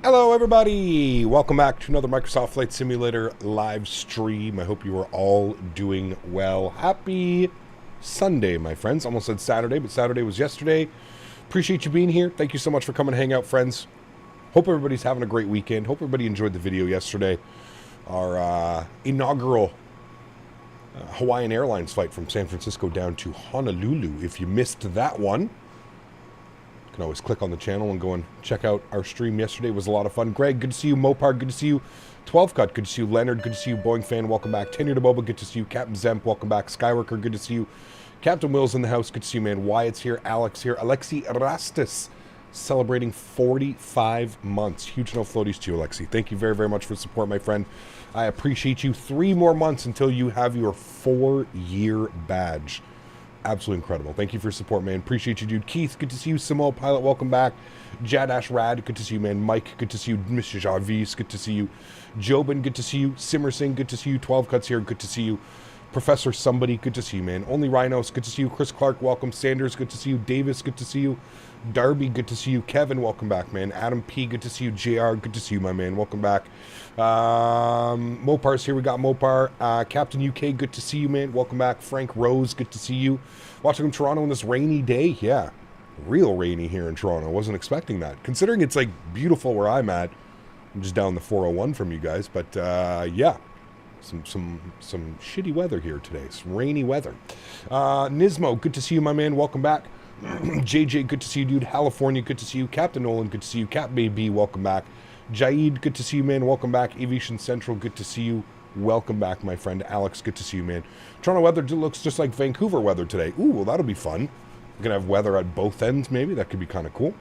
Hello everybody, welcome back to another Microsoft Flight Simulator live stream. I hope you are all doing well. Happy Sunday, my friends. Almost said Saturday, but Saturday was yesterday. Appreciate you being here. Thank you so much for coming to hang out, friends. Hope everybody's having a great weekend. Hope everybody enjoyed the video yesterday. Our inaugural Hawaiian Airlines flight from San Francisco down to Honolulu. If you missed that one, you can always click on the channel and go and check out our stream yesterday. It was a lot of fun. Greg, good to see you. Mopar, good to see you. 12 Cut, good to see you. Leonard, good to see you. Boeing Fan, welcome back. Tenure to Boba, good to see you. Captain Zemp, welcome back. Skyworker, good to see you. Captain Will's in the house, good to see you, man. Wyatt's here. Alex here. Alexi Rastis, celebrating 45 months. Huge no floaties to you, Alexi. Thank you very, very much for the support, my friend. I appreciate you. 3 more months until you have your 4-year badge. Absolutely incredible. Thank you for your support, man. Appreciate you, dude. Keith, good to see you. Simone Pilot, welcome back. Jadash Rad, good to see you, man. Mike, good to see you. Mr. Jarvis, good to see you. Jobin, good to see you. Simmer Singh, good to see you. 12 Cuts here, good to see you. Professor Somebody, good to see you, man. Only Rhinos, good to see you. Chris Clark, welcome. Sanders, good to see you. Davis, good to see you. Darby, good to see you. Kevin, welcome back, man. Adam P, good to see you. JR, good to see you, my man. Welcome back. Mopar's here. We got Mopar. Captain UK, good to see you, man. Welcome back. Frank Rose, good to see you. Watching from Toronto on this rainy day. Yeah, real rainy here in Toronto. Wasn't expecting that. Considering it's like beautiful where I'm at. I'm just down the 401 from you guys. But yeah, some shitty weather here today. Some rainy weather. Nismo, good to see you, my man. Welcome back. JJ, good to see you, dude. California, good to see you. Captain Nolan, good to see you. Cap Baby, welcome back. Jaid, good to see you, man. Welcome back. Aviation Central, good to see you. Welcome back, my friend. Alex, good to see you, man. Toronto weather looks just like Vancouver weather today. Ooh, well, that'll be fun. We're going to have weather at both ends, maybe. That could be kind of cool.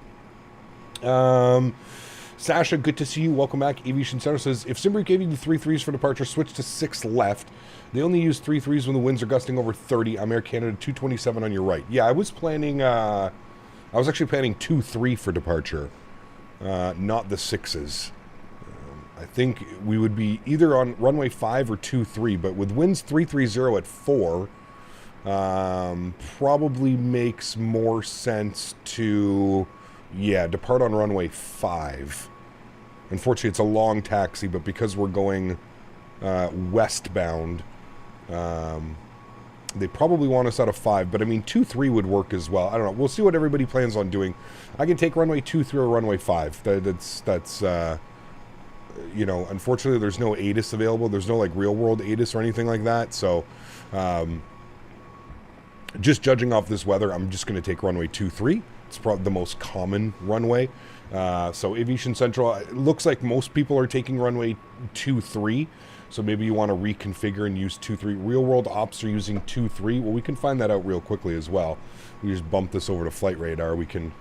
Sasha, good to see you. Welcome back. Aviation Center says, if Sólríkt gave you the 3-3s for departure, switch to 6 left. They only use 3-3s when the winds are gusting over 30. I'm Air Canada 227 on your right. Yeah, I was planning, I was actually planning 2-3 for departure, not the 6s. I think we would be either on runway 5 or 2-3, but with winds 330 at 4, probably makes more sense to... yeah, depart on runway 5. Unfortunately, it's a long taxi, but because we're going westbound, they probably want us out of 5. But, I mean, 2-3 would work as well. I don't know. We'll see what everybody plans on doing. I can take runway 2-3 or runway 5. That's you know, unfortunately, there's no ATIS available. There's no, like, real-world ATIS or anything like that. So, just judging off this weather, I'm just going to take runway 2-3. It's probably the most common runway. So Aviation Central, it looks like most people are taking runway 2-3. So maybe you want to reconfigure and use 2-3. Real world ops are using 2-3. Well, we can find that out real quickly as well. We just bump this over to Flight Radar. We can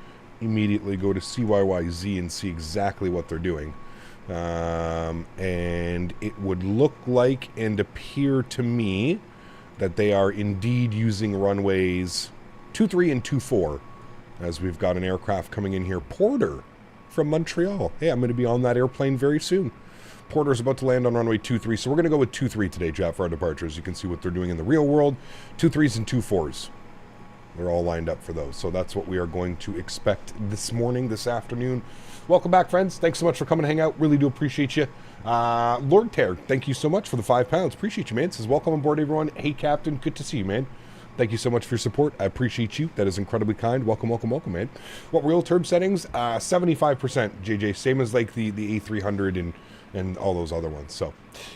immediately go to CYYZ and see exactly what they're doing. And it would look like and appear to me that they are indeed using runways 2-3 and 2-4. As we've got an aircraft coming in here. Porter from Montreal. Hey, I'm going to be on that airplane very soon. Porter's about to land on runway 2-3. So we're going to go with 2-3 today, chat, for our departures. You can see what they're doing in the real world. 2-3s and 2-4s. They're all lined up for those. So that's what we are going to expect this morning, this afternoon. Welcome back, friends. Thanks so much for coming to hang out. Really do appreciate you. Lord Tear, thank you so much for the £5. Appreciate you, man. Says, welcome on board, everyone. Hey, Captain. Good to see you, man. Thank you so much for your support. I appreciate you. That is incredibly kind. Welcome, welcome, welcome, man. What real term settings? 75%, JJ. Same as like the A300 and all those other ones. So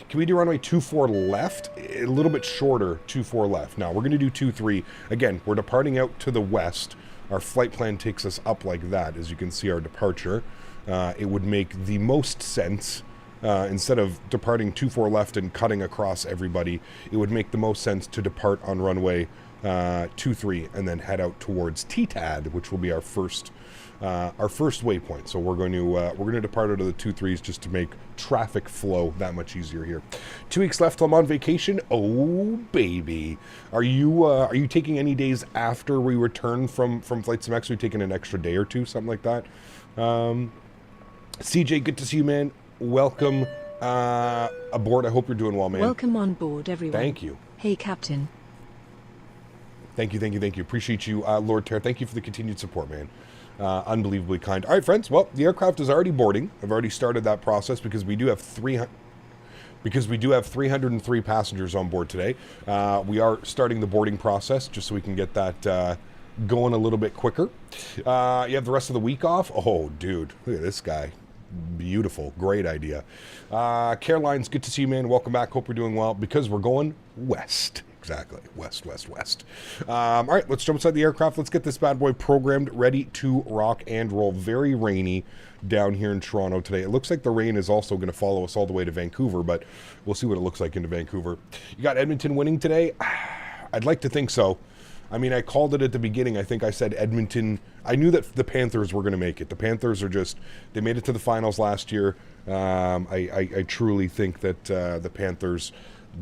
can we do runway 2-4 left? A little bit shorter, 2-4 left. Now we're going to do 2-3. Again, we're departing out to the west. Our flight plan takes us up like that, as you can see our departure. It would make the most sense. Instead of departing 2-4 left and cutting across everybody, it would make the most sense to depart on runway 2-3 and then head out towards TTAD, which will be our first waypoint. So we're going to depart out of the 2-3s just to make traffic flow that much easier here. 2 weeks left till I'm on vacation. Oh baby, are you taking any days after we return from Flight Simex? Are you taking an extra day or two, something like that? CJ, good to see you, man. Welcome aboard. I hope you're doing well, man. Welcome on board, everyone. Thank you. Hey, Captain. Thank you. Appreciate you, Lord Tear. Thank you for the continued support, man. Unbelievably kind. All right, friends. Well, the aircraft is already boarding. I've already started that process because we do have 303 passengers on board today. We are starting the boarding process just so we can get that going a little bit quicker. You have the rest of the week off. Oh, dude, look at this guy. Beautiful. Great idea. Caroline's good to see you, man. Welcome back. Hope you're doing well because we're going west. Exactly. West. All right, let's jump inside the aircraft. Let's get this bad boy programmed, ready to rock and roll. Very rainy down here in Toronto today. It looks like the rain is also going to follow us all the way to Vancouver, but we'll see what it looks like into Vancouver. You got Edmonton winning today? I'd like to think so. I mean, I called it at the beginning. I think I said Edmonton. I knew that the Panthers were going to make it. The Panthers are just, they made it to the finals last year. I truly think that the Panthers,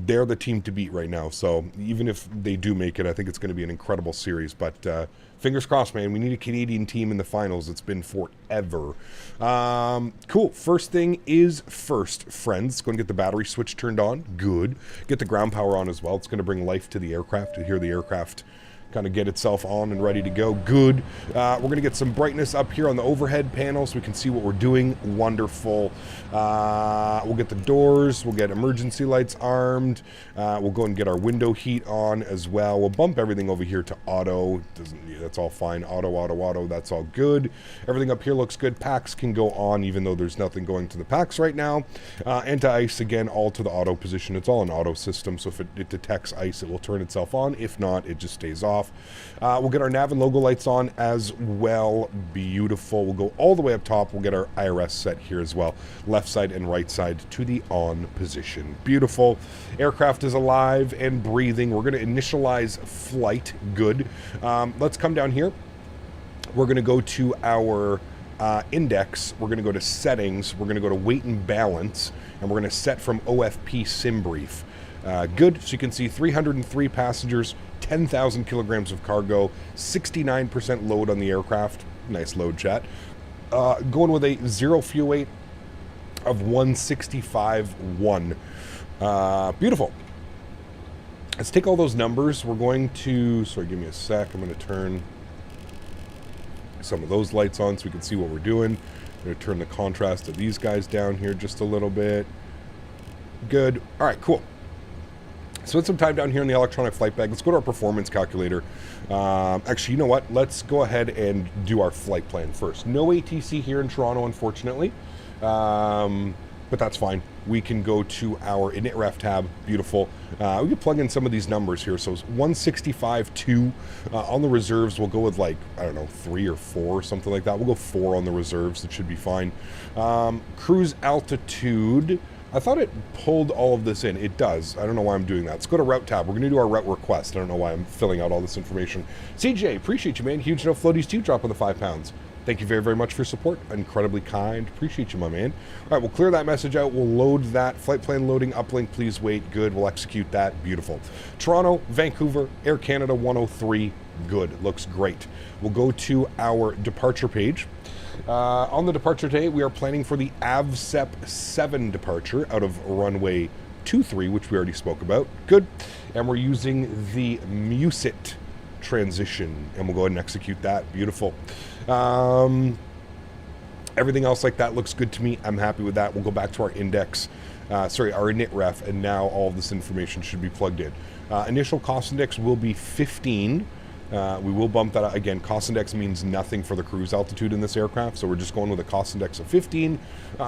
they're the team to beat right now. So even if they do make it, I think it's going to be an incredible series. But fingers crossed, man. We need a Canadian team in the finals. It's been forever. Cool. First thing is first, friends. Going to get the battery switch turned on. Good. Get the ground power on as well. It's going to bring life to the aircraft, to hear the aircraft kind of get itself on and ready to go. Good. We're going to get some brightness up here on the overhead panel so we can see what we're doing. Wonderful. We'll get the doors. We'll get emergency lights armed. We'll go and get our window heat on as well. We'll bump everything over here to auto. That's all fine. Auto. That's all good. Everything up here looks good. Packs can go on even though there's nothing going to the packs right now. Anti-ice, again, all to the auto position. It's all an auto system, so if it detects ice, it will turn itself on. If not, it just stays off. off. We'll get our nav and logo lights on as well. Beautiful. We'll go all the way up top. We'll get our IRS set here as well. Left side and right side to the on position. Beautiful. Aircraft is alive and breathing. We're going to initialize flight. Good. Let's come down here. We're going to go to our index. We're going to go to settings. We're going to go to weight and balance. And we're going to set from OFP sim brief. Good. So you can see 303 passengers, 10,000 kilograms of cargo, 69% load on the aircraft. Nice load, chat. Going with a zero fuel weight of 165.1. Beautiful. Let's take all those numbers. We're going to, sorry, give me a sec. I'm going to turn some of those lights on so we can see what we're doing. I'm going to turn the contrast of these guys down here just a little bit. Good. All right, cool. Spend some time down here in the electronic flight bag. Let's go to our performance calculator. Actually, you know what? Let's go ahead and do our flight plan first. No ATC here in Toronto, unfortunately. But that's fine. We can go to our init-ref tab. Beautiful. We can plug in some of these numbers here. So it's 165.2 on the reserves. We'll go with, like, I don't know, 3 or 4 or something like that. We'll go 4 on the reserves. It should be fine. Cruise altitude. I thought it pulled all of this in. It does. I don't know why I'm doing that. Let's go to route tab. We're going to do our route request. I don't know why I'm filling out all this information. CJ, appreciate you, man. Huge no floaties too. Dropping the 5 pounds. Thank you very, very much for your support. Incredibly kind. Appreciate you, my man. All right, we'll clear that message out. We'll load that. Flight plan loading. Uplink, please wait. Good. We'll execute that. Beautiful. Toronto, Vancouver, Air Canada 103. Good. Looks great. We'll go to our departure page. On the departure day, we are planning for the AVSEP 7 departure out of runway 23, which we already spoke about. Good. And we're using the MUSIT transition, and we'll go ahead and execute that. Beautiful. Everything else like that looks good to me. I'm happy with that. We'll go back to our index, our init ref, and now all of this information should be plugged in. Initial cost index will be 15. We will bump that out. Again, cost index means nothing for the cruise altitude in this aircraft, so we're just going with a cost index of 15.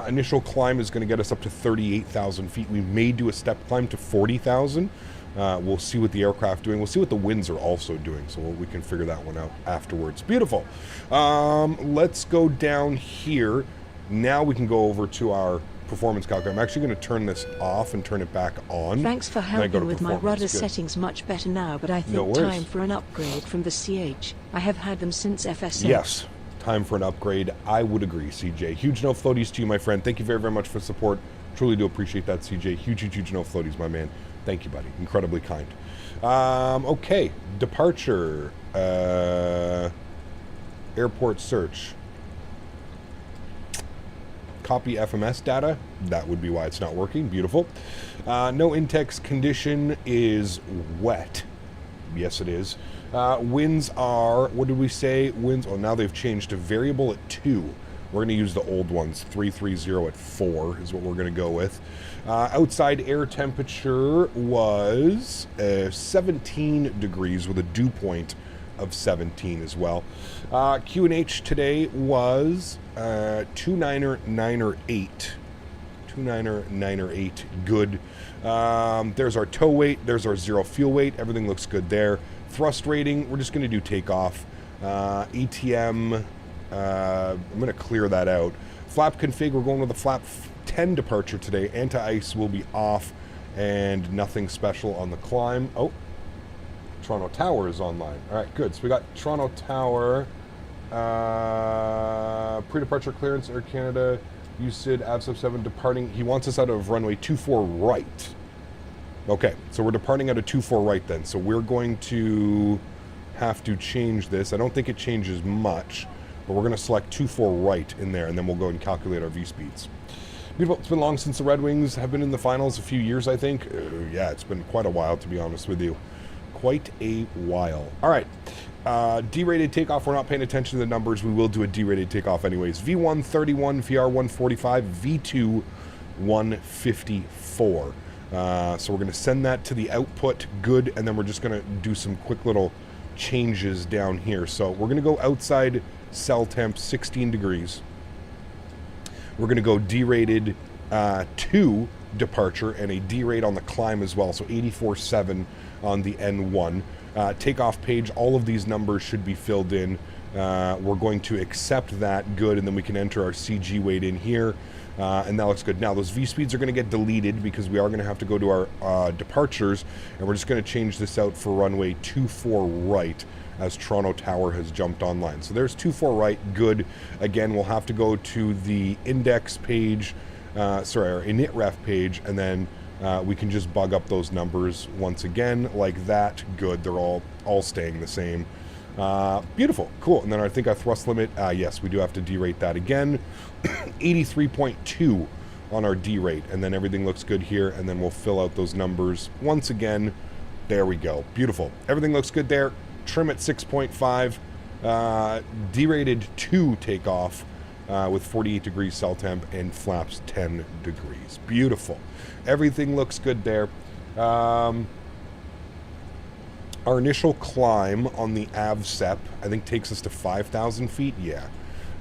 Initial climb is going to get us up to 38,000 feet. We may do a step climb to 40,000. We'll see what the aircraft doing. We'll see what the winds are also doing, so we can figure that one out afterwards. Beautiful. Let's go down here. Now we can go over to our performance calculator. I'm actually going to turn this off and turn it back on. Thanks for helping with my rudder settings. Much better now, but I think time for an upgrade from the CH. I have had them since FSA. Yes, time for an upgrade. I would agree, CJ. Huge no floaties to you, my friend. Thank you very, very much for the support. Truly do appreciate that, CJ. Huge no floaties, my man. Thank you, buddy. Incredibly kind. Okay, departure. Airport search. Copy FMS data. That would be why it's not working. Beautiful. No in-text condition is wet. Yes, it is. Winds are, what did we say? Winds, oh, now they've changed to variable at 2. We're going to use the old ones. 330 at 4 is what we're going to go with. Outside air temperature was 17 degrees with a dew point of 17 as well. QNH today was 29908. 29908. Good. There's our tow weight. There's our zero fuel weight. Everything looks good there. Thrust rating, we're just going to do takeoff. ATM, I'm going to clear that out. Flap config, we're going with the flap 10 departure today. Anti-ice will be off and nothing special on the climb. Oh, Toronto Tower is online. All right, good. So we got Toronto Tower, pre-departure clearance, Air Canada, UCID, AVSEP 7 departing. He wants us out of runway 24 right. Okay, so we're departing out of 24 right then. So we're going to have to change this. I don't think it changes much, but we're going to select 24 right in there, and then we'll go and calculate our V-speeds. Beautiful. It's been long since the Red Wings have been in the finals, a few years, I think. Yeah, it's been quite a while, to be honest with you. Quite a while. All right. D-rated takeoff. We're not paying attention to the numbers. We will do a D-rated takeoff anyways. V1 31, VR 145, V2 154. So we're going to send that to the output. Good. And then we're just going to do some quick little changes down here. So we're going to go outside cell temp 16 degrees. We're going to go D-rated to departure and a D-rate on the climb as well. So 84.7 on the N1. takeoff page. All of these numbers should be filled in. We're going to accept that, good, and then we can enter our CG weight in here, and that looks good. Now, those V-speeds are going to get deleted because we are going to have to go to our departures, and we're just going to change this out for runway 24 right, as Toronto Tower has jumped online. So there's 24 right, good. Again, we'll have to go to the index page, our init-ref page, and then we can just bug up those numbers once again, like that, good. They're all staying the same. Beautiful, cool. And then I think our thrust limit, yes, we do have to derate that again. 83.2 on our derate, and then everything looks good here, and then we'll fill out those numbers once again. There we go, beautiful. Everything looks good there. Trim at 6.5, derated to takeoff with 48 degrees cell temp and flaps 10 degrees. Beautiful. Everything looks good there. Our initial climb on the AVSEP, I think, takes us to 5,000 feet. Yeah,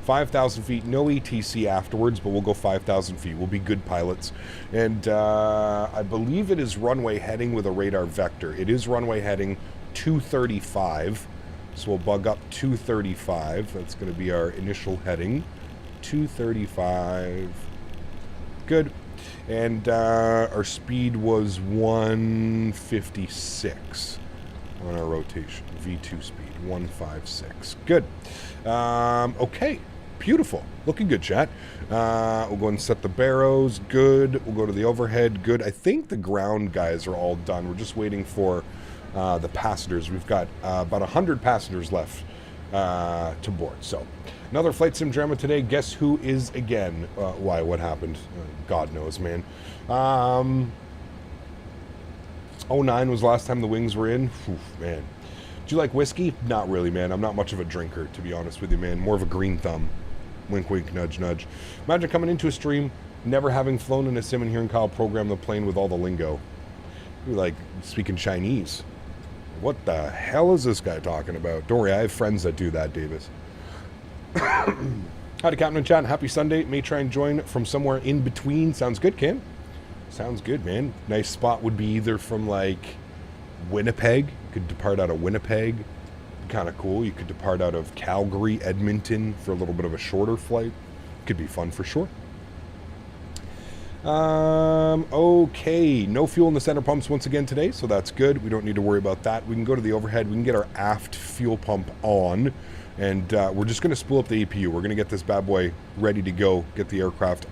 5,000 feet. No ETC afterwards, but we'll go 5,000 feet. We'll be good pilots. And I believe it is runway heading with a radar vector. It is runway heading 235. So we'll bug up 235. That's going to be our initial heading. 235. Good. And our speed was 156 on our rotation. V2 speed, 156. Good. Okay. Beautiful. Looking good, chat. We'll go and set the barrows. Good. We'll go to the overhead. Good. I think the ground guys are all done. We're just waiting for the passengers. We've got about 100 passengers left to board. So, another flight sim drama today. Guess who is again? Why? What happened? God knows, man. 09 was the last time the wings were in. Oof, man. Do you like whiskey? Not really, man. I'm not much of a drinker, to be honest with you, man. More of a green thumb. Wink, wink, nudge, nudge. Imagine coming into a stream, never having flown in a sim and hearing Kyle program the plane with all the lingo. You're like speaking Chinese. What the hell is this guy talking about? Don't worry, I have friends that do that, Davis. Howdy, Captain and Chat. Happy Sunday. May try and join from somewhere in between. Sounds good, Cam. Sounds good, man. Nice spot would be either from, like, Winnipeg. You could depart out of Winnipeg. Kind of cool. You could depart out of Calgary, Edmonton for a little bit of a shorter flight. Could be fun for sure. Okay, no fuel in the center pumps once again today, so that's good. We don't need to worry about that. We can go to the overhead. We can get our aft fuel pump on, and we're just going to spool up the APU. We're going to get this bad boy ready to go, get the aircraft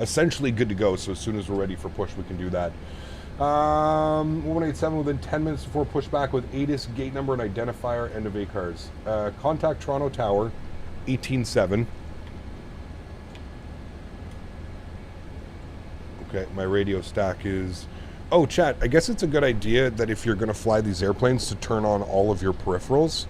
essentially good to go, so as soon as we're ready for push, we can do that. 187 within 10 minutes before pushback with ATIS, gate number, and identifier, end of ACARS. Contact Toronto Tower, 18.7. Okay, my radio stack is... Oh, chat, I guess it's a good idea that if you're going to fly these airplanes to turn on all of your peripherals.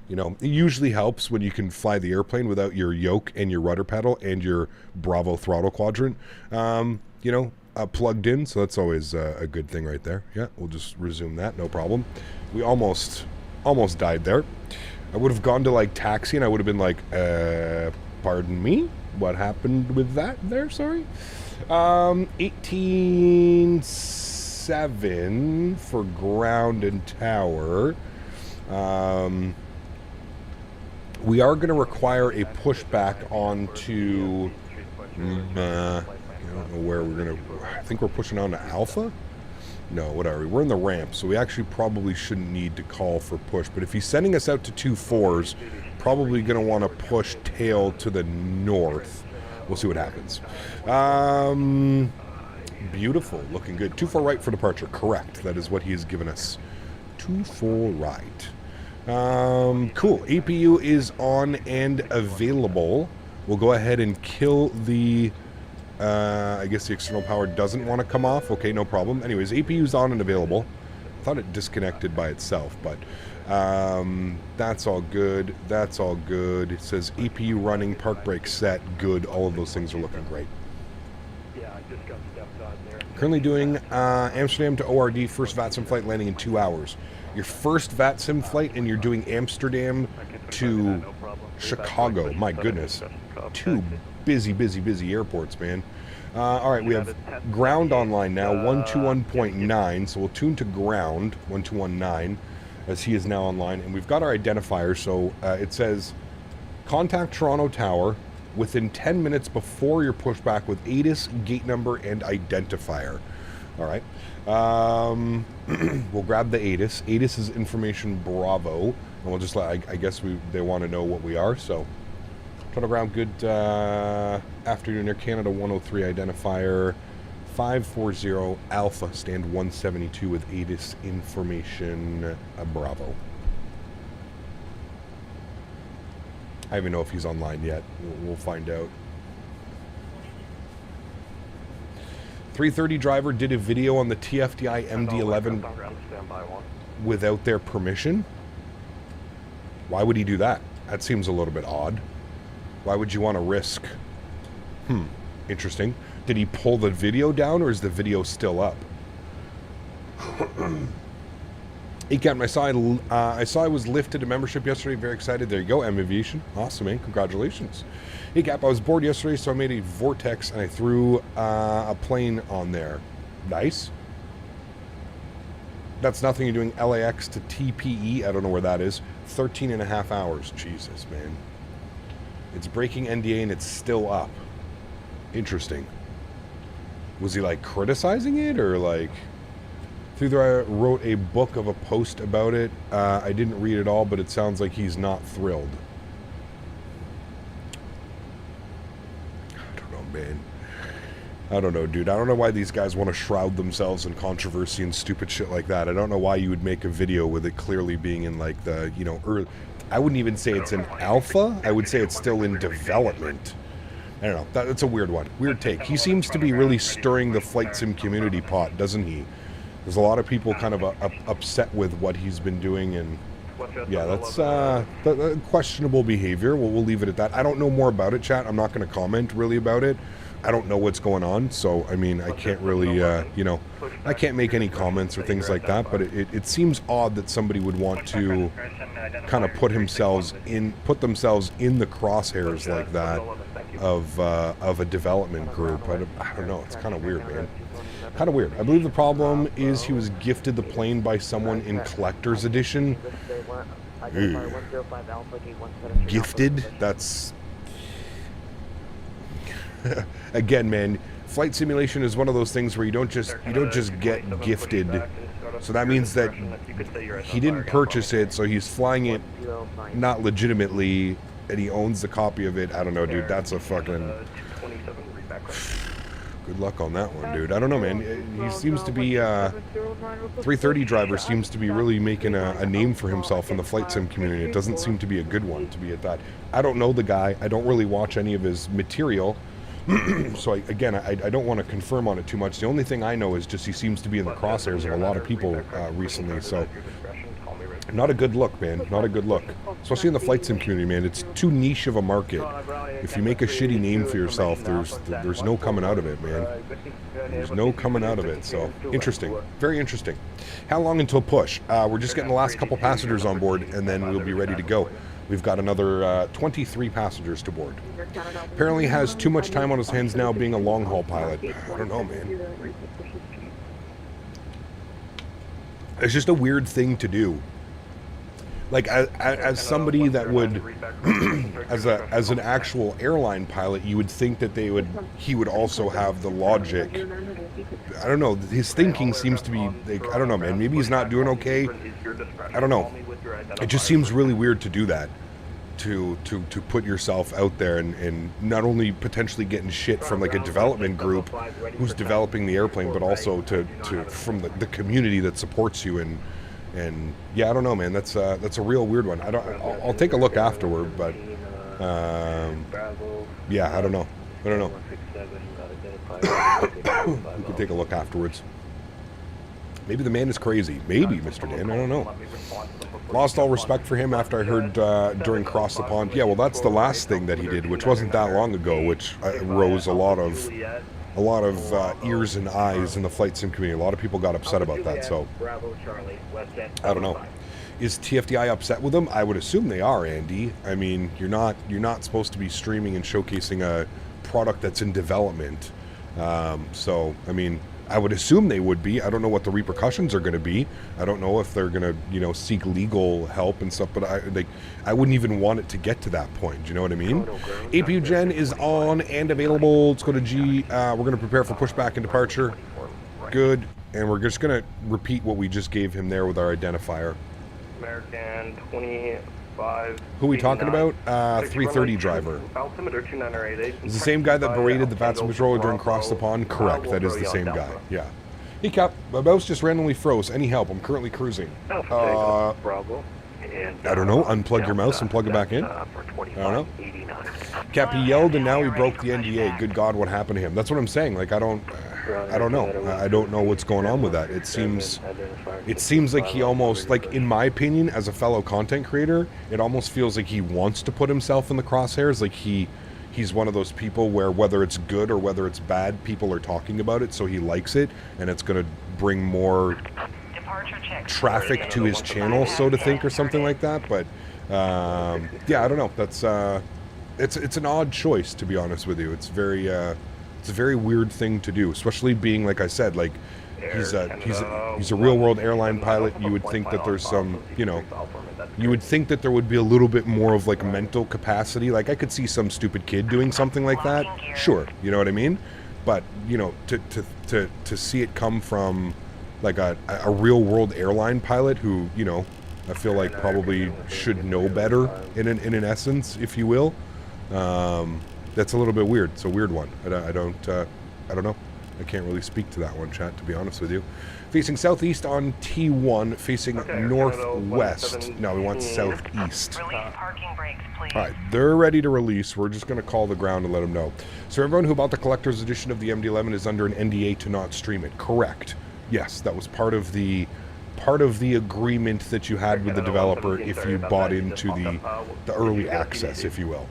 You know, it usually helps when you can fly the airplane without your yoke and your rudder pedal and your Bravo throttle quadrant, plugged in. So that's always a good thing right there. Yeah, we'll just resume that, no problem. We almost died there. I would have gone to, like, taxi and I would have been like, pardon me? What happened with that there? Sorry. 18.7 for ground and tower. We are going to require a pushback onto... I don't know where we're going to... I think we're pushing on to Alpha? No, whatever. We're in the ramp, so we actually probably shouldn't need to call for push. But if he's sending us out to 2-4s, probably going to want to push tail to the north. We'll see what happens. Beautiful. Looking good. 2-4 right for departure. Correct. That is what he has given us. 2-4 right. Cool. APU is on and available. We'll go ahead and kill the... I guess the external power doesn't want to come off. Okay, no problem. Anyways, APU's on and available. I thought it disconnected by itself, but that's all good. That's all good. It says APU running, park brake set, good. All of those things are looking great. Yeah, I just got stepped on there. Currently doing Amsterdam to ORD, first VATSIM flight landing in 2 hours. Your first VATSIM flight, and you're doing Amsterdam to Chicago. My goodness. Two busy airports, man. All right, we have ground online now, 121.9, so we'll tune to ground, 1219. as he is now online. And we've got our identifier, so it says, contact Toronto Tower within 10 minutes before your pushback with ATIS, gate number, and identifier. All right. We'll grab the ATIS. ATIS is information Bravo, and we'll just I guess they want to know what we are, so Toronto Ground, good afternoon, Air Canada 103 identifier 540 Alpha, stand 172 with ATIS information Bravo. I don't even know if he's online yet. We'll find out. 330 driver did a video on the TFDI MD-11 without their permission. Why would he do that? That seems a little bit odd. Why would you want to risk? Interesting. Did he pull the video down, or is the video still up? Hey, Captain, I saw I was lifted to membership yesterday. Very excited. There you go, M Aviation. Awesome, man. Congratulations. Hey, Cap, I was bored yesterday, so I made a vortex and I threw a plane on there. Nice. That's nothing. You're doing LAX to TPE. I don't know where that is. 13 and a half hours. Jesus, man. It's breaking NDA and it's still up. Interesting. Was he, like, criticizing it, or, like... Either I wrote a book of a post about it. I didn't read it all, but it sounds like he's not thrilled. I don't know, man. I don't know, dude. I don't know why these guys want to shroud themselves in controversy and stupid shit like that. I don't know why you would make a video with it clearly being in, like, the, you know, early... I wouldn't even say it's in alpha. I would say it's still in development. I don't know. That's a weird one. Weird take. He seems to be really stirring the flight sim community pot, doesn't he? There's a lot of people kind of upset with what he's been doing, and yeah, that's questionable behavior. We'll leave it at that. I don't know more about it, chat. I'm not going to comment really about it. I don't know what's going on, so I mean, I can't really, you know, I can't make any comments or things like that. But it seems odd that somebody would want to kind of put themselves in the crosshairs like that of a development group. I don't know. It's kind of weird, man. Kind of weird. I believe the problem is he was gifted the plane by someone in collector's edition. Gifted? That's... Again, man, flight simulation is one of those things where you don't just get gifted. So that means that he didn't purchase it, so he's flying it not legitimately, and he owns the copy of it. I don't know, dude. That's a fucking... Good luck on that one, dude. I don't know, man. He seems to be, 330 driver seems to be really making a name for himself in the flight sim community. It doesn't seem to be a good one to be at that. I don't know the guy. I don't really watch any of his material. So, I don't want to confirm on it too much. The only thing I know is just he seems to be in the crosshairs of a lot of people recently, so... Not a good look, man. Not a good look. Especially in the flight sim community, man. It's too niche of a market. If you make a shitty name for yourself, there's no coming out of it, man. There's no coming out of it. So, interesting. Very interesting. How long until push? We're just getting the last couple passengers on board, and then we'll be ready to go. We've got another 23 passengers to board. Apparently has too much time on his hands now being a long-haul pilot. I don't know, man. It's just a weird thing to do. Like, as somebody that would, as an actual airline pilot, you would think that he would also have the logic. I don't know. His thinking seems to be, like, I don't know, man. Maybe he's not doing okay. I don't know. It just seems really weird to do that. To put yourself out there and not only potentially getting shit from, like, a development group who's developing the airplane, but also from the community that supports you, and yeah, I don't know, man. That's a real weird one. I'll take a look afterward, but yeah, I don't know. We can take a look afterwards. Maybe the man is crazy. Maybe, Mr. Dan. I don't know. Lost all respect for him after I heard during Cross the Pond. Yeah, well, that's the last thing that he did, which wasn't that long ago, which rose a lot of ears and eyes in the flight sim community. A lot of people got upset about that, so I don't know. Is TFDI upset with them? I would assume they are, Andy. I mean, you're not supposed to be streaming and showcasing a product that's in development. So, I mean, I would assume they would be. I don't know what the repercussions are going to be. I don't know if they're going to, you know, seek legal help and stuff, but I wouldn't even want it to get to that point. Do you know what I mean? APU Gen is on and available. Let's go to G. We're going to prepare for pushback and departure. Good. And we're just going to repeat what we just gave him there with our identifier. American 25. Who are we talking about? 330 driver. Is the same guy that berated the VATS patroller during Cross the Pond? Correct, that is the same guy. Yeah. Hey Cap, my mouse just randomly froze. Any help? I'm currently cruising. I don't know. Unplug your mouse and plug it back in. I don't know. Cap, he yelled and now he broke the NDA. Good God, what happened to him? That's what I'm saying. Like, I don't know. I don't know what's going on with that. It seems like he almost, like, in my opinion, as a fellow content creator, it almost feels like he wants to put himself in the crosshairs. Like he's one of those people where whether it's good or whether it's bad, people are talking about it, so he likes it, and it's going to bring more traffic to his channel, so to think, or something like that. But yeah, I don't know. That's it's an odd choice, to be honest with you. It's a very weird thing to do, especially being, like I said, like he's a real world airline pilot. You would think that there's some, you know, you would think that there would be a little bit more of like mental capacity. Like I could see some stupid kid doing something like that. Sure, you know what I mean? But you know, to see it come from like a real world airline pilot who, you know, I feel like probably should know better in an essence, if you will. That's a little bit weird. It's a weird one. I don't know. I can't really speak to that one, chat, to be honest with you. Facing southeast on T1, facing northwest. No, we want southeast. Alright, they're ready to release. We're just going to call the ground and let them know. So everyone who bought the collector's edition of the MD-11 is under an NDA to not stream it. Correct. Yes, that was part of the agreement that you had with the developer if you bought into the early access, if you will.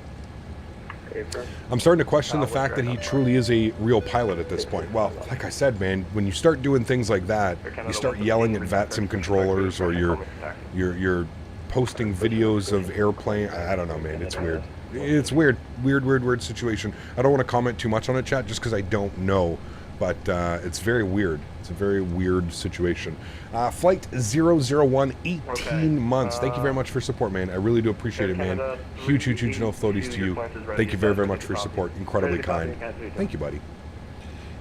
I'm starting to question the fact that he truly is a real pilot at this point. Well, like I said, man, when you start doing things like that, you start yelling at VATSIM controllers, or you're posting videos of airplane. I don't know, man. It's weird. It's weird situation. I don't want to comment too much on it, chat, just because I don't know. But it's very weird. It's a very weird situation. Flight 001, 18 months. Thank you very much for support, man. I really do appreciate it, man. Huge no floaties to you. Thank you very much for your support. Incredibly kind. Thank you, buddy.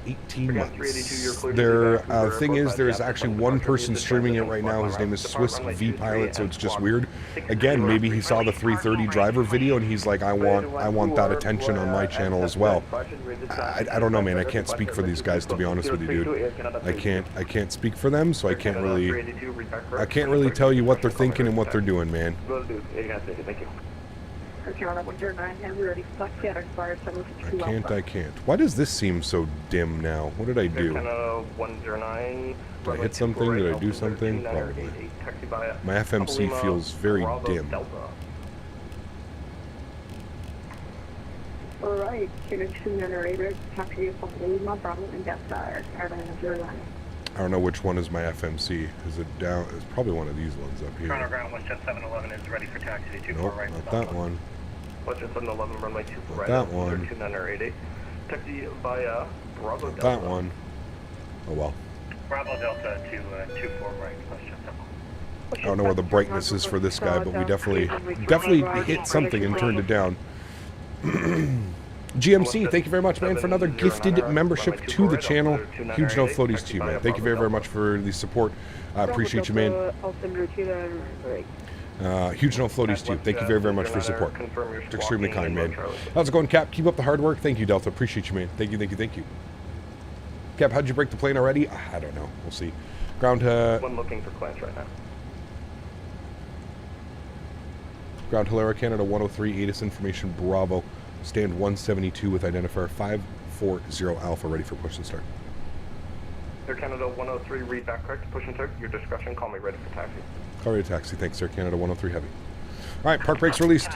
18 months. There, thing is, there is actually one person streaming it right now. His name is Swiss V Pilot, so it's just weird. Again, maybe he saw the 330 driver video and he's like, I want that attention on my channel as well. I don't know, man. I can't speak for these guys, to be honest with you, dude. I can't speak for them, so I can't really tell you what they're thinking and what they're doing, man. I can't. Why does this seem so dim now? What did I do? Did I hit something? Did I do something? Probably. My FMC feels very dim. Alright, I don't know which one is my FMC. Is it down? It's probably one of these ones up here. is ready for taxi to nope, right not that one. Western 711 runway 24 right. That one. Taxi via Bravo not Delta. that one. Oh well. Bravo Delta to 24 right. I don't know where the brightness is for this guy, but we definitely hit something and turned it down. GMC, thank you very much, man, for another gifted membership to the channel. Huge no floaties to you, man. Thank you very much for the support. I appreciate you, man. Huge no floaties to you. Thank you very much for support. It's extremely kind, man. How's it going, Cap? Keep up the hard work. Thank you, Delta. Appreciate you, man. Thank you. Cap, how'd you break the plane already? I don't know. We'll see. Ground looking for clients right now. Ground Hilara Canada 103, ATIS information Bravo. Stand 172 with identifier 540 Alpha, ready for push and start. Air Canada 103, read back correct, push and start. Your discretion, call me ready for taxi. Call ready to taxi, thanks, Air Canada 103 Heavy. Alright, park brakes released.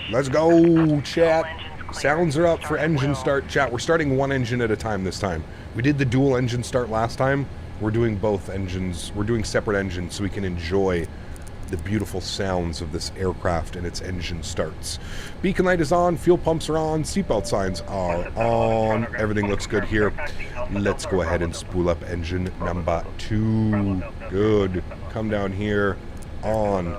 Let's go, chat. Sounds are up for engine start, chat. We're starting one engine at a time this time. We did the dual engine start last time. We're doing both engines. We're doing separate engines so we can enjoy the beautiful sounds of this aircraft and its engine starts. Beacon light is on, fuel pumps are on, seatbelt signs are on. Everything looks good here. Let's go ahead and spool up engine number 2. Good. Come down here. On.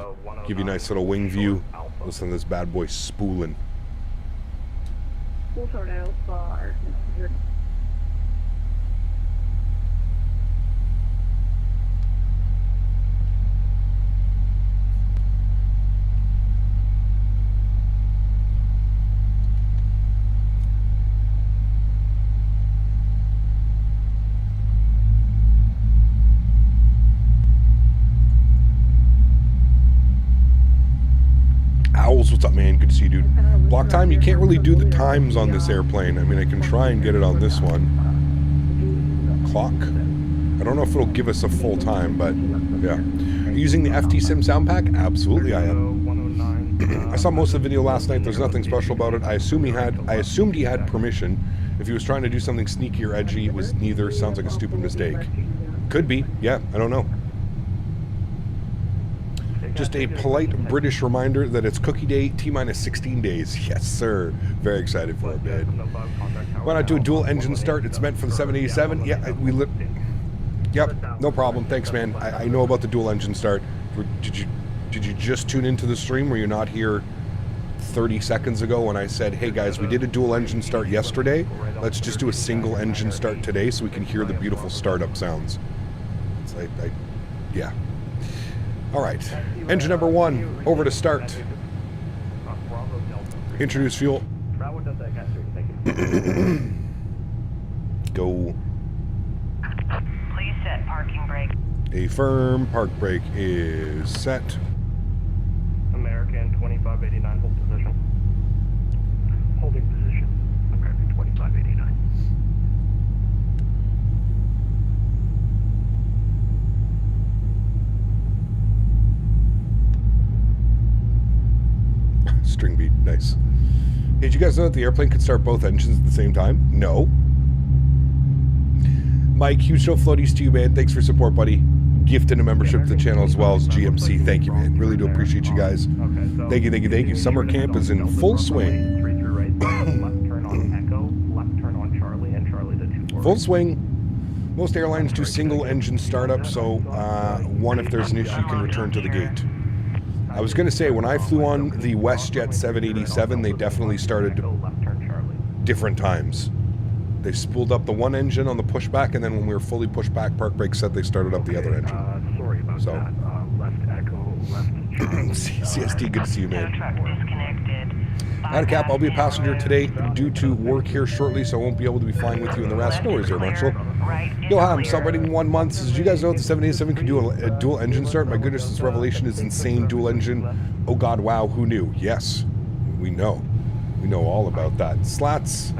Give you a nice little wing view. Listen to this bad boy spooling. We'll sort out for Owls, what's up, man? Good to see you, dude. Block time, you can't really do the times on this airplane. I mean, I can try and get it on this one. Clock. I don't know if it'll give us a full time, but yeah. Are you using the FT Sim sound pack? Absolutely, I am. I saw most of the video last night. There's nothing special about it. I assumed he had permission. If he was trying to do something sneaky or edgy, it was neither. Sounds like a stupid mistake. Could be. Yeah, I don't know. Just a polite British reminder that it's cookie day, T-minus 16 days. Yes, sir. Very excited for it, man. Why not do a dual engine start? It's meant for the 787. Yeah, Yep, no problem. Thanks, man. I know about the dual engine start. Did you just tune into the stream? Were you not here 30 seconds ago when I said, hey guys, we did a dual engine start yesterday. Let's just do a single engine start today so we can hear the beautiful startup sounds. It's yeah. All right, engine number 1, over to start. Introduce fuel. Go. Please set parking brake. A firm park brake is set. American 2589, hold position. Holding position. American 2589. String beat, nice. Hey, did you guys know that the airplane could start both engines at the same time? No. Mike, huge show floaties to you, man. Thanks for support, buddy. Gifting a membership to the channel as well as GMC. Thank you, man. Really do appreciate you guys. Thank you, thank you, thank you. Summer camp is in full swing. Full swing. Most airlines do single engine startup, so one, if there's an issue, you can return to the gate. I was going to say, when I flew on the WestJet 787, they definitely started different times. They spooled up the one engine on the pushback, and then when we were fully pushed back, park brake said they started up the other engine. Sorry about so. that. Left echo, left CSD, good to see you, man. Out of cap, I'll be a passenger today due to work here shortly, so I won't be able to be flying with you in the rest. No worries there, Marshall. I'm celebrating 1 month. Did you guys know that the 787 can do a dual engine start? My goodness, this revelation is insane. Dual engine. Oh God, wow, who knew? Yes, we know. We know all about that. Slats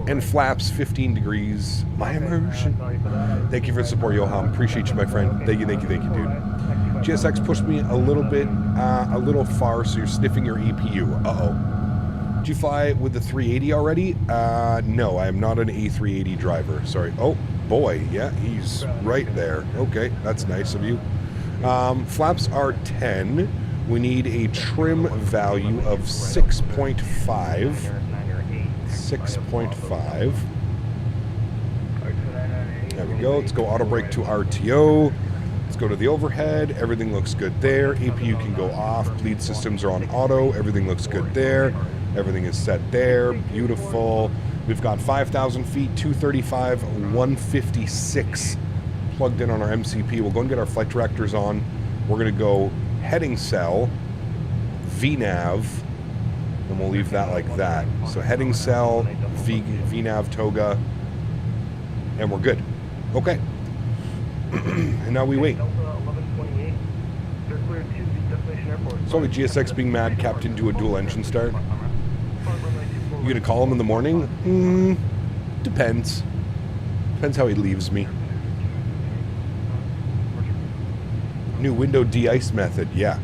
and flaps, 15 degrees. My immersion. Thank you for the support, Johan. Appreciate you, my friend. Thank you, thank you, thank you, dude. GSX pushed me a little far, so you're sniffing your EPU. Uh-oh. Did you fly with the 380 already? No, I am not an A380 driver. Sorry. Oh, boy. Yeah, he's right there. Okay, that's nice of you. Flaps are 10. We need a trim value of 6.5. 6.5. There we go. Let's go auto brake to RTO. Let's go to the overhead. Everything looks good there. APU can go off. Bleed systems are on auto. Everything looks good there. Everything is set there. Beautiful. We've got 5,000 feet, 235, 156 plugged in on our MCP. We'll go and get our flight directors on. We're going to go heading cell, VNAV, and we'll leave that like that. So heading cell, VNAV, toga, and we're good. Okay. And now we wait. So with GSX being mad, Captain do a dual engine start. You gonna call him in the morning? Depends. Depends how he leaves me. New window de-ice method, yeah.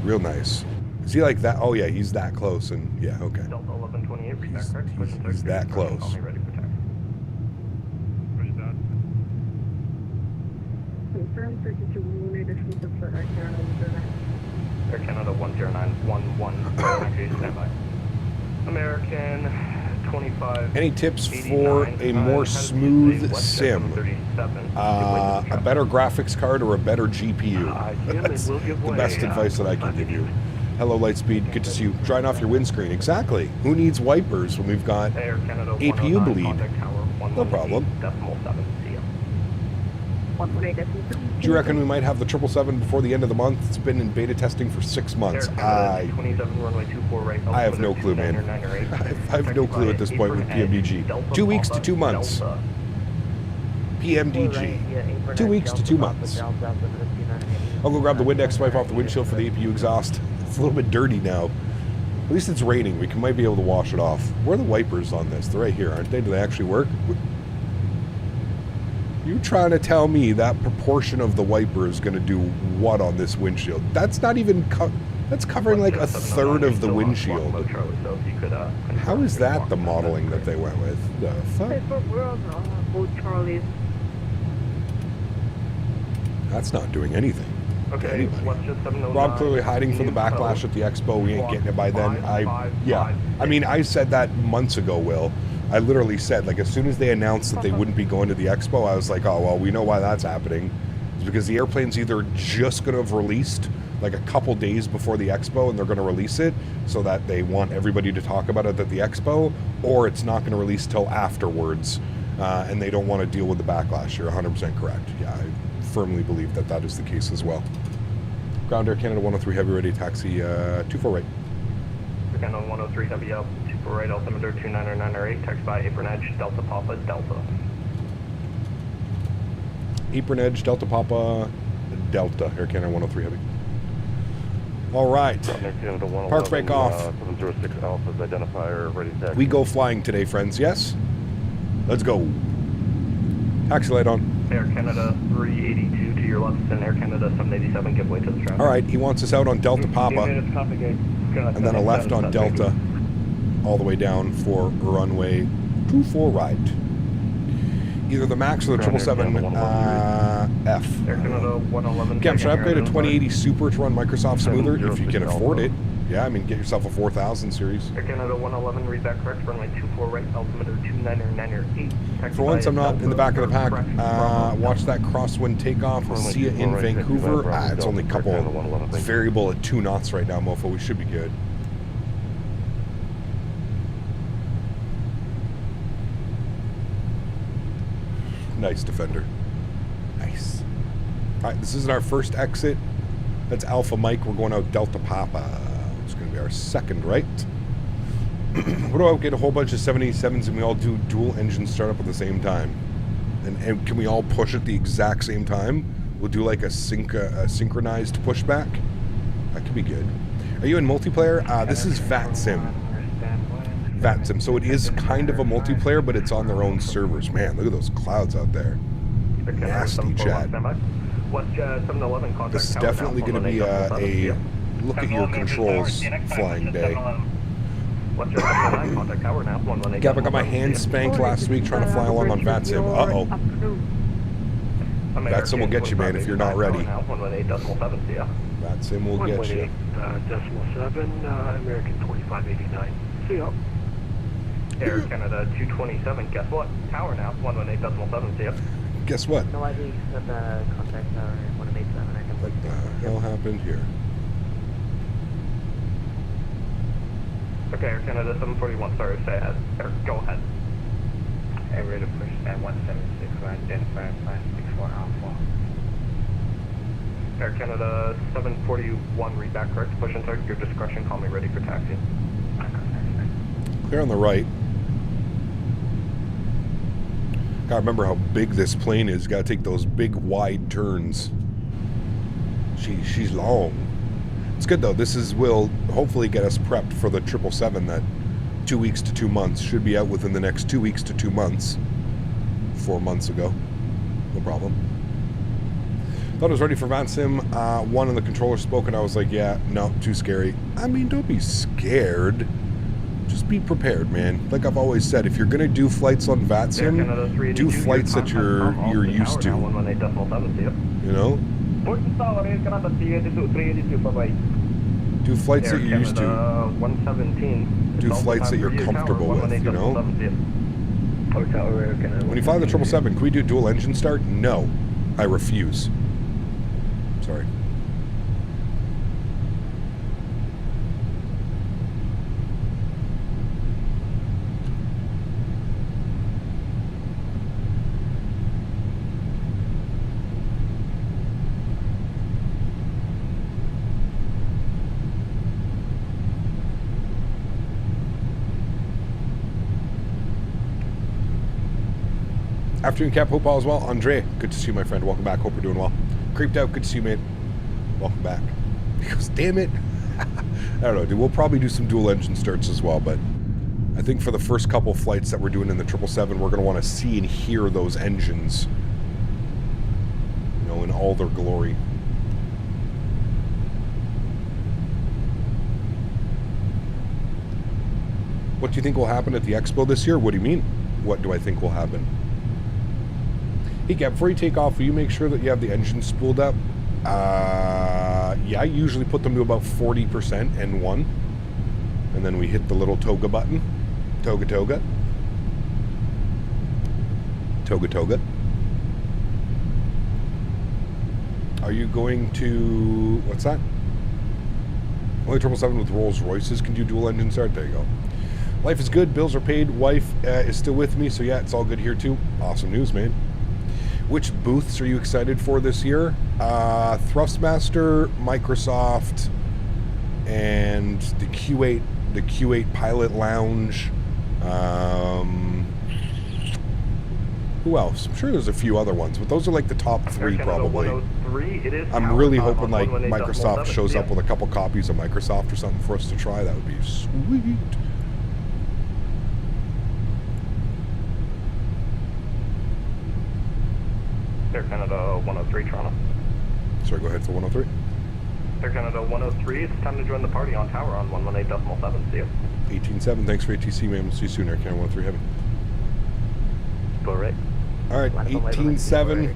Real nice. Is he like that? Oh yeah, he's that close, and yeah, okay. He's that close. Air Canada 10911, stand by. American 25. Any tips for a more smooth sim? A better graphics card or a better GPU? That's the best advice that I can give you. Hello, Lightspeed. Good to see you. Drying off your windscreen. Exactly. Who needs wipers when we've got APU bleed? No problem. Do you reckon we might have the 777 before the end of the month? It's been in beta testing for 6 months. I have no clue, man. I have no clue at this point with PMDG. 2 weeks to 2 months. PMDG. 2 weeks to 2 months. I'll go grab the Windex, wipe off the windshield for the APU exhaust. It's a little bit dirty now. At least it's raining. We might be able to wash it off. Where are the wipers on this? They're right here, aren't they? Do they actually work? You trying to tell me that proportion of the wiper is going to do what on this windshield? That's not even... that's covering like a third of the windshield. How is that the modeling that they went with? The fuck? That's not doing anything. Okay, Rob clearly hiding from the backlash at the expo. We ain't getting it by then. Yeah. I mean, I said that months ago, Will. I literally said, like, as soon as they announced that they wouldn't be going to the expo, I was like, oh, well, we know why that's happening. It's because the airplane's either just going to have released, like, a couple days before the expo, and they're going to release it so that they want everybody to talk about it at the expo, or it's not going to release till afterwards, and they don't want to deal with the backlash. You're 100% correct. Yeah, I firmly believe that that is the case as well. Ground Air Canada 103 Heavy ready, taxi 24 right. Canada 103 Heavy up, 24 right, altimeter 29908, text by Apron Edge, Delta Papa, Delta. Apron Edge, Delta Papa, Delta, Air Canada 103 Heavy. All right. Park break off. 706 Alpha's identifier ready to we go flying today, friends, yes? Let's go. Taxi light on. Air Canada 382 to your left, and Air Canada 787, give way to the traffic. All right, he wants us out on Delta Papa, and then a left on Delta, all the way down for runway 24 right. Either the MAX or the 777 F. Air Canada 111. Cam, should I upgrade a 2080 Super to run Microsoft smoother if you can afford it? Yeah, I mean, get yourself a 4000 series. Air Canada 111, read back correct, runway 24 right, altimeter 29908. For once, I'm not in the back of the pack. Watch that crosswind takeoff. We'll see you in Vancouver. It's only a couple. It's variable at 2 knots right now, mofo. We should be good. Nice, Defender. Nice. All right, this isn't our first exit. That's Alpha Mike. We're going out Delta Papa. It's going to be our second right. What do I get a whole bunch of 787s and we all do dual engine startup at the same time? And can we all push at the exact same time? We'll do like a synchronized pushback. That could be good. Are you in multiplayer? This is VATSIM. VATSIM. So it is kind of a multiplayer, but it's on their own servers. Man, look at those clouds out there. Nasty chat. This is definitely going to be a look at your controls flying day. Gab, I got my hand spanked last week trying to fly along on VATSIM. Uh-oh. VATSIM will get you, man, if you're not ready. VATSIM will get you. Decimal 7, American 2589. See ya. Air Canada 227, guess what? Tower now, 118.7, see ya. Guess what? No ID, set the contact tower 187. I can What the hell happened here? Okay, Air Canada 741, sorry, say ahead. Go ahead. Air ready to push at 176, right, identify 564 Alpha. Air Canada 741, read back correct, push and start, your discretion, call me ready for taxi. Clear on the right. Gotta remember how big this plane is. Gotta take those big wide turns. She's long. It's good though. This will hopefully get us prepped for the 777 that 2 weeks to 2 months should be out within the next 2 weeks to 2 months. 4 months ago. No problem. Thought I was ready for VATSIM. One on the controller spoke and I was like, yeah, no, too scary. I mean, don't be scared. Just be prepared, man. Like I've always said, if you're gonna do flights on VATSIM, do flights that you're used to. You know? Do flights that you're used to. 117. Do flights that you're comfortable with, you know? When you fly the 777, can we do dual engine start? No. I refuse. Sorry. Afternoon, Cap. Hope all is well. Andre, good to see you, my friend. Welcome back. Hope you're doing well. Creeped out. Good to see you, mate. Welcome back. He goes, damn it. I don't know, dude. We'll probably do some dual engine starts as well, but I think for the first couple flights that we're doing in the 777, we're going to want to see and hear those engines, you know, in all their glory. What do you think will happen at the Expo this year? What do you mean? What do I think will happen? Hey, Gab, before you take off, will you make sure that you have the engines spooled up? Yeah, I usually put them to about 40% N1. And then we hit the little toga button. Toga, toga. Toga, toga. Are you going to... What's that? Only 777 with Rolls Royces can do dual engine start. There you go. Life is good. Bills are paid. Wife is still with me. So, yeah, it's all good here, too. Awesome news, man. Which booths are you excited for this year? Thrustmaster, Microsoft, and the Q8 Pilot Lounge. Who else? I'm sure there's a few other ones, but those are like the top three probably. I'm really hoping like Microsoft shows up with a couple copies of Microsoft or something for us to try. That would be sweet. Air Canada 103, Toronto. Sorry, go ahead for 103. Air Canada 103, it's time to join the party on tower on 118.7. See you. 18.7, thanks for ATC, man. We'll see you soon, Air Canada 103 Heavy. Go right. All right, 18.7.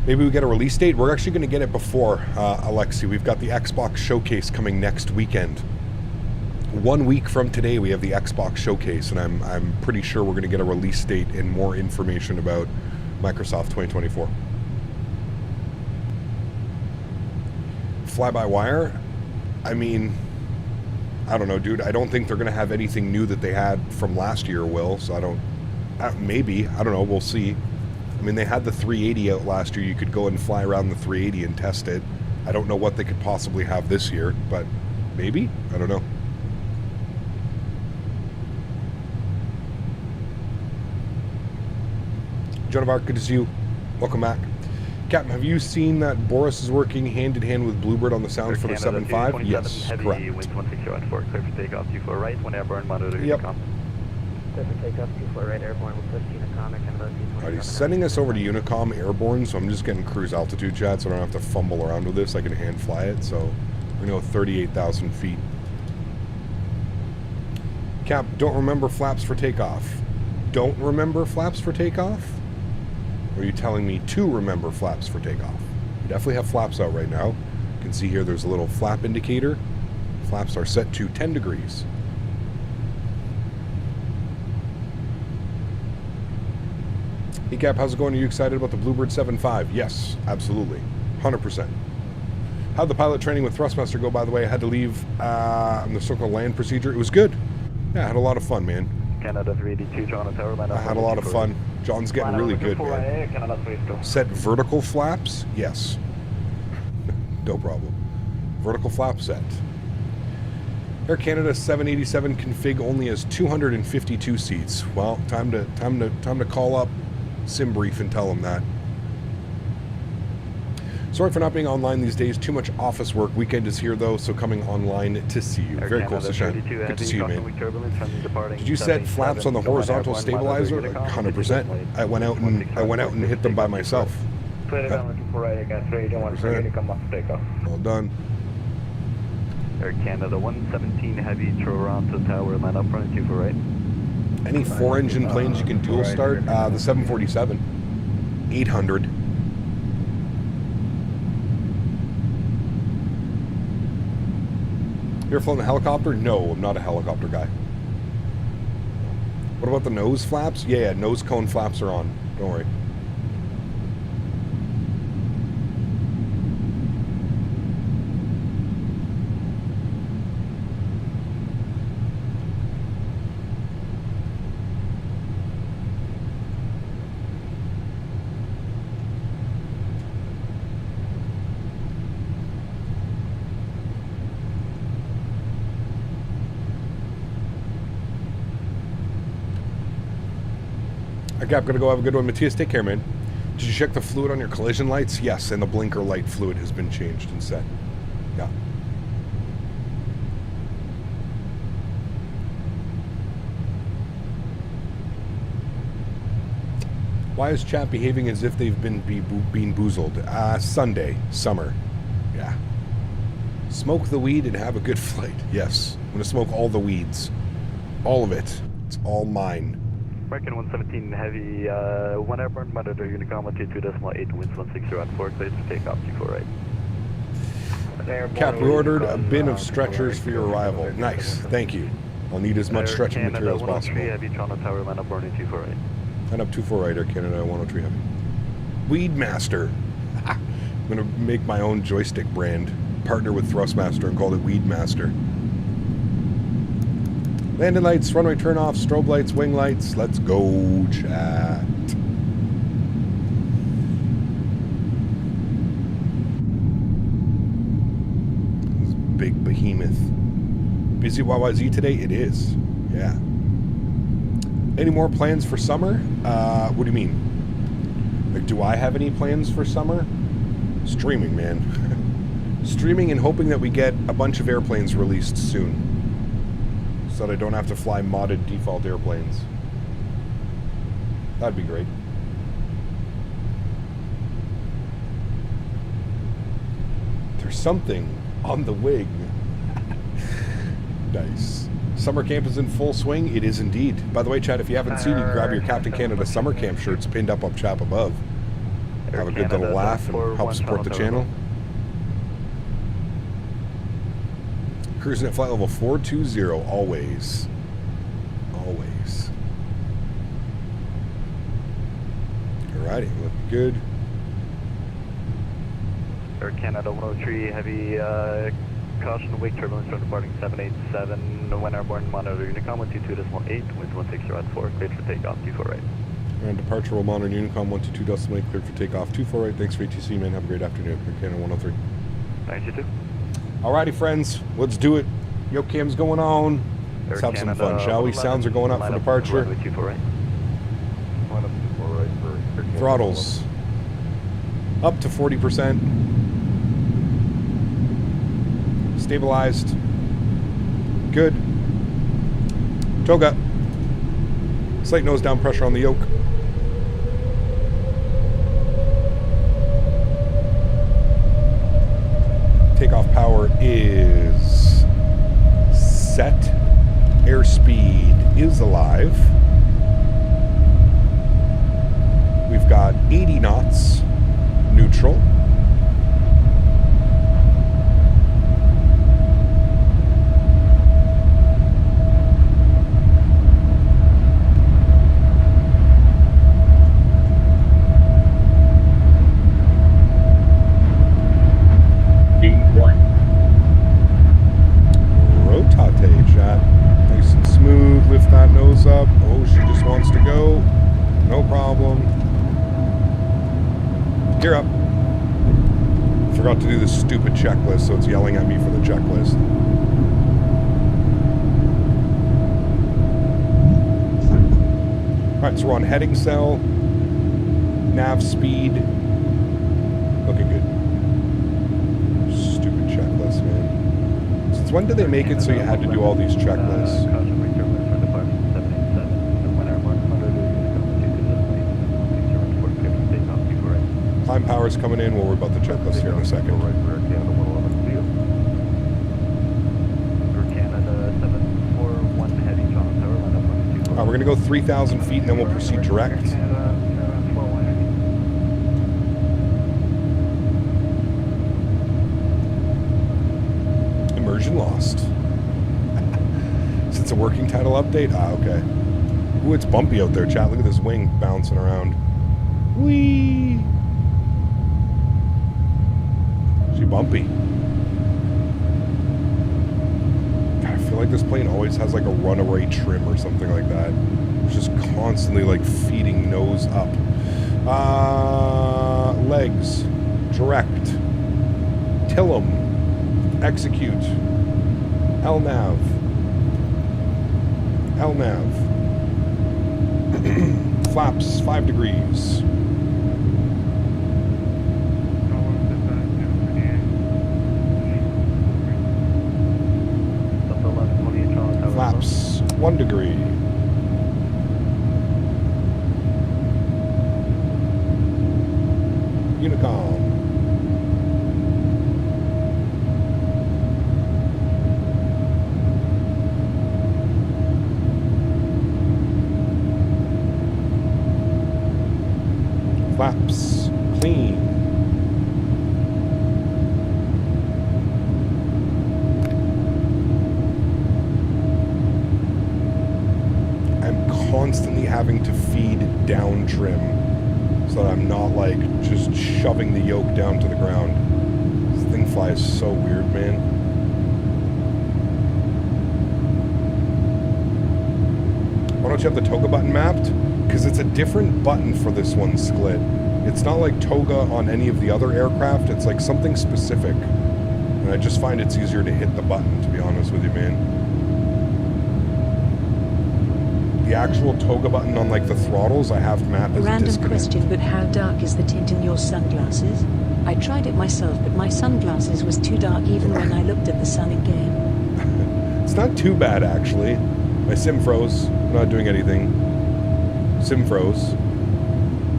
Maybe we get a release date. We're actually going to get it before, AlexSiu. We've got the Xbox Showcase coming next weekend. 1 week from today, we have the Xbox Showcase, and I'm pretty sure we're going to get a release date and more information about Microsoft 2024. Fly-by-wire? I mean, I don't know, dude. I don't think they're going to have anything new that they had from last year, Will, so I don't... maybe. I don't know. We'll see. I mean, they had the 380 out last year. You could go and fly around the 380 and test it. I don't know what they could possibly have this year, but maybe? I don't know. John of Arc, good to see you. Welcome back. Captain, have you seen that Boris is working hand-in-hand with Bluebird on the sound for the 7.5? Yes, correct. Winds 160 clear for takeoff, 24 right, 1 airborne, monitor Unicom. Clear for takeoff, 24 right, airborne, with 15 Unicom, Canada 227. He's sending us over to Unicom airborne, so I'm just getting cruise altitude chat, so I don't have to fumble around with this. I can hand fly it, so we're going to go 38,000 feet. Cap, don't remember flaps for takeoff. Don't remember flaps for takeoff? Or are you telling me to remember flaps for takeoff? We definitely have flaps out right now. You can see here there's a little flap indicator. Flaps are set to 10 degrees. Hey Cap, how's it going? Are you excited about the Bluebird 7.5? Yes, absolutely. 100%. How'd the pilot training with Thrustmaster go, by the way? I had to leave on the circle land procedure. It was good. Yeah, I had a lot of fun, man. Canada 382, John Tower, line up. I had a lot of fun. John's getting really good, man. Set vertical flaps? Yes. No problem. Vertical flap set. Air Canada 787 config only has 252 seats. Well, time to call up SimBrief and tell them that. Sorry for not being online these days. Too much office work. Weekend is here, though, so coming online to see you. Very cool, Sashan. Good to see you, man. Did you set flaps on the horizontal stabilizer? 100%. I went out and hit them by myself. Well done. Air Canada 117 heavy, Toronto Tower, line up, running 24 right. Any 4-engine planes you can dual start? The 747. 800. You ever flown a helicopter? No, I'm not a helicopter guy. What about the nose flaps? Yeah, nose cone flaps are on. Don't worry. I'm gonna go have a good one. Matthias, take care, man. Did you check the fluid on your collision lights? Yes, and the blinker light fluid has been changed and set. Yeah. Why is chat behaving as if they've been being boozled? Sunday, summer. Yeah. Smoke the weed and have a good flight. Yes. I'm gonna smoke all the weeds. All of it. It's all mine. American 117 Heavy, 1 airborne, monitor Unicom 122.8, winds 160 around 4, cleared for takeoff, 24 right. Cap, we ordered a bin of stretchers for your arrival. Nice, thank you. I'll need as much stretching material as possible. Heavy, Toronto Tower, line up boarding 24 right. Line up 24 right, Air Canada 103 Heavy. Weedmaster. I'm going to make my own joystick brand. Partner with Thrustmaster and call it Weedmaster. Landing lights, runway turn-off, strobe lights, wing lights. Let's go, chat. This big behemoth. Busy YYZ today? It is. Yeah. Any more plans for summer? What do you mean? Like, do I have any plans for summer? Streaming, man. Streaming and hoping that we get a bunch of airplanes released soon. So that I don't have to fly modded default airplanes. That'd be great. There's something on the wing. Nice. Summer camp is in full swing. It is indeed. By the way, Chad, if you haven't seen, you can grab your Captain Canada summer camp shirts pinned up chat above. Have a good little laugh and help support the channel. Cruising at flight level 420, always. Always. Alrighty, looking good. Air Canada 103, heavy caution, wake turbulence from departing 787, when airborne, monitor Unicom 122.8, winds 160 around 4, cleared for takeoff, 24 right. And departure will monitor Unicom 122.8, cleared for takeoff, 24 right. Thanks for ATC, man. Have a great afternoon. Air Canada 103. Thanks, you too. Alrighty, friends, let's do it. Yocam's going on. Let's have some fun, shall we? Sounds are going up for departure. Throttles up to 40%. Stabilized. Good. Toga. Slight nose down pressure on the yoke. Takeoff power is set. Airspeed is alive. We've got 80 knots neutral. Rotate, chat. Nice and smooth. Lift that nose up. Oh, she just wants to go. No problem. Gear up. Forgot to do this stupid checklist, so it's yelling at me for the checklist. Alright, so we're on heading cell. Nav speed. Looking good. Stupid checklist, man. Since when did they make it so you had to do all these checklists? Climb power's coming in. We'll worry about the checklist here in a second. we're going to go 3,000 feet and then we'll proceed direct. Immersion lost. Since a working title update? Ah, okay. Ooh, it's bumpy out there, chat. Look at this wing bouncing around. Whee! She bumpy. God, I feel like this plane always has like a runaway trim or something like that. It's just constantly like feeding nose up. Legs. Direct. Tillum. Execute. LNAV. LNAV. Flaps 5 degrees. Flaps 1 degree. Unicom. Flaps clean. I'm constantly having to feed down trim so that I'm not like just shoving the yoke down to the ground. This thing flies so weird, man. Why don't you have the toga button mapped? Because it's a different button for this one, Sklit. It's not like toga on any of the other aircraft. It's like something specific. And I just find it's easier to hit the button, to be honest with you, man. The actual toga button on like the throttles, I have mapped as Random disconnect. question, but how dark is the tint in your sunglasses? I tried it myself, but my sunglasses was too dark even when I looked at the sun in game. It's not too bad, actually. My sim froze. I'm not doing anything. Sim froze.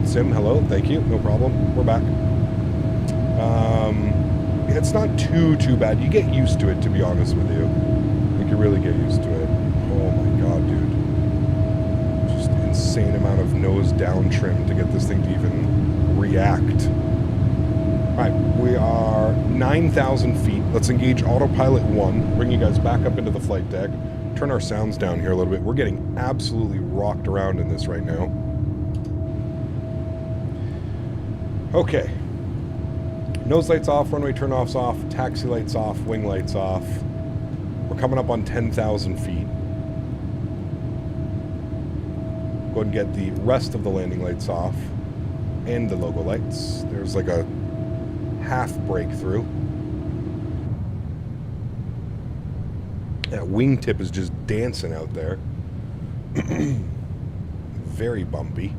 Sim, hello, thank you, no problem. We're back. Yeah, it's not too bad. You get used to it, to be honest with you. Like, you really get used to it. Oh my god, dude. Just insane amount of nose down trim to get this thing to even react. Alright, we are 9,000 feet. Let's engage autopilot 1. Bring you guys back up into the flight deck. Turn our sounds down here a little bit. We're getting absolutely rocked around in this right now. Okay. Nose lights off, runway turn-offs off, taxi lights off, wing lights off. We're coming up on 10,000 feet. Go ahead and get the rest of the landing lights off and the logo lights. There's like a half breakthrough. That wingtip is just dancing out there. Very bumpy.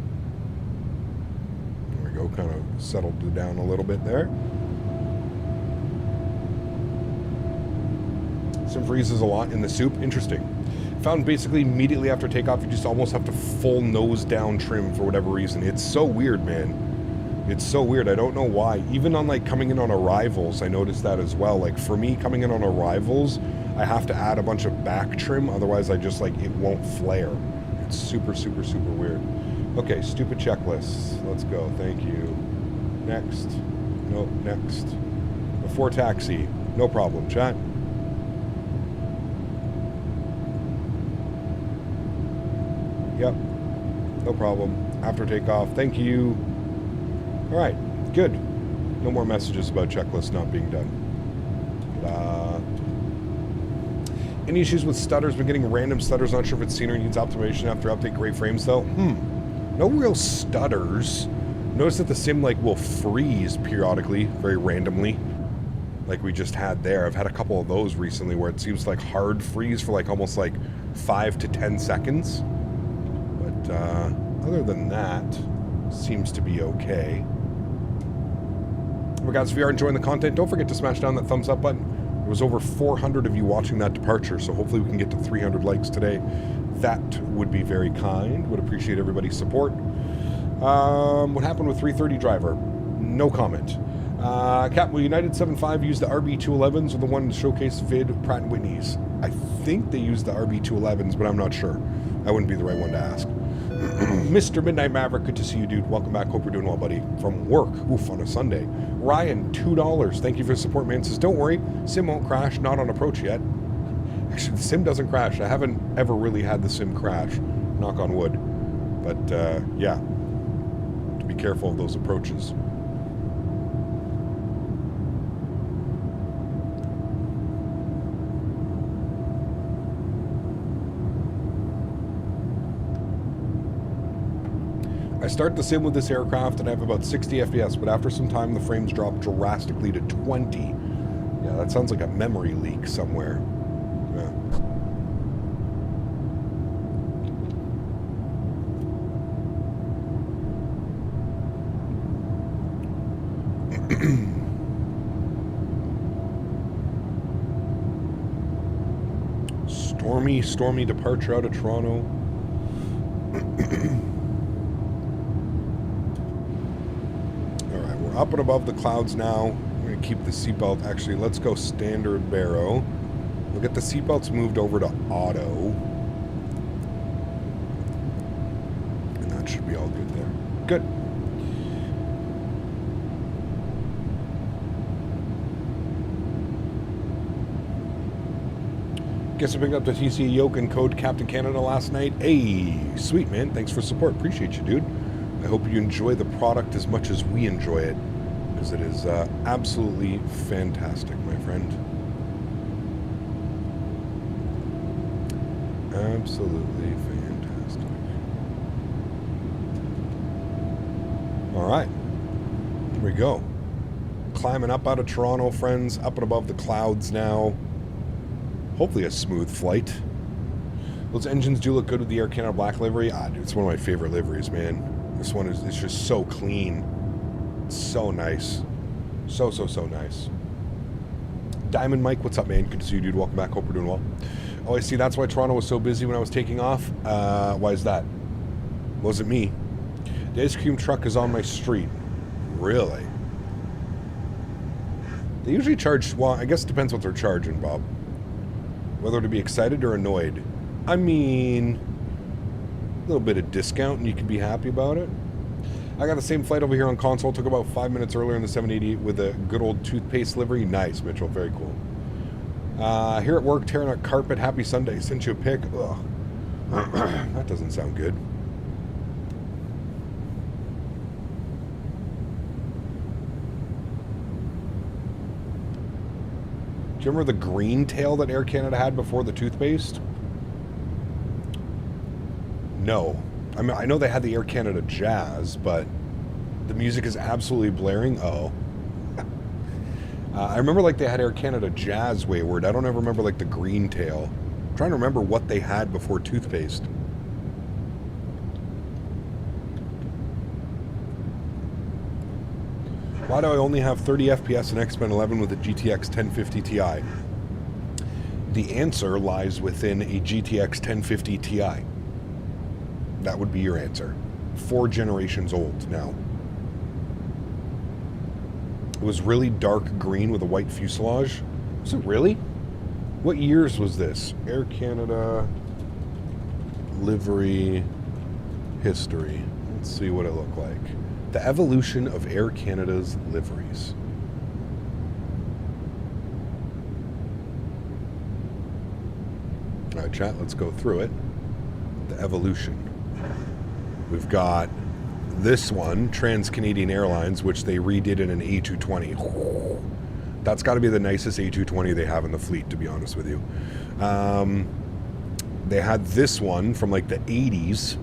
There we go, kind of settled down a little bit there. Sim freezes a lot in the soup. Interesting. Found basically immediately after takeoff, you just almost have to full nose down trim for whatever reason. It's so weird, man. It's so weird. I don't know why. Even on like coming in on arrivals, I noticed that as well. Like for me, coming in on arrivals, I have to add a bunch of back trim, otherwise I just like, it won't flare. It's super weird. Okay, stupid checklists. Let's go, thank you. Next. Nope, next. Before taxi. No problem, chat. Yep, no problem. After takeoff, thank you. Alright, good. No more messages about checklists not being done. Any issues with stutters? Been getting random stutters. Not sure if it's scenery needs optimization after update. Great frames though. No real stutters. Notice that the sim like will freeze periodically, very randomly, like we just had there. I've had a couple of those recently where it seems like hard freeze for like almost like 5 to 10 seconds. But other than that, seems to be okay. If you guys are enjoying the content, don't forget to smash down that thumbs up button. There was over 400 of you watching that departure, so hopefully we can get to 300 likes today. That would be very kind. Would appreciate everybody's support. What happened with 330 driver? No comment. Cap, will United 75 use the RB211s or the one to showcase vid Pratt & Whitney's? I think they use the RB211s, but I'm not sure. I wouldn't be the right one to ask. Mr. Midnight Maverick, good to see you, dude. Welcome back. Hope you're doing well, buddy. From work. Oof, on a Sunday. Ryan, $2. Thank you for the support, man. Says, don't worry. Sim won't crash. Not on approach yet. Actually, the sim doesn't crash. I haven't ever really had the sim crash. Knock on wood. But, yeah. To be careful of those approaches. I start the sim with this aircraft and I have about 60 FPS, but after some time the frames drop drastically to 20. Yeah, that sounds like a memory leak somewhere. Yeah. Stormy departure out of Toronto. Up and above the clouds now. We're going to keep the seatbelt. Actually, let's go standard baro. We'll get the seatbelts moved over to auto. And that should be all good there. Good. Guess I picked up the TC yoke and code Captain Canada last night. Hey, sweet, man. Thanks for support. Appreciate you, dude. I hope you enjoy the product as much as we enjoy it, because it is absolutely fantastic, my friend. Absolutely fantastic. All right, here we go. Climbing up out of Toronto, friends, up and above the clouds now. Hopefully a smooth flight. Those engines do look good with the Air Canada black livery. Ah, dude, it's one of my favorite liveries, man. This one is, it's just so clean. It's so nice. So nice. Diamond Mike, what's up, man? Good to see you, dude. Welcome back. Hope you're doing well. Oh, I see. That's why Toronto was so busy when I was taking off. Why is that? Wasn't me. The ice cream truck is on my street. Really? They usually charge, well, I guess it depends what they're charging, Bob. Whether to be excited or annoyed. I mean, a little bit of discount and you can be happy about it. I got the same flight over here on console. Took about 5 minutes earlier in the 780 with a good old toothpaste livery. Nice, Mitchell. Very cool. Here at work, tearing out carpet. Happy Sunday. Sent you a pic. Ugh. That doesn't sound good. Do you remember the green tail that Air Canada had before the toothpaste? No. I mean, I know they had the Air Canada Jazz, but the music is absolutely blaring. Oh. I remember like they had Air Canada Jazz Wayward. I don't ever remember like the green tail. I'm trying to remember what they had before toothpaste. Why do I only have 30 FPS in X-Men 11 with a GTX 1050 Ti? The answer lies within a GTX 1050 Ti. That would be your answer. 4 generations old now. It was really dark green with a white fuselage. Was it really? What years was this? Air Canada livery history. Let's see what it looked like. The evolution of Air Canada's liveries. All right, chat, let's go through it. The evolution. We've got this one, Trans-Canadian Airlines, which they redid in an A220. That's got to be the nicest A220 they have in the fleet, to be honest with you. They had this one from like the 80s.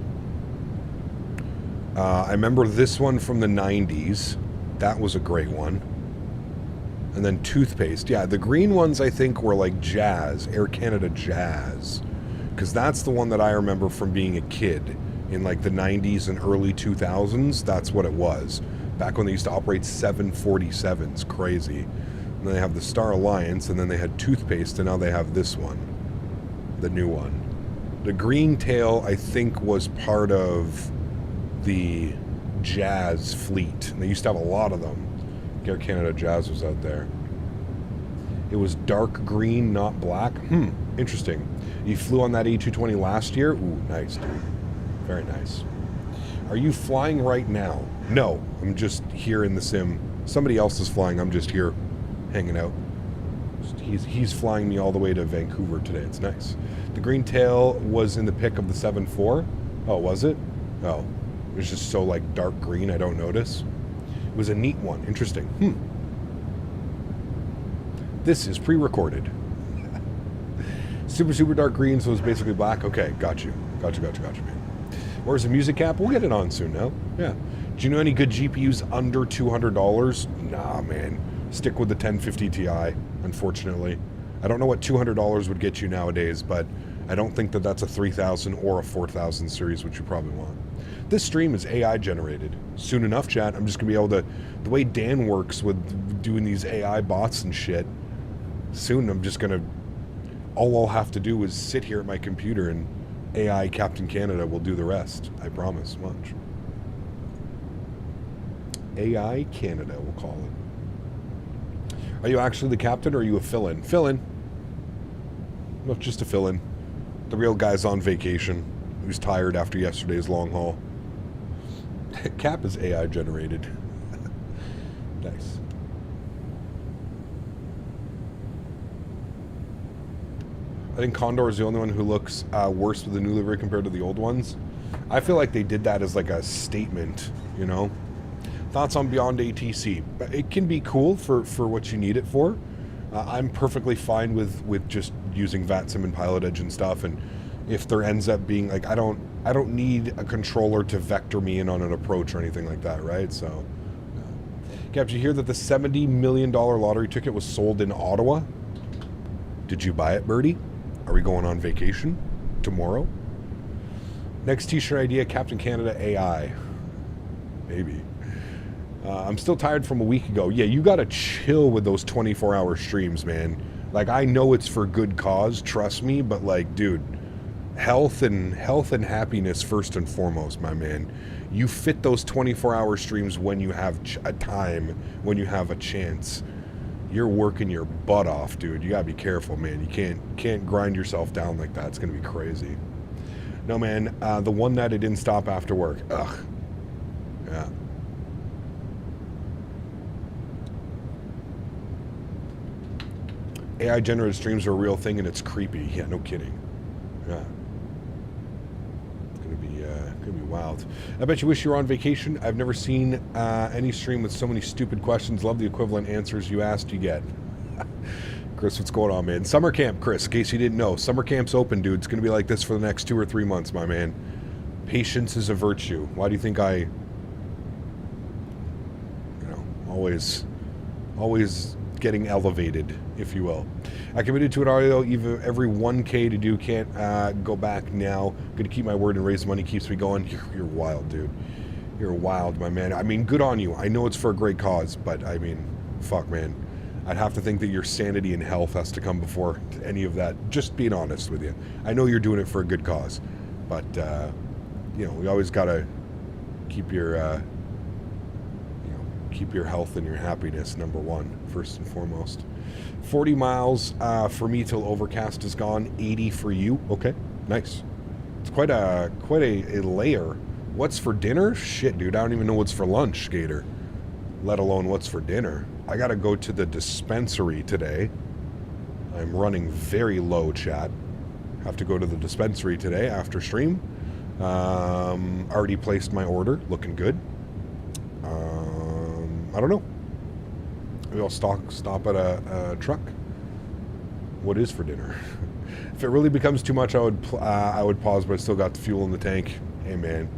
I remember this one from the 90s. That was a great one. And then toothpaste. Yeah, the green ones I think were like Jazz, Air Canada Jazz. Because that's the one that I remember from being a kid in like the 90s and early 2000s. That's what it was. Back when they used to operate 747s. Crazy. And then they have the Star Alliance, and then they had toothpaste, and now they have this one. The new one. The green tail, I think, was part of the Jazz fleet. And they used to have a lot of them. Air Canada Jazz was out there. It was dark green, not black. Interesting. You flew on that A220 last year? Ooh, nice, dude. Very nice. Are you flying right now? No, I'm just here in the sim. Somebody else is flying. I'm just here hanging out. He's flying me all the way to Vancouver today. It's nice. The green tail was in the pic of the 7.4. Oh, was it? Oh, it was just so like dark green I don't notice. It was a neat one. Interesting. This is pre-recorded. Super dark green, so it's basically black. Okay, got you, man. Where's the music app? We'll get it on soon now. Yeah. Do you know any good GPUs under $200? Nah, man. Stick with the 1050 Ti, unfortunately. I don't know what $200 would get you nowadays, but I don't think that that's a 3000 or a 4000 series, which you probably want. This stream is AI generated. Soon enough, chat, I'm just going to be able to... The way Dan works with doing these AI bots and shit, soon I'm just going to... All I'll have to do is sit here at my computer and AI Captain Canada will do the rest. I promise. Watch. AI Canada, we'll call it. Are you actually the captain or are you a fill-in? Fill-in. Not just a fill-in. The real guy's on vacation. Who's tired after yesterday's long haul. Cap is AI generated. Nice. I think Condor is the only one who looks worse with the new livery compared to the old ones. I feel like they did that as like a statement, you know? Thoughts on Beyond ATC? It can be cool for what you need it for. I'm perfectly fine with just using VATSIM and Pilot Edge and stuff, and if there ends up being like I don't need a controller to vector me in on an approach or anything like that, right? So, Cap, did you hear that the $70 million lottery ticket was sold in Ottawa? Did you buy it, Birdie? Are we going on vacation tomorrow? Next t-shirt idea, Captain Canada AI. Maybe. I'm still tired from a week ago. Yeah, you gotta chill with those 24-hour streams, man. Like, I know it's for good cause, trust me, but like, dude, health and happiness first and foremost, my man. You fit those 24-hour streams when you have a time, when you have a chance. You're working your butt off, dude. You gotta be careful, man. You can't grind yourself down like that. It's gonna be crazy. No, man. The one night I didn't stop after work. Ugh. Yeah. AI generated streams are a real thing and it's creepy. Yeah, no kidding. Yeah. It's gonna be wild. I bet you wish you were on vacation. I've never seen any stream with so many stupid questions. Love the equivalent answers you asked, you get. Chris, what's going on, man? Summer camp, Chris, in case you didn't know. Summer camp's open, dude. It's gonna be like this for the next 2 or 3 months, my man. Patience is a virtue. Why do you think I, always getting elevated, if you will. I committed to it already, even every 1K to do, can't go back now. Gonna keep my word and raise money keeps me going. You're wild, dude. You're wild, my man. I mean, good on you. I know it's for a great cause, but I mean, fuck, man. I'd have to think that your sanity and health has to come before any of that. Just being honest with you. I know you're doing it for a good cause, but, we always gotta keep your, keep your health and your happiness number one, first and foremost. 40 miles for me till overcast is gone. 80 for you. Okay, nice. It's quite a layer. What's for dinner? Shit, dude, I don't even know what's for lunch, Skater. Let alone what's for dinner. I gotta go to the dispensary today. I'm running very low, chat. Have to go to the dispensary today after stream. Already placed my order. Looking good. I don't know. Maybe I'll stop at a truck. What is for dinner? If it really becomes too much, I would pause, but I still got the fuel in the tank. Hey, man.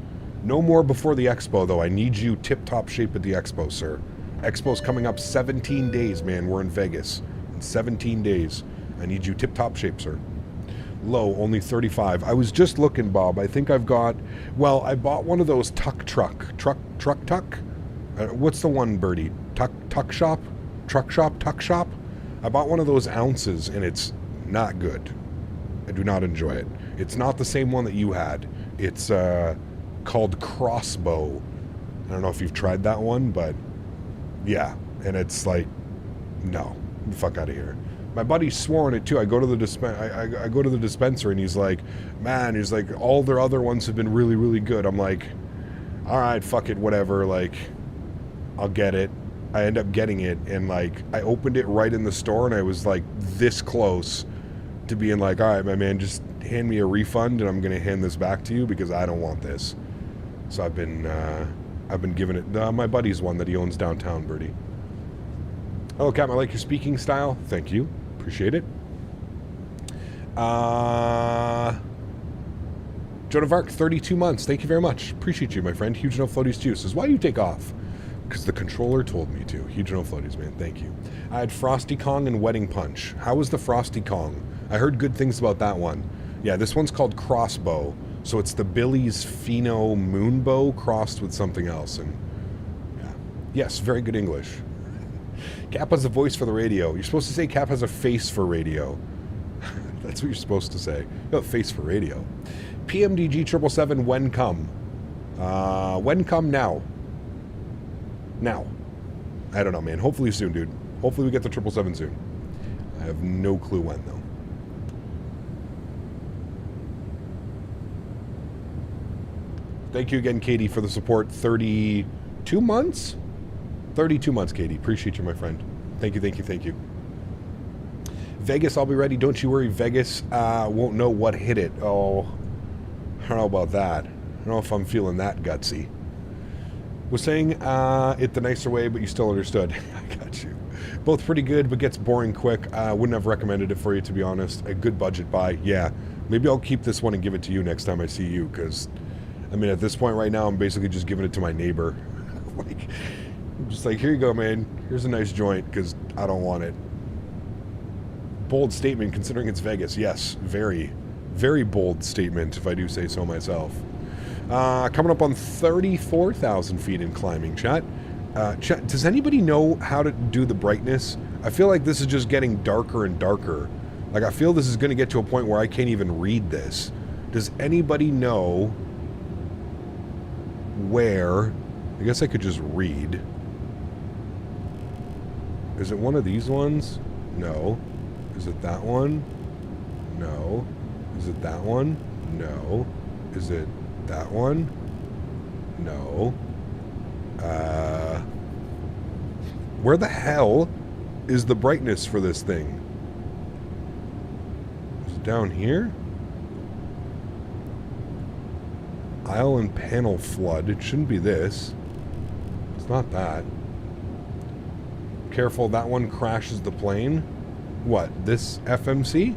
No more before the expo, though. I need you tip-top shape at the expo, sir. Expo's coming up 17 days, man. We're in Vegas. In 17 days. I need you tip-top shape, sir. Low, only 35. I was just looking, Bob. I think I've got... Well, I bought one of those truck. What's the one, Birdie? Tuck shop? Truck shop? Tuck shop? I bought one of those ounces, and it's not good. I do not enjoy it. It's not the same one that you had. It's called Crossbow. I don't know if you've tried that one, but yeah. And it's like, no. Get the fuck out of here. My buddy's sworn it too. I go to the I go to the dispenser and he's like, man, he's like, all their other ones have been really, really good. I'm like, all right, fuck it, whatever. Like, I'll get it. I end up getting it, and like, I opened it right in the store, and I was like this close to being like, all right, my man, just hand me a refund, and I'm gonna hand this back to you because I don't want this. So I've been giving it. My buddy's one that he owns downtown, Birdie. Hello, Cap. I like your speaking style. Thank you. Appreciate it. Joan of Arc, 32 months. Thank you very much. Appreciate you, my friend. Huge No Floaties Juice says, why you take off? Because the controller told me to. Huge No Floaties, man. Thank you. I had Frosty Kong and Wedding Punch. How was the Frosty Kong? I heard good things about that one. Yeah, this one's called Crossbow. So it's the Billy's Pheno Moonbow crossed with something else. And yeah. Yes, very good English. Cap has a voice for the radio. You're supposed to say Cap has a face for radio. That's what you're supposed to say. No, face for radio. PMDG 777, when come? When come now? Now. I don't know, man. Hopefully soon, dude. Hopefully we get the 777 soon. I have no clue when, though. Thank you again, Katie, for the support. 32 months? 32 months, Katie. Appreciate you, my friend. Thank you, thank you, thank you. Vegas, I'll be ready. Don't you worry. Vegas won't know what hit it. Oh, I don't know about that. I don't know if I'm feeling that gutsy. Was saying it the nicer way, but you still understood. I got you. Both pretty good, but gets boring quick. Wouldn't have recommended it for you, to be honest. A good budget buy. Yeah. Maybe I'll keep this one and give it to you next time I see you, because, I mean, at this point right now, I'm basically just giving it to my neighbor. Like, I'm just like, here you go, man. Here's a nice joint, because I don't want it. Bold statement, considering it's Vegas. Yes, very, very bold statement, if I do say so myself. Coming up on 34,000 feet in climbing, chat. Chat. Does anybody know how to do the brightness? I feel like this is just getting darker and darker. Like, I feel this is going to get to a point where I can't even read this. Does anybody know where... I guess I could just read. Is it one of these ones? No. Is it that one? No. Is it that one? No. Is it that one? No. Where the hell is the brightness for this thing? Is it down here? Aisle and panel flood. It shouldn't be this. It's not that. Careful, that one crashes the plane. What, this FMC?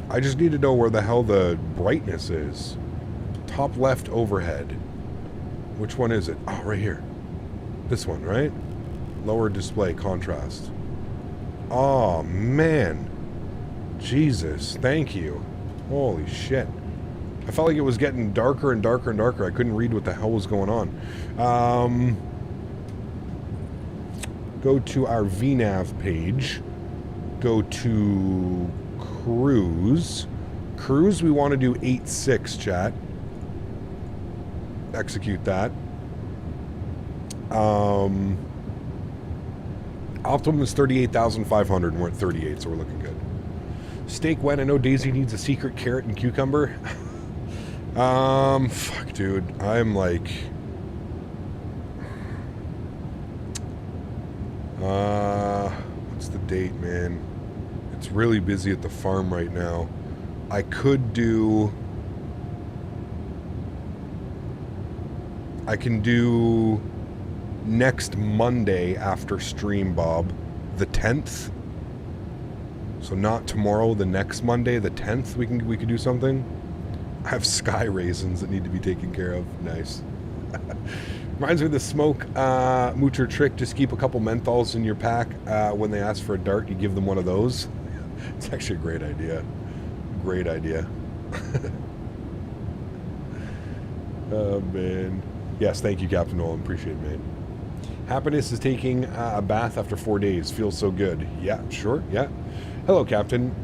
I just need to know where the hell the brightness is. Top left overhead. Which one is it? Oh, right here. This one, right? Lower display contrast. Oh, man. Jesus, thank you. Holy shit. I felt like it was getting darker and darker and darker. I couldn't read what the hell was going on. Go to our VNAV page. Go to cruise. Cruise, we want to do 8.6, chat. Execute that. Optimum is 38,500 and we're at 38, so we're looking good. Steak when? I know Daisy needs a secret carrot and cucumber. Fuck, dude. I'm like... what's the date, man? It's really busy at the farm right now. I could do... I can do next Monday after stream, Bob. The 10th. So not tomorrow, the next Monday, the 10th, we could do something. I have sky raisins that need to be taken care of. Nice. Reminds me of the smoke moocher trick. Just keep a couple menthols in your pack. When they ask for a dart, you give them one of those. It's actually a great idea. Great idea. Oh, man. Yes, thank you, Captain Nolan. Appreciate it, man. Happiness is taking a bath after 4 days. Feels so good. Yeah, sure. Yeah. Hello, Captain.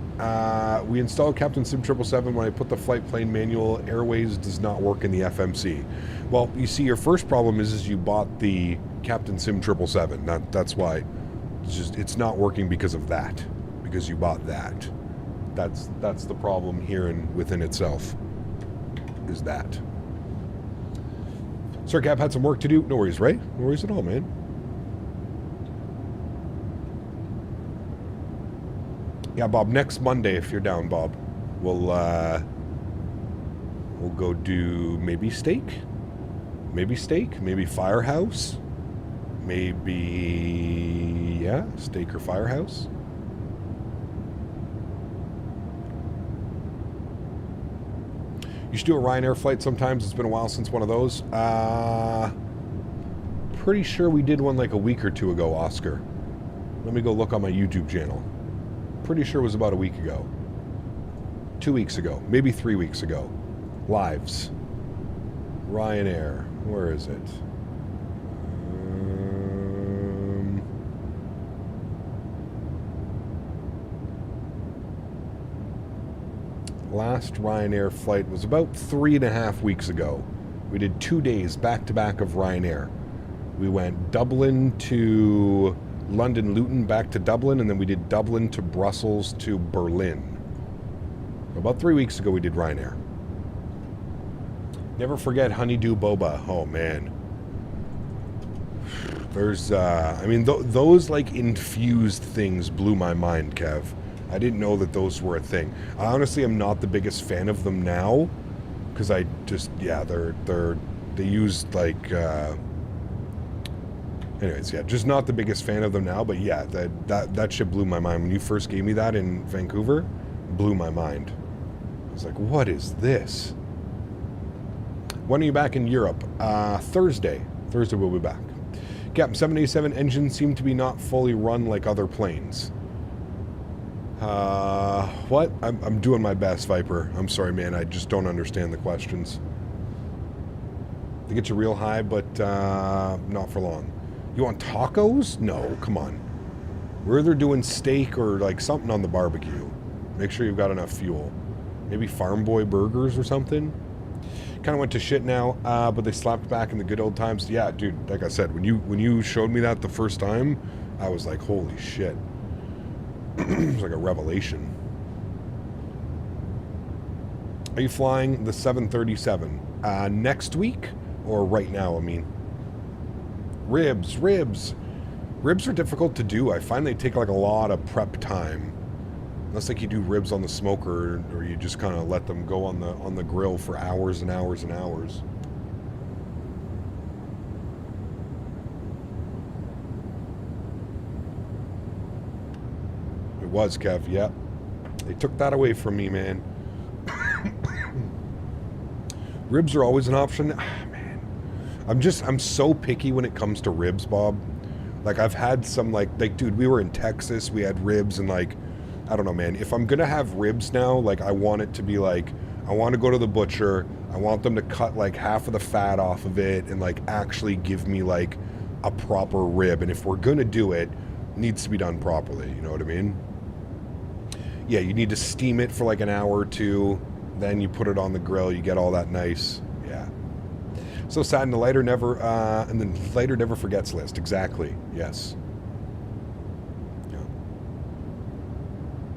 We installed Captain Sim 777. When I put the flight plane manual, Airways does not work in the FMC. Well, you see, your first problem is you bought the Captain Sim 777. That's why. It's not working because of that. Because you bought that. That's the problem here and within itself. Is that. Sir Cap had some work to do. No worries, right? No worries at all, man. Yeah, Bob, next Monday, if you're down, Bob, we'll go do maybe steak, maybe firehouse, maybe, yeah, steak or firehouse. You should do a Ryanair flight sometimes. It's been a while since one of those. Pretty sure we did one like a week or two ago, Oscar. Let me go look on my YouTube channel. Pretty sure it was about a week ago. 2 weeks ago. Maybe 3 weeks ago. Lives. Ryanair. Where is it? Last Ryanair flight was about 3.5 weeks ago. We did 2 days back-to-back of Ryanair. We went Dublin to London Luton, back to Dublin, and then we did Dublin to Brussels to Berlin. About 3 weeks ago we did Ryanair. Never forget Honeydew Boba. Oh, man. There's, I mean, those, like, infused things blew my mind, Kev. I didn't know that those were a thing. I honestly am not the biggest fan of them now, because I just, yeah, they used, like, anyways, yeah, just not the biggest fan of them now, but yeah, that shit blew my mind. When you first gave me that in Vancouver, blew my mind. I was like, what is this? When are you back in Europe? Thursday. Thursday we'll be back. Captain 787 engines seem to be not fully run like other planes. What? I'm doing my best, Viper. I'm sorry, man. I just don't understand the questions. They get you real high, but not for long. You want tacos? No, come on. We're either doing steak or like something on the barbecue. Make sure you've got enough fuel. Maybe Farm Boy burgers or something. Kind of went to shit now, but they slapped back in the good old times. Yeah, dude, like I said, when you showed me that the first time, I was like, holy shit. It was like a revelation. Are you flying the 737 next week or right now? I mean, ribs are difficult to do. I find they take like a lot of prep time, unless like you do ribs on the smoker or you just kind of let them go on the grill for hours and hours and hours. It was, Kev, yeah. They took that away from me, man. Ribs are always an option. Ah, man. I'm so picky when it comes to ribs, Bob. Like, I've had some, like, dude, we were in Texas, we had ribs, and, like, I don't know, man. If I'm gonna have ribs now, like, I want it to be, like, I want to go to the butcher, I want them to cut, like, half of the fat off of it, and, like, actually give me, like, a proper rib. And if we're gonna do it, it needs to be done properly, you know what I mean? Yeah, you need to steam it for like an hour or two, then you put it on the grill, you get all that nice, yeah. So sad, and the lighter never, and then lighter never forgets list, exactly, yes. Yeah.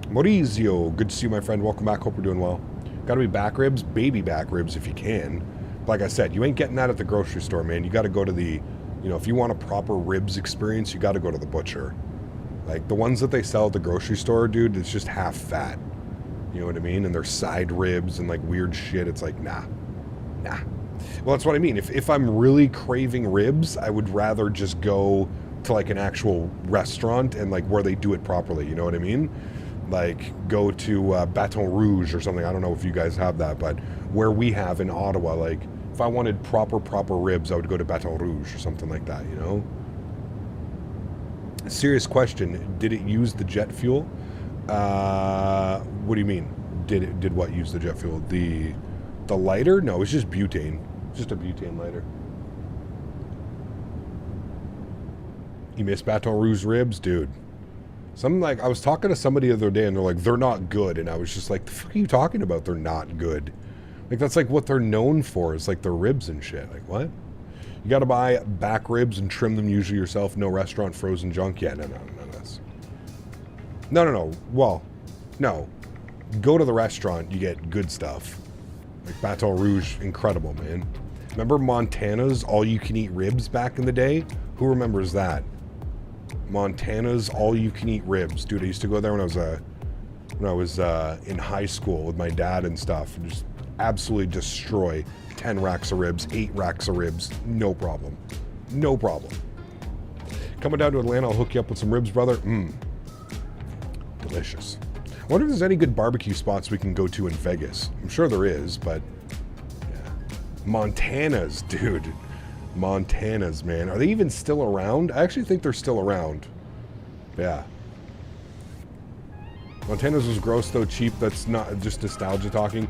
Maurizio, good to see you, my friend, welcome back, hope you're doing well. Gotta be back ribs, baby back ribs if you can. Like I said, you ain't getting that at the grocery store, man. You gotta go to the, you know, if you want a proper ribs experience, you gotta go to the butcher. Like, the ones that they sell at the grocery store, dude, it's just half fat. You know what I mean? And they're side ribs and, like, weird shit. It's like, nah. Well, that's what I mean. If I'm really craving ribs, I would rather just go to, like, an actual restaurant and, like, where they do it properly. You know what I mean? Like, go to Baton Rouge or something. I don't know if you guys have that, but where we have in Ottawa, like, if I wanted proper ribs, I would go to Baton Rouge or something like that, you know? Serious question, did it use the jet fuel? What do you mean? Did what use the jet fuel? The lighter? No, it's just butane. It's just a butane lighter. You miss Baton Rouge ribs? Dude. I was talking to somebody the other day and they're like, they're not good. And I was just like, the fuck are you talking about? They're not good. Like, that's like what they're known for. It's like their ribs and shit. Like, what? You got to buy back ribs and trim them usually yourself. No restaurant frozen junk. Yeah, no, that's... No. Well, no. Go to the restaurant, you get good stuff. Like Baton Rouge, incredible, man. Remember Montana's all-you-can-eat ribs back in the day? Who remembers that? Montana's all-you-can-eat ribs. Dude, I used to go there when I was in high school with my dad and stuff. And just absolutely destroy 10 racks of ribs, 8 racks of ribs. No problem. No problem. Coming down to Atlanta, I'll hook you up with some ribs, brother. Delicious. I wonder if there's any good barbecue spots we can go to in Vegas. I'm sure there is, but yeah. Montana's, dude. Montana's, man. Are they even still around? I actually think they're still around. Yeah. Montana's was gross, though cheap. That's not just nostalgia talking.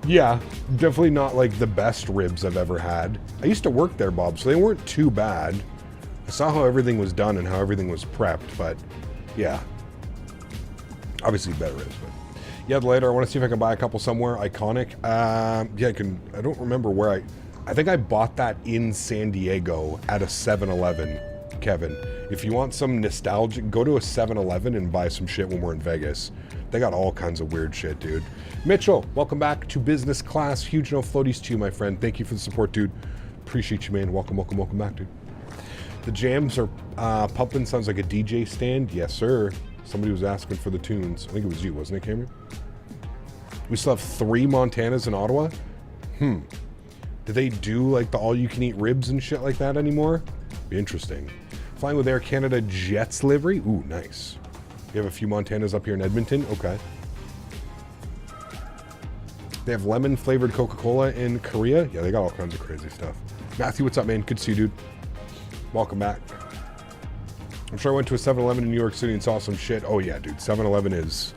Yeah, definitely not like the best ribs I've ever had. I used to work there, Bob, so they weren't too bad. I saw how everything was done and how everything was prepped, but yeah. Obviously better ribs, but yeah, later I want to see if I can buy a couple somewhere iconic. Yeah, I don't remember where I think I bought that in San Diego at a 7-Eleven, Kevin. If you want some nostalgia, go to a 7-Eleven and buy some shit when we're in Vegas. They got all kinds of weird shit, dude. Mitchell, welcome back to business class. Huge no floaties to you, my friend. Thank you for the support, dude. Appreciate you, man. Welcome back, dude. The jams are pumping. Sounds like a DJ stand. Yes, sir. Somebody was asking for the tunes. I think it was you, wasn't it, Cameron? We still have 3 Montanas in Ottawa? Do they do like the all-you-can-eat ribs and shit like that anymore? Be interesting. Flying with Air Canada Jets livery? Ooh, nice. You have a few Montanas up here in Edmonton? Okay. They have lemon-flavored Coca-Cola in Korea? Yeah, they got all kinds of crazy stuff. Matthew, what's up, man? Good to see you, dude. Welcome back. I'm sure I went to a 7-Eleven in New York City and saw some shit. Oh, yeah, dude. 7-Eleven is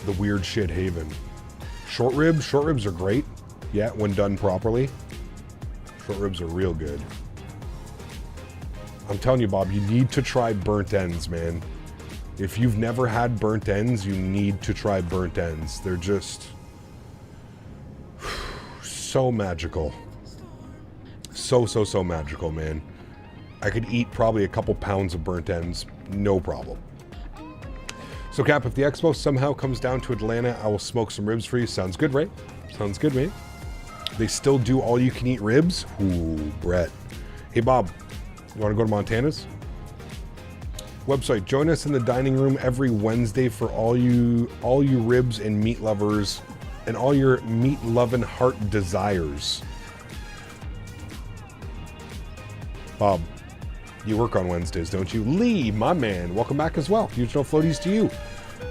the weird shit haven. Short ribs are great. Yeah, when done properly. Short ribs are real good. I'm telling you, Bob, you need to try burnt ends, man. If you've never had burnt ends, you need to try burnt ends. They're just so magical. So magical, man. I could eat probably a couple pounds of burnt ends, no problem. So, Cap, if the expo somehow comes down to Atlanta, I will smoke some ribs for you. Sounds good, right? Sounds good, mate. They still do all-you-can-eat ribs? Ooh, Brett. Hey, Bob, you want to go to Montana's? Website, join us in the dining room every Wednesday for all you ribs and meat lovers and all your meat-loving heart desires. Bob, you work on Wednesdays, don't you? Lee, my man, welcome back as well. Huge no floaties to you.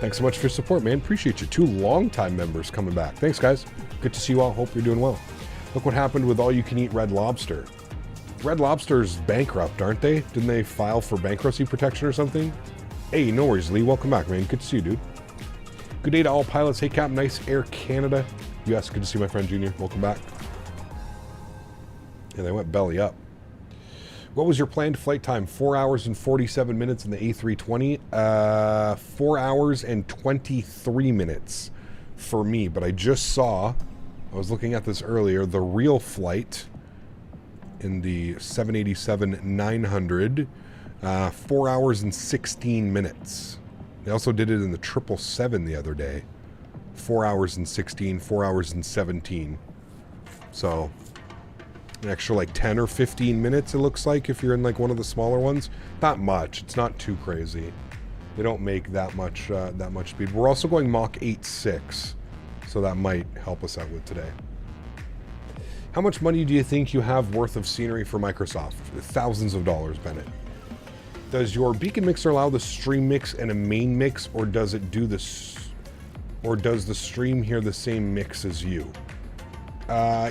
Thanks so much for your support, man. Appreciate you. 2 long-time members coming back. Thanks, guys. Good to see you all. Hope you're doing well. Look what happened with all-you-can-eat Red Lobster. Red Lobster's bankrupt, aren't they? Didn't they file for bankruptcy protection or something? Hey, no worries, Lee. Welcome back, man. Good to see you, dude. Good day to all pilots. Hey, Cap. Nice Air Canada. US, good to see my friend Junior. Welcome back. Yeah, they went belly up. What was your planned flight time? 4 hours and 47 minutes in the A320. 4 hours and 23 minutes for me. But I just saw, I was looking at this earlier, the real flight in the 787-900. 4 hours and 16 minutes. They also did it in the 777 the other day. 4 hours and 16, 4 hours and 17. So an extra like 10 or 15 minutes, it looks like, if you're in like one of the smaller ones. Not much. It's not too crazy. They don't make that much speed. We're also going Mach 8.6, so that might help us out with today. How much money do you think you have worth of scenery for Microsoft? Thousands of dollars, Bennett. Does your beacon mixer allow the stream mix and a main mix, or does it do this, or does the stream hear the same mix as you?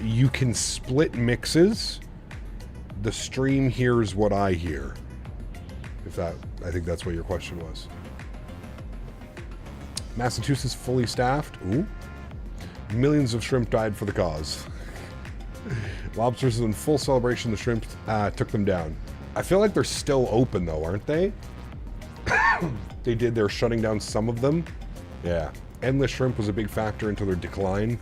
You can split mixes. The stream hears what I hear. I think that's what your question was. Massachusetts fully staffed. Ooh. Millions of shrimp died for the cause. Lobsters in full celebration. The shrimp took them down. I feel like they're still open though, aren't they? They're shutting down some of them. Yeah. Endless shrimp was a big factor into their decline.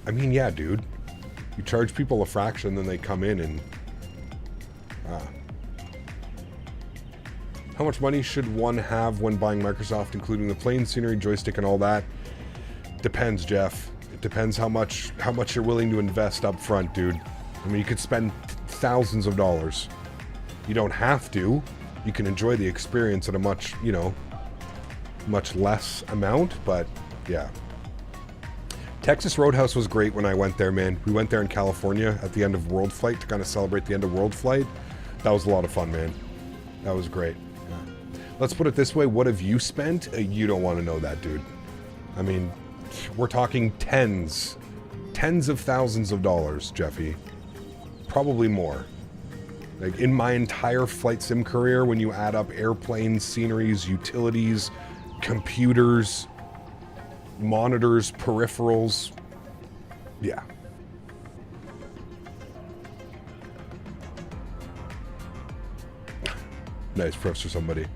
I mean, yeah, dude. You charge people a fraction, then they come in and... How much money should one have when buying Microsoft, including the plane, scenery, joystick, and all that? Depends, Jeff. It depends how much you're willing to invest up front, dude. I mean, you could spend thousands of dollars. You don't have to. You can enjoy the experience at a much, you know, much less amount, but yeah. Texas Roadhouse was great when I went there, man. We went there in California at the end of World Flight to kind of celebrate the end of World Flight. That was a lot of fun, man. That was great. Yeah. Let's put it this way. What have you spent? You don't want to know that, dude. I mean, we're talking tens of thousands of dollars, Jeffy. Probably more. Like, in my entire flight sim career, when you add up airplanes, sceneries, utilities, computers, monitors, peripherals, yeah. Nice props for somebody.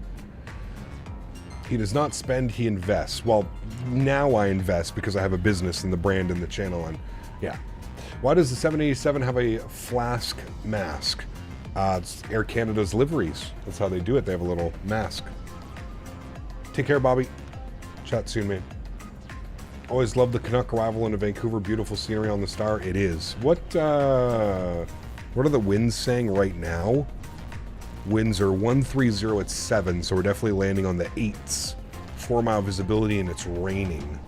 He does not spend, he invests. Well, now I invest because I have a business and the brand and the channel, and yeah. Why does the 787 have a flask mask? It's Air Canada's liveries. That's how they do it. They have a little mask. Take care, Bobby. Chat soon, man. Always love the Canuck arrival into Vancouver. Beautiful scenery on the Star. It is. What are the winds saying right now? Winds are 130 at 7, so we're definitely landing on the 8s. 4-mile visibility, and it's raining.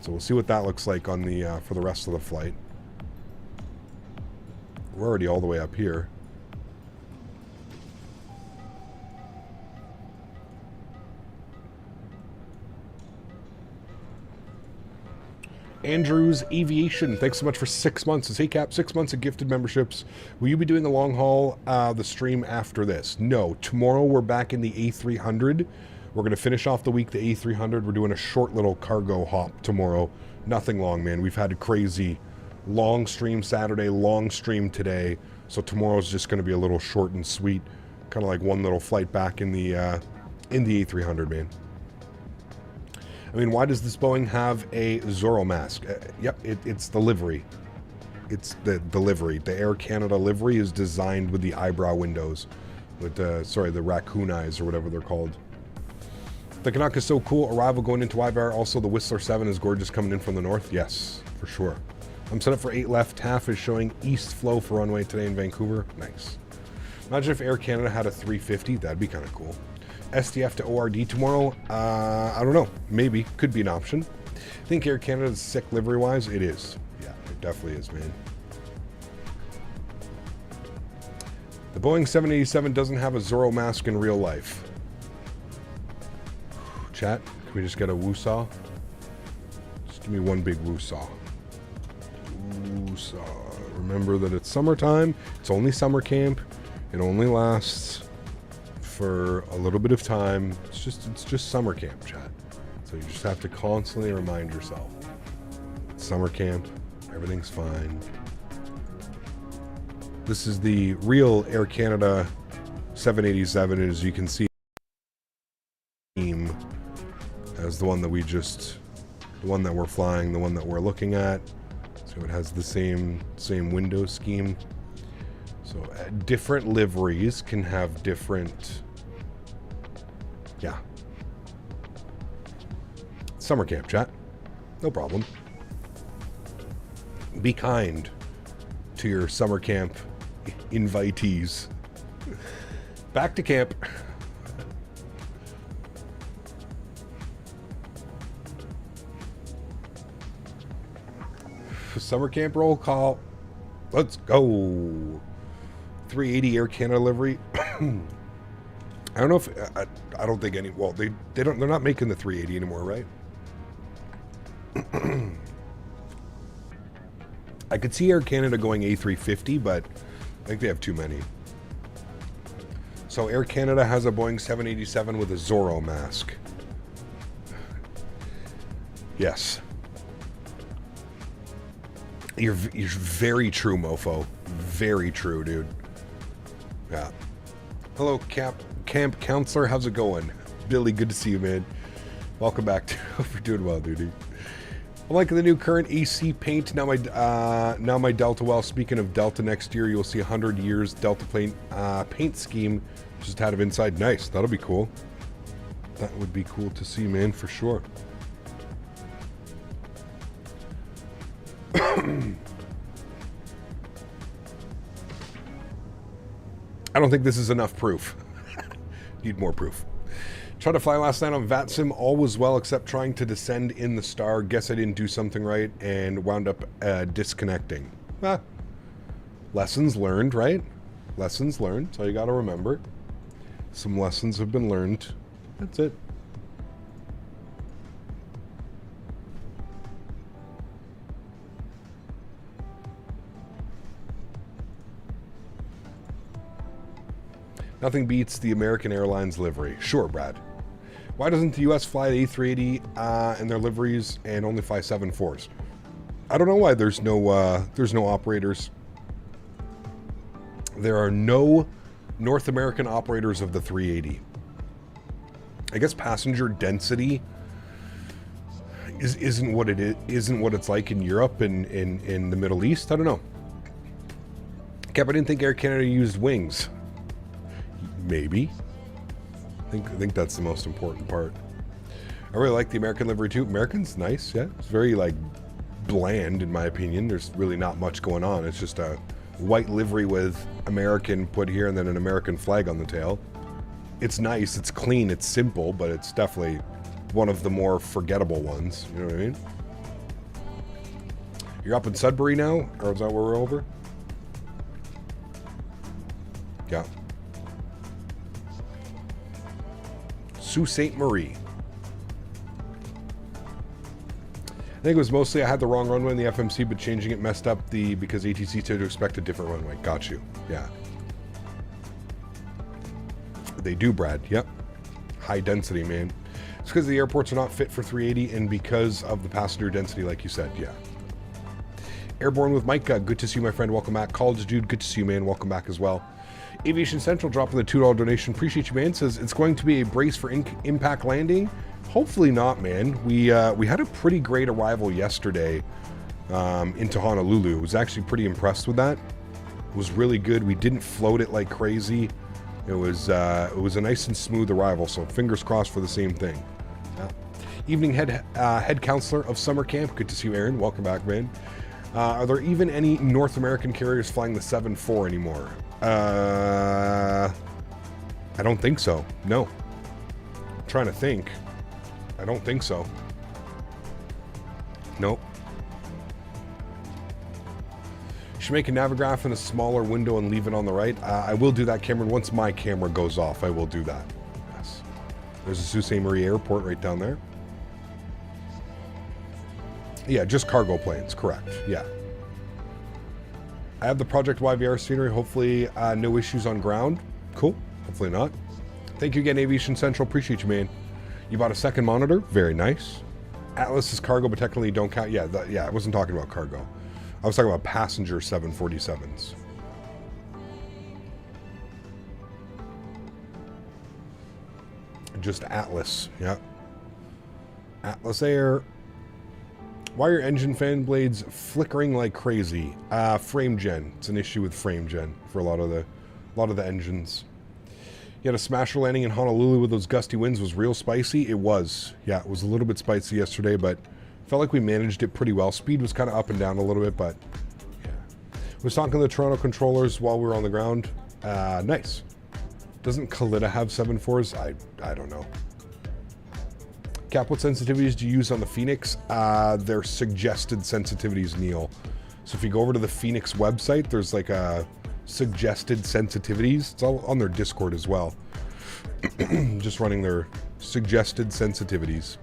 So we'll see what that looks like on the for the rest of the flight. We're already all the way up here. Andrews Aviation, thanks so much for 6 months. It's ACAP, 6 months of gifted memberships. Will you be doing a long haul, the stream after this? No. Tomorrow we're back in the A300. We're going to finish off the week, the A300. We're doing a short little cargo hop tomorrow. Nothing long, man. We've had a crazy long stream Saturday, long stream today. So tomorrow's just going to be a little short and sweet. Kind of like one little flight back in the A300, man. I mean, why does this Boeing have a Zorro mask? Yep, it's the livery. It's the livery. The Air Canada livery is designed with the eyebrow windows. With the raccoon eyes or whatever they're called. The Canuck is so cool. Arrival going into Ibar. Also, the Whistler 7 is gorgeous coming in from the north. Yes, for sure. I'm set up for 8 left. TAF is showing east flow for runway today in Vancouver. Nice. Imagine if Air Canada had a 350. That'd be kind of cool. SDF to ORD tomorrow, I don't know. Maybe. Could be an option. I think Air Canada's sick livery-wise. It is. Yeah, it definitely is, man. The Boeing 787 doesn't have a Zorro mask in real life. Chat, can we just get a woo-saw? Just give me one big woo-saw. Woo-saw. Remember that it's summertime. It's only summer camp. It only lasts for a little bit of time. It's just summer camp, chat. So you just have to constantly remind yourself. It's summer camp. Everything's fine. This is the real Air Canada 787, as you can see. As the one that the one that we're flying, the one that we're looking at. So it has the same window scheme. So different liveries can have different. Yeah. Summer camp, chat. No problem. Be kind to your summer camp invitees. Back to camp. Summer camp roll call. Let's go. 380 Air Canada livery. I don't know if I don't think any. Well, they're not making the 380 anymore, right? I could see Air Canada going A350, but I think they have too many. So Air Canada has a Boeing 787 with a Zorro mask. Yes. You're very true, mofo. Very true, dude. Yeah. Hello, camp counselor. How's it going? Billy, good to see you, man. Welcome back. Hope you're doing well, dude. I'm liking the new current AC paint. Now my Delta well. Speaking of Delta, next year you'll see 100 years Delta paint scheme just out of inside. Nice. That'll be cool. That would be cool to see, man, for sure. I don't think this is enough proof. Need more proof. Tried to fly last night on VATSIM. All was well except trying to descend in the star. Guess I didn't do something right and wound up disconnecting. Lessons learned, right? Lessons learned. That's all you got to remember. Some lessons have been learned. That's it. Nothing beats the American Airlines livery. Sure, Brad. Why doesn't the U.S. fly the A380 and their liveries and only fly 747s? I don't know why there's no operators. There are no North American operators of the 380. I guess passenger density isn't what it's like in Europe and in the Middle East. I don't know. Cap, I didn't think Air Canada used wings. Maybe. I think that's the most important part. I really like the American livery too. American's nice, yeah. It's very like bland in my opinion. There's really not much going on. It's just a white livery with American put here and then an American flag on the tail. It's nice, it's clean, it's simple, but it's definitely one of the more forgettable ones. You know what I mean? You're up in Sudbury now? Or is that where we're over? Yeah. Sault Ste. Marie. I think it was mostly I had the wrong runway in the FMC, but changing it messed up because ATC told to expect a different runway. Got you. Yeah. They do, Brad. Yep. High density, man. It's because the airports are not fit for 380 and because of the passenger density, like you said. Yeah. Airborne with Micah. Good to see you, my friend. Welcome back. College dude. Good to see you, man. Welcome back as well. Aviation Central dropping the $2 donation. Appreciate you, man. Says it's going to be a brace for impact landing. Hopefully not, man. We had a pretty great arrival yesterday into Honolulu. Was actually pretty impressed with that. It was really good. We didn't float it like crazy. It was a nice and smooth arrival. So fingers crossed for the same thing. Evening head counselor of summer camp. Good to see you, Erin. Welcome back, man. Are there even any North American carriers flying the 747 anymore? I don't think so. No. I'm trying to think. I don't think so. Nope. Should make a Navigraph in a smaller window and leave it on the right. I will do that, Cameron. Once my camera goes off, I will do that. Yes. There's a Sault Ste. Marie airport right down there. Yeah, just cargo planes. Correct. Yeah. I have the Project YVR scenery. Hopefully no issues on ground. Cool. Hopefully not. Thank you again, Aviation Central. Appreciate you, man. You bought a second monitor. Very nice. Atlas is cargo, but technically don't count. Yeah, I wasn't talking about cargo. I was talking about passenger 747s. Just Atlas. Yeah. Atlas Air. Why are your engine fan blades flickering like crazy? Frame gen. It's an issue with frame gen for a lot of the engines. You had a smasher landing in Honolulu with those gusty winds. Was real spicy. It was. Yeah, it was a little bit spicy yesterday, but felt like we managed it pretty well. Speed was kind of up and down a little bit, but yeah. Was talking to the Toronto controllers while we were on the ground. Nice. Doesn't Kalita have 7.4s? I don't know. Cap, what sensitivities do you use on the Phoenix? They're suggested sensitivities, Neil. So if you go over to the Phoenix website, there's like a suggested sensitivities. It's all on their Discord as well. Just running their suggested sensitivities.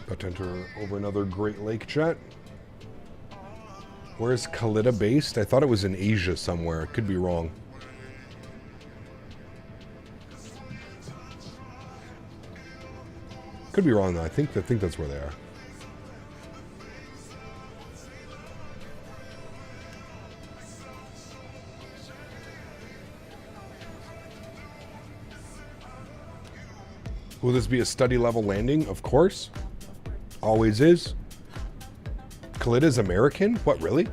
About to enter over another Great Lake chat. Where is Kalita based? I thought it was in Asia somewhere. It could be wrong. Could be wrong though. I think that's where they are. Will this be a study level landing? Of course. Always is. Kalida's American? What, really?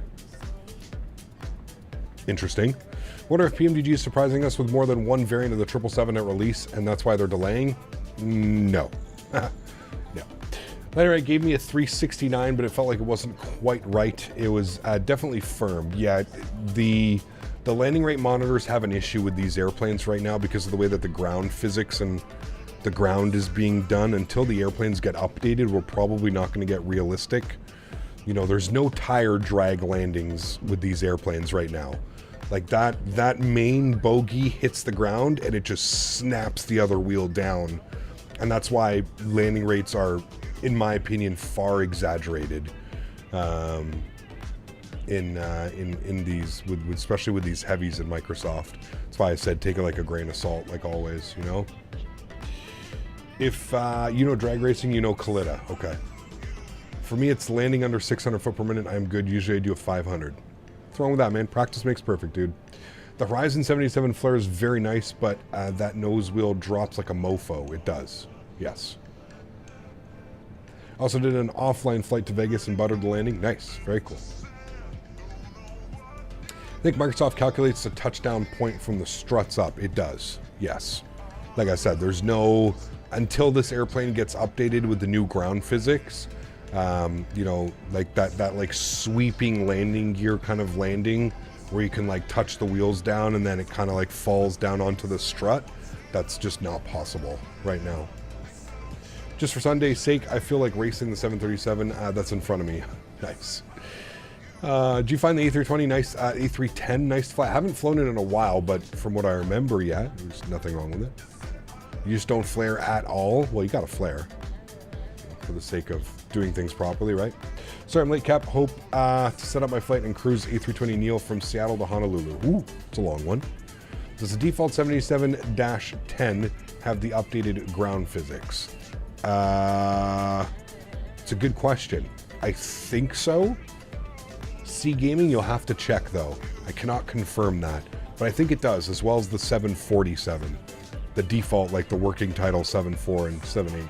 Interesting. Wonder if PMDG is surprising us with more than one variant of the 777 at release, and that's why they're delaying? No. No. Later, it gave me a 369, but it felt like it wasn't quite right. It was definitely firm. Yeah, the landing rate monitors have an issue with these airplanes right now because of the way that the ground physics and the ground is being done. Until the airplanes get updated, we're probably not going to get realistic. You know, there's no tire drag landings with these airplanes right now. Like that main bogey hits the ground and it just snaps the other wheel down. And that's why landing rates are, in my opinion, far exaggerated in these, especially with these heavies in Microsoft. That's why I said take it like a grain of salt, like always, you know? If you know drag racing, you know Kalita. Okay. For me, it's landing under 600 foot per minute. I'm good. Usually I do a 500. What's wrong with that, man? Practice makes perfect, dude. The Horizon 77 flare is very nice, but that nose wheel drops like a mofo. It does. Yes. Also did an offline flight to Vegas and buttered the landing. Nice. Very cool. I think Microsoft calculates the touchdown point from the struts up. It does. Yes. Like I said, there's no... Until this airplane gets updated with the new ground physics, you know, like that like sweeping landing gear kind of landing where you can like touch the wheels down and then it kind of like falls down onto the strut. That's just not possible right now. Just for Sunday's sake, I feel like racing the 737 that's in front of me. Nice. Do you find the A320 nice, A310 nice to fly? I haven't flown it in a while, but from what I remember, yeah, there's nothing wrong with it. You just don't flare at all? Well, you gotta flare. For the sake of doing things properly, right? Sorry, I'm late, Cap. Hope to set up my flight and cruise A320neo from Seattle to Honolulu. Ooh, it's a long one. Does the default 77-10 have the updated ground physics? It's a good question. I think so. Sea Gaming, you'll have to check though. I cannot confirm that, but I think it does, as well as the 747. The default, like the working title 7.4 and 7.8.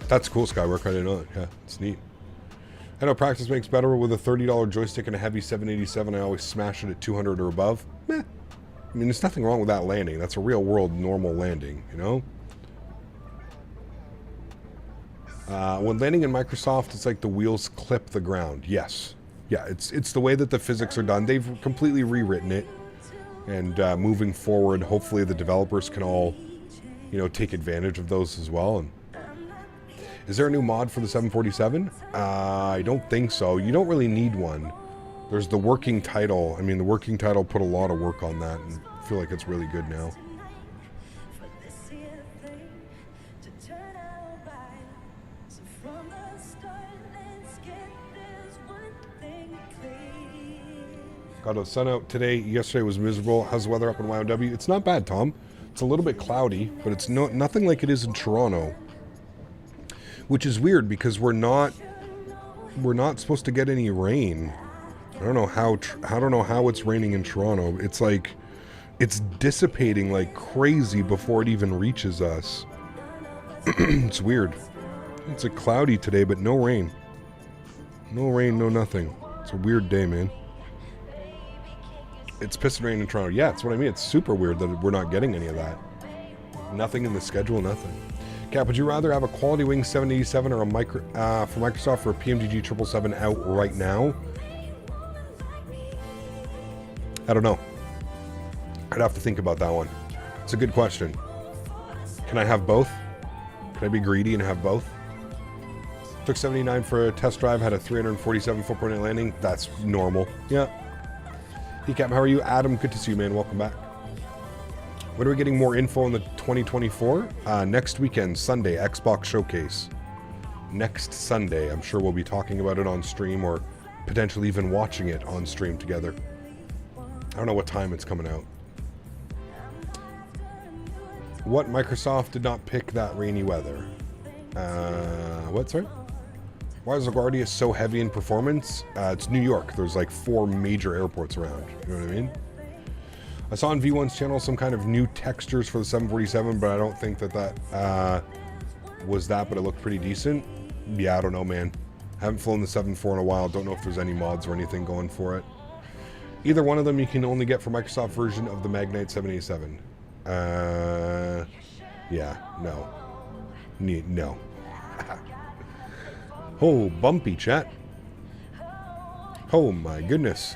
That's cool, Skywork. I didn't know it. Yeah, it's neat. I know practice makes better with a $30 joystick and a heavy 787. I always smash it at 200 or above. Meh. I mean, there's nothing wrong with that landing. That's a real world normal landing, you know? When landing in Microsoft, it's like the wheels clip the ground. Yes. Yeah, it's the way that the physics are done. They've completely rewritten it. And moving forward, hopefully the developers can all, you know, take advantage of those as well. And is there a new mod for the 747? I don't think so. You don't really need one. There's the working title. I mean, the working title put a lot of work on that, and I feel like it's really good now. Got a sun out today. Yesterday was miserable. How's the weather up in YOW? It's not bad, Tom. It's a little bit cloudy, but it's nothing like it is in Toronto. Which is weird because we're not supposed to get any rain. I don't know how it's raining in Toronto. It's like it's dissipating like crazy before it even reaches us. It's weird. It's a cloudy today, but no rain. No rain, no nothing. It's a weird day, man. It's pissing rain in Toronto. Yeah, that's what I mean. It's super weird that we're not getting any of that. Nothing in the schedule, nothing. Cap, would you rather have a Quality Wing 787 or a for Microsoft or a PMDG 777 out right now? I don't know. I'd have to think about that one. It's a good question. Can I have both? Can I be greedy and have both? Took 79 for a test drive, had a 347 foot per minute landing. That's normal. Yeah. Hey Cap, how are you? Adam, good to see you, man. Welcome back. When are we getting more info on the 2024? Next weekend, Sunday, Xbox Showcase. Next Sunday. I'm sure we'll be talking about it on stream or potentially even watching it on stream together. I don't know what time it's coming out. What Microsoft did not pick that rainy weather? What, sorry? Why is LaGuardia so heavy in performance? It's New York. There's like 4 major airports around. You know what I mean? I saw on V1's channel some kind of new textures for the 747, but I don't think that was that, but it looked pretty decent. Yeah, I don't know, man. Haven't flown the 7.4 in a while. Don't know if there's any mods or anything going for it. Either one of them you can only get for Microsoft version of the Magnite 787. Yeah, no. No. Oh, bumpy, chat. Oh my goodness.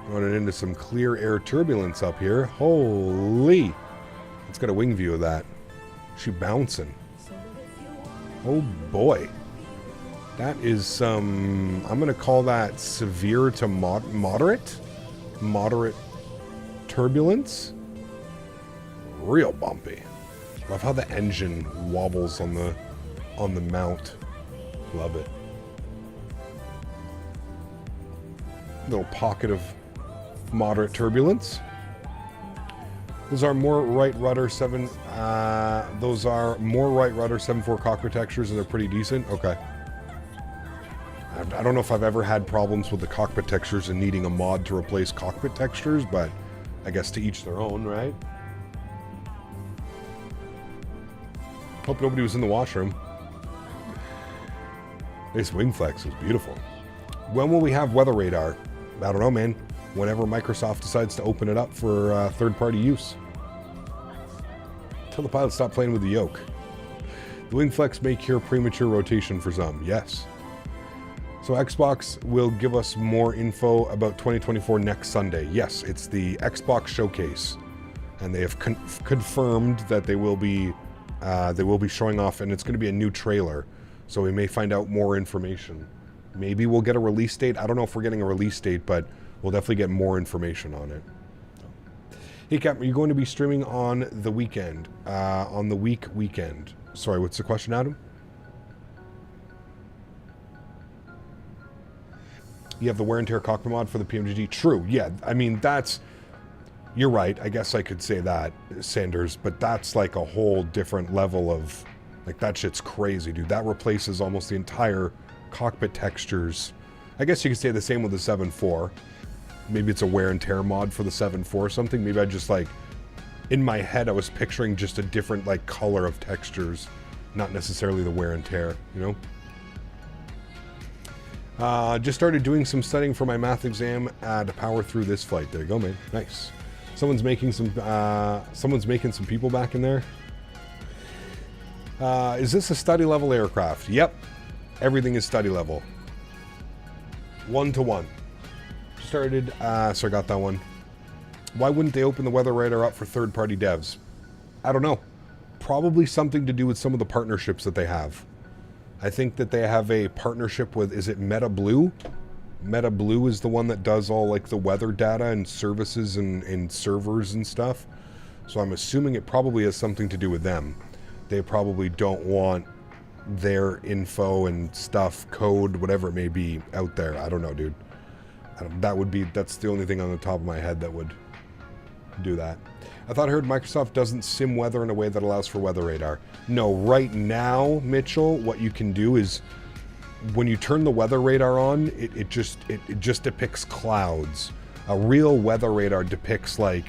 Running into some clear air turbulence up here. Holy. Let's get a wing view of that. She bouncing. Oh boy. That is some, I'm going to call that severe to moderate. Moderate turbulence. Real bumpy. Love how the engine wobbles on the mount. Love it. Little pocket of moderate turbulence. Those are more right rudder 7.4 cockpit textures, and they're pretty decent. Okay. I don't know if I've ever had problems with the cockpit textures and needing a mod to replace cockpit textures, but I guess to each their own, right? Hope nobody was in the washroom. This wing flex was beautiful. When will we have weather radar? I don't know, man. Whenever Microsoft decides to open it up for third-party use. Tell the pilot stop playing with the yoke. The wing flex may cure premature rotation for some. Yes. So Xbox will give us more info about 2024 next Sunday. Yes, it's the Xbox Showcase, and they have confirmed that they will be showing off, and it's going to be a new trailer. So we may find out more information. Maybe we'll get a release date. I don't know if we're getting a release date, but we'll definitely get more information on it. Hey Cap, are you going to be streaming on the weekend? On the weekend. Sorry, what's the question, Adam? You have the wear and tear cockpit mod for the PMGD. True, yeah. I mean, that's... You're right. I guess I could say that, Sanders, but that's like a whole different level of... Like, that shit's crazy, dude. That replaces almost the entire cockpit textures. I guess you could say the same with the 7.4. Maybe it's a wear and tear mod for the 7.4 or something. Maybe I just, like... In my head, I was picturing just a different, like, color of textures. Not necessarily the wear and tear, you know? Just started doing some studying for my math exam to power through this flight. There you go, man. Nice. Someone's making some people back in there. Is this a study level aircraft? Yep. Everything is study level. 1-to-1. Started, so I got that one. Why wouldn't they open the weather radar up for third-party devs? I don't know. Probably something to do with some of the partnerships that they have. I think that they have a partnership with, is it Meta Blue? Meta Blue is the one that does all like the weather data and services and servers and stuff. So I'm assuming it probably has something to do with them. They probably don't want their info and stuff, code, whatever it may be out there. I don't know, dude. That's the only thing on the top of my head that would do that. I thought I heard Microsoft doesn't sim weather in a way that allows for weather radar. No, right now, Mitchell, what you can do is when you turn the weather radar on, it just depicts clouds. A real weather radar depicts like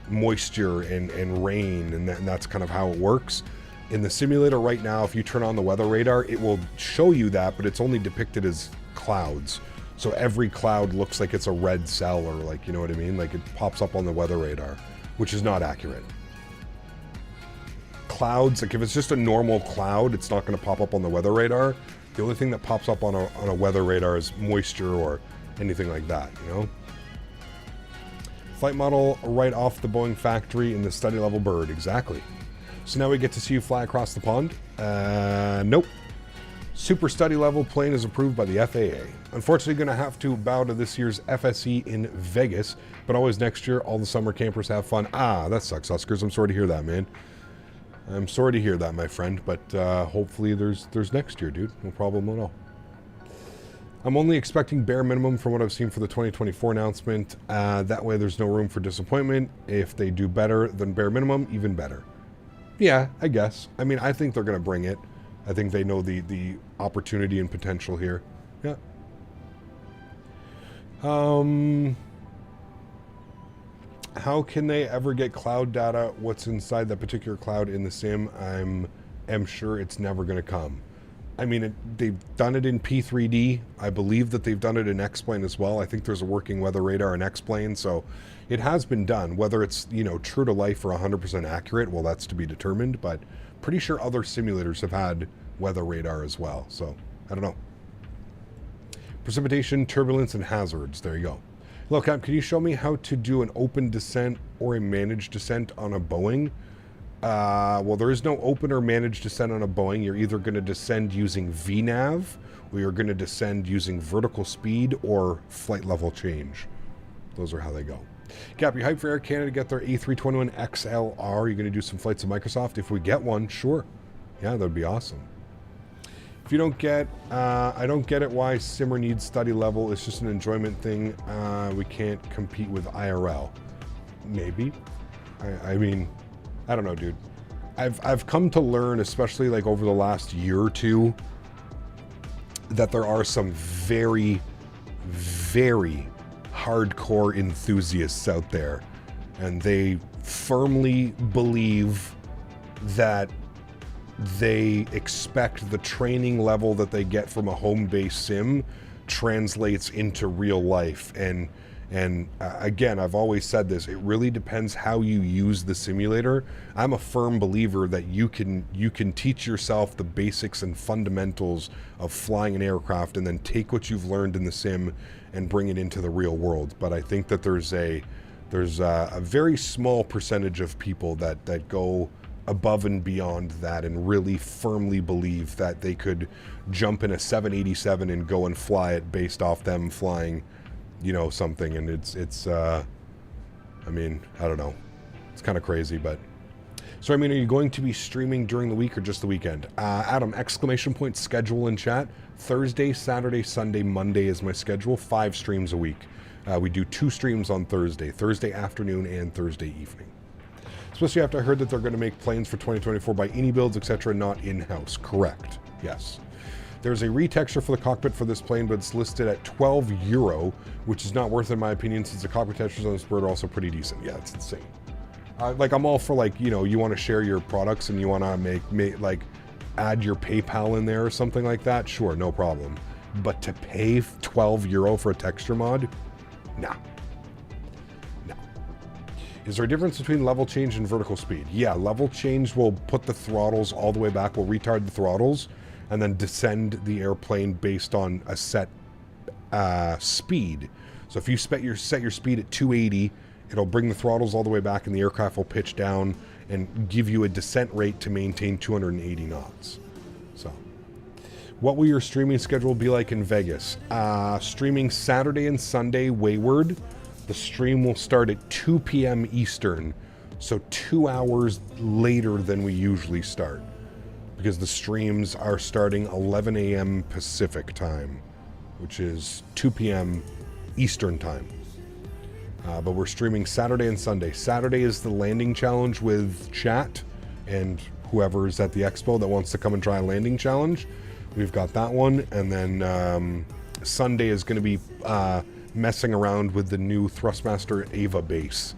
moisture and rain, and that's kind of how it works. In the simulator right now, if you turn on the weather radar, it will show you that, but it's only depicted as clouds. So every cloud looks like it's a red cell, or like, you know what I mean? Like it pops up on the weather radar, which is not accurate. Clouds, like if it's just a normal cloud, it's not going to pop up on the weather radar. The only thing that pops up on a weather radar is moisture or anything like that, you know? Flight model right off the Boeing factory in the study level bird, exactly. So now we get to see you fly across the pond. Nope. Super study level plane is approved by the FAA. Unfortunately, going to have to bow to this year's FSE in Vegas, but always next year, all the summer campers have fun. Ah, that sucks, Huskers. I'm sorry to hear that, man. I'm sorry to hear that, my friend, but hopefully there's next year, dude. No problem at all. I'm only expecting bare minimum from what I've seen for the 2024 announcement. That way there's no room for disappointment. If they do better than bare minimum, even better. Yeah, I guess. I mean, I think they're going to bring it. I think they know the opportunity and potential here. Yeah. How can they ever get cloud data? What's inside that particular cloud in the sim? I'm sure it's never going to come. I mean, they've done it in P3D. I believe that they've done it in X-Plane as well. I think there's a working weather radar in X-Plane, so it has been done. Whether it's, you know, true to life or 100% accurate, well, that's to be determined, but pretty sure other simulators have had weather radar as well, so I don't know. Precipitation, turbulence, and hazards. There you go. Look, can you show me how to do an open descent or a managed descent on a Boeing? Well, there is no open or managed descent on a Boeing. You're either going to descend using VNAV, or you're going to descend using vertical speed or flight level change. Those are how they go. Gap, you hyped for Air Canada to get their A321 XLR. You're going to do some flights of Microsoft. If we get one, sure. Yeah, that would be awesome. If you don't get, I don't get it why Simmer needs study level. It's just an enjoyment thing. We can't compete with IRL. Maybe. I mean, I don't know, dude. I've come to learn, especially like over the last year or two, that there are some very, very hardcore enthusiasts out there, and they firmly believe that they expect the training level that they get from a home-based sim translates into real life. And again, I've always said this, it really depends how you use the simulator. I'm a firm believer that you can teach yourself the basics and fundamentals of flying an aircraft and then take what you've learned in the sim and bring it into the real world. But I think that there's a very small percentage of people that go above and beyond that and really firmly believe that they could jump in a 787 and go and fly it based off them flying, you know, something. And it's I mean, I don't know, it's kind of crazy. But so I mean, are you going to be streaming during the week or just the weekend? Adam, exclamation point schedule in chat. Thursday, Saturday, Sunday, Monday is my schedule. 5 streams a week. We do 2 streams on Thursday afternoon and Thursday evening. Especially after I heard that they're going to make planes for 2024 by any builds, etc., not in-house. Correct. Yes. There's a retexture for the cockpit for this plane, but it's listed at €12, which is not worth it in my opinion, since the cockpit textures on this bird are also pretty decent. Yeah, it's insane. Like, I'm all for, like, you know, you want to share your products and you want to make like, add your PayPal in there or something like that. Sure, no problem. But to pay €12 for a texture mod? Nah. Is there a difference between level change and vertical speed? Yeah, level change will put the throttles all the way back, will retard the throttles, and then descend the airplane based on a set speed. So if you set your speed at 280, it'll bring the throttles all the way back and the aircraft will pitch down and give you a descent rate to maintain 280 knots. So, what will your streaming schedule be like in Vegas? Streaming Saturday and Sunday wayward. The stream will start at 2 p.m. Eastern, so 2 hours later than we usually start, because the streams are starting 11 a.m. Pacific time, which is 2 p.m. Eastern time. But we're streaming Saturday and Sunday. Saturday is the landing challenge with chat and whoever's at the expo that wants to come and try a landing challenge. We've got that one, and then Sunday is going to be messing around with the new Thrustmaster Ava base.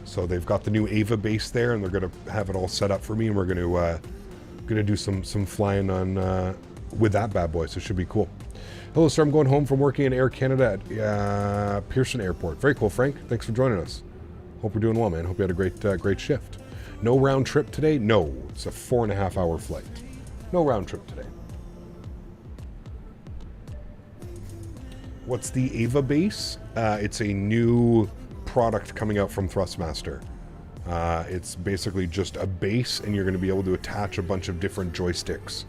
So they've got the new Ava base there, and they're going to have it all set up for me, and we're going to do some flying on with that bad boy. So it should be cool. Hello, sir. I'm going home from working in Air Canada at Pearson Airport. Very cool, Frank. Thanks for joining us. Hope you're doing well, man. Hope you had a great shift. No round trip today? No. It's a 4.5-hour flight. No round trip today. What's the Ava base? It's a new product coming out from Thrustmaster. It's basically just a base, and you're going to be able to attach a bunch of different joysticks.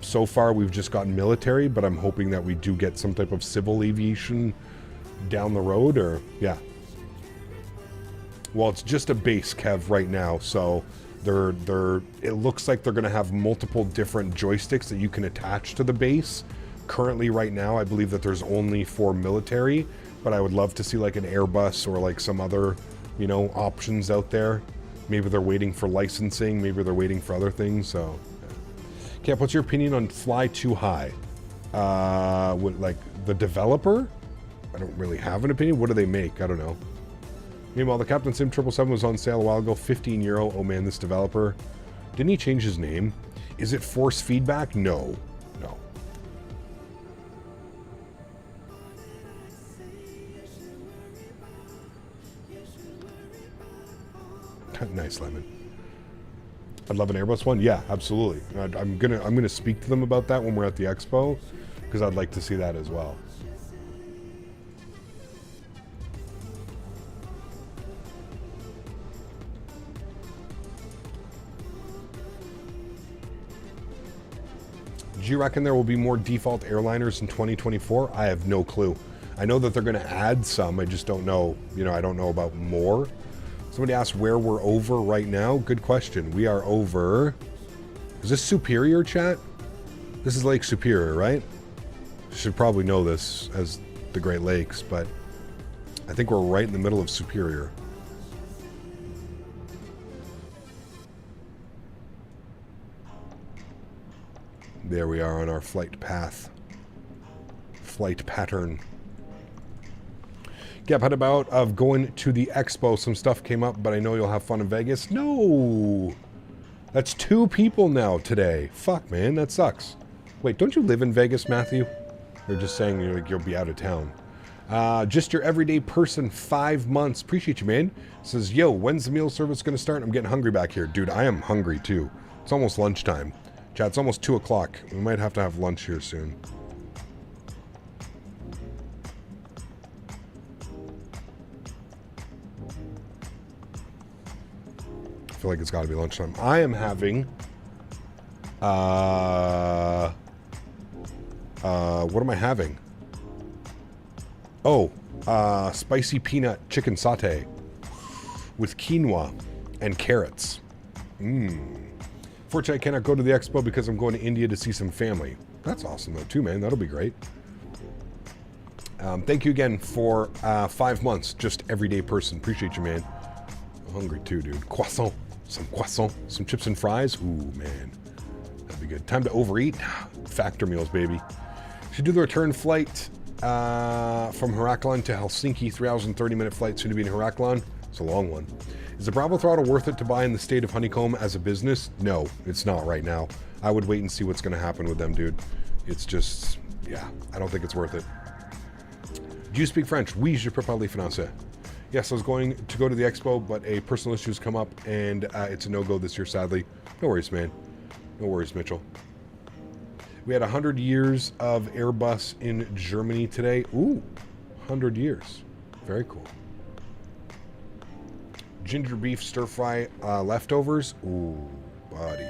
So far, we've just gotten military, but I'm hoping that we do get some type of civil aviation down the road, or, yeah. Well, it's just a base, Kev, right now, so it looks like they're going to have multiple different joysticks that you can attach to the base. Currently, right now, I believe that there's only for military, but I would love to see like an Airbus or like some other, you know, options out there. Maybe they're waiting for licensing, maybe they're waiting for other things, so. Cap, what's your opinion on Fly Too High? Like the developer? I don't really have an opinion. What do they make? I don't know. Meanwhile, the Captain Sim 777 was on sale a while ago. €15. Oh man, this developer. Didn't he change his name? Is it force feedback? No. No. Nice, Lemon. I'd love an Airbus one. Yeah, absolutely. I'm gonna speak to them about that when we're at the expo, because I'd like to see that as well. Do you reckon there will be more default airliners in 2024? I have no clue. I know that they're going to add some. I just don't know. You know, I don't know about more. Somebody asked where we're over right now. Good question. We are over... Is this Superior, chat? This is Lake Superior, right? Should probably know this as the Great Lakes, but I think we're right in the middle of Superior. There we are on our flight path. Flight pattern. Gap had about of going to the expo. Some stuff came up, but I know you'll have fun in Vegas. No! That's 2 people now today. Fuck, man, that sucks. Wait, don't you live in Vegas, Matthew? You're just saying you'll be out of town. Just your everyday person, 5 months. Appreciate you, man. Says, yo, when's the meal service going to start? I'm getting hungry back here. Dude, I am hungry, too. It's almost lunchtime. Chat, it's almost 2 o'clock. We might have to have lunch here soon. I feel like it's got to be lunchtime. I am having... what am I having? Oh, spicy peanut chicken satay with quinoa and carrots. Fortunately, I cannot go to the expo because I'm going to India to see some family. That's awesome, though, too, man. That'll be great. Thank you again for 5 months. Just everyday person. Appreciate you, man. I'm hungry, too, dude. Croissant. Some croissant. Some chips and fries. Ooh, man. That'd be good. Time to overeat. Factor meals, baby. Should do the return flight from Heraklion to Helsinki. 3 hours and 30-minute flight. Soon to be in Heraklion. It's a long one. Is the Bravo Throttle worth it to buy in the state of Honeycomb as a business? No, it's not right now. I would wait and see what's going to happen with them, dude. It's just, yeah, I don't think it's worth it. Do you speak French? Oui, je peux parler français. Yes, I was going to go to the expo, but a personal issue has come up, and it's a no-go this year, sadly. No worries, man. No worries, Mitchell. We had 100 years of Airbus in Germany today. Ooh, 100 years. Very cool. Ginger beef stir fry leftovers. Ooh, buddy.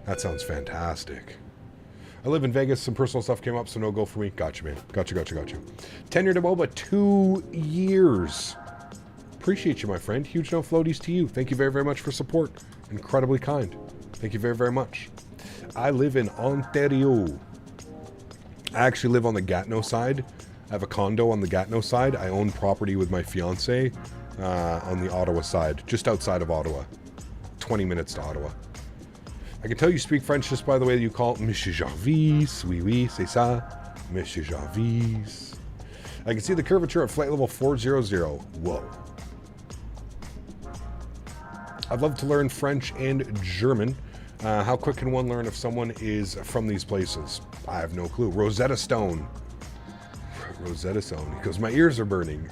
That sounds fantastic. I live in Vegas. Some personal stuff came up, so no go for me. Gotcha, man. Gotcha. Tenure to MOBA, 2 years. Appreciate you, my friend. Huge no floaties to you. Thank you very, very much for support. Incredibly kind. Thank you very, very much. I live in Ontario. I actually live on the Gatineau side. I have a condo on the Gatineau side. I own property with my fiance on the Ottawa side, just outside of Ottawa. 20 minutes to Ottawa. I can tell you speak French just by the way that you call it Monsieur Jarvis. Oui, oui, c'est ça. Monsieur Jarvis. I can see the curvature at flight level 400. Whoa. I'd love to learn French and German. How quick can one learn if someone is from these places? I have no clue. Rosetta Stone. Rosetta Stone. He goes, my ears are burning.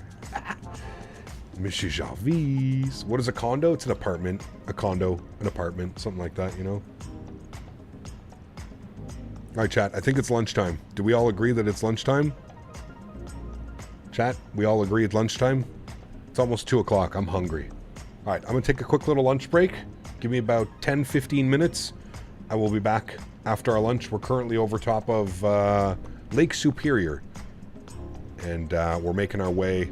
Monsieur Jarvis. What is a condo? It's an apartment. A condo, an apartment, something like that, you know? All right, chat. I think it's lunchtime. Do we all agree that it's lunchtime? Chat, we all agree it's lunchtime? It's almost 2 o'clock. I'm hungry. All right, I'm going to take a quick little lunch break. Give me about 10, 15 minutes. I will be back after our lunch. We're currently over top of Lake Superior. And we're making our way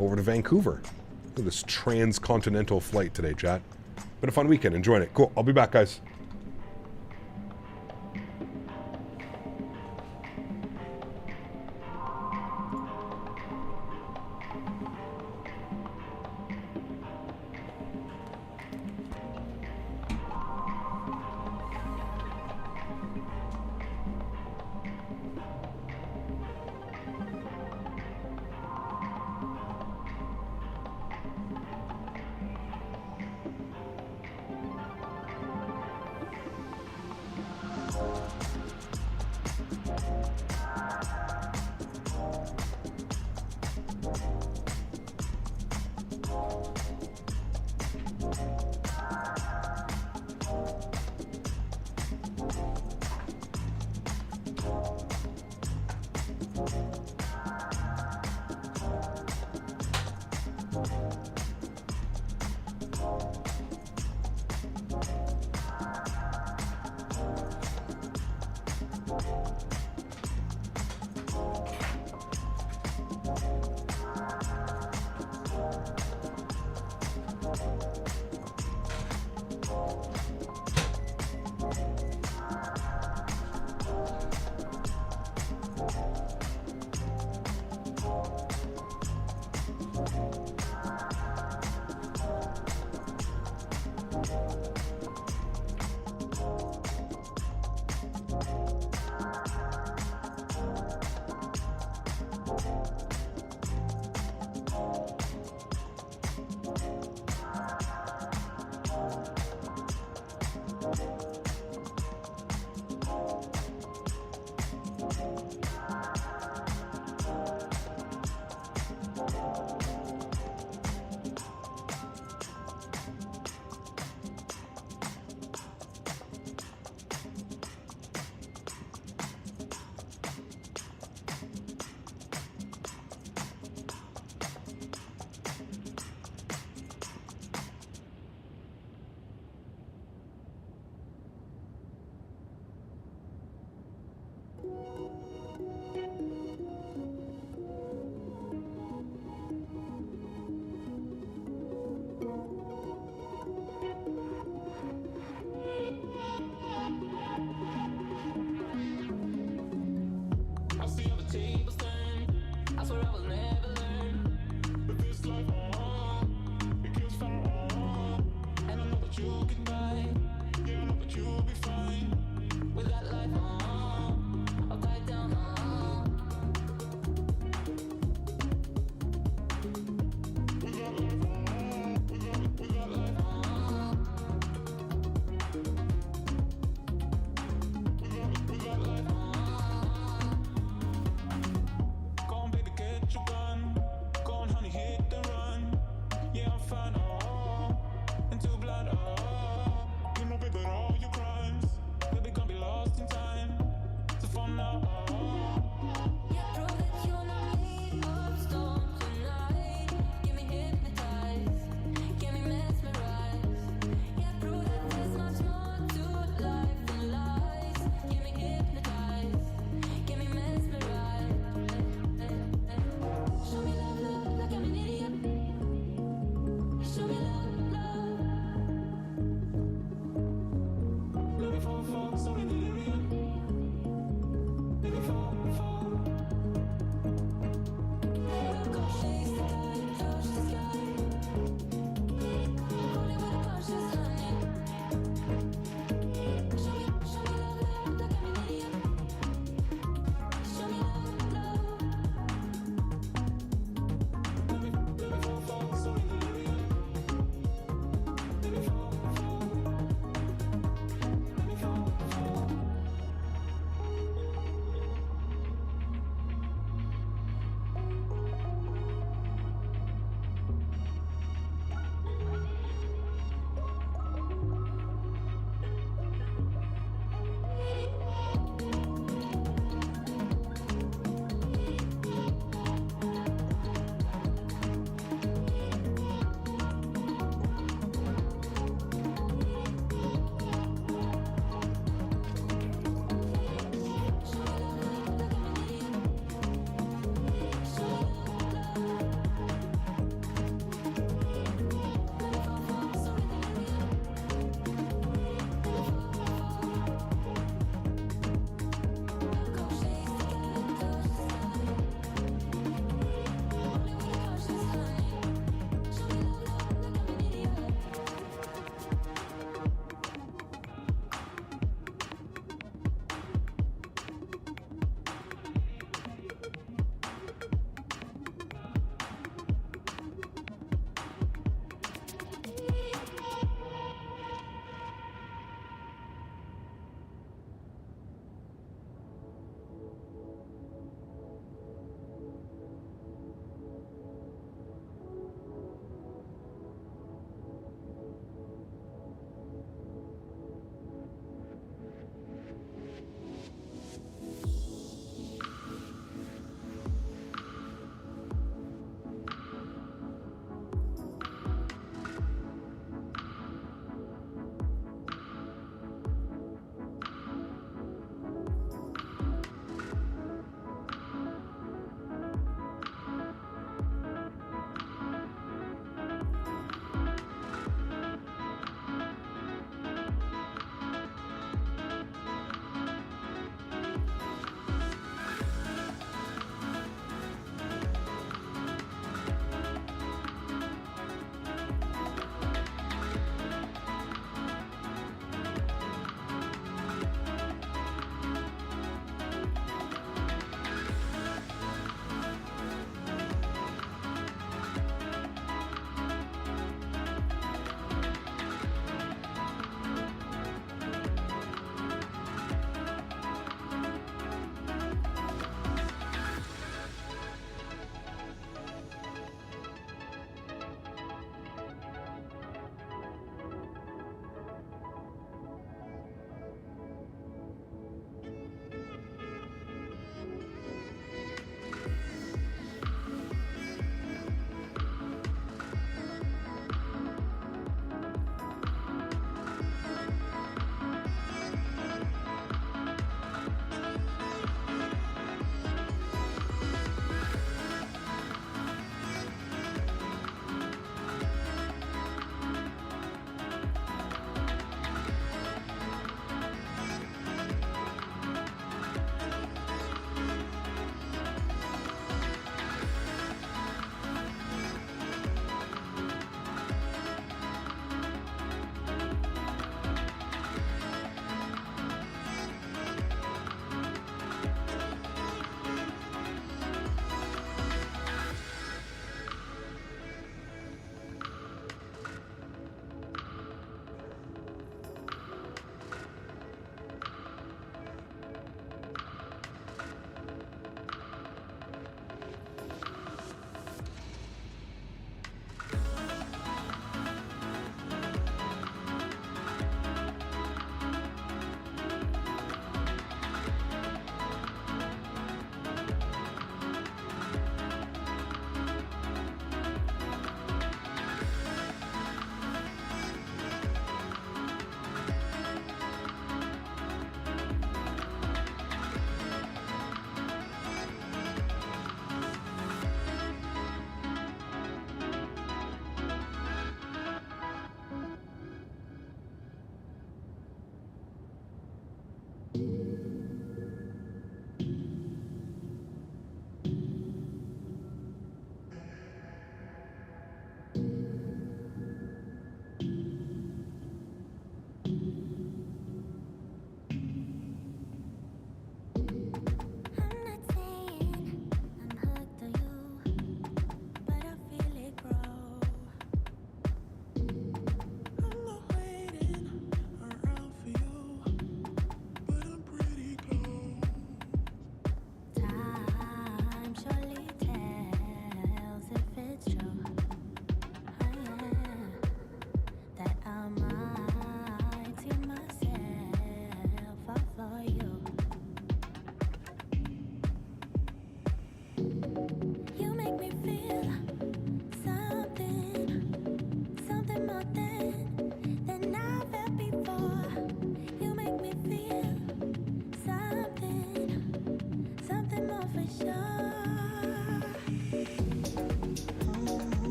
over to Vancouver. Look at this transcontinental flight today, chat. Been a fun weekend. Enjoying it. Cool. I'll be back, guys.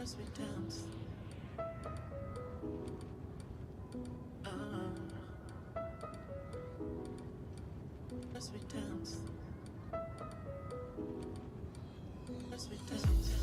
as we dance. As we dance. As we dance.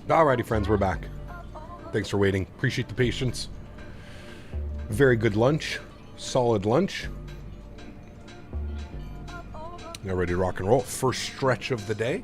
Alrighty, friends, we're back. Thanks for waiting. Appreciate the patience. Very good lunch. Solid lunch. Now ready to rock and roll. First stretch of the day.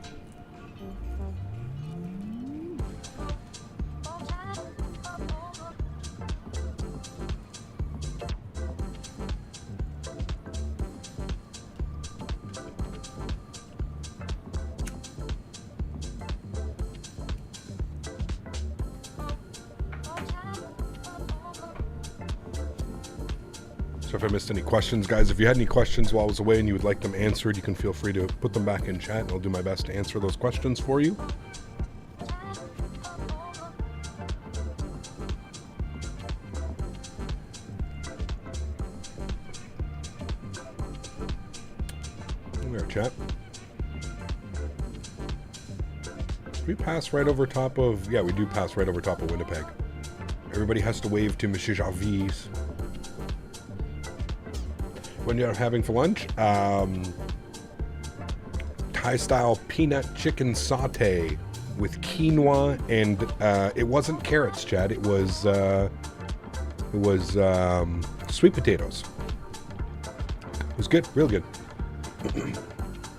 So if I missed any questions, guys, if you had any questions while I was away and you would like them answered, you can feel free to put them back in chat and I'll do my best to answer those questions for you. There, chat. We pass right over top of... Yeah, we do pass right over top of Winnipeg. Everybody has to wave to Monsieur Jarvis. When you're having for lunch, Thai-style peanut chicken sauté with quinoa and it wasn't carrots, Chad. It was sweet potatoes. It was good, real good.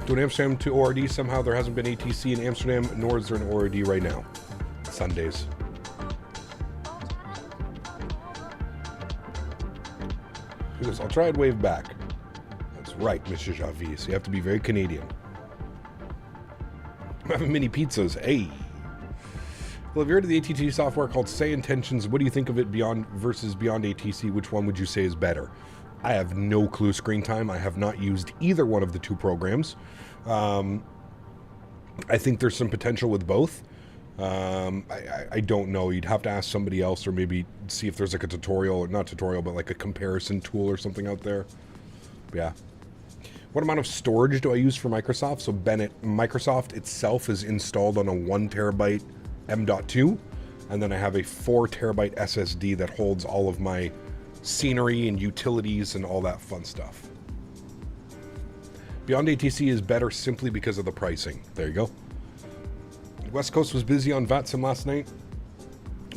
Doing Amsterdam to ORD. Somehow there hasn't been ATC in Amsterdam, nor is there an ORD right now. Sundays. I'll try and wave back. That's right, Mr. Jarvis. You have to be very Canadian. I'm having mini pizzas. Hey. Well, have you heard of the ATC software called Say Intentions? What do you think of it beyond versus Beyond ATC? Which one would you say is better? I have no clue. Screen time. I have not used either one of the two programs. I think there's some potential with both. I don't know. You'd have to ask somebody else or maybe see if there's like a tutorial, or not tutorial, but like a comparison tool or something out there. But yeah. What amount of storage do I use for Microsoft? So Bennett, Microsoft itself is installed on a 1 terabyte M.2, and then I have a 4 terabyte SSD that holds all of my scenery and utilities and all that fun stuff. Beyond ATC is better simply because of the pricing. There you go. West Coast was busy on VATSIM last night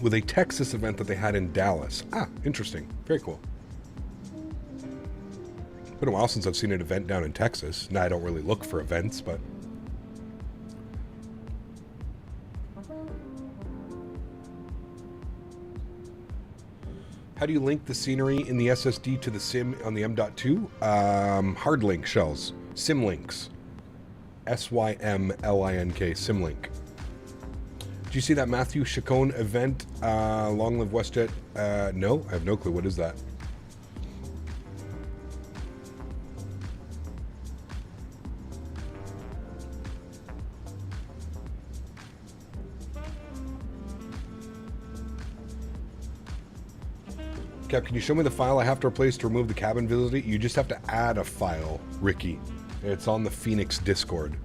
with a Texas event that they had in Dallas. Ah, interesting. Very cool. Been a while since I've seen an event down in Texas. Now, I don't really look for events, but... How do you link the scenery in the SSD to the SIM on the M.2? Hard link shells. Symlinks. SYMLINK. Symlink. Did you see that Matthew Chacon event? Long Live WestJet? No, I have no clue. What is that? Cap, can you show me the file I have to replace to remove the cabin visibility? You just have to add a file, Ricky. It's on the Phoenix Discord.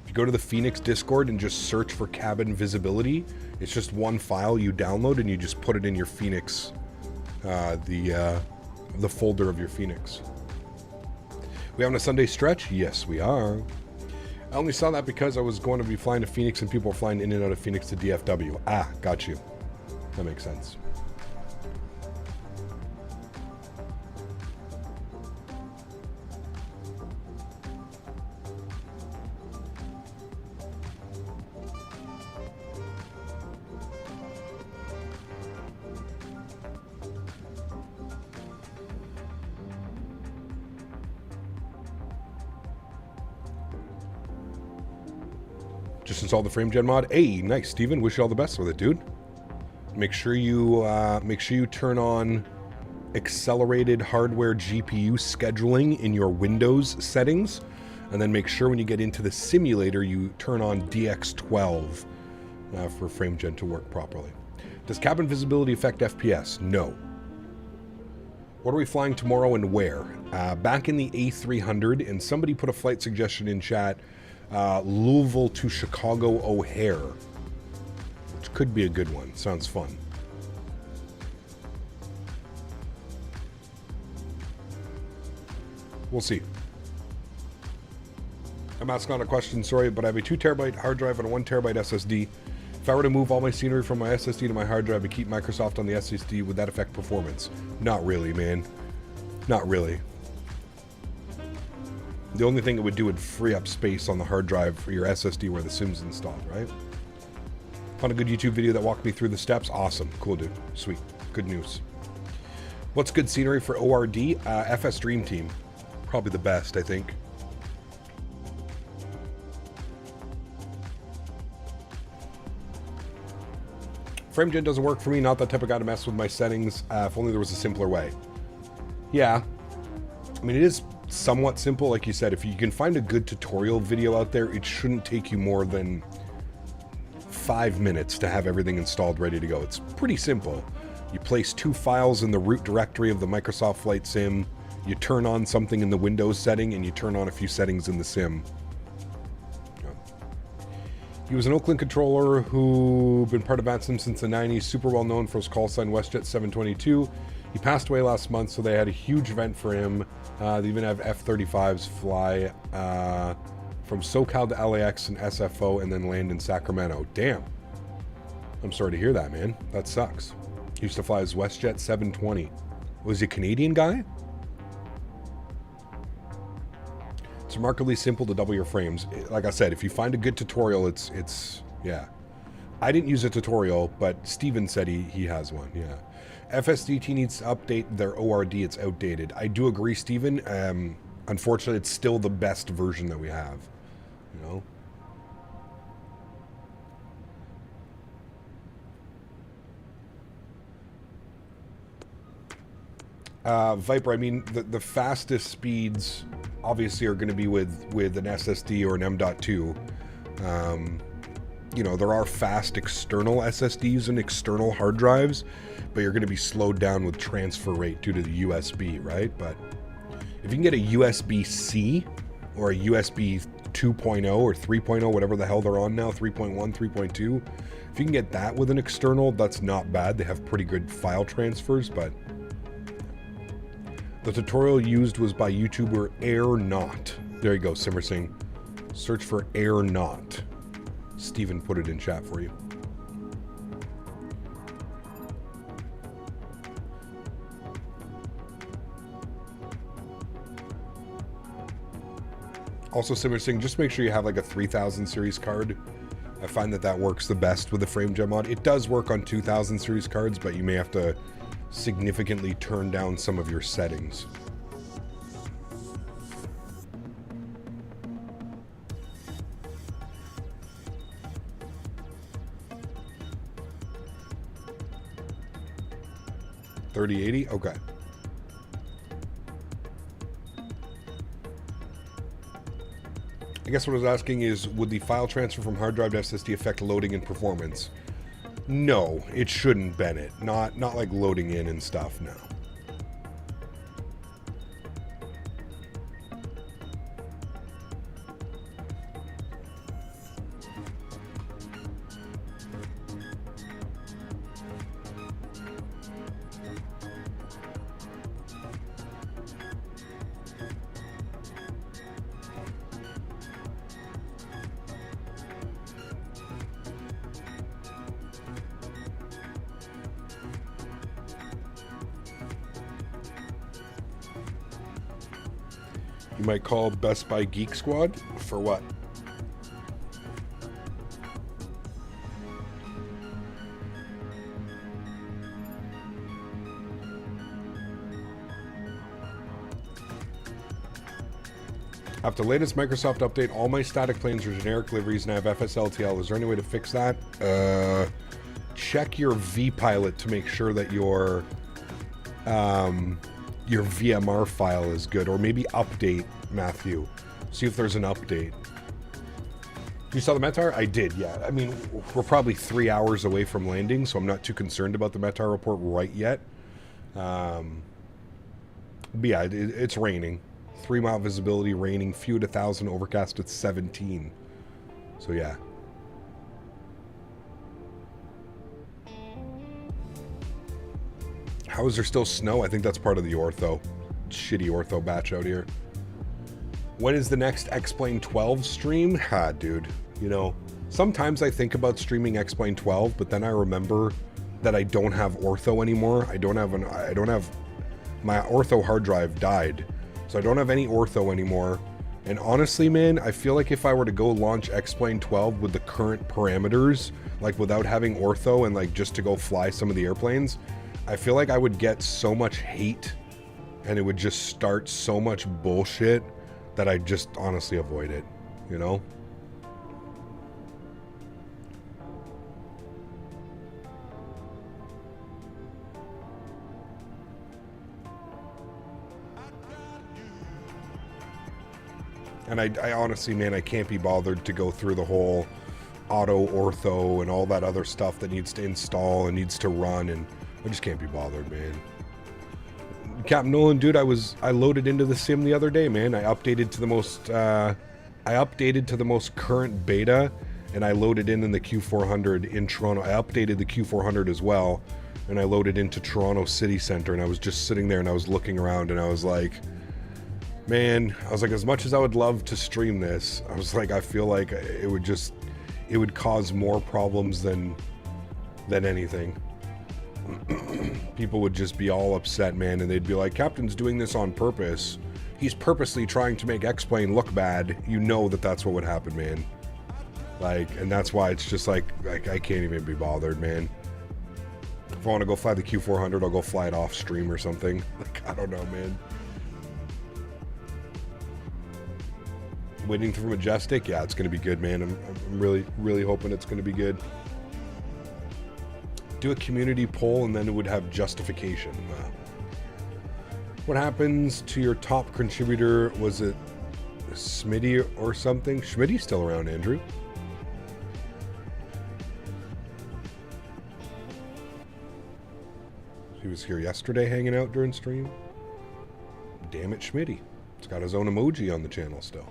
If you go to the Phoenix Discord and just search for cabin visibility, it's just one file you download and you just put it in your Phoenix, the folder of your Phoenix. We having a Sunday stretch? Yes, we are. I only saw that because I was going to be flying to Phoenix and people were flying in and out of Phoenix to DFW. Ah, got you. That makes sense. Just installed the frame gen mod. Hey, nice, Steven. Wish you all the best with it, dude. Make sure you turn on accelerated hardware GPU scheduling in your Windows settings, and then make sure when you get into the simulator you turn on DX12 for frame gen to work properly. Does cabin visibility affect FPS? No. What are we flying tomorrow and where? Back in the A300, and somebody put a flight suggestion in chat. Louisville to Chicago O'Hare, which could be a good one. Sounds fun. We'll see. I'm asking on a question, sorry, but I have a 2 terabyte hard drive and a 1 terabyte SSD. If I were to move all my scenery from my SSD to my hard drive and keep Microsoft on the SSD, would that affect performance? Not really, man. Not really. The only thing it would do would free up space on the hard drive for your SSD where the SIM's installed, right? Found a good YouTube video that walked me through the steps. Awesome. Cool, dude. Sweet. Good news. What's good scenery for ORD? FS Dream Team. Probably the best, I think. Frame gen doesn't work for me. Not that type of guy to mess with my settings. If only there was a simpler way. Yeah. I mean, it is somewhat simple. Like you said, if you can find a good tutorial video out there, it shouldn't take you more than 5 minutes to have everything installed ready to go. It's pretty simple. You place 2 files in the root directory of the Microsoft Flight Sim, you turn on something in the Windows setting, and you turn on a few settings in the sim. He was an Oakland controller who been part of Sim since the 90s, super well known for his call sign WestJet 722. He passed away last month, so they had a huge event for him. They even have F-35s fly from SoCal to LAX and SFO and then land in Sacramento. Damn. I'm sorry to hear that, man. That sucks. He used to fly his WestJet 720. Was he a Canadian guy? It's remarkably simple to double your frames. Like I said, if you find a good tutorial, it's yeah. I didn't use a tutorial, but Steven said he has one, yeah. FSDT needs to update their ORD, it's outdated. I do agree, Steven. Unfortunately, it's still the best version that we have, you know? Viper, I mean, the fastest speeds obviously are going to be with an SSD or an M.2. You know, there are fast external SSDs and external hard drives, but you're going to be slowed down with transfer rate due to the USB, right? But if you can get a USB-C or a USB 2.0 or 3.0, whatever the hell they're on now, 3.1, 3.2, if you can get that with an external, that's not bad. They have pretty good file transfers, but the tutorial used was by YouTuber Airnaut. There you go, Simmer Singh. Search for Airnaut. Steven put it in chat for you. Also, Simmer Singh, just make sure you have like a 3000 series card. I find that works the best with the frame gem mod. It does work on 2000 series cards, but you may have to significantly turn down some of your settings. $3080? Okay. I guess what I was asking is, would the file transfer from hard drive to SSD affect loading and performance? No, it shouldn't, Bennett. Not like loading in and stuff, no. You might call Best Buy Geek Squad? For what? After the latest Microsoft update, all my static planes are generic liveries and I have FSLTL. Is there any way to fix that? Check your vPilot to make sure that your VMR file is good, or maybe update, Matthew. See if there's an update. You saw the METAR? I did, yeah. I mean, we're probably 3 hours away from landing, so I'm not too concerned about the METAR report right yet. But yeah, it's raining. 3 mile visibility, raining, few at 1,000, overcast at 17. So yeah. How is there still snow? I think that's part of the ortho. Shitty ortho batch out here. When is the next X-Plane 12 stream? Ha, dude. You know, sometimes I think about streaming X-Plane 12, but then I remember that I don't have ortho anymore. I don't have my ortho hard drive died. So I don't have any ortho anymore. And honestly, man, I feel like if I were to go launch X-Plane 12 with the current parameters, like without having ortho and like just to go fly some of the airplanes, I feel like I would get so much hate and it would just start so much bullshit that I just honestly avoid it, you know? And I honestly, man, I can't be bothered to go through the whole auto ortho and all that other stuff that needs to install and needs to run, and I just can't be bothered, man. Captain Nolan, dude, I loaded into the sim the other day, man. I updated to the most current beta, and I loaded in the Q400 in Toronto. I updated the Q400 as well, and I loaded into Toronto City Center, and I was just sitting there and I was looking around and I was like, man, I was like, as much as I would love to stream this, I was like, I feel like it would cause more problems than anything. People would just be all upset, man, and they'd be like, Captain's doing this on purpose. He's purposely trying to make X-Plane look bad. You know that's what would happen, man. Like, and that's why it's just like I can't even be bothered, man. If I want to go fly the Q400, I'll go fly it off stream or something. Like, I don't know, man. Waiting for Majestic? Yeah, it's going to be good, man. I'm really, really hoping it's going to be good. Do a community poll and then it would have justification. What happens to your top contributor? Was it Smitty or something? Smitty's still around, Andrew. He was here yesterday hanging out during stream. Damn it, Smitty. It's got his own emoji on the channel still.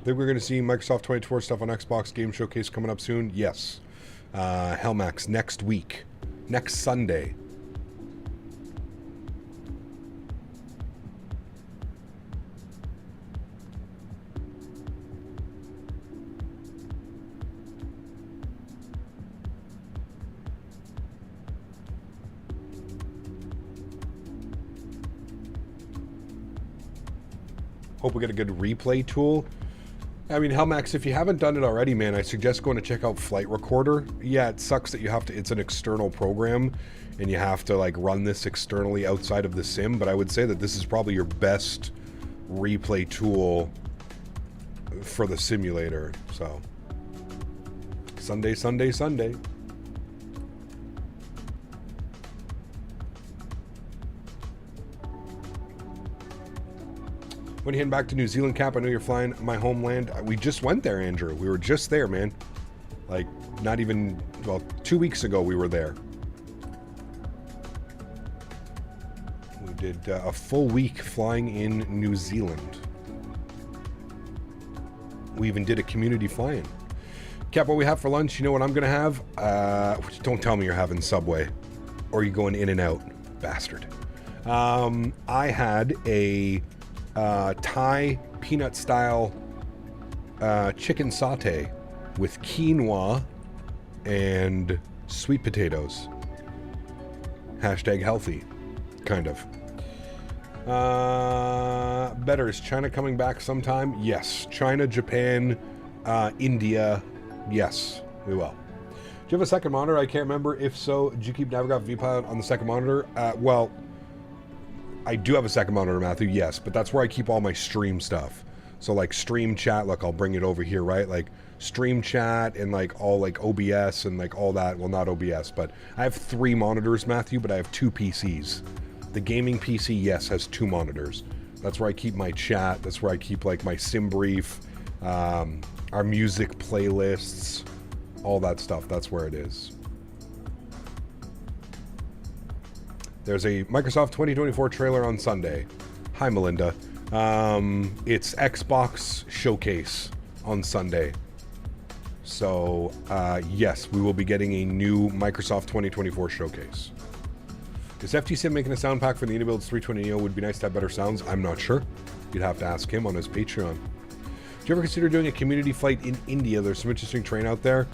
Think we're going to see Microsoft 2024 stuff on Xbox Game Showcase coming up soon? Yes. Hellmax next week. Next Sunday. Hope we get a good replay tool. I mean, Hellmax, if you haven't done it already, man, I suggest going to check out Flight Recorder. Yeah, it sucks that you have to, it's an external program, and you have to, like, run this externally outside of the sim, but I would say that this is probably your best replay tool for the simulator, so. Sunday, Sunday, Sunday. When you heading back to New Zealand, Cap? I know you're flying my homeland. We just went there, Andrew. We were just there, man. Like, not even, well, 2 weeks ago we were there. We did a full week flying in New Zealand. We even did a community fly-in. Cap, what we have for lunch, you know what I'm going to have? Don't tell me you're having Subway. Or you going in and out, bastard. I had a Thai peanut style chicken satay with quinoa and sweet potatoes. Hashtag healthy. Kind of. Better. Is China coming back sometime? Yes. China, Japan, India. Yes, we will. Do you have a second monitor? I can't remember. If so, do you keep Navigraph VPilot on the second monitor? Well, I do have a second monitor, Matthew, yes, but that's where I keep all my stream stuff. So like stream chat, look, I'll bring it over here, right? Like stream chat and like all like OBS and like all that. Well, not OBS, but I have 3 monitors, Matthew, but I have 2 PCs. The gaming PC, yes, has 2 monitors. That's where I keep my chat. That's where I keep like my sim brief, our music playlists, all that stuff. That's where it is. There's a Microsoft 2024 trailer on Sunday. Hi, Melinda. It's Xbox Showcase on Sunday. So, yes, we will be getting a new Microsoft 2024 Showcase. Is FTSim making a sound pack for the Unibuilds 320 Neo? Would be nice to have better sounds. I'm not sure. You'd have to ask him on his Patreon. Do you ever consider doing a community flight in India? There's some interesting terrain out there.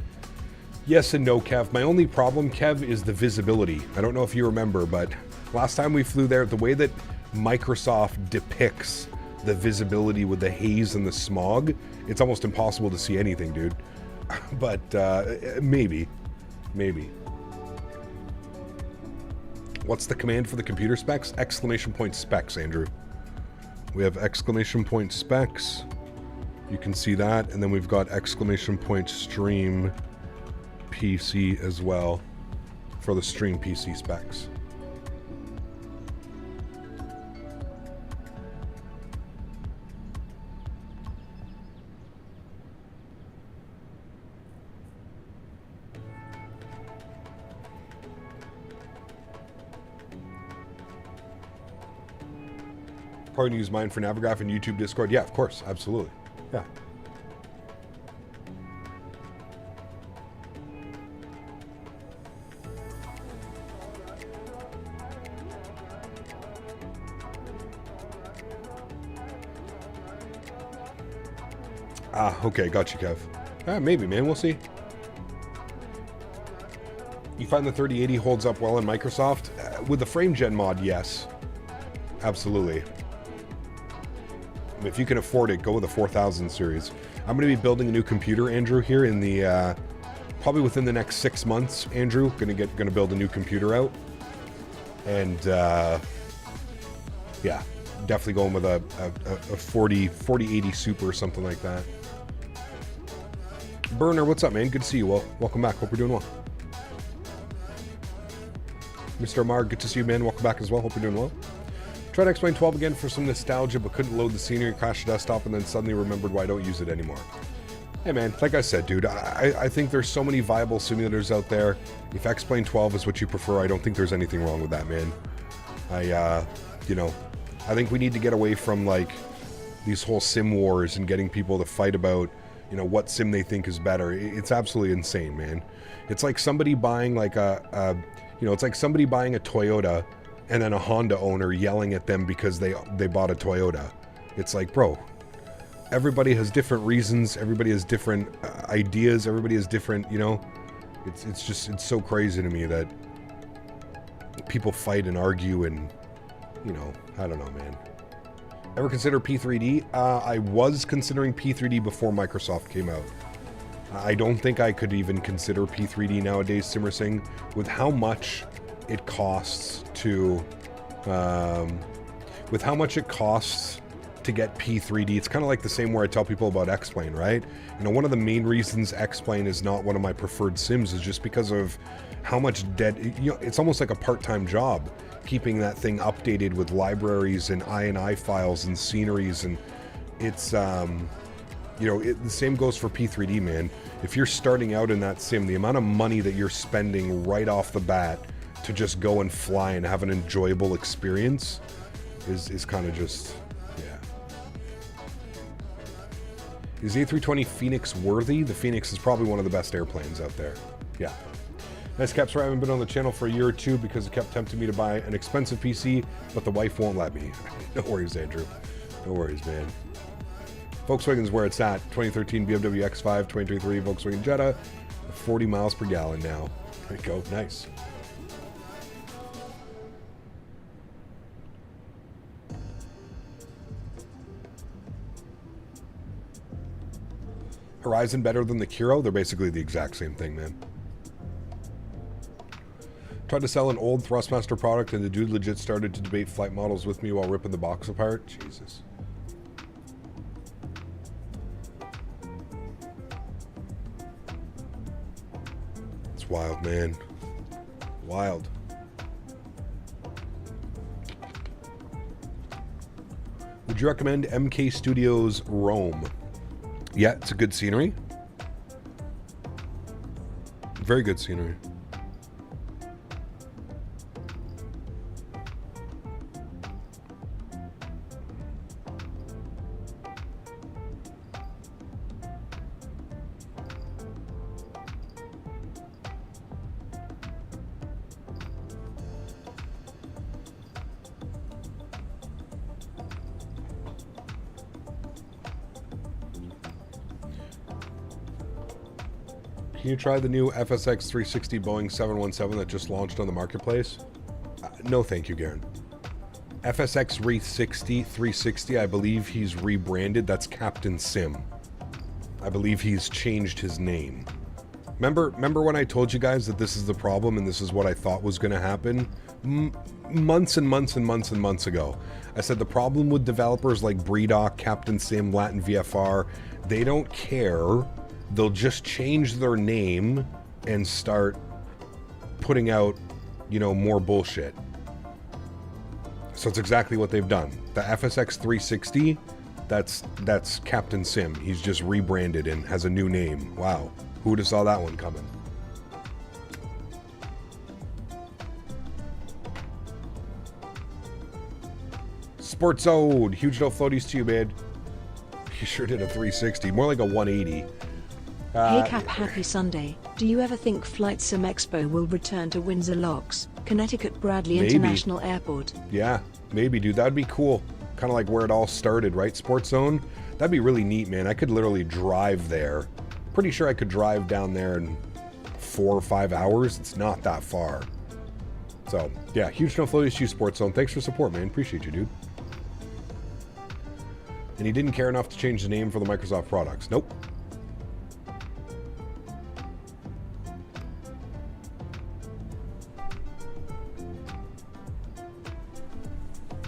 Yes and no, Kev. My only problem, Kev, is the visibility. I don't know if you remember, but last time we flew there, the way that Microsoft depicts the visibility with the haze and the smog, it's almost impossible to see anything, dude. But maybe. What's the command for the computer specs? Exclamation point specs, Andrew. We have exclamation point specs. You can see that. And then we've got exclamation point stream PC as well for the stream PC specs. Probably use mine for Navigraph and YouTube Discord. Yeah, of course. Absolutely. Yeah. Okay. Got you, Kev. Maybe, man. We'll see. You find the 3080 holds up well in Microsoft? With the frame gen mod, yes. Absolutely. If you can afford it, go with the 4000 series. I'm going to be building a new computer, Andrew, here in the probably within the next 6 months. Andrew, gonna build a new computer out, and yeah, definitely going with a 4080 Super or something like that. Burner, what's up, man? Good to see you. Well, welcome back. Hope you're doing well. Mr. Amar, good to see you, man. Welcome back as well. Hope you're doing well. Tried to explain 12 again for some nostalgia, but couldn't load the scenery, crashed the desktop, and then suddenly remembered why I don't use it anymore. Hey man, like I said, dude, I think there's so many viable simulators out there. If X-Plane 12 is what you prefer, I don't think there's anything wrong with that, man. I think we need to get away from, like, these whole sim wars and getting people to fight about, what sim they think is better. It's absolutely insane, man. It's like somebody buying, like, it's like somebody buying a Toyota and then a Honda owner yelling at them because they bought a Toyota. It's like, bro, everybody has different reasons. Everybody has different ideas. Everybody has different, it's so crazy to me that people fight and argue and, I don't know, man. Ever consider P3D? I was considering P3D before Microsoft came out. I don't think I could even consider P3D nowadays, SimmerSing, with how much it costs to get P3D. It's kind of like the same where I tell people about X-Plane, right? One of the main reasons X-Plane is not one of my preferred sims is just because of how much it's almost like a part-time job keeping that thing updated with libraries and INI files and sceneries, and it's the same goes for P3D, man. If you're starting out in that sim, the amount of money that you're spending right off the bat to just go and fly and have an enjoyable experience is kind of just, yeah. Is the A320 Phoenix worthy? The Phoenix is probably one of the best airplanes out there. Yeah. Nice caps. I haven't been on the channel for a year or two because it kept tempting me to buy an expensive PC, but the wife won't let me. No worries, Andrew. No worries, man. Volkswagen's where it's at. 2013 BMW X5, 2023 Volkswagen Jetta, 40 miles per gallon now. There you go. Nice. Horizon better than the Kiro? They're basically the exact same thing, man. Tried to sell an old Thrustmaster product and the dude legit started to debate flight models with me while ripping the box apart. Jesus. It's wild, man. Wild. Would you recommend MK Studios Rome? Yeah, it's a good scenery. Very good scenery. Can you try the new FSX 360 Boeing 717 that just launched on the marketplace? No, thank you, Garen. FSX 360, I believe he's rebranded. That's Captain Sim. I believe he's changed his name. Remember when I told you guys that this is the problem and this is what I thought was going to happen? Months and months and months and months ago. I said the problem with developers like Breedoc, Captain Sim, Latin VFR, they don't care. They'll just change their name and start putting out, you know, more bullshit. So it's exactly what they've done. The FSX 360, that's Captain Sim. He's just rebranded and has a new name. Wow. Who would have saw that one coming? Sports Ode. Huge no floaties to you, man. He sure did a 360. More like a 180. Hey Cap, happy Sunday. Do you ever think Flight Sim Expo will return to Windsor Locks, Connecticut Bradley Maybe. International Airport? Yeah, maybe, dude. That'd be cool. Kind of like where it all started, right? Sports Zone? That'd be really neat, man. I could literally drive there. Pretty sure I could drive down there in 4 or 5 hours. It's not that far. So, yeah, huge no floaties to you, Sports Zone. Thanks for support, man. Appreciate you, dude. And he didn't care enough to change the name for the Microsoft products. Nope.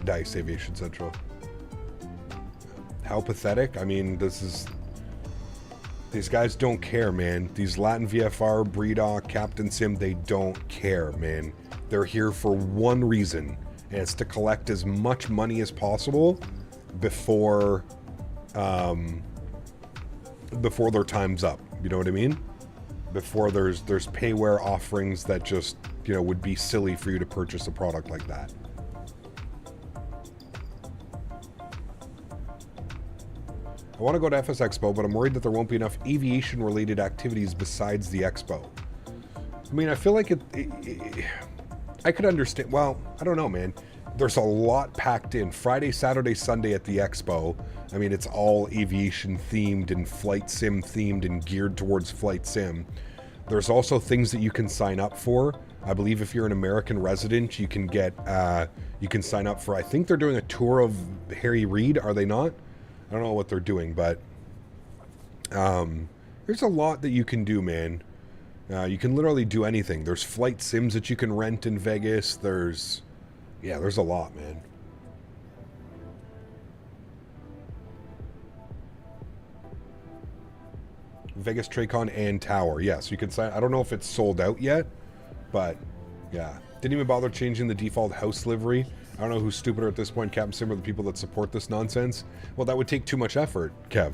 Dice Aviation Central. How pathetic. I mean, these guys don't care, man. These Latin VFR, Breedoc, Captain Sim, they don't care, man. They're here for one reason, and it's to collect as much money as possible before their time's up. You know what I mean? Before there's payware offerings that just, you know, would be silly for you to purchase a product like that. I want to go to FS Expo, but I'm worried that there won't be enough aviation-related activities besides the expo. I mean, I feel like I could understand. Well, I don't know, man. There's a lot packed in. Friday, Saturday, Sunday at the expo. I mean, it's all aviation-themed and flight sim-themed and geared towards flight sim. There's also things that you can sign up for. I believe if you're an American resident, you can get, you can sign up for, I think they're doing a tour of Harry Reid, are they not? I don't know what they're doing, but there's a lot that you can do, man. You can literally do anything. There's flight sims that you can rent in Vegas. There's a lot, man. Vegas TRACON and Tower. Yes, you can sign. I don't know if it's sold out yet, but yeah. Didn't even bother changing the default house livery. I don't know who's stupider at this point, Captain Sim or the people that support this nonsense. Well, that would take too much effort, Kev.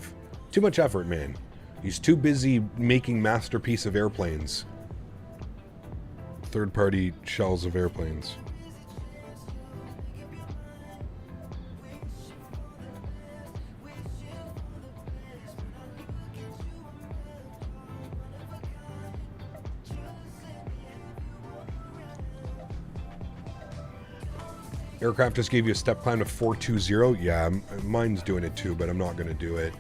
Too much effort, man. He's too busy making masterpiece of airplanes. Third-party shells of airplanes. Aircraft just gave you a step climb to 420. Yeah, mine's doing it too, but I'm not going to do it.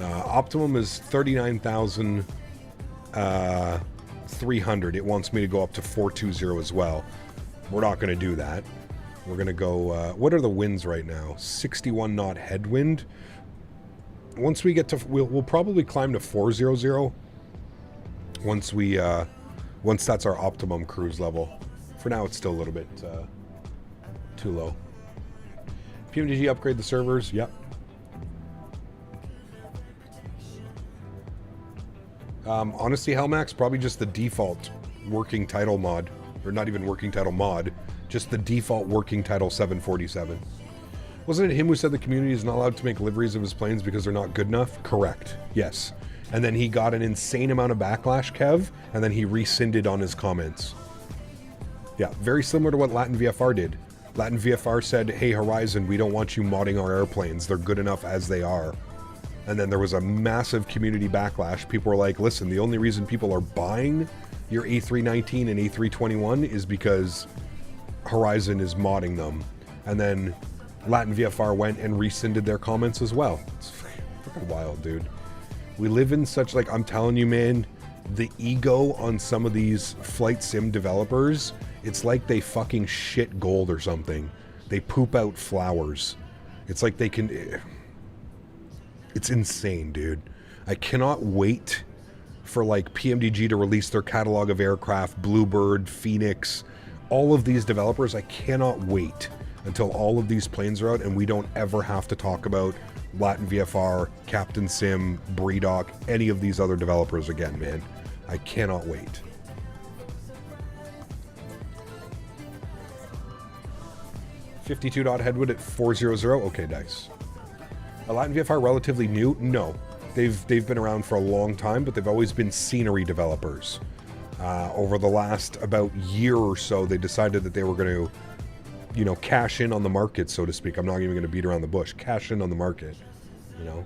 Optimum is 39,300. It wants me to go up to 420 as well. We're not going to do that. We're going to go... what are the winds right now? 61 knot headwind. once we get to, we'll probably climb to 400 once we, once that's our optimum cruise level. For now, it's still a little bit too low. PMDG upgrade the servers. Yep. Honestly, Hellmax, probably just the default working title mod, or not even working title mod, just the default working title 747. Wasn't it him who said the community is not allowed to make liveries of his planes because they're not good enough? Correct. Yes. And then he got an insane amount of backlash, Kev, and then he rescinded on his comments. Yeah, very similar to what Latin VFR did. Latin VFR said, hey, Horizon, we don't want you modding our airplanes. They're good enough as they are. And then there was a massive community backlash. People were like, listen, the only reason people are buying your A319 and A321 is because Horizon is modding them. And then Latin VFR went and rescinded their comments as well. It's freaking wild, dude. We live in such, like, I'm telling you, man, the ego on some of these flight sim developers, it's like they fucking shit gold or something. They poop out flowers. It's like they can... It's insane, dude. I cannot wait for, like, PMDG to release their catalog of aircraft, Bluebird, Phoenix, all of these developers. I cannot wait until all of these planes are out and we don't ever have to talk about Latin VFR, Captain Sim, BreeDoc, any of these other developers again, man. I cannot wait. $52 Headwood at 400. Okay, nice. Latin VFR relatively new? No. They've been around for a long time, but they've always been scenery developers. Over the last about year or so, they decided that they were going to, you know, cash in on the market, so to speak. I'm not even going to beat around the bush. Cash in on the market, you know.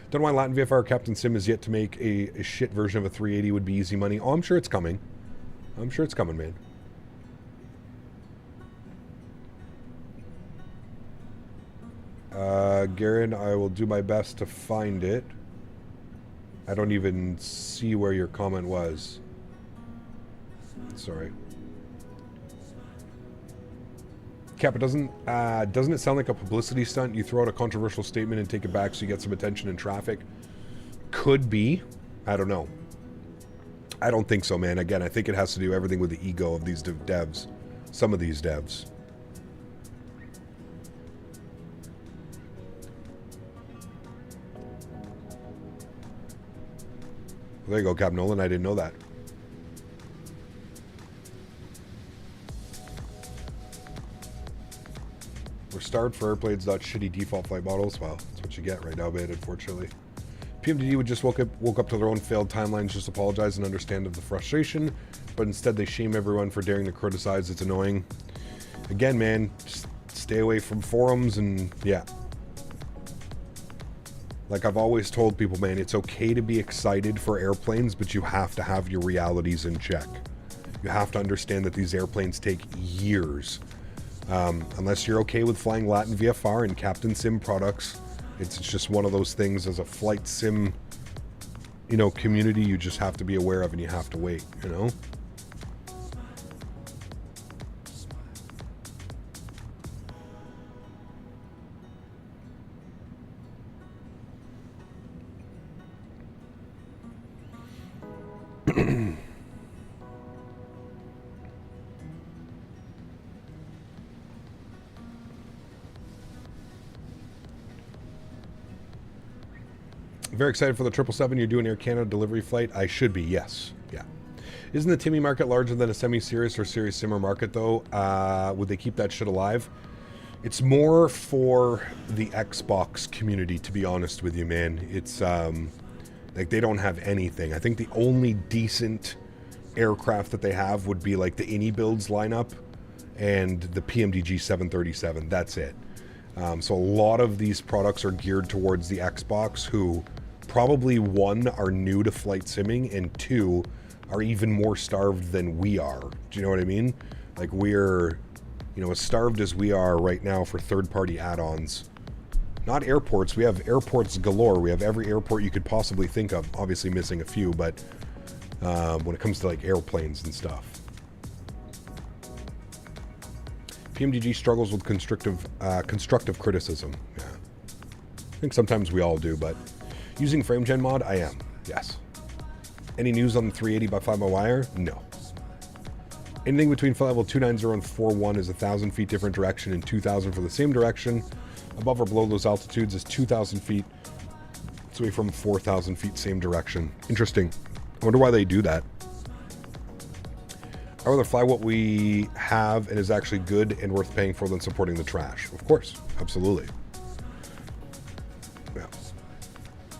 Don't know why Latin VFR Captain Sim is yet to make a shit version of a 380 would be easy money. Oh, I'm sure it's coming. I'm sure it's coming, man. Garen, I will do my best to find it. I don't even see where your comment was. Sorry. Kappa, doesn't it sound like a publicity stunt? You throw out a controversial statement and take it back so you get some attention in traffic? Could be. I don't know. I don't think so, man. Again, I think it has to do everything with the ego of these devs. Some of these devs. Well, there you go, Cap Nolan. I didn't know that. We're starved for airplanes, not shitty default flight models. Well, that's what you get right now, man, unfortunately. PMDD would just woke up to their own failed timelines, just apologize and understand of the frustration, but instead they shame everyone for daring to criticize. It's annoying. Again, man, just stay away from forums and, yeah. Like I've always told people, man, it's okay to be excited for airplanes, but you have to have your realities in check. You have to understand that these airplanes take years. Unless you're okay with flying Latin VFR and Captain Sim products, it's just one of those things as a flight sim, you know, community you just have to be aware of and you have to wait, you know? Very excited for the 777. You're doing Air Canada delivery flight. I should be, yes. Yeah. Isn't the Timmy market larger than a semi-serious or serious simmer market, though? Would they keep that shit alive? It's more for the Xbox community, to be honest with you, man. It's, like, they don't have anything. I think the only decent aircraft that they have would be, like, the Innie Builds lineup and the PMDG 737. That's it. So a lot of these products are geared towards the Xbox, who probably, one, are new to flight simming, and two, are even more starved than we are. Do you know what I mean? Like, we're, you know, as starved as we are right now for third-party add-ons. Not airports. We have airports galore. We have every airport you could possibly think of. Obviously missing a few, but when it comes to, like, airplanes and stuff. PMDG struggles with constructive criticism. Yeah. think sometimes we all do, but using FrameGen mod, I am. Yes. Any news on the 380 by 5 wire? No. Anything between flight level 290 and 41 is 1,000 feet different direction and 2,000 for the same direction. Above or below those altitudes is 2,000 feet. It's away from 4,000 feet same direction. Interesting. I wonder why they do that. I'd rather fly what we have and is actually good and worth paying for than supporting the trash. Of course. Absolutely. Yeah.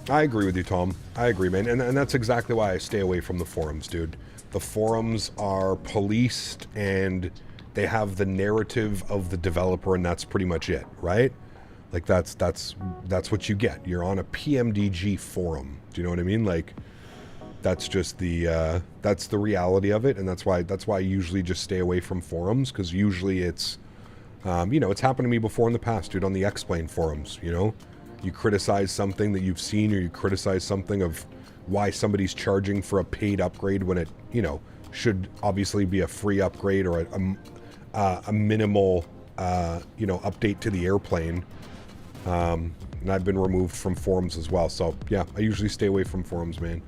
I agree with you, Tom. I agree, man. And that's exactly why I stay away from the forums, dude. The forums are policed and they have the narrative of the developer and that's pretty much it, right? Like that's what you get. You're on a PMDG forum. Do you know what I mean? Like that's just that's the reality of it, and that's why I usually just stay away from forums, because usually it's you know, it's happened to me before in the past, dude, on the X-Plane forums. You know, you criticize something that you've seen, or you criticize something of why somebody's charging for a paid upgrade when it, you know, should obviously be a free upgrade or a minimal you know, update to the airplane. And I've been removed from forums as well, so yeah, I usually stay away from forums, man.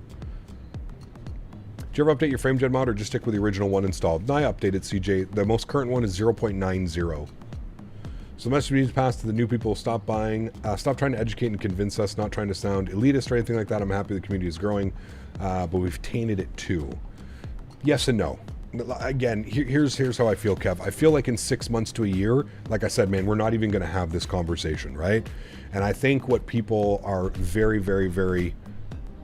Do you ever update your FrameGen mod or just stick with the original one installed? No, I updated, CJ. The most current one is 0.90. So the message needs to pass to the new people. Stop buying. Stop trying to educate and convince us. Not trying to sound elitist or anything like that. I'm happy the community is growing, but we've tainted it too. Yes and no. Again, here's how I feel, Kev. I feel like in 6 months to a year, like I said, man, we're not even going to have this conversation, right? And I think what people are very, very, very,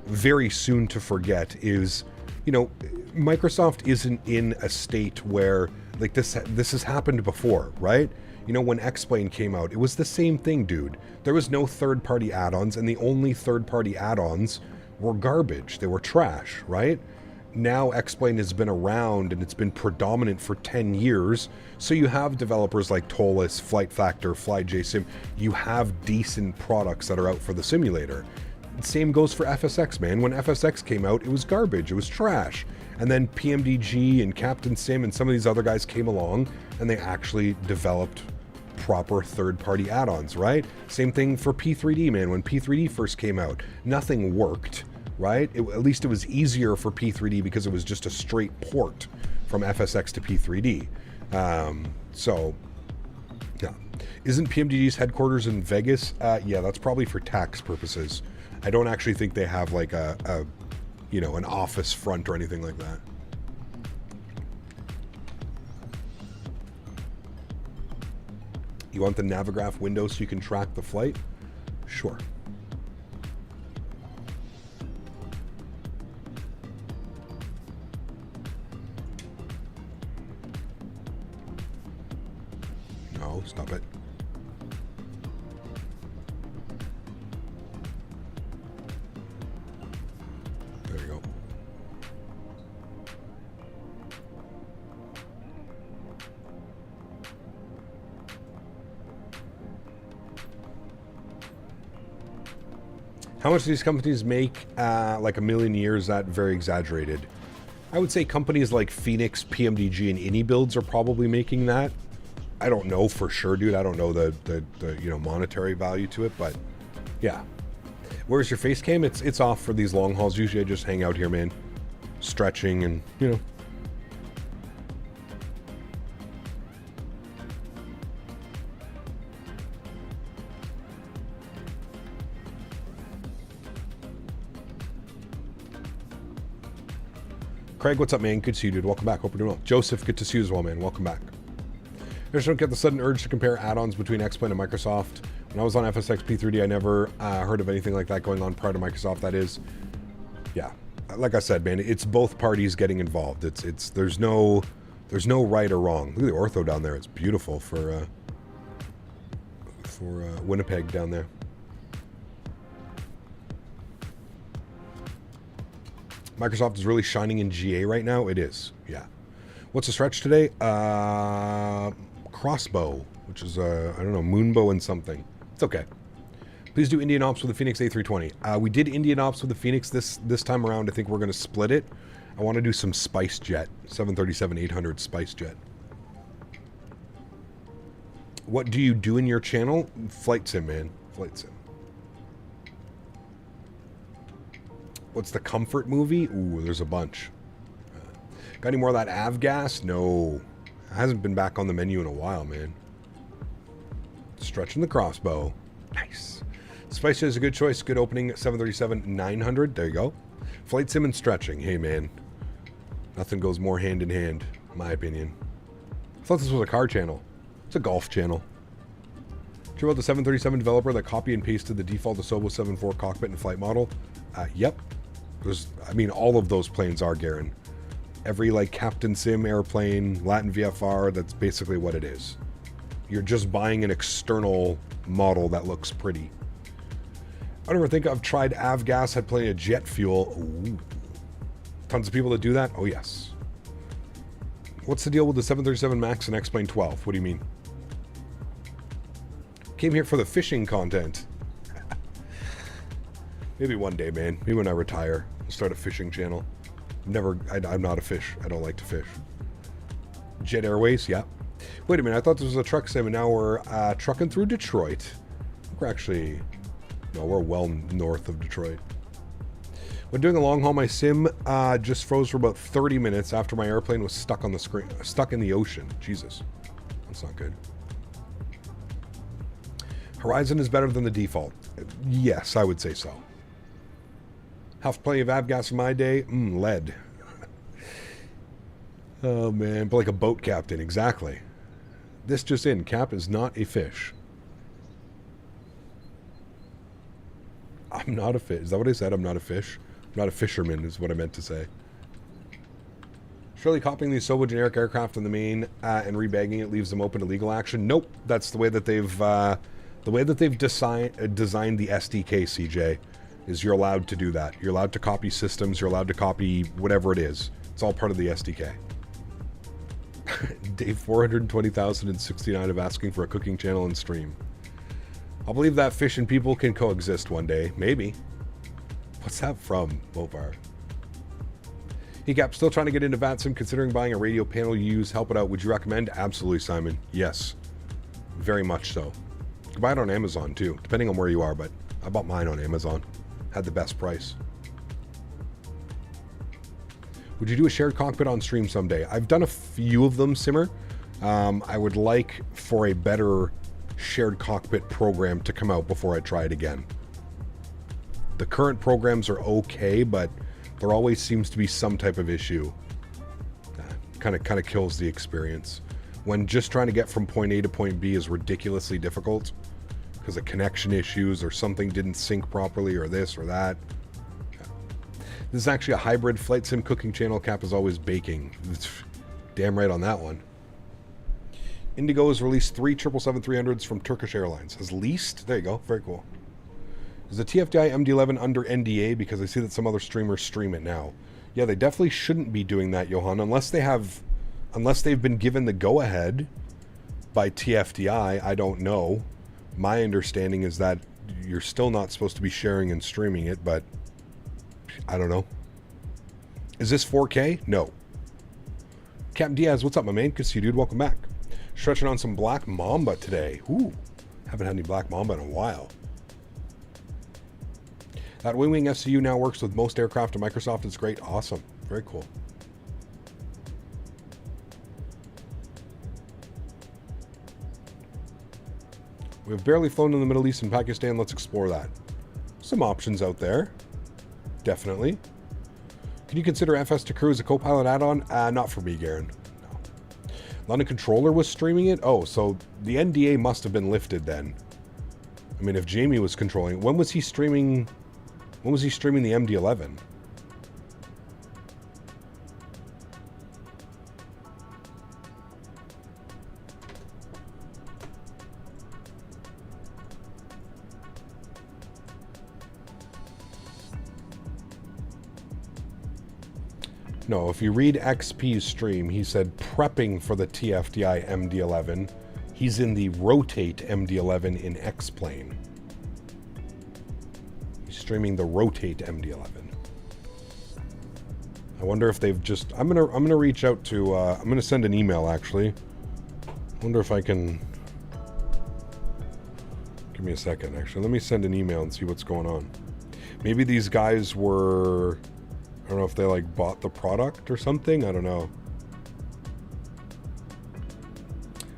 very soon to forget is, you know, Microsoft isn't in a state where, like, this has happened before, right? You know, when X-Plane came out, it was the same thing, dude. There was no third-party add-ons, and the only third-party add-ons were garbage. They were trash, right? Now X-Plane has been around, and it's been predominant for 10 years, so you have developers like Tolus, Flight Factor, FlyJSim. You have decent products that are out for the simulator. Same goes for FSX, man. When FSX came out, it was garbage. It was trash. And then PMDG and Captain Sim and some of these other guys came along and they actually developed proper third-party add-ons, right? Same thing for P3D, man. When P3D first came out, nothing worked, right? At least it was easier for P3D because it was just a straight port from FSX to P3D. So, yeah. Isn't PMDG's headquarters in Vegas? Yeah, that's probably for tax purposes. I don't actually think they have like a you know, an office front or anything like that. You want the Navigraph window so you can track the flight? Sure. No, stop it. There you go. How much do these companies make? Like $1 million a year? Is that very exaggerated? I would say companies like Phoenix, PMDG, and AnyBuilds are probably making that. I don't know for sure, dude. I don't know the you know, monetary value to it, but yeah. Where's your face cam? It's off for these long hauls. Usually I just hang out here, man, stretching and, you know. Craig, what's up, man? Good to see you, dude. Welcome back. Hope you're doing well. Joseph, good to see you as well, man. Welcome back. I just don't get the sudden urge to compare add-ons between X-Plane and Microsoft. When I was on FSX P3D, I never heard of anything like that going on prior to Microsoft. That is, yeah, like I said, man, it's both parties getting involved. There's no right or wrong. Look at the ortho down there. It's beautiful for Winnipeg down there. Microsoft is really shining in GA right now. It is, yeah. What's the stretch today? Crossbow, which is I don't know, moonbow and something. It's okay. Please do Indian Ops with the Phoenix A320. We did Indian Ops with the Phoenix this time around. I think we're going to split it. I want to do some Spice Jet, 737-800 Spice Jet. What do you do in your channel? Flight sim, man. Flight sim. What's the comfort movie? Ooh, there's a bunch. Got any more of that avgas? No. Hasn't been back on the menu in a while, man. Stretching the crossbow. Nice. Spicy is a good choice. Good opening at 737-900. There you go. Flight sim and stretching. Hey, man. Nothing goes more hand in hand, in my opinion. I thought this was a car channel. It's a golf channel. Sure about the 737 developer that copy and pasted the default Asobo 7.4 cockpit and flight model? Yep. I mean, all of those planes are, Garen. Every, like, Captain Sim airplane, Latin VFR, that's basically what it is. You're just buying an external model that looks pretty. I don't ever think I've tried avgas. Had plenty of jet fuel. Ooh. Tons of people that do that? Oh, yes. What's the deal with the 737 MAX and X-Plane 12? What do you mean? Came here for the fishing content. Maybe one day, man. Maybe when I retire, I'll start a fishing channel. I'm not a fish. I don't like to fish. Jet Airways, yeah. Wait a minute, I thought this was a truck sim, and now we're trucking through Detroit. We're actually... No, we're well north of Detroit. When doing a long haul, my sim just froze for about 30 minutes after my airplane was stuck on the screen, stuck in the ocean. Jesus. That's not good. Horizon is better than the default. Yes, I would say so. Have plenty of avgas in my day. Lead. Oh, man. But like a boat captain. Exactly. This just in. Cap is not a fish. I'm not a fish. Is that what I said? I'm not a fish? I'm not a fisherman is what I meant to say. Surely copying these Asobo generic aircraft in the main and rebagging it leaves them open to legal action? Nope. That's the way that they've designed the SDK, CJ. Is you're allowed to do that. You're allowed to copy systems. You're allowed to copy whatever it is. It's all part of the SDK. Day 420,069 of asking for a cooking channel and stream. I'll believe that fish and people can coexist one day. Maybe. What's that from, Mopar? Hey, Cap, still trying to get into VATSIM, considering buying a radio panel you use. Help it out. Would you recommend? Absolutely, Simon. Yes. Very much so. You can buy it on Amazon, too, depending on where you are, but I bought mine on Amazon. Had the best price. Would you do a shared cockpit on stream someday? I've done a few of them, Simmer. I would like for a better shared cockpit program to come out before I try it again. The current programs are okay, but there always seems to be some type of issue. Kind of kills the experience. When just trying to get from point A to point B is ridiculously difficult because of connection issues or something didn't sync properly or this or that. This is actually a hybrid flight sim cooking channel. Cap is always baking. Damn right on that one. Indigo has released 3 777-300s from Turkish Airlines. Has leased? There you go. Very cool. Is the TFDI MD-11 under NDA? Because I see that some other streamers stream it now. Yeah, they definitely shouldn't be doing that, Johan, unless they've been given the go-ahead by TFDI. I don't know. My understanding is that you're still not supposed to be sharing and streaming it, but I don't know. Is this 4K? No. Captain Diaz, what's up, my man? Good to see you, dude. Welcome back. Stretching on some Black Mamba today. Ooh, haven't had any Black Mamba in a while. That Wing FCU now works with most aircraft at Microsoft. It's great. Awesome. Very cool. We've barely flown in the Middle East and Pakistan. Let's explore that. Some options out there. Definitely. Can you consider FS to Crew as a co-pilot add-on? Not for me, Garen. No. London Controller was streaming it? Oh, so the NDA must have been lifted then. I mean, if Jamie was controlling... When was he streaming the MD-11? No, if you read XP's stream, he said prepping for the TFDI MD-11. He's in the Rotate MD-11 in X-Plane. He's streaming the Rotate MD-11. I wonder if they've just... I'm gonna reach out to... I'm gonna send an email, actually. I wonder if I can... Give me a second, actually. Let me send an email and see what's going on. Maybe these guys were, I don't know if they like bought the product or something. I don't know.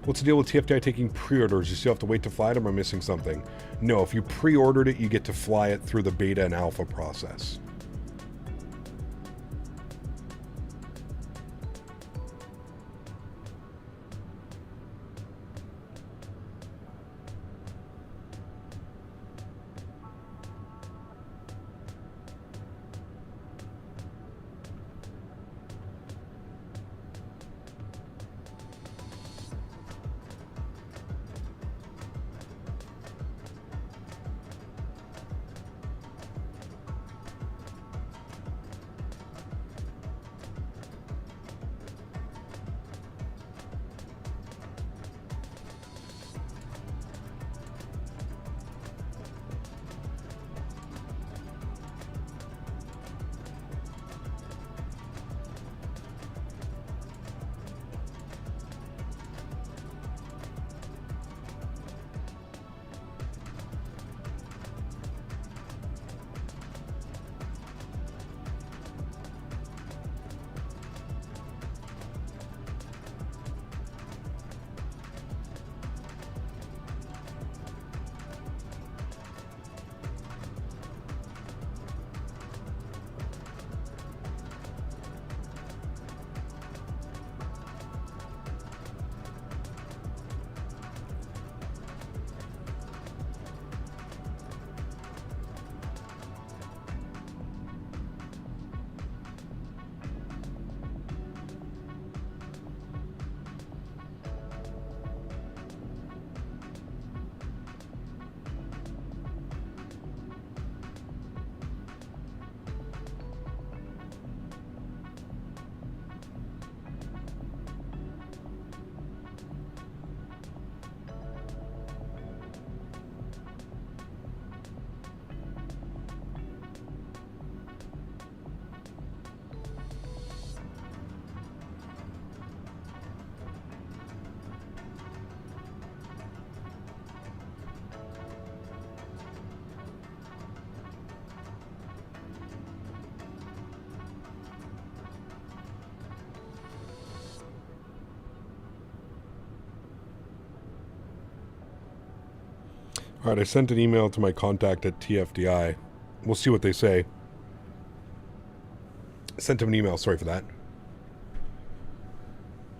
What's the deal with TFDI taking pre-orders? You still have to wait to fly it, or am I missing something? No, if you pre-ordered it, you get to fly it through the beta and alpha process. All right, I sent an email to my contact at TFDI. We'll see what they say. Sent him an email, sorry for that.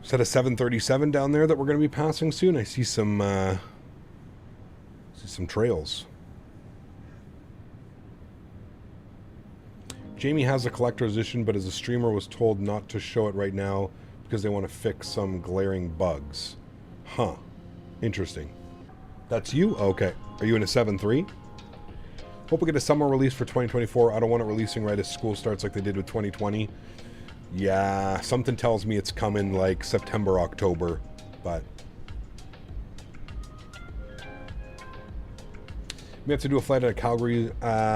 Set a 737 down there that we're going to be passing soon. I see some trails. Jamie has a collector's edition, but as a streamer was told not to show it right now because they want to fix some glaring bugs. Huh. Interesting. That's you? Okay. Are you in a 7.3? Hope we get a summer release for 2024. I don't want it releasing right as school starts like they did with 2020. Yeah, something tells me it's coming like September, October, but we have to do a flight out of Calgary,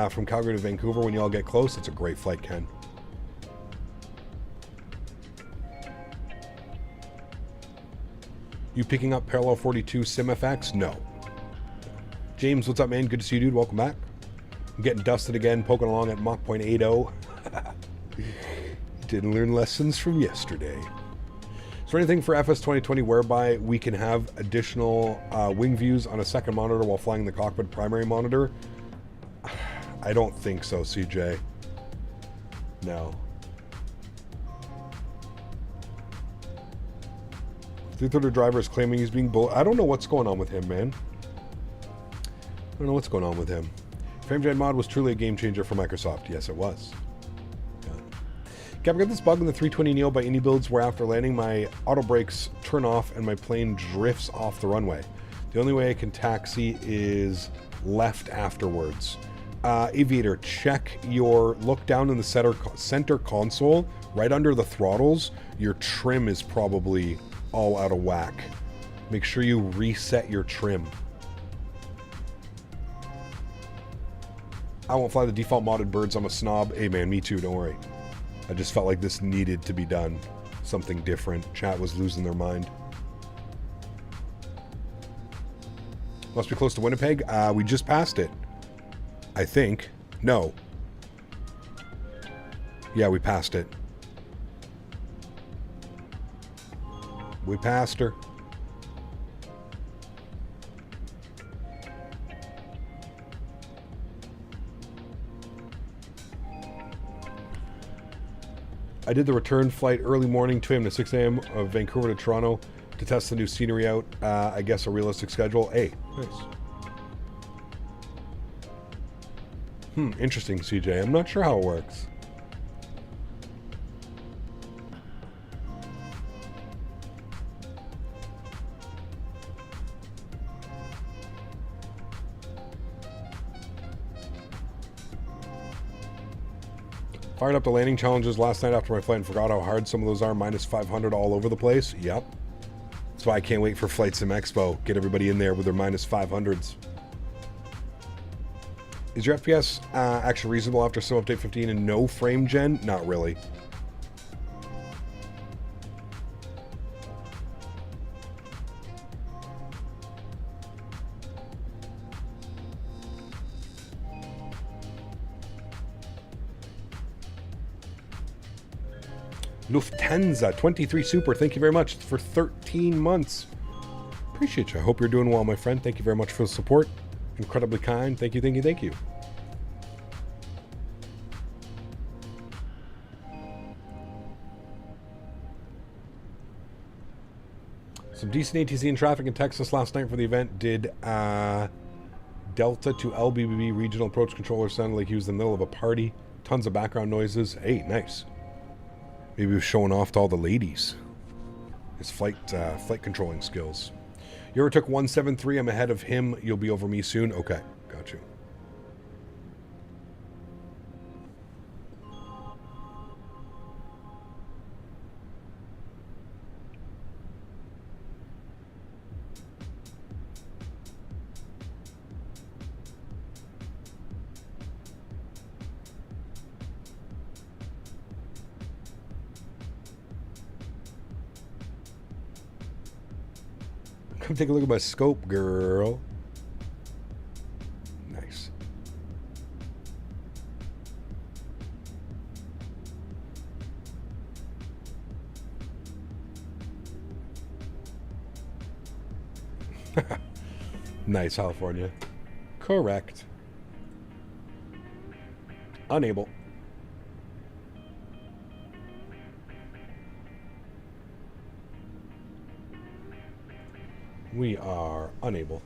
from Calgary to Vancouver when you all get close. It's a great flight, Ken. You picking up Parallel 42 SimFX? No. James, what's up, man? Good to see you, dude. Welcome back. I'm getting dusted again, poking along at Mach 0.80. Didn't learn lessons from yesterday. Is there anything for FS 2020 whereby we can have additional wing views on a second monitor while flying the cockpit primary monitor? I don't think so, CJ. No. 330 driver is claiming he's being I don't know what's going on with him, man. I don't know what's going on with him. FrameJet mod was truly a game changer for Microsoft. Yes, it was. I've got this bug in the 320neo by any builds where after landing my auto brakes turn off and my plane drifts off the runway. The only way I can taxi is left afterwards. Aviator, check look down in the center console, right under the throttles. Your trim is probably all out of whack. Make sure you reset your trim. I won't fly the default modded birds. I'm a snob. Hey man, me too, don't worry. I just felt like this needed to be done. Something different. Chat was losing their mind. Must be close to Winnipeg. We just passed it. I think. No. Yeah, we passed it. We passed her. I did the return flight early morning, 2 a.m. to 6 a.m. of Vancouver to Toronto to test the new scenery out. I guess a realistic schedule. Hey, nice. Interesting, CJ. I'm not sure how it works. Fired up the landing challenges last night after my flight and forgot how hard some of those are. Minus 500 all over the place. Yep. That's why I can't wait for Flight Sim Expo. Get everybody in there with their minus 500s. Is your FPS actually reasonable after Sim Update 15 and no frame gen? Not really. Lufthansa 23 Super, thank you very much for 13 months. Appreciate you. I hope you're doing well, my friend. Thank you very much for the support. Incredibly kind. Thank you, thank you, thank you. Some decent ATC and traffic in Texas last night for the event. Did Delta to LBBB regional approach controller sound like he was in the middle of a party. Tons of background noises. Hey, nice. Maybe he was showing off to all the ladies. His flight controlling skills. You ever took 173? I'm ahead of him. You'll be over me soon. Okay, got you. Come take a look at my scope, girl. Nice. Nice, California. Correct. Unable. We are unable.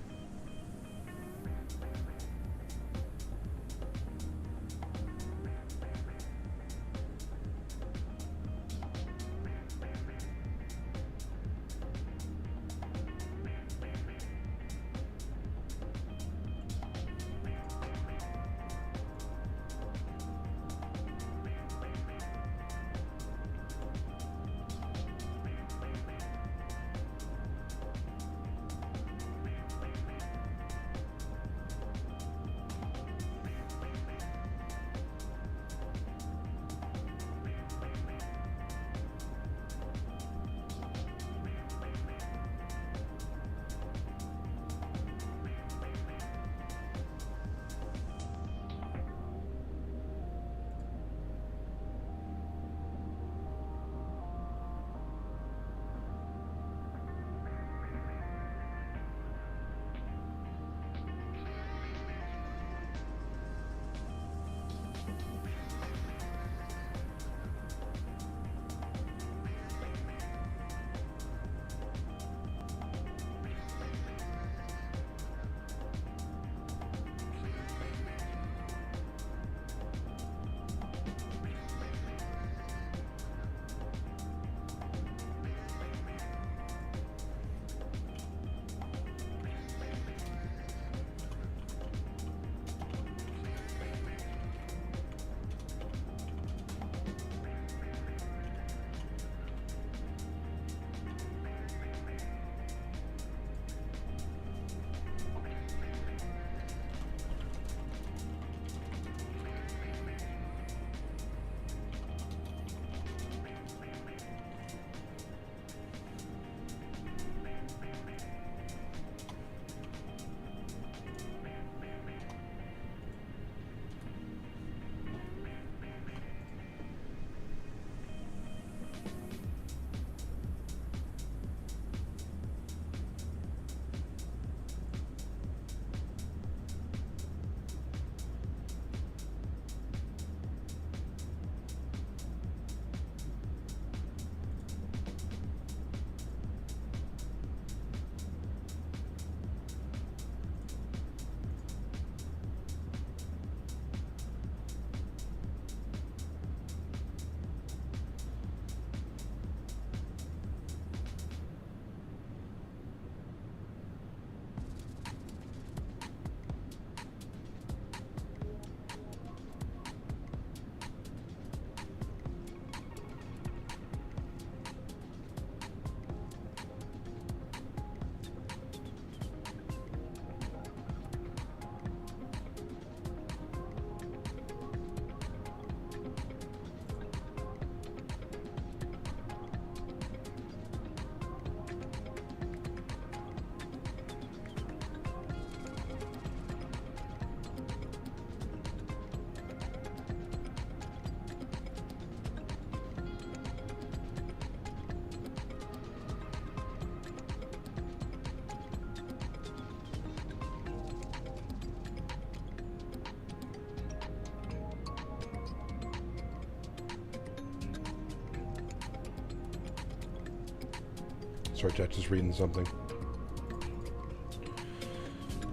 Sorry, chat, just reading something.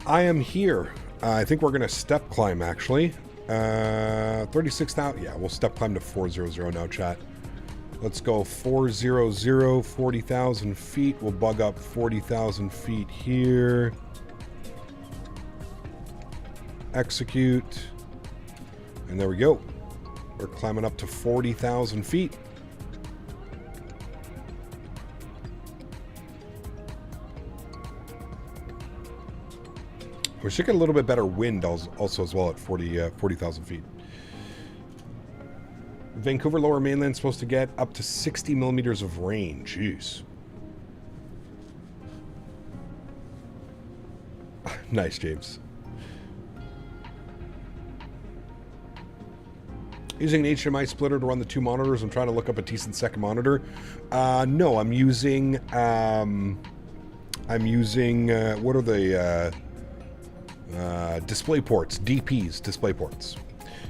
I am here. I think we're going to step climb, actually. 36,000. Yeah, we'll step climb to 400 now, chat. Let's go 400, 40,000 feet. We'll bug up 40,000 feet here. Execute. And there we go. We're climbing up to 40,000 feet. We should get a little bit better wind also as well at 40,000 feet. Vancouver Lower Mainland supposed to get up to 60 millimeters of rain. Jeez. Nice, James. Using an HDMI splitter to run the two monitors. I'm trying to look up a decent second monitor. No, I'm using what are the display ports, DPs, display ports.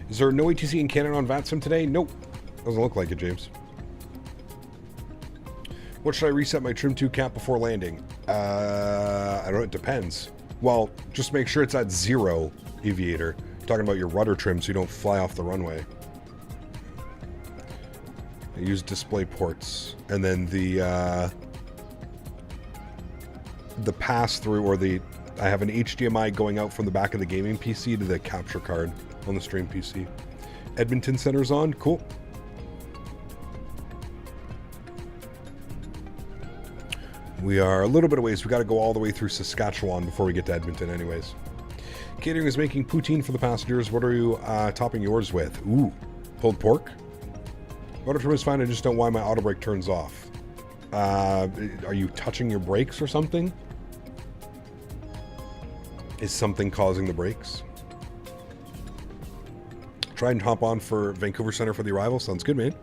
Is there no ATC in Canada on VATSIM today? Nope. Doesn't look like it, James. What should I reset my trim to cap before landing? I don't know, it depends. Well, just make sure it's at 0, Aviator. I'm talking about your rudder trim so you don't fly off the runway. I use display ports. And then the pass-through or I have an HDMI going out from the back of the gaming PC to the capture card on the stream PC. Edmonton Center's on. Cool. We are a little bit of ways. We got to go all the way through Saskatchewan before we get to Edmonton anyways. Catering is making poutine for the passengers. What are you topping yours with? Ooh, pulled pork. Motor trim is fine. I just don't know why my auto brake turns off. Are you touching your brakes or something? Is something causing the brakes? Try and hop on for Vancouver Center for the arrival. Sounds good, man.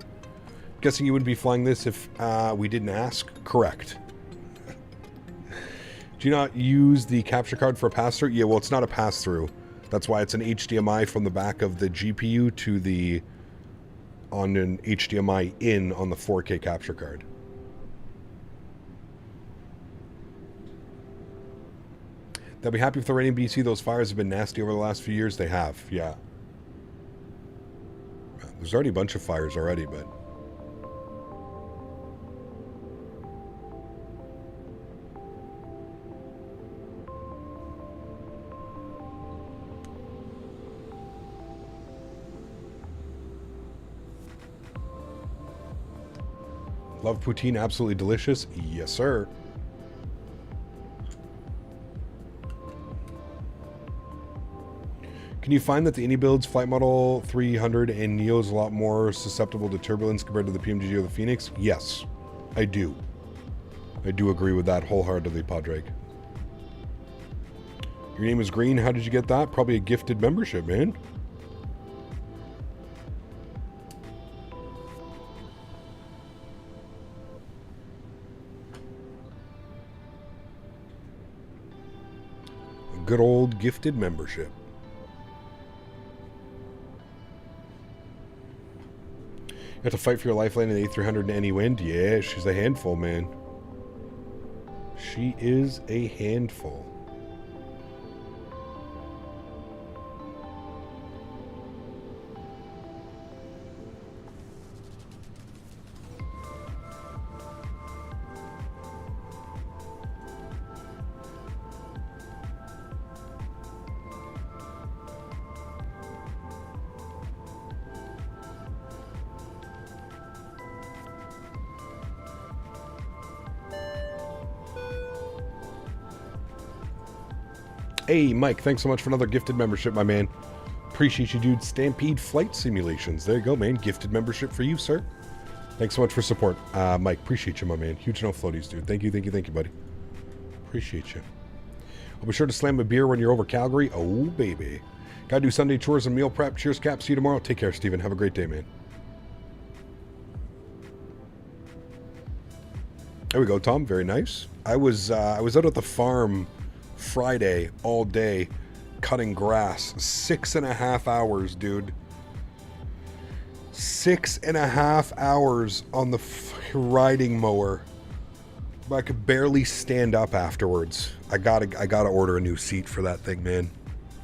Guessing you wouldn't be flying this if we didn't ask? Correct. Do you not use the capture card for a pass-through? Yeah, well, it's not a pass-through. That's why it's an HDMI from the back of the GPU to the... on an HDMI in on the 4K capture card. They'll be happy if they're raining BC. Those fires have been nasty over the last few years. They have, yeah. There's already a bunch of fires already, but... Love poutine, absolutely delicious. Yes, sir. Can you find that the Indy builds Flight Model 300 and Neo is a lot more susceptible to turbulence compared to the PMGG or the Phoenix? Yes, I do. I do agree with that wholeheartedly, Padraig. Your name is Green. How did you get that? Probably a gifted membership, man. A good old gifted membership. You have to fight for your life landing the A300 in any wind? Yeah, she's a handful, man. She is a handful. Hey, Mike, thanks so much for another gifted membership, my man. Appreciate you, dude. Stampede Flight Simulations. There you go, man. Gifted membership for you, sir. Thanks so much for support. Mike, appreciate you, my man. Huge no floaties, dude. Thank you, buddy. Appreciate you. I'll be sure to slam a beer when you're over Calgary. Oh, baby. Gotta do Sunday chores and meal prep. Cheers, Cap. See you tomorrow. Take care, Steven. Have a great day, man. There we go, Tom. Very nice. I was out at the farm Friday all day cutting grass. 6.5 hours, dude. 6.5 hours on the riding mower. But I could barely stand up afterwards. I gotta order a new seat for that thing, man.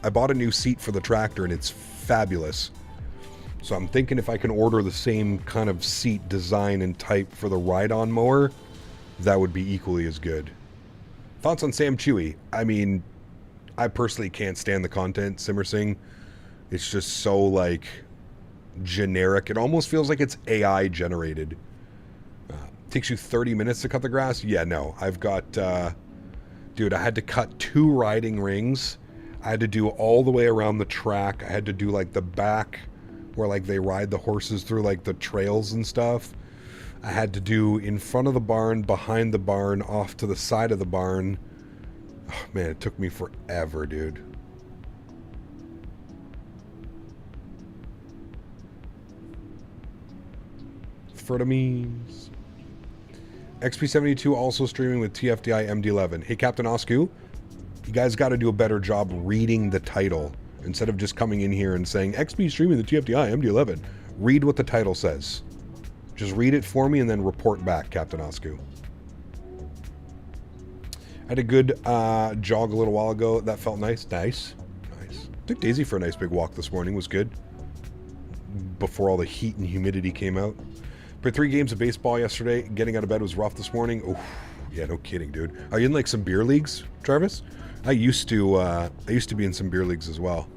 I bought a new seat for the tractor and it's fabulous. So I'm thinking if I can order the same kind of seat design and type for the ride-on mower, that would be equally as good. Thoughts on Sam Chewy? I mean, I personally can't stand the content Simmer Sing. It's just so, like, generic. It almost feels like it's AI generated. Takes you 30 minutes to cut the grass? Yeah, no. I've got, dude, I had to cut 2 riding rings. I had to do all the way around the track. I had to do, like, the back where, like, they ride the horses through, like, the trails and stuff. I had to do in front of the barn, behind the barn, off to the side of the barn. Oh, man, it took me forever, dude. Fertamines. XP72 also streaming with TFDI MD11. Hey, Captain AlexSiu, you guys got to do a better job reading the title instead of just coming in here and saying XP streaming the TFDI MD11. Read what the title says. Just read it for me and then report back, Captain AlexSiu. I had a good jog a little while ago. That felt nice. Nice. Took Daisy for a nice big walk this morning. Was good. Before all the heat and humidity came out. Played 3 games of baseball yesterday. Getting out of bed was rough this morning. Oh, yeah, no kidding, dude. Are you in like some beer leagues, Travis? I used to be in some beer leagues as well.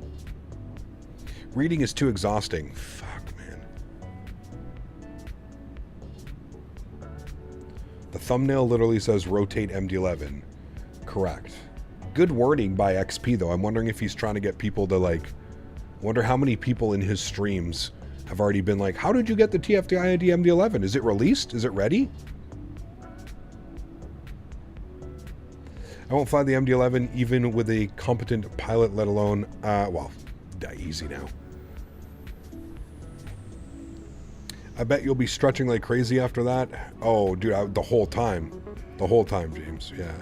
Reading is too exhausting. Fuck, man. The thumbnail literally says rotate MD11. Correct. Good wording by XP though. I'm wondering if he's trying to get people to like. I wonder how many people in his streams have already been like, how did you get the TFDI ID MD11? Is it released? Is it ready? I won't fly the MD11 even with a competent pilot, let alone, well, die easy now. I bet you'll be stretching like crazy after that. Oh, dude, the whole time, James, yeah.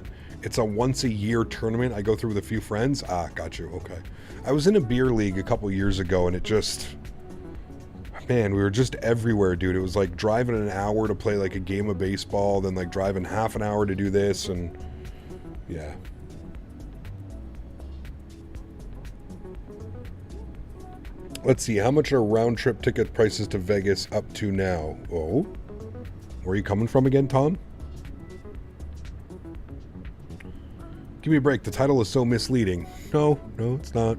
It's a once a year tournament I go through with a few friends. Ah, got you, okay. I was in a beer league a couple years ago and it just... Man, we were just everywhere, dude. It was like driving an hour to play like a game of baseball, then like driving half an hour to do this, and yeah. Let's see, how much are round trip ticket prices to Vegas up to now? Oh, where are you coming from again, Tom? Give me a break. The title is so misleading. No, it's not.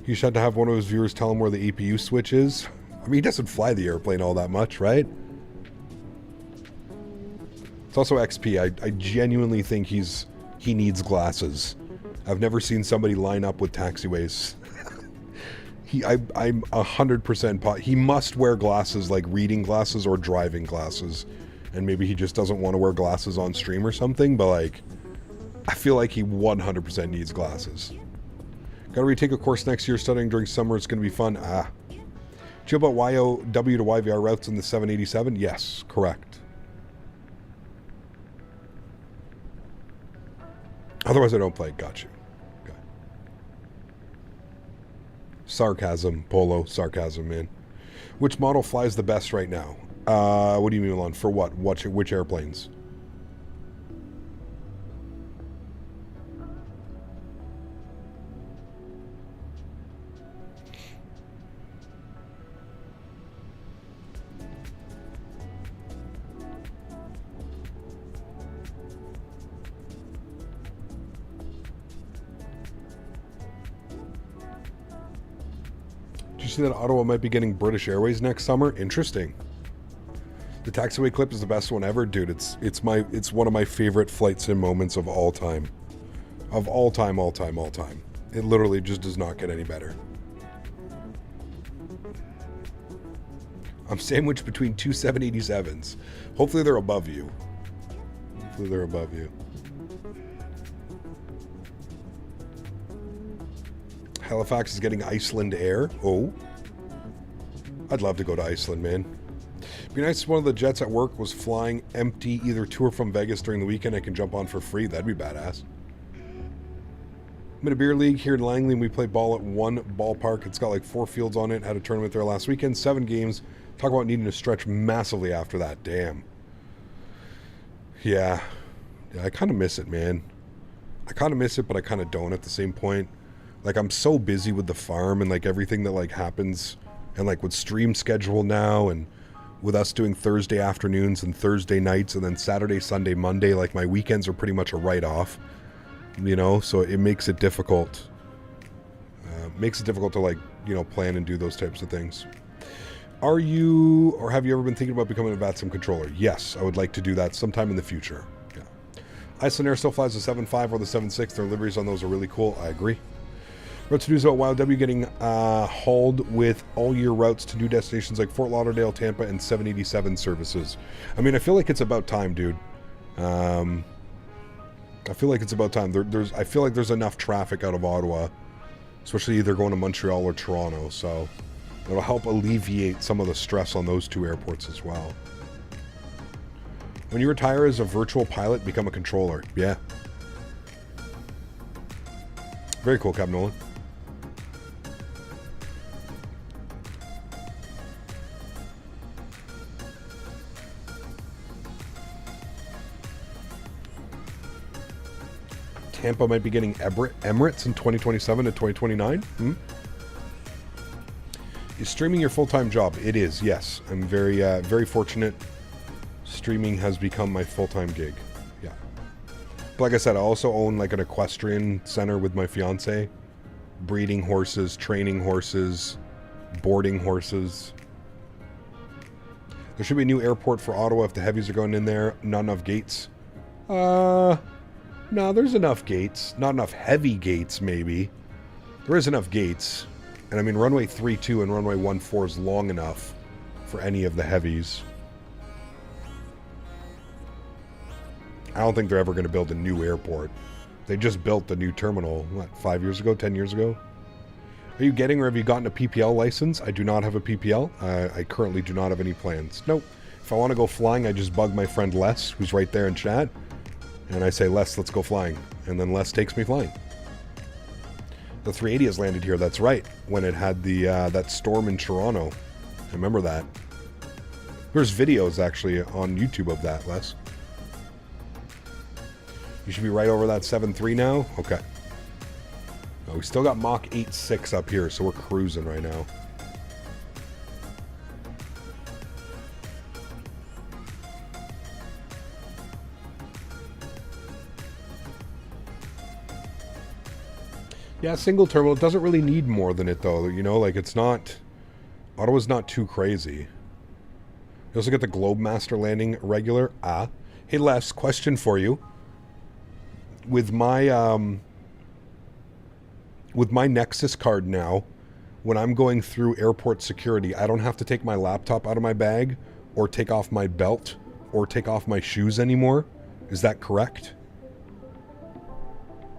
He should have one of his viewers tell him where the APU switch is. I mean, he doesn't fly the airplane all that much, right? It's also XP. I genuinely think he needs glasses. I've never seen somebody line up with taxiways. I'm 100% he must wear glasses, like reading glasses or driving glasses. And maybe he just doesn't want to wear glasses on stream or something, but like, I feel like he 100% needs glasses. Gotta retake a course next year, studying during summer. It's gonna be fun. Chill about YOW to YVR routes in the 787? Yes, correct. Otherwise I don't play. Got you. Okay. Sarcasm, Polo. Sarcasm, man. Which model flies the best right now? What do you mean, Elon? For what? Which airplanes? See that Ottawa might be getting British Airways next summer? Interesting. The taxiway clip is the best one ever, dude. It's one of my favorite flight sim moments of all time. Of all time. It literally just does not get any better. I'm sandwiched between 2 787s. Hopefully they're above you. Halifax is getting Iceland Air. Oh. I'd love to go to Iceland, man. It'd be nice if one of the jets at work was flying empty, either to or from Vegas during the weekend. I can jump on for free. That'd be badass. I'm in a beer league here in Langley, and we play ball at one ballpark. It's got like 4 fields on it. Had a tournament there last weekend. 7 games. Talk about needing to stretch massively after that. Damn. Yeah, I kind of miss it, man. I kind of miss it, but I kind of don't at the same point. Like, I'm so busy with the farm and, like, everything that, like, happens. And, like, with stream schedule now and with us doing Thursday afternoons and Thursday nights and then Saturday, Sunday, Monday, like, my weekends are pretty much a write-off. You know, so it makes it difficult. Makes it difficult to, like, you know, plan and do those types of things. Are you, or have you ever been thinking about becoming a VATSIM controller? Yes, I would like to do that sometime in the future. Yeah. Iceland Air still flies the 7.5 or the 7.6. Their liveries on those are really cool. I agree. Wrote to news about YOW getting hauled with all-year routes to new destinations like Fort Lauderdale, Tampa, and 787 services. I mean, I feel like it's about time, dude. I feel like it's about time. I feel like there's enough traffic out of Ottawa, especially either going to Montreal or Toronto, so it'll help alleviate some of the stress on those two airports as well. When you retire as a virtual pilot, become a controller. Yeah. Very cool, Cap Nolan. Tampa might be getting Emirates in 2027 to 2029. Is streaming your full-time job? It is, yes. I'm very, very fortunate. Streaming has become my full-time gig. Yeah. But like I said, I also own like an equestrian center with my fiance. Breeding horses, training horses, boarding horses. There should be a new airport for Ottawa if the heavies are going in there. Not enough gates. No, there's enough gates. Not enough heavy gates, maybe. There is enough gates. And I mean, runway 32 and runway 14 is long enough for any of the heavies. I don't think they're ever going to build a new airport. They just built the new terminal, what, 5 years ago, 10 years ago? Are you getting or have you gotten a PPL license? I do not have a PPL. I currently do not have any plans. Nope. If I want to go flying, I just bug my friend Les, who's right there in chat. And I say, Les, let's go flying. And then Les takes me flying. The 380 has landed here, that's right. When it had the that storm in Toronto. I remember that. There's videos, actually, on YouTube of that, Les. You should be right over that 7.3 now? Okay. Oh, we still got Mach 8.6 up here, so we're cruising right now. Yeah, single terminal. It doesn't really need more than it, though. You know, like, it's not... Ottawa's not too crazy. You also get the Globemaster landing regular. Ah. Hey, Les, question for you. With my Nexus card now, when I'm going through airport security, I don't have to take my laptop out of my bag or take off my belt or take off my shoes anymore. Is that correct?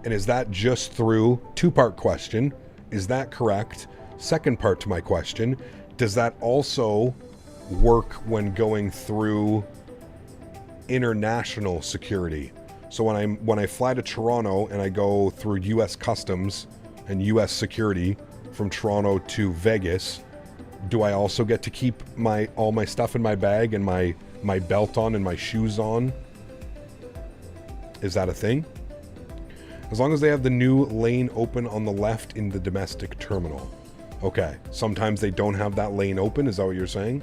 And is that just through, two-part question, is that correct? Second part to my question, does that also work when going through international security? So when I fly to Toronto and I go through US Customs and US security from Toronto to Vegas, do I also get to keep all my stuff in my bag and my belt on and my shoes on? Is that a thing? As long as they have the new lane open on the left in the domestic terminal. Okay, sometimes they don't have that lane open, is that what you're saying?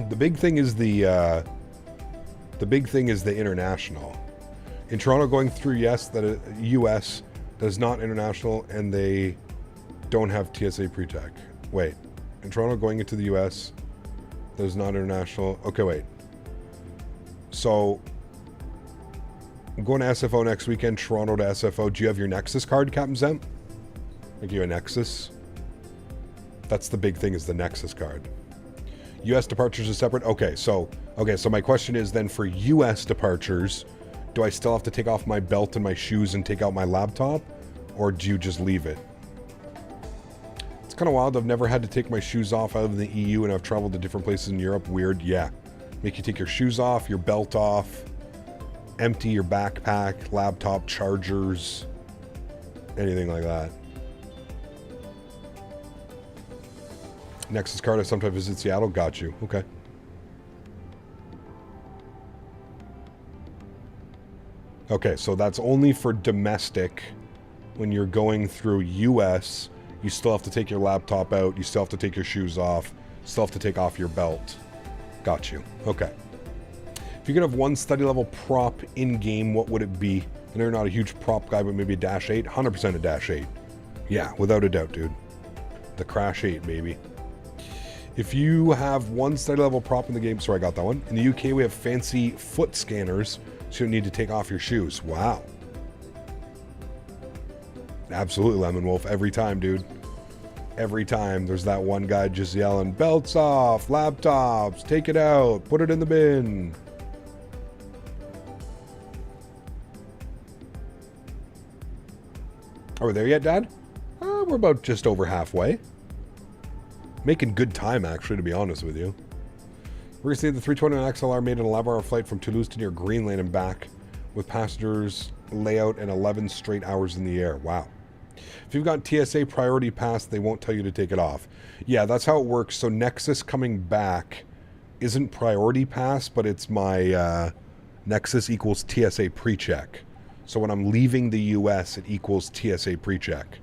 The big thing is the international. In Toronto, going through US that is not international, and they don't have TSA pre-tech. Wait, in Toronto, going into the US that is not international. Okay, wait. So I'm going to SFO next weekend. Toronto to SFO. Do you have your Nexus card, Captain Zem? Like you a Nexus? That's the big thing, is the Nexus card. US departures is separate. Okay, so my question is then, for US departures, do I still have to take off my belt and my shoes and take out my laptop, or do you just leave it? kind of wild. I've never had to take my shoes off out of the EU, and I've traveled to different places in Europe. Weird, yeah. Make you take your shoes off, your belt off, empty your backpack, laptop, chargers, anything like that. Nexus card, I sometimes visit Seattle. Got you. Okay. Okay, so that's only for domestic. When you're going through US, you still have to take your laptop out. You still have to take your shoes off. You still have to take off your belt. Got you. Okay. If you could have one study level prop in-game, what would it be? I know you're not a huge prop guy, but maybe a Dash 8. 100% a Dash 8. Yeah, without a doubt, dude. The Crash 8, baby. If you have one study level prop in the game, sorry, I got that one. In the UK, we have fancy foot scanners, so you don't need to take off your shoes. Wow. Absolutely, Lemon Wolf. Every time, dude. Every time there's that one guy just yelling, belts off, laptops, take it out, put it in the bin. Are we there yet, Dad? We're about just over halfway. Making good time, actually, to be honest with you. We're going to see the 321 XLR made an 11-hour flight from Toulouse to near Greenland and back with passengers layout and 11 straight hours in the air. Wow. If you've got TSA priority pass, they won't tell you to take it off. Yeah, that's how it works. So Nexus coming back isn't priority pass, but it's my Nexus equals TSA pre-check. So when I'm leaving the US, it equals TSA pre-check.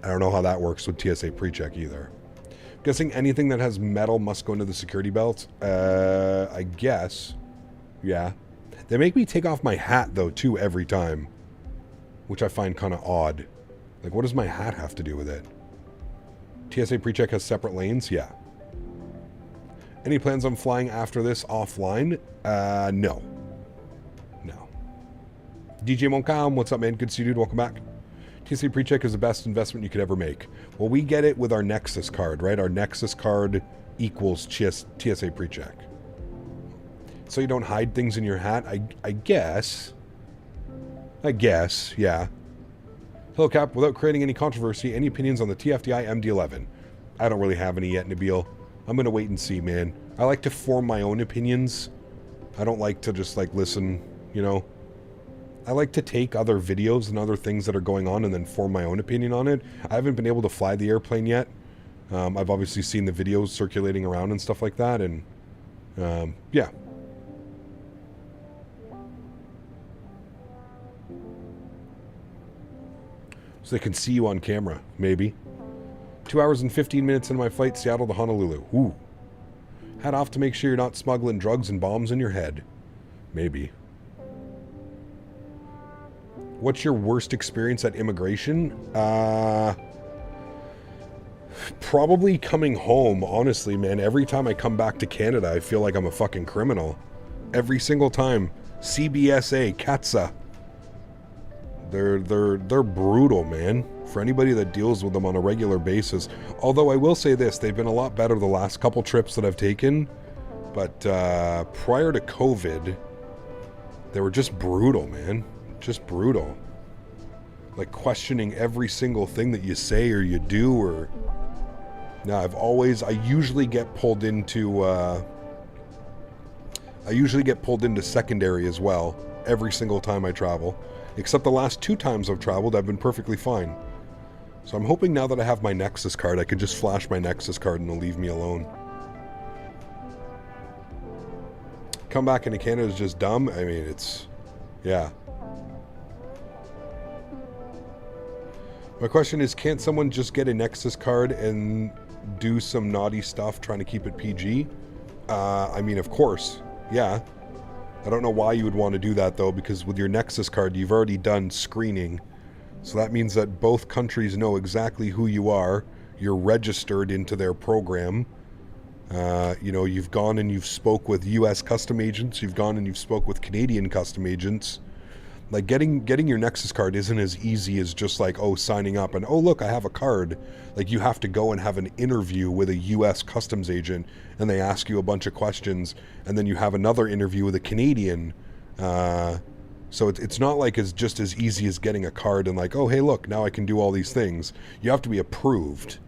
I don't know how that works with TSA pre-check either. I'm guessing anything that has metal must go into the security belt. I guess. Yeah. They make me take off my hat, though, too, every time. Which I find kind of odd. Like, what does my hat have to do with it? TSA pre-check has separate lanes? Yeah. Any plans on flying after this offline? No. No. DJ Moncalm, what's up, man? Good to see you, dude. Welcome back. TSA pre-check is the best investment you could ever make. Well, we get it with our Nexus card, right? Our Nexus card equals TSA pre-check. So you don't hide things in your hat? I guess. I guess, yeah. Hello, Cap. Without creating any controversy, any opinions on the TFDI MD-11? I don't really have any yet, Nabil. I'm going to wait and see, man. I like to form my own opinions. I don't like to just, like, listen, you know. I like to take other videos and other things that are going on and then form my own opinion on it. I haven't been able to fly the airplane yet. I've obviously seen the videos circulating around and stuff like that, and, yeah. So they can see you on camera, maybe. 2 hours and 15 minutes into my flight, Seattle to Honolulu. Ooh. Head off to make sure you're not smuggling drugs and bombs in your head. Maybe. What's your worst experience at immigration? Probably coming home, honestly, man. Every time I come back to Canada, I feel like I'm a fucking criminal. Every single time. CBSA, CATSA. They're brutal, man. For anybody that deals with them on a regular basis. Although I will say this, they've been a lot better the last couple trips that I've taken. But prior to COVID, they were just brutal, man. Just brutal. Like questioning every single thing that you say or you do, or... No, I usually get pulled into, secondary as well, every single time I travel. Except the last 2 times I've traveled, I've been perfectly fine. So I'm hoping now that I have my Nexus card, I can just flash my Nexus card and they'll leave me alone. Come back into Canada is just dumb. I mean, it's... Yeah. My question is, can't someone just get a Nexus card and do some naughty stuff trying to keep it PG? I mean, of course. Yeah. I don't know why you would want to do that, though, because with your Nexus card, you've already done screening. So that means that both countries know exactly who you are. You're registered into their program. You know, you've gone and you've spoke with U.S. custom agents. You've gone and you've spoke with Canadian custom agents. Like, getting your Nexus card isn't as easy as just like, oh, signing up and, oh, look, I have a card. Like, you have to go and have an interview with a U.S. customs agent, and they ask you a bunch of questions, and then you have another interview with a Canadian So it's not like it's just as easy as getting a card and like, oh, hey, look, now I can do all these things. You have to be approved.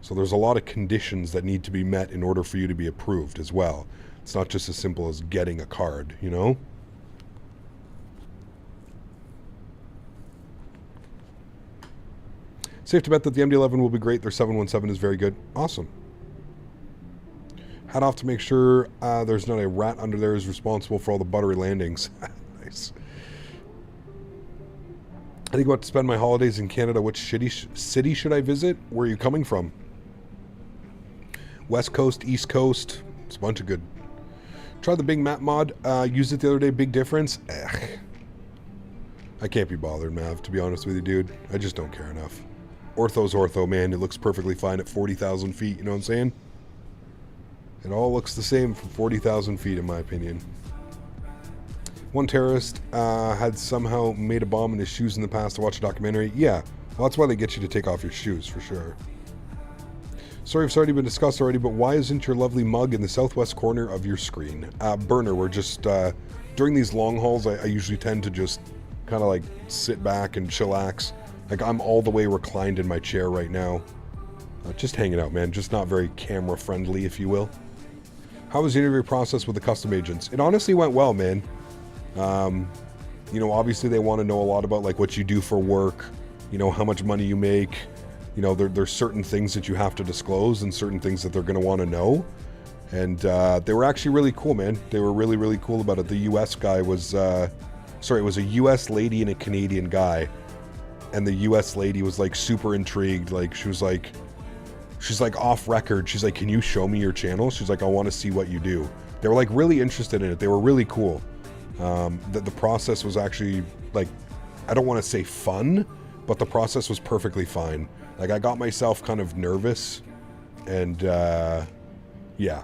So there's a lot of conditions that need to be met in order for you to be approved as well. It's not just as simple as getting a card, you know? Safe to bet that the MD-11 will be great. Their 717 is very good. Awesome. Hat off to make sure there's not a rat under there who's responsible for all the buttery landings. Nice. I think about to spend my holidays in Canada. Which city should I visit? Where are you coming from? West Coast, East Coast. It's a bunch of good. Try the Big Map mod. Used it the other day. Big difference. I can't be bothered, Mav, to be honest with you, dude. I just don't care enough. Ortho's ortho, man. It looks perfectly fine at 40,000 feet. You know what I'm saying? It all looks the same from 40,000 feet, in my opinion. One terrorist had somehow made a bomb in his shoes in the past to watch a documentary. Yeah, well, that's why they get you to take off your shoes, for sure. Sorry if it's already been discussed already, but why isn't your lovely mug in the southwest corner of your screen? Burner, we're just, during these long hauls, I usually tend to just kind of like sit back and chillax. Like, I'm all the way reclined in my chair right now. Just hanging out, man. Just not very camera friendly, if you will. How was the interview process with the custom agents? It honestly went well, man. You know, obviously they want to know a lot about like what you do for work, you know, how much money you make. You know, there's certain things that you have to disclose and certain things that they're going to want to know. And they were actually really cool, man. They were really, really cool about it. The US guy was, sorry, it was a US lady and a Canadian guy. And the US lady was like super intrigued. Like, she's like off record. She's like, can you show me your channel? She's like, I want to see what you do. They were like really interested in it. They were really cool. The process was actually like, I don't want to say fun, but the process was perfectly fine. Like, I got myself kind of nervous and, yeah,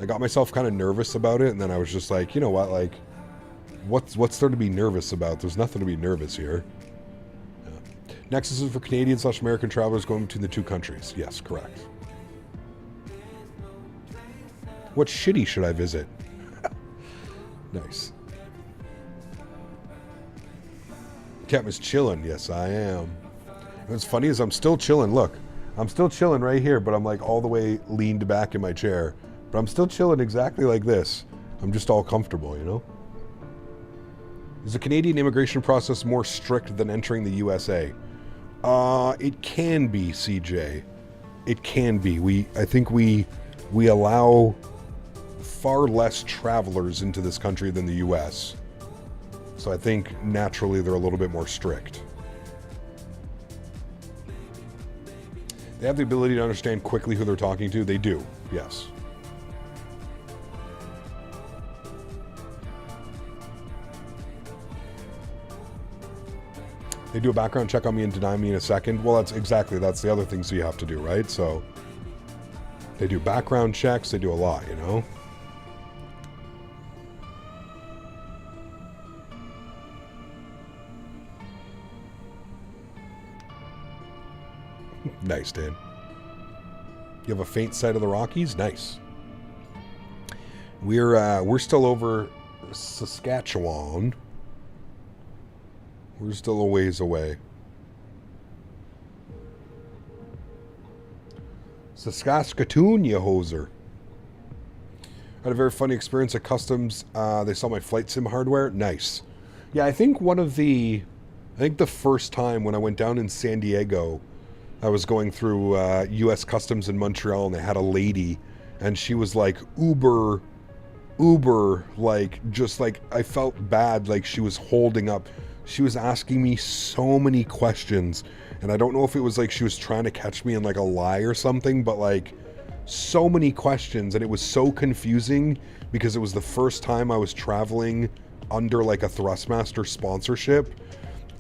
I got myself kind of nervous about it. And then I was just like, you know what, like, what's there to be nervous about? There's nothing to be nervous here. Yeah. Nexus is for Canadian/American travelers going between the two countries. Yes, correct. What shitty should I visit? Nice. Cat was chilling. Yes, I am. What's funny is I'm still chilling. Look, I'm still chilling right here, but I'm like all the way leaned back in my chair. But I'm still chilling exactly like this. I'm just all comfortable, you know? Is the Canadian immigration process more strict than entering the USA? It can be, CJ. It can be. I think we allow far less travelers into this country than the US. So I think naturally they're a little bit more strict. They have the ability to understand quickly who they're talking to. They do, yes. They do a background check on me and deny me in a second. Well, that's the other things you have to do, right? So they do background checks. They do a lot, you know? Nice, Dan. You have a faint sight of the Rockies? Nice. We're still over Saskatchewan. We're still a ways away. Saskatchewan, you hoser. I had a very funny experience at Customs. They saw my flight sim hardware. Nice. Yeah, I think the first time when I went down in San Diego, I was going through U.S. Customs in Montreal, and they had a lady, and she was like uber, like, just like, I felt bad, like she was holding up. She was asking me so many questions, and I don't know if it was like she was trying to catch me in like a lie or something, but like so many questions, and it was so confusing because it was the first time I was traveling under like a Thrustmaster sponsorship.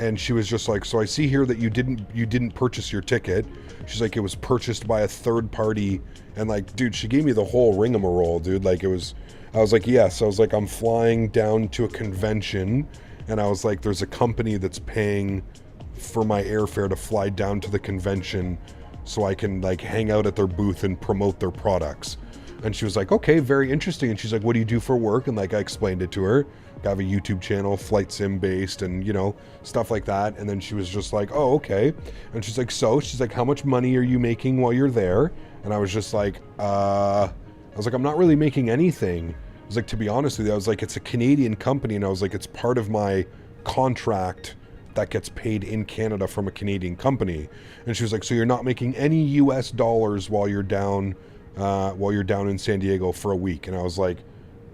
And she was just like, so I see here that you didn't purchase your ticket. She's like, it was purchased by a third party. And like, dude, she gave me the whole rigmarole, dude. Like, I was like, yes. I was like, I'm flying down to a convention. And I was like, there's a company that's paying for my airfare to fly down to the convention so I can like hang out at their booth and promote their products. And she was like, okay, very interesting. And she's like, what do you do for work? And like, I explained it to her. I have a YouTube channel, flight sim based, and, you know, stuff like that. And then she was just like, oh, okay. And she's like, so, she's like, how much money are you making while you're there? And I was just like, I was like, I'm not really making anything. I was like, to be honest with you, I was like, it's a Canadian company. And I was like, it's part of my contract that gets paid in Canada from a Canadian company. And she was like, so you're not making any US dollars while you're down in San Diego for a week? And I was like,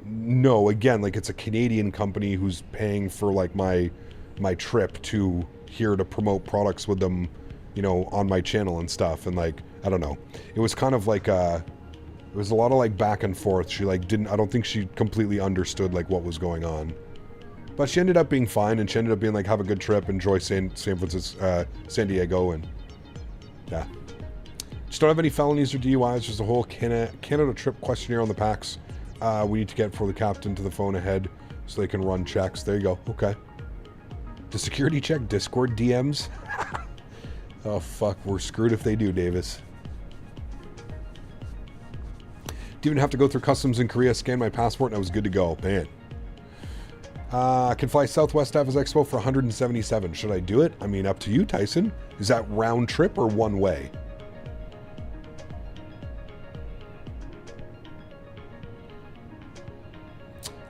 no, again, like, it's a Canadian company who's paying for like my trip to here to promote products with them, you know, on my channel and stuff. And like, I don't know, it was kind of like it was a lot of like back and forth. She like I don't think she completely understood like what was going on. But she ended up being fine, and she ended up being like, have a good trip, enjoy San Diego, and yeah. Just don't have any felonies or DUIs, just a whole Canada trip questionnaire on the packs we need to get for the captain to the phone ahead so they can run checks. There you go. Okay. The security check Discord DMs? Oh, fuck. We're screwed if they do, Davis. Didn't even have to go through customs in Korea, scanned my passport, and I was good to go. Man. I can fly Southwest Avs Expo for 177. Should I do it? I mean, up to you, Tyson. Is that round trip or one way?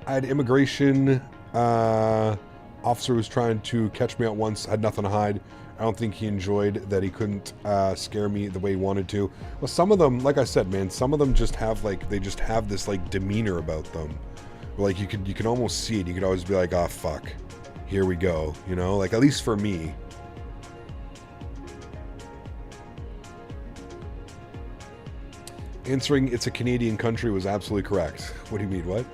I had immigration officer was trying to catch me out once. Had nothing to hide. I don't think he enjoyed that he couldn't scare me the way he wanted to. Well, some of them, like I said, man, some of them just have like, they just have this like demeanor about them. Like you can almost see it. You could always be like, oh fuck, here we go, you know, like, at least for me. Answering it's a Canadian country was absolutely correct. What do you mean, what?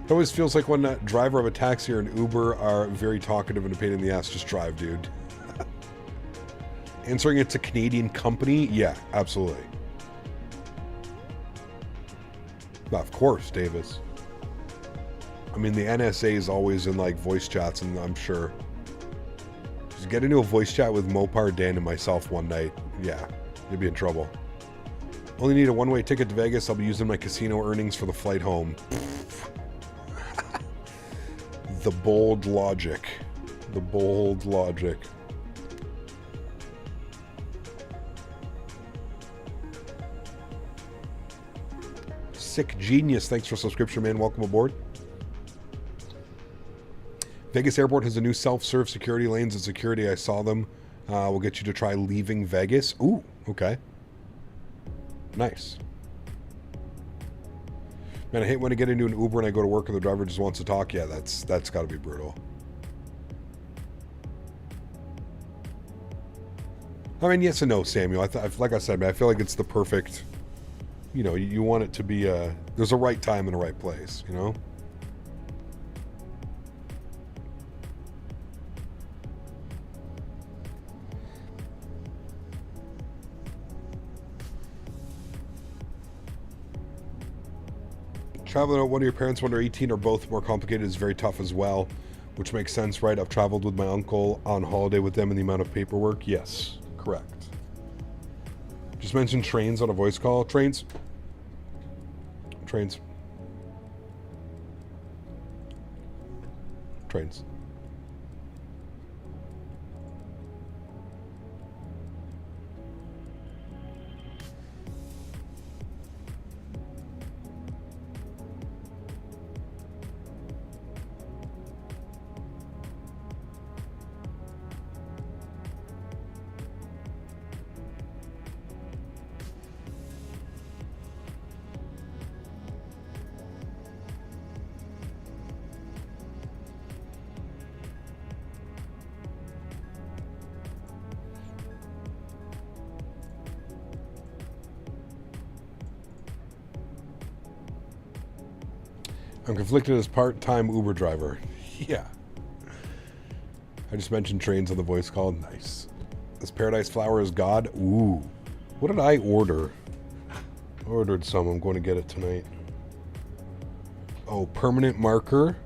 It always feels like when a driver of a taxi or an Uber are very talkative and a pain in the ass. Just drive, dude. Answering it's a Canadian company? Yeah, absolutely. Well, of course, Davis. I mean, the NSA is always in like voice chats, and I'm sure. Just get into a voice chat with Mopar, Dan, and myself one night. Yeah, you'd be in trouble. Only need a one-way ticket to Vegas. I'll be using my casino earnings for the flight home. The bold logic. The bold logic. Sick Genius, thanks for subscription, man. Welcome aboard. Vegas Airport has a new self-serve security lanes and security. I saw them. We'll get you to try leaving Vegas. Ooh, okay. Nice. Man, I hate when I get into an Uber and I go to work and the driver just wants to talk. Yeah, that's got to be brutal. I mean, yes and no, Samuel. Like I said, man, I feel like it's the perfect, you know, you want it to be there's a right time and a right place, you know? Traveling with one of your parents when they're 18 or both more complicated is very tough as well, which makes sense, right? I've traveled with my uncle on holiday with them and the amount of paperwork. Yes, correct. Just mentioned trains on a voice call. Trains. Trains. Trains. I'm conflicted as part-time Uber driver. Yeah. I just mentioned trains on the voice call. Nice. This Paradise Flower is God. Ooh. What did I order? I ordered some. I'm going to get it tonight. Oh, permanent marker.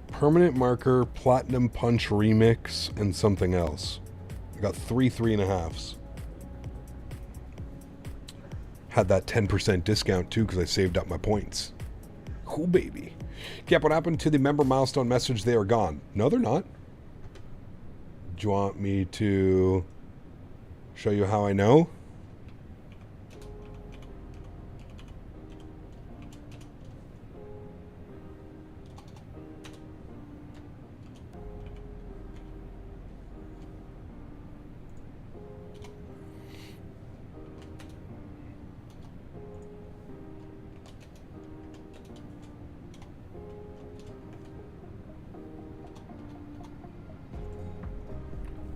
Permanent marker, platinum punch remix, and something else. I got 3 3.5s. Had that 10% discount too because I saved up my points. Cool, baby. Cap, what happened to the member milestone message? They are gone. No, they're not. Do you want me to show you how I know?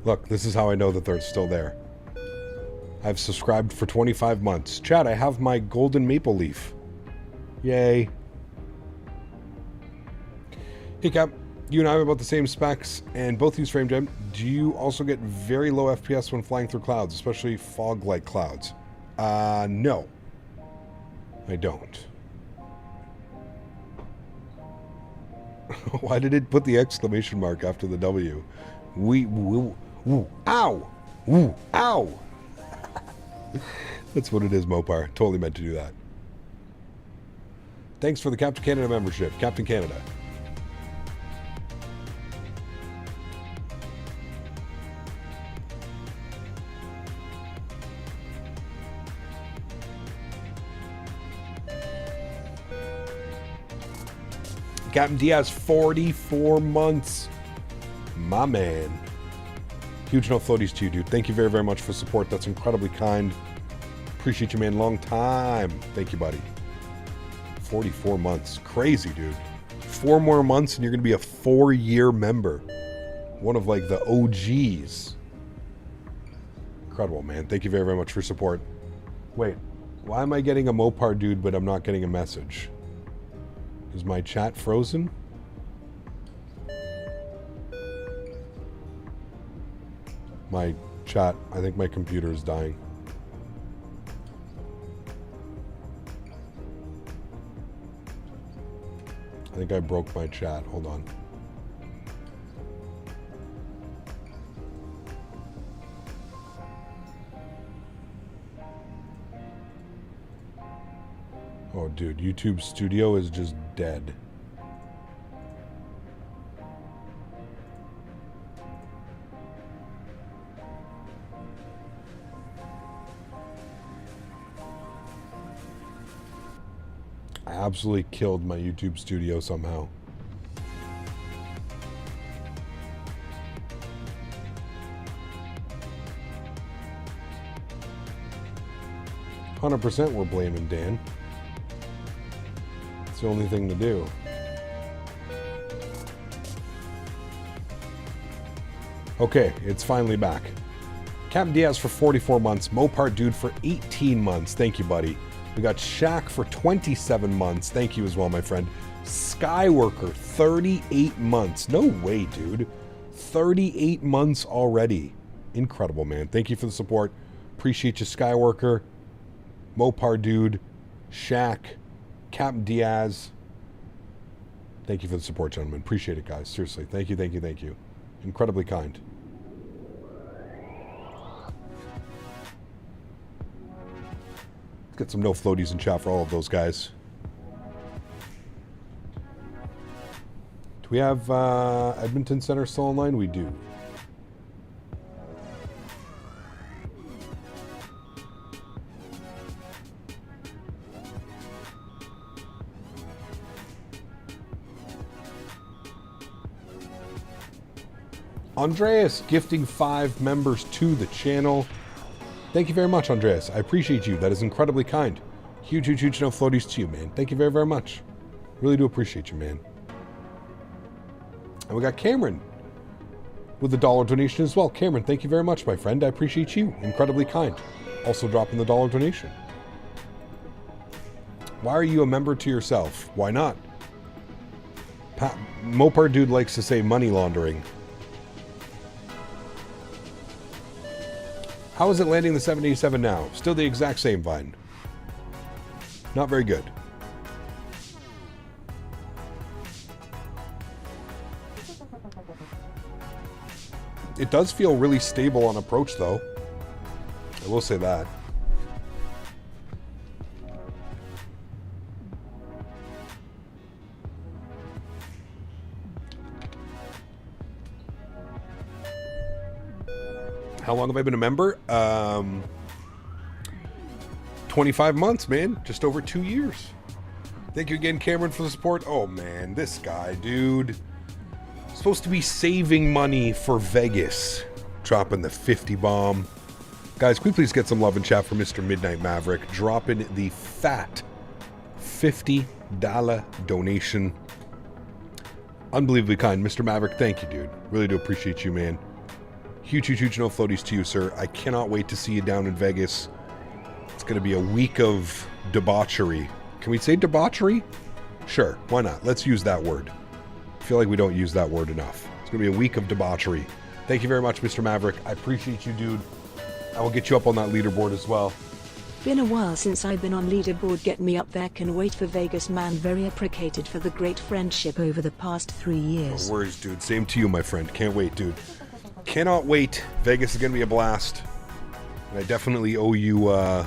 Look, this is how I know that they're still there. I've subscribed for 25 months. Chat, I have my golden maple leaf. Yay. Hey Cap, you and I have about the same specs and both use frame gem. Do you also get very low FPS when flying through clouds, especially fog-like clouds? No. I don't. Why did it put the exclamation mark after the W? Ooh, ow! Ooh, ow! That's what it is, Mopar. Totally meant to do that. Thanks for the Captain Canada membership. Captain Canada. Captain Diaz, 44 months. My man. Huge no floaties to you, dude. Thank you very, very much for support. That's incredibly kind. Appreciate you, man. Long time. Thank you, buddy. 44 months. Crazy, dude. 4 more months and you're going to be a 4-year member. One of, like, the OGs. Incredible, man. Thank you very, very much for support. Wait. Why am I getting a Mopar, dude, but I'm not getting a message? Is my chat frozen? My chat, I think my computer is dying. I think I broke my chat. Hold on. Oh, dude, YouTube Studio is just dead. I absolutely killed my YouTube Studio somehow. %, we're blaming Dan. It's the only thing to do. Okay, it's finally back. Captain Diaz for 44 months. Mopar Dude for 18 months. Thank you, buddy. We got Shaq for 27 months. Thank you as well, my friend. Skyworker, 38 months. No way, dude. 38 months already. Incredible, man. Thank you for the support. Appreciate you, Skyworker. Mopar Dude. Shaq. Captain Diaz. Thank you for the support, gentlemen. Appreciate it, guys. Seriously. Thank you, thank you, thank you. Incredibly kind. Let's get some no floaties in chat for all of those guys. Do we have Edmonton Center still online? We do. Andreas gifting 5 members to the channel. Thank you very much, Andreas. I appreciate you. That is incredibly kind. Huge, huge, huge no floaties to you, man. Thank you very, very much. Really do appreciate you, man. And we got Cameron with the $1 donation as well. Cameron, thank you very much, my friend. I appreciate you. Incredibly kind. Also dropping the $1 donation. Why are you a member to yourself? Why not? Mopar Dude likes to say money laundering. How is it landing the 787 now? Still the exact same, Vine. Not very good. It does feel really stable on approach, though. I will say that. How long have I been a member? 25 months, man. Just over 2 years. Thank you again, Cameron, for the support. Oh, man, this guy, dude. Supposed to be saving money for Vegas. Dropping the 50 bomb. Guys, can we please get some love and chat for Mr. Midnight Maverick? Dropping the fat $50 donation. Unbelievably kind. Mr. Maverick, thank you, dude. Really do appreciate you, man. Huge no floaties to you, sir. I cannot wait to see you down in Vegas. It's going to be a week of debauchery. Can we say debauchery? Sure, why not? Let's use that word. I feel like we don't use that word enough. It's going to be a week of debauchery. Thank you very much, Mr. Maverick. I appreciate you, dude. I will get you up on that leaderboard as well. Been a while since I've been on leaderboard. Get me up there. Can wait for Vegas, man. Very appreciated for the great friendship over the past 3 years. No worries, dude. Same to you, my friend. Can't wait, dude. Cannot wait. Vegas is going to be a blast. And I definitely owe you a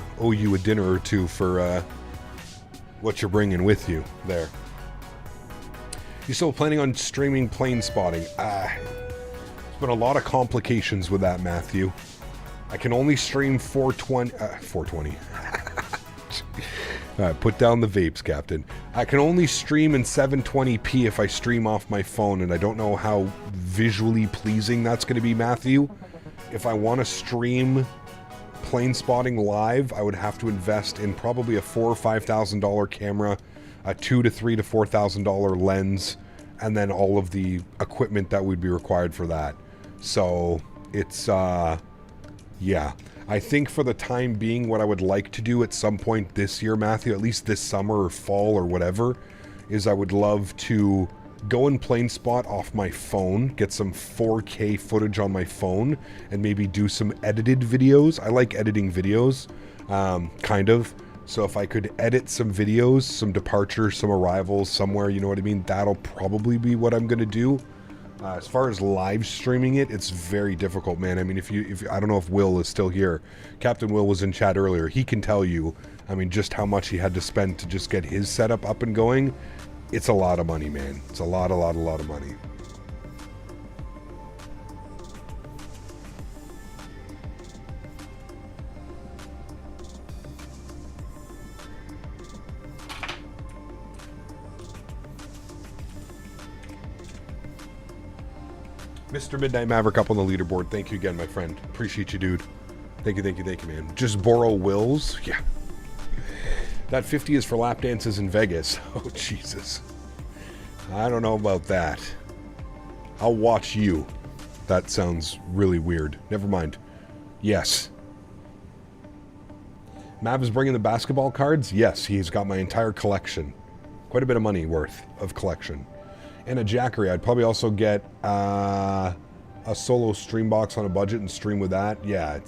dinner or two for what you're bringing with you there. You still planning on streaming plane spotting? There's been a lot of complications with that, Matthew. I can only stream 420. Alright, put down the vapes, Captain. I can only stream in 720p if I stream off my phone, and I don't know how visually pleasing that's going to be, Matthew. If I want to stream plane spotting live, I would have to invest in probably a $4,000 or $5,000 camera, a $2,000 to $3,000 to $4,000 lens, and then all of the equipment that would be required for that. So it's yeah, I think for the time being, what I would like to do at some point this year, Matthew, at least this summer or fall or whatever, is I would love to go and plane spot off my phone, get some 4K footage on my phone, and maybe do some edited videos. I like editing videos, kind of. So if I could edit some videos, some departures, some arrivals somewhere, you know what I mean? That'll probably be what I'm going to do. As far as live streaming it, it's very difficult, man. I mean, if I don't know if Will is still here. Captain Will was in chat earlier. He can tell you, I mean, just how much he had to spend to just get his setup up and going. It's a lot of money, man. It's a lot of money. Mr. Midnight Maverick up on the leaderboard. Thank you again, my friend. Appreciate you, dude. Thank you, man. Just borrow Will's? Yeah. That 50 is for lap dances in Vegas. Oh, Jesus. I don't know about that. I'll watch you. That sounds really weird. Never mind. Yes. Mav is bringing the basketball cards? Yes, he's got my entire collection. Quite a bit of money worth of collection. And a Jackery. I'd probably also get a solo stream box on a budget and stream with that. Yeah,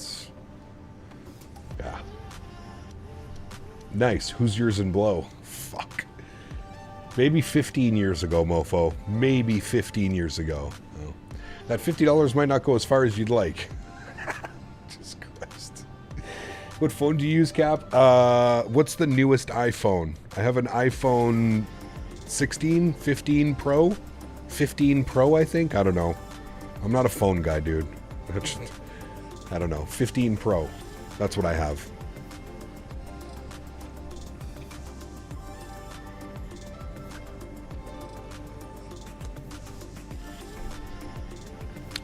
yeah. Nice. Who's yours in blow? Fuck. Maybe 15 years ago, mofo. Maybe 15 years ago. Oh. That $50 might not go as far as you'd like. Jesus Christ. What phone do you use, Cap? What's the newest iPhone? I have an iPhone 16, 15 Pro? 15 Pro, I think? I don't know. I'm not a phone guy, dude. I don't know. 15 Pro. That's what I have.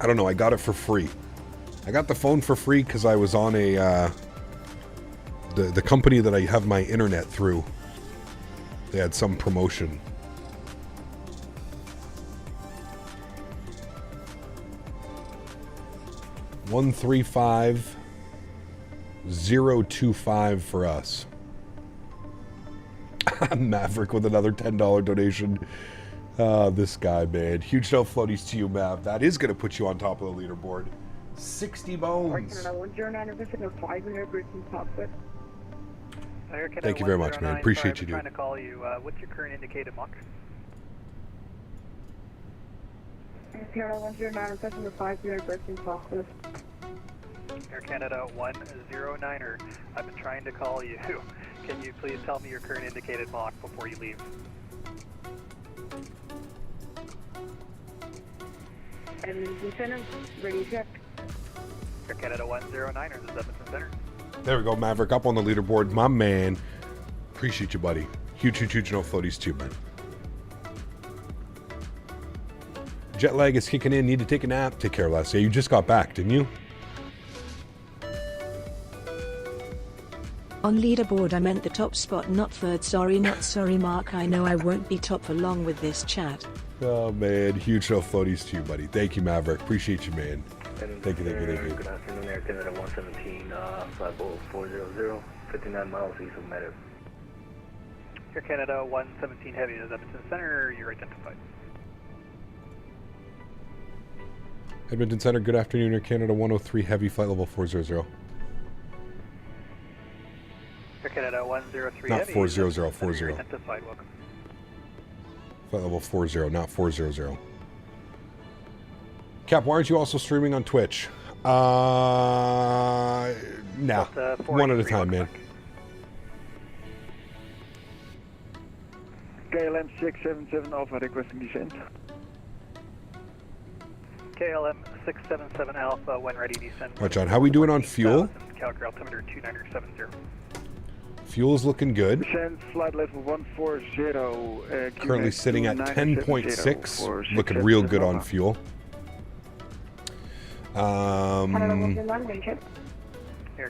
I don't know. I got it for free. I got the phone for free because I was on a the company that I have my internet through. They had some promotion. $135,025 for us. Maverick with another $10 donation. This guy, man. Huge no floaties to you, Mav. That is going to put you on top of the leaderboard. 60 bones. Thank you very much, man. Appreciate you, dude. Trying to call you. What's your current indicated Mach? Canada 109, requesting the 50 breaking process. Air Canada 109er, I've been trying to call you. Can you please tell me your current indicated Mach before you leave? And Lieutenant, ready check. Air Canada 109, or the Edmonton Center. There we go, Maverick, up on the leaderboard. My man. Appreciate you, buddy. Huge no floaties too, man. Jet lag is kicking in. Need to take a nap. Take care, Les. Yeah, you just got back, didn't you? On leaderboard I meant the top spot, not third. Sorry, not sorry, Mark. I know I won't be top for long with this chat. Oh, man. Huge no floaties to you, buddy. Thank you, Maverick. Appreciate you, man. Thank you. Good afternoon, Air Canada 117, flight level 400, 59 miles east of Meadow. Air Canada 117 Heavy is Edmonton Center, you're identified. Edmonton Center, good afternoon. Air Canada 103 Heavy, flight level 400. Air Canada 103 Not Heavy. 400, 40. You're identified, welcome. Flight level 40, not 400. Cap, why aren't you also streaming on Twitch? Nah. One at a time, man. KLM 677 Alpha requesting descent. KLM 677 Alpha, when ready, descend. All right, John, how we doing on fuel? Calgary altimeter 2970. Fuel's looking good. Descent flight level 140. Currently sitting at 10.6. Looking real good on fuel. Air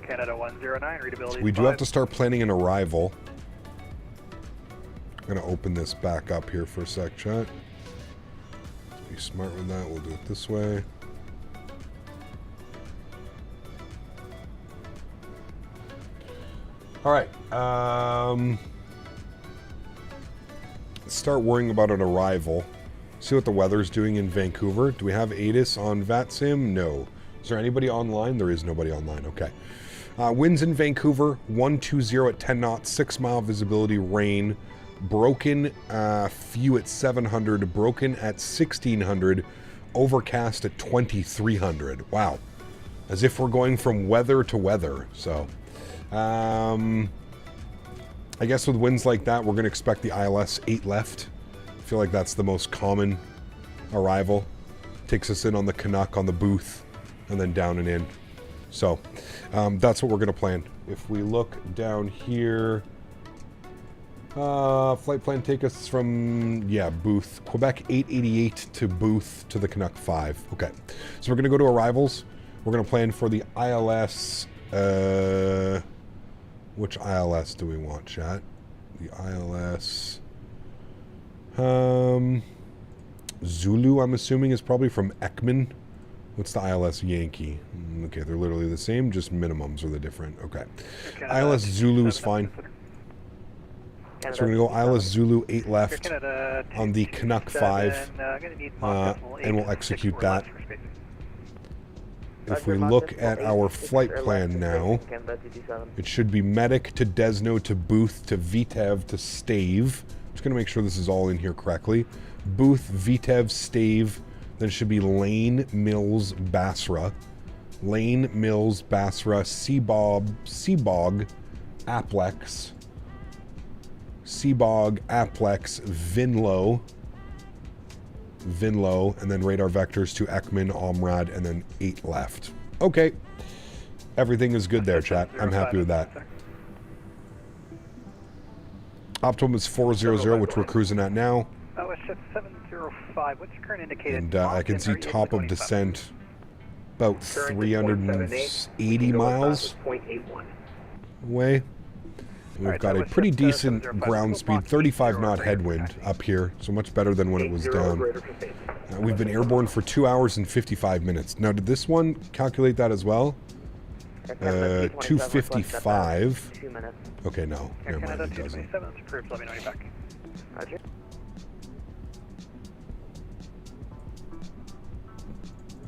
Canada 109, readability. We do have to start planning an arrival. I'm going to open this back up here for a sec, chat. Let's be smart with that. We'll do it this way. All right. Let's start worrying about an arrival. See what the weather's doing in Vancouver. Do we have ATIS on VATSIM? No. Is there anybody online? There is nobody online. Okay. Winds in Vancouver, 120 at 10 knots, 6 mile visibility, rain. Broken few at 700, broken at 1600, overcast at 2300. Wow. As if we're going from weather to weather. So, I guess with winds like that, we're going to expect the ILS 8 left. I feel like that's the most common arrival. Takes us in on the Canuck, on the booth, and then down and in. So, that's what we're going to plan. If we look down here, flight plan take us from, booth, Quebec 888 to booth to the Canuck 5. Okay, so we're going to go to arrivals. We're going to plan for the ILS, which ILS do we want, chat? The ILS... Zulu, I'm assuming, is probably from Ekman. What's the ILS Yankee? Okay, they're literally the same, just minimums are the different. Okay. ILS Zulu is fine. So we're going to go ILS Zulu 8 left on the Canuck 5. And we'll execute that. If we look at our flight plan now, it should be Medic to Desno to Booth to Vitev to Stave. Just going to make sure this is all in here correctly. Booth, Vitev, Stave. Then it should be Lane, Mills, Basra. Lane, Mills, Basra, Seabog, Aplex. Seabog, Aplex, Vinlo, and then radar vectors to Ekman, Omrad, and then 8 left. Okay. Everything is good there, chat. I'm happy with that. Optimum is 400, which we're cruising at now. Oh, it's at 705. What's your current indicated? And I can see top of descent about 380 miles away. We've got a pretty decent ground speed, 35 knot headwind up here, so much better than when it was down. We've been airborne for 2 hours and 55 minutes. Now, did this one calculate that as well? 255. Okay, no. Never mind, it doesn't.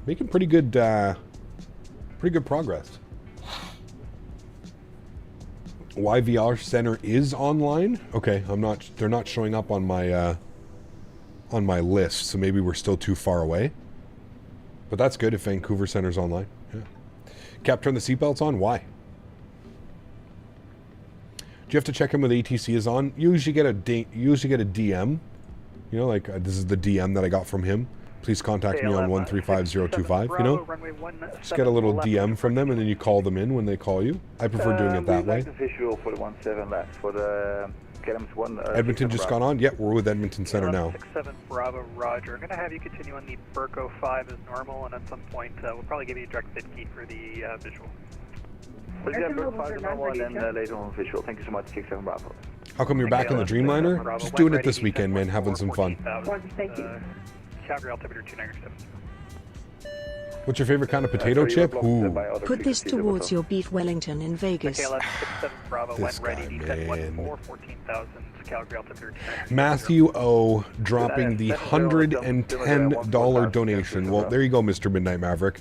Making pretty good progress. YVR Center is online. Okay, they're not showing up on my list, so maybe we're still too far away. But that's good if Vancouver Center's online. Yeah. Cap, turn the seatbelts on. Why? Do you have to check in with ATC is on? You usually get a DM. You know, like this is the DM that I got from him. please contact me on 135025, you know? Just get a little DM from them and then you call them in when they call you. I prefer doing it that way. The visual for the 17 left for the Edmonton just got on? Yep, we're with Edmonton Center now. 67 Bravo, roger. I'm going to have you continue on the Burco 5 as normal, and at some point we'll probably give you a direct bid key for the visual. Yeah, Burco 5 is normal, and then later on visual. Thank you so much, 67 Bravo. How come you're back in the Dreamliner? Just doing it this weekend, man, having some fun. Thank you. Calgary altimeter 297. What's your favorite kind of potato chip? Ooh. Put this towards your beef Wellington in Vegas. KLM 67 Bravo, This when ready, guy, descent man. 14,000, Calgary altimeter 297. Matthew O dropping the $110 donation. Well, there you go, Mr. Midnight Maverick.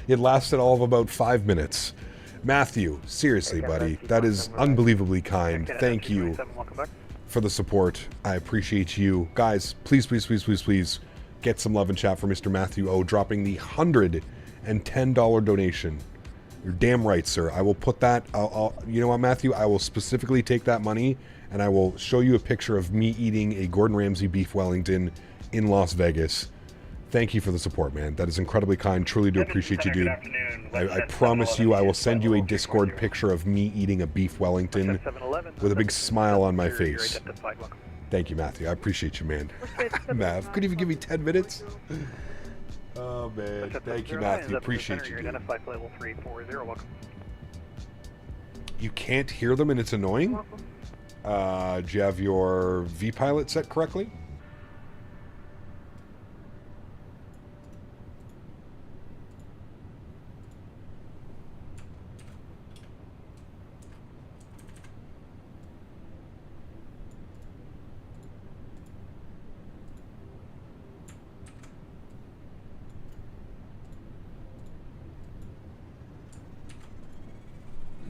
It lasted all of about 5 minutes. Matthew, seriously, buddy, that is unbelievably kind. Thank you for the support. I appreciate you. Guys, please, please, please, please, please get some love and chat for Mr. Matthew O dropping the $110 donation. You're damn right, sir. I will put that, you know what, Matthew? I will specifically take that money and I will show you a picture of me eating a Gordon Ramsay beef Wellington in Las Vegas. Thank you for the support, man. That is incredibly kind. Truly do appreciate you, dude. I promise you I will send you a Discord picture of me eating a beef Wellington with a big smile on my face. Thank you, Matthew. I appreciate you, man. Mav, could you even give me 10 minutes? Oh, man. Thank you, Matthew. Appreciate you, dude. You can't hear them and it's annoying? Do you have your V-Pilot set correctly?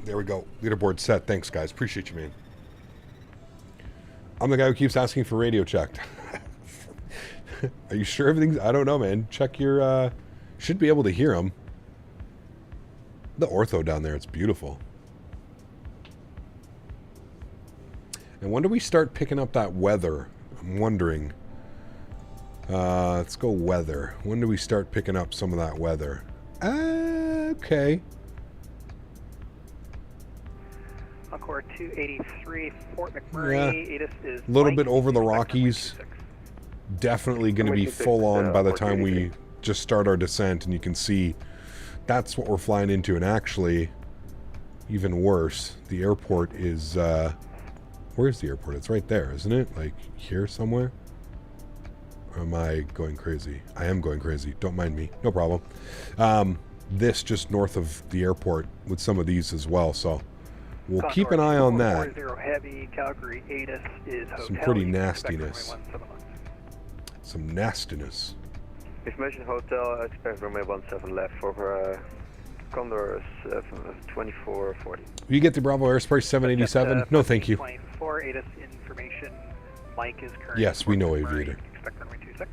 There we go. Leaderboard set. Thanks, guys. Appreciate you, man. I'm the guy who keeps asking for radio checked. Are you sure everything's... I don't know, man. Check your... Should be able to hear them. The ortho down there, it's beautiful. And when do we start picking up that weather? I'm wondering. Let's go weather. When do we start picking up some of that weather? Okay. Encore 283, Fort McMurray. Yeah. ATIS is A little bit over the Rockies. Definitely going to be full on by the time we just start our descent, and you can see that's what we're flying into. And actually, even worse, the airport is... where's the airport? It's right there, isn't it? Like here somewhere? Or am I going crazy? I am going crazy. Don't mind me. No problem. This just north of the airport with some of these as well, so... We'll keep an eye on that. Heavy, Calgary, ATIS is some pretty nastiness. Some nastiness. Information Hotel, expect runway 17 left for Condor 2440. Will you get the Bravo Airspace 787? No, thank you. 24 ATIS information. Mike is currently... Yes, we know Aviator. Expect runway 26.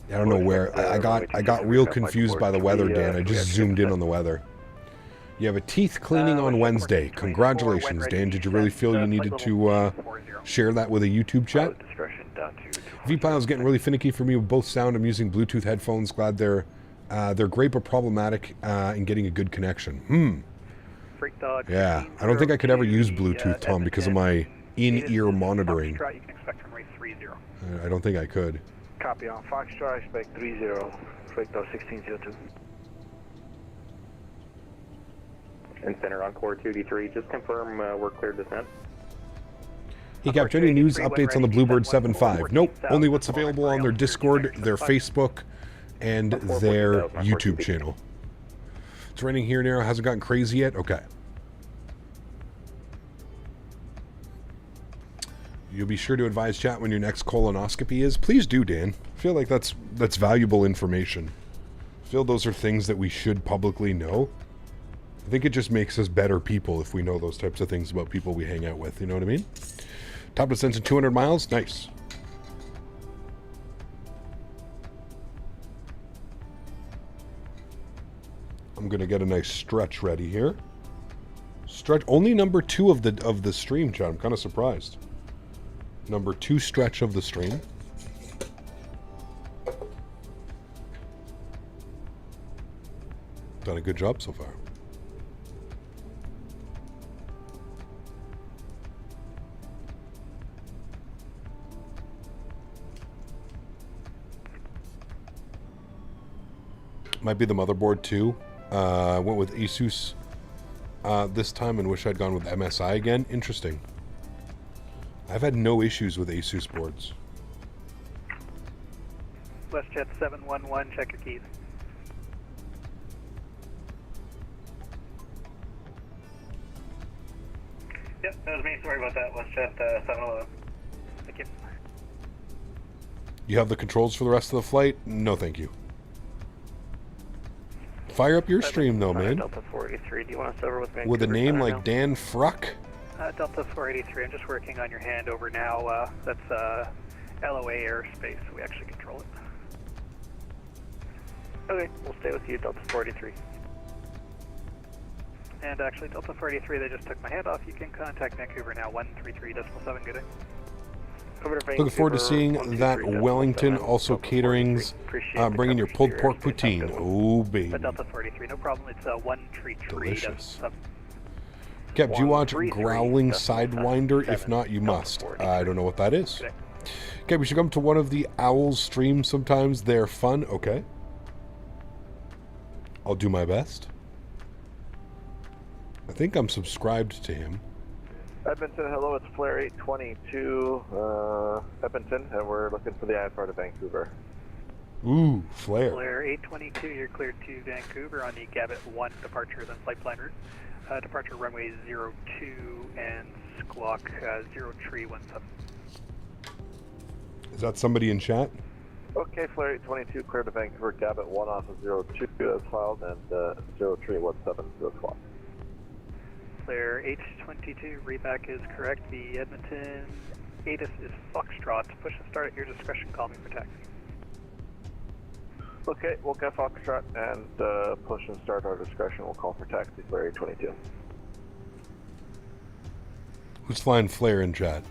I don't know where. I got real confused by the weather, Dan. I just zoomed in on the weather. You have a teeth cleaning on Wednesday. Congratulations, Dan. Did you really feel you needed to share that with a YouTube chat? V-Pile's getting really finicky for me with both sound. I'm using Bluetooth headphones. Glad they're great but problematic in getting a good connection. Yeah, I don't think I could ever use Bluetooth, Tom, because of my in-ear monitoring. I don't think I could. Copy on Foxtrot, expect 30, Victor 1602. And center on core 2D3, just confirm we're clear descent. Hey, Captain, any news updates on the Bluebird 7.5? Nope, only what's available on their Discord, their Facebook, and their YouTube channel. It's raining here now. Hasn't gotten crazy yet? Okay. You'll be sure to advise chat when your next colonoscopy is. Please do, Dan. I feel like that's valuable information. I feel those are things that we should publicly know. I think it just makes us better people if we know those types of things about people we hang out with. You know what I mean? Top descent in 200 miles. Nice. I'm gonna get a nice stretch ready here. Stretch only number 2 of the stream, chat. I'm kind of surprised. Number 2 stretch of the stream. Done a good job so far. Might be the motherboard too. Went with Asus this time and wish I'd gone with MSI again. Interesting. I've had no issues with Asus boards. WestJet 711, check your keys. Yep, that was me. Sorry about that. WestJet 711. Thank you. You have the controls for the rest of the flight? No, thank you. Fire up your stream though, man. Delta 483, do you want us over with Vancouver? With a name like now? Dan Fruck? Delta 483, I'm just working on your handover now. That's LOA airspace. We actually control it. Okay, we'll stay with you, Delta 483. And actually, Delta 483, they just took my handoff. You can contact Vancouver now, 133.7. Good day. Over to Vancouver, Looking forward to seeing that 123.7, Wellington, also Delta caterings, 483. Appreciate the bringing your coverage pulled here. pork Stay poutine. tuned. Oh, baby. But Delta 483, no problem. It's 133.7. Delicious. Kev, do you watch 133, Growling decimal Sidewinder? seven, If not, you Delta must. 483. I don't know what that is. Good day. Okay, we should come to one of the Owls streams sometimes. They're fun. Okay. I'll do my best. I think I'm subscribed to him. Edmonton, hello, it's Flare 822, Edmonton, and we're looking for the IFR to Vancouver. Ooh, flare. Flare 822, you're cleared to Vancouver on the Gabit 1 departure, then flight plan route. Departure runway 02 and squawk 0317. Is that somebody in chat? Okay, Flare 822, clear to Vancouver, Gabit 1 off of 02 as filed, and 0317 to squawk. Flare 822, readback is correct. The Edmonton ATIS is Foxtrot. Push and start at your discretion. Call me for taxi. Okay, we'll get Foxtrot and push and start our discretion. We'll call for taxi, Flare 822. Who's flying flare in chat?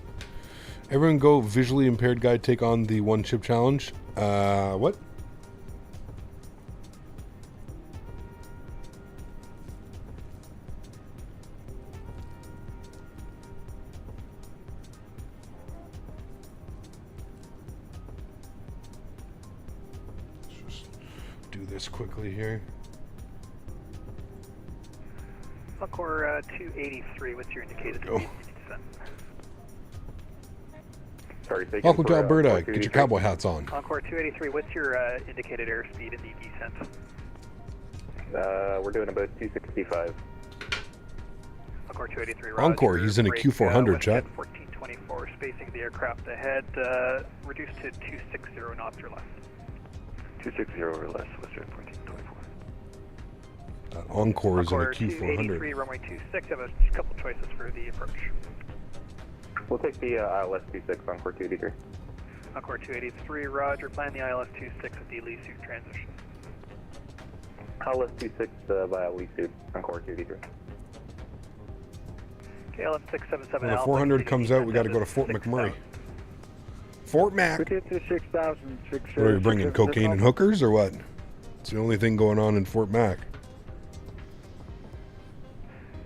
Everyone go visually impaired guy take on the one chip challenge. What? Let's just do this quickly here. Encore 283, what's your indicated Go. speed descent? Sorry, thank Welcome you to for, Alberta. Encore Get your 283. cowboy hats on. Encore 283, what's your indicated airspeed in the descent? We're doing about 265. Encore 283, Roger. Encore, he's in a Break, Q400, chat. 1424, spacing the aircraft ahead, reduced to 260 knots or less. 260 or less, Western 1424. That Encore is in a Encore 283, Q400. runway 26, have a couple choices for the approach. We'll take the ILS 26, Encore 283. Encore 283, Roger, plan the ILS 26 with the AlexSiu transition. ILS 26 via AlexSiu, Encore 283. KLM 677 When the 400 comes out, we got to go to Fort McMurray. Fort Mac. We get to 6,000. What are we bringing, cocaine and hookers or what? It's the only thing going on in Fort Mac.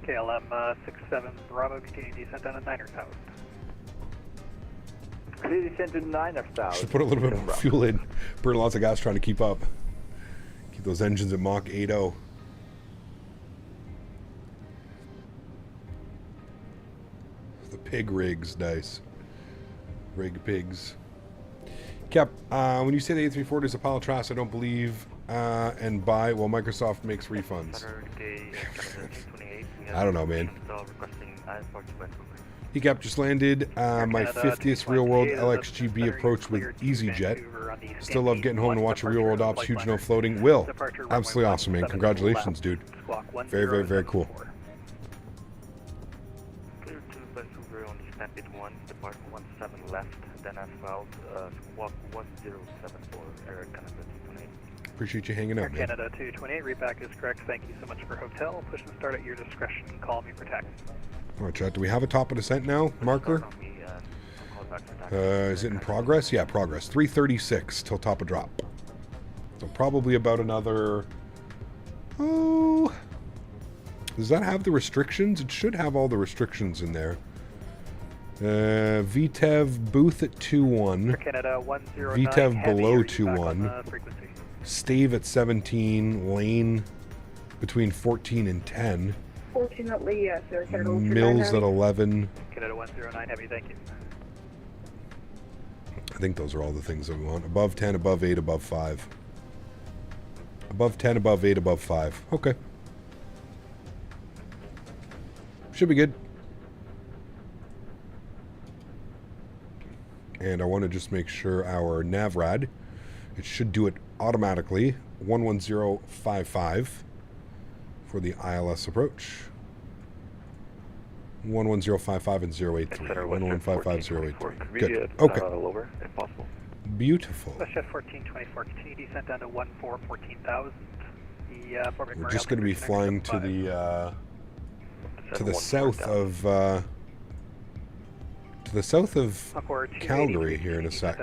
KLM 67 Bravo, continue descent down to 9,000. Clear descent to 9,000. Should put a little bit more fuel in. Burn lots of gas trying to keep up. Keep those engines at Mach 8.0. The pig rigs, nice. Rig pigs. Cap, when you say the A340 is a pile of trash, I don't believe and buy. Well, Microsoft makes refunds. I don't know, man. He Cap just landed my 50th real world LXGB approach with EasyJet. Still love getting home to watch a real world ops, huge no floating. Will, absolutely awesome, man. Congratulations, dude. Very, very, very cool. Clear to Vancouver on the Stampede 1, depart 17 left, then asphalt, squawk 1074, Air Canada 228. Appreciate you hanging Air out, man. Canada 228, readback is correct. Thank you so much for hotel. Push and start at your discretion. Call me for taxi. All right, chat. Do we have a top of descent now? Marker? Is it in progress? Yeah, progress. 336 till top of drop. So probably about another Oh, does that have the restrictions? It should have all the restrictions in there. VTEV booth at 2-1. Canada 109. VTEV below heavy, 2-1. frequency. Stave at 17. Lane between 14 and 10. Fortunately, yes, sir. Canada Mills at 11. Canada 109 heavy, thank you. I think those are all the things that we want. Above 10, above 8, above 5. Above 10, above 8, above 5. Okay. Should be good. And I want to just make sure our NavRad, it should do it automatically. 11055 for the ILS approach. 11055 and 083. 1155083. Good. Okay. Lower, if possible. Beautiful. WestJet 1424, continue descent down to 14,000. We're just going to be flying to the south of Calgary here in a sec.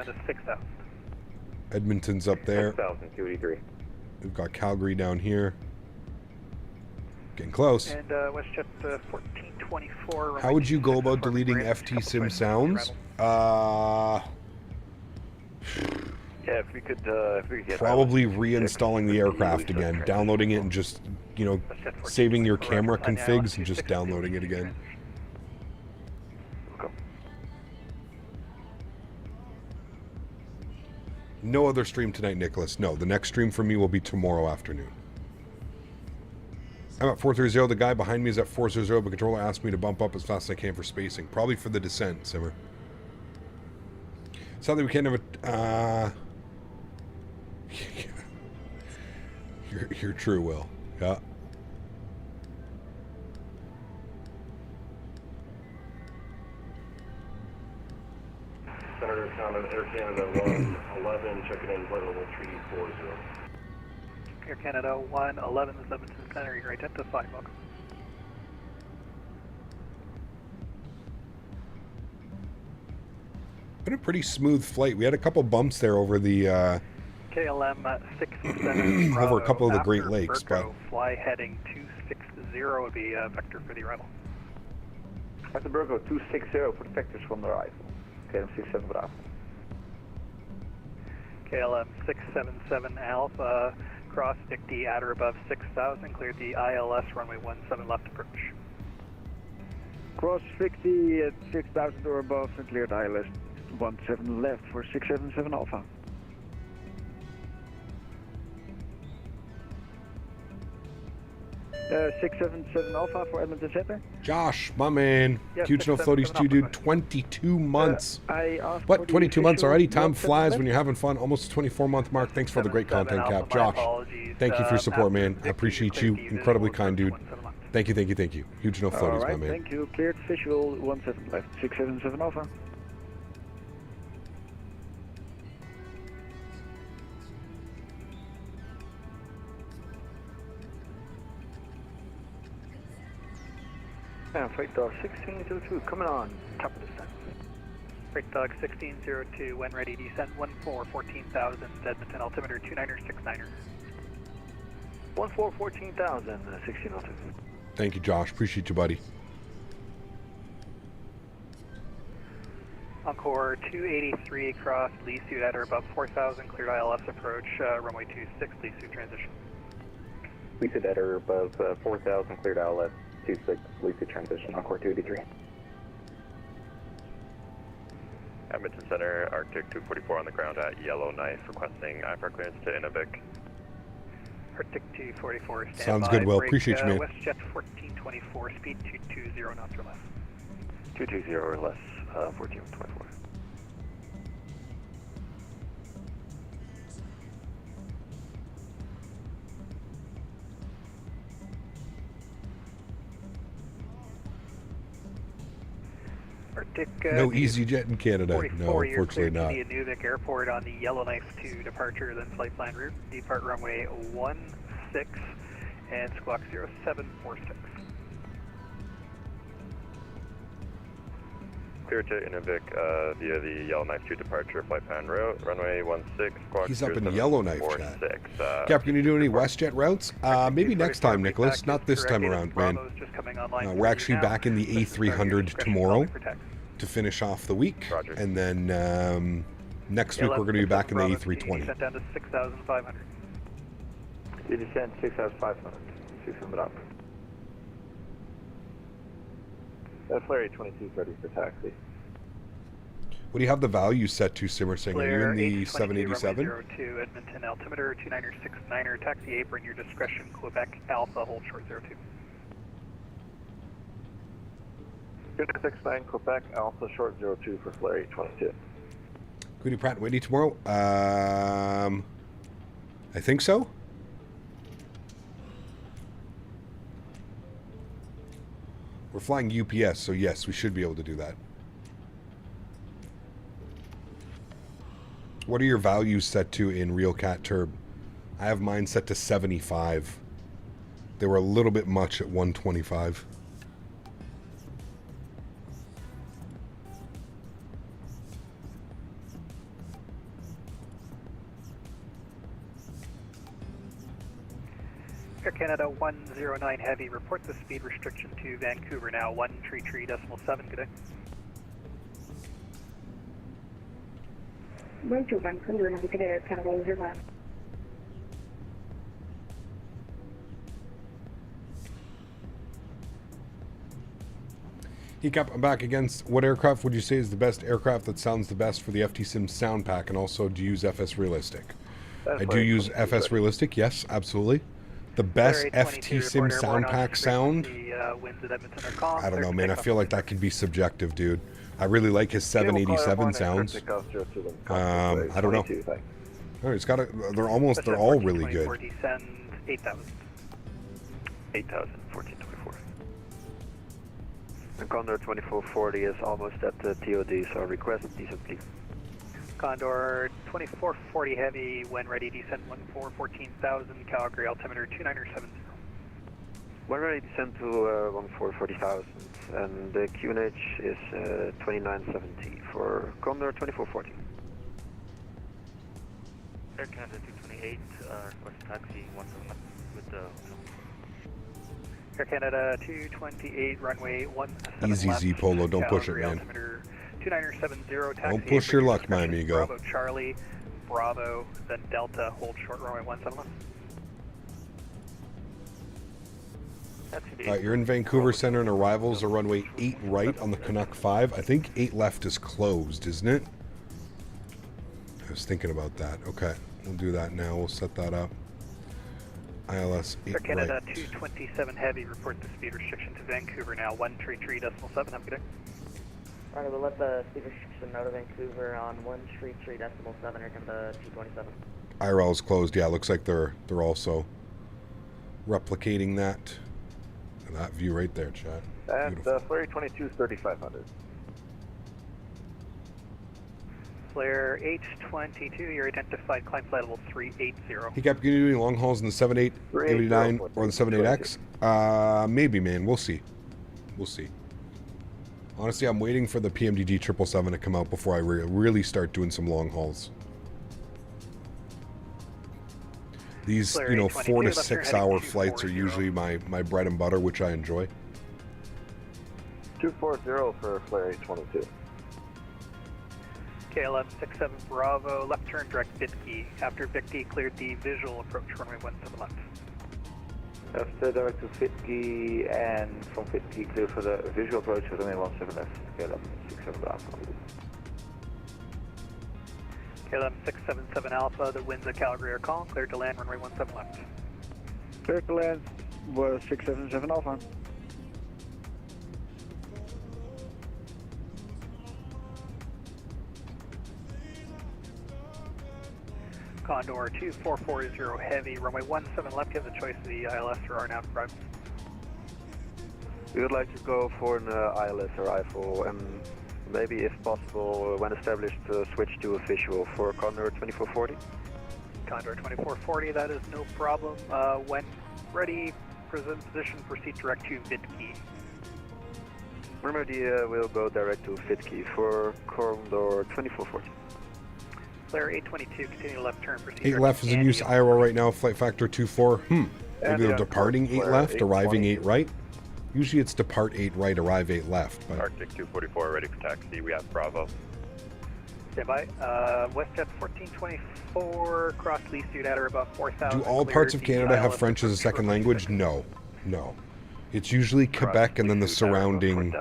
Edmonton's up there. 6,283. We've got Calgary down here. Getting close. And WestJet 1424. How would you go about deleting FT Sim sounds? Yeah, if we could get probably reinstalling the aircraft again, downloading it and just, you know, saving your camera configs and just downloading it again. No other stream tonight, Nicholas. No, the next stream for me will be tomorrow afternoon. I'm at 430. The guy behind me is at 430, but controller asked me to bump up as fast as I can for spacing. Probably for the descent, Simmer. Sadly, we can't have a... You're true, Will. Yeah. Senator County, Air Canada 111, checking in flight level 340. Air Canada 111, this is Edmonton Center, you're identified, welcome. Been a pretty smooth flight. We had a couple bumps there over the... KLM 67 over a couple of the Great Lakes, but... Fly heading 260 would be a vector for the arrival. After Burgo 260 for the vectors from the arrival. KLM 67 Bravo. KLM 677 Alpha, cross Dicty at or above 6,000, cleared the ILS runway 17 left approach. Cross 50 at 6,000 or above and cleared ILS 17 left for 677 Alpha. Uh, 677 Alpha for Edmonton Center. Josh, my man. Yes, Huge enough floaties too, dude. 22 months. What? 22 months already? Time flies when you're having fun. Almost the 24-month mark. Thanks for the great content, Cap. Josh, thank you for your support, man. I appreciate you. Incredibly kind, dude. Thank you, thank you, thank you. Huge enough floaties, my man. Thank you. Cleared visual 17 left. 677 Alpha. And Freight Dog 1602, coming on, top of descent. Freight Dog 1602, when ready, descent 14,000, Edmonton, altimeter 2969er. 14,000, 1602. Thank you, Josh. Appreciate you, buddy. Encore 283, cross Lisu at or above 4,000, cleared ILS approach, runway 26, Lisu transition. Lisu at or above 4,000, cleared ILS 26, Lisu transition, Encore 283. Edmonton Center, Arctic 244 on the ground at Yellowknife, requesting IFR clearance to Inuvik. Arctic 244, stand Sounds by. good, Will. Break, Appreciate you, man. WestJet 1424, speed 220 knots or less. 220 or less, 1424. Arctic, no EasyJet in Canada. No, unfortunately not. The Inuvik Airport on the Yellowknife to departure, then flight plan route. Depart runway 16 and squawk 0746. Clear to Inuvik via the Yellowknife 2 departure flight plan route, runway 16, squawk He's up in Yellowknife, chat. 46. Cap, can you do any WestJet routes? Maybe next time, Nicholas. Not this time around, man. We're actually back in the A300 tomorrow to finish off the week. Roger. And then next week we're going to be back in the A320. Descent down to 6,500. You descend 6,500. 600 up. Flare 2230 for taxi. What do you have the value set to, Simmer Singh? Are you in the 787? 02 Edmonton altimeter 2969er, taxi apron, your discretion, Quebec Alpha, hold short 02. 269 Quebec Alpha short 02 for Flare 822. Goody Pratt and Whitney tomorrow? I think so. We're flying UPS, so yes, we should be able to do that. What are your values set to in Real Cat Turb? I have mine set to 75. They were a little bit much at 125. Air Canada 109 Heavy, report the speed restriction to Vancouver now, 133.7, good day. Right to Vancouver, have a good Air Canada 109. Hey Cap, I'm back against. What aircraft would you say is the best aircraft that sounds the best for the FT Sim sound pack, and also do you use FS Realistic? I do use FS Realistic, yes, absolutely. The best FT Sim sound pack sound? I don't know, man. I feel like that could be subjective, dude. I really like his 787 sounds. I don't know. Oh, it's got a, they're all really good. 8,000. 8,000, 1424. The Condor 2440 is almost at the TOD, so request descent please. Condor 2440 Heavy, when ready, descent 14,000, Calgary altimeter 2970. When ready, descent to 40,000, and the QNH is 2970 for Condor 2440. Air Canada 228, request taxi 17 with the... Air Canada 228, runway 17 Easy left, Z Polo, don't push it, Calgary man. Altimeter 2970, taxi. Don't push your luck, my amigo. Bravo Charlie, Bravo, then Delta, hold short runway 17 left. Alright, you're in Vancouver Center and arrivals are runway 8 right on the Canuck 5. I think 8 left is closed, isn't it? I was thinking about that. Okay, we'll do that now. We'll set that up. ILS 8 Air Canada right. 227 Heavy, report the speed restriction to Vancouver now, 133.7, have a good day. Alright, we'll let the speed restriction out of Vancouver on 133.7, Air Canada 227. IRL is closed. Yeah, looks like they're also replicating that. That view right there, chat. And Flare 22 is 3,500. Flare 822, your identified climb flight level 380. Hey Cap, can you do any long hauls in the 78, 89, or the 78X? Maybe, man. We'll see. We'll see. Honestly, I'm waiting for the PMDG 777 to come out before I really start doing some long hauls. These, you know, 4 to 6 hour flights are usually my bread and butter, which I enjoy. 240 for Flare 822. KLM 67 Bravo, left turn direct Bitki. After Bitki cleared the visual approach runway 17 left. After direct to Bitki, and from Bitki clear for the visual approach for runway 17 left. KLM 67 Bravo. KLM 677 Alpha, the winds at Calgary are calm, cleared to land runway 17 left. Clear to land was 677 Alpha. Condor 2440 Heavy, runway 17 left, you have the choice of the ILS or RNAV drive. We would like to go for an ILS or IFO, and maybe if possible, when established, switch to a visual for Condor 2440. Condor 2440, that is no problem. When ready, present position, proceed direct to Bitki. Remedy will go direct to Fitke for Condor 2440. Clear 822, continue left turn, proceed. 8 left is in use Iowa right now, flight factor 24. Maybe they're departing 8 left, arriving 8 right. Usually it's depart 8 right, arrive 8 left. But Arctic 244 ready for taxi. We have Bravo. Stand by. WestJet 1424, cross Lee Suit at or above 4,000. do all parts of Canada have French as a second language? No. No. It's usually Quebec and then the surrounding.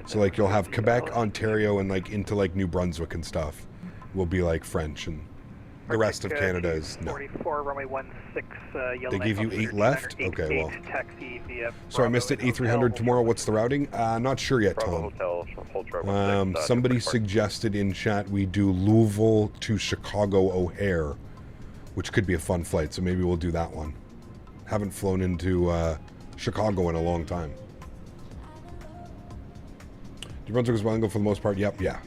So like you'll have Quebec, Ontario, and like into like New Brunswick and stuff will be like French, and the rest of Canada is no. 44, runway 16, They give you 8 left? Okay, well. So I missed it. A300 tomorrow. What's the routing? Not sure yet, Tom. Somebody suggested in chat we do Louisville to Chicago O'Hare, which could be a fun flight. So maybe we'll do that one. Haven't flown into Chicago in a long time. New Brunswick is bilingual for the most part. Yep, yeah.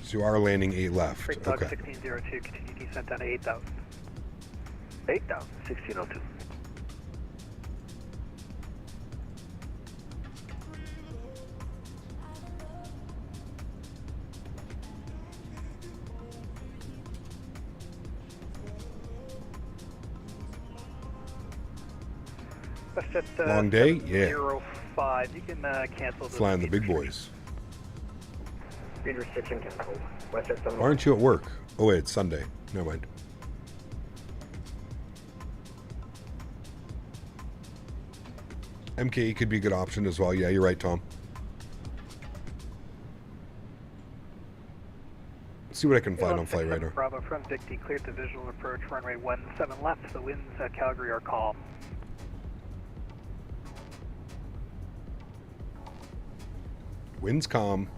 So you are landing 8 left. Okay. 1602, continue descent down to 8,000. 8,000, 1602. Long day? Yeah. 05. You can cancel the Flying the big boys. Speed restriction canceled. WestJet 7. Why aren't you at work? Oh wait, it's Sunday. Never mind. MKE could be a good option as well. Yeah, you're right, Tom. Let's see what I can find on Flight Radar. Bravo from Dicty, cleared the visual approach, runway 17 left. The winds at Calgary are calm. Winds calm.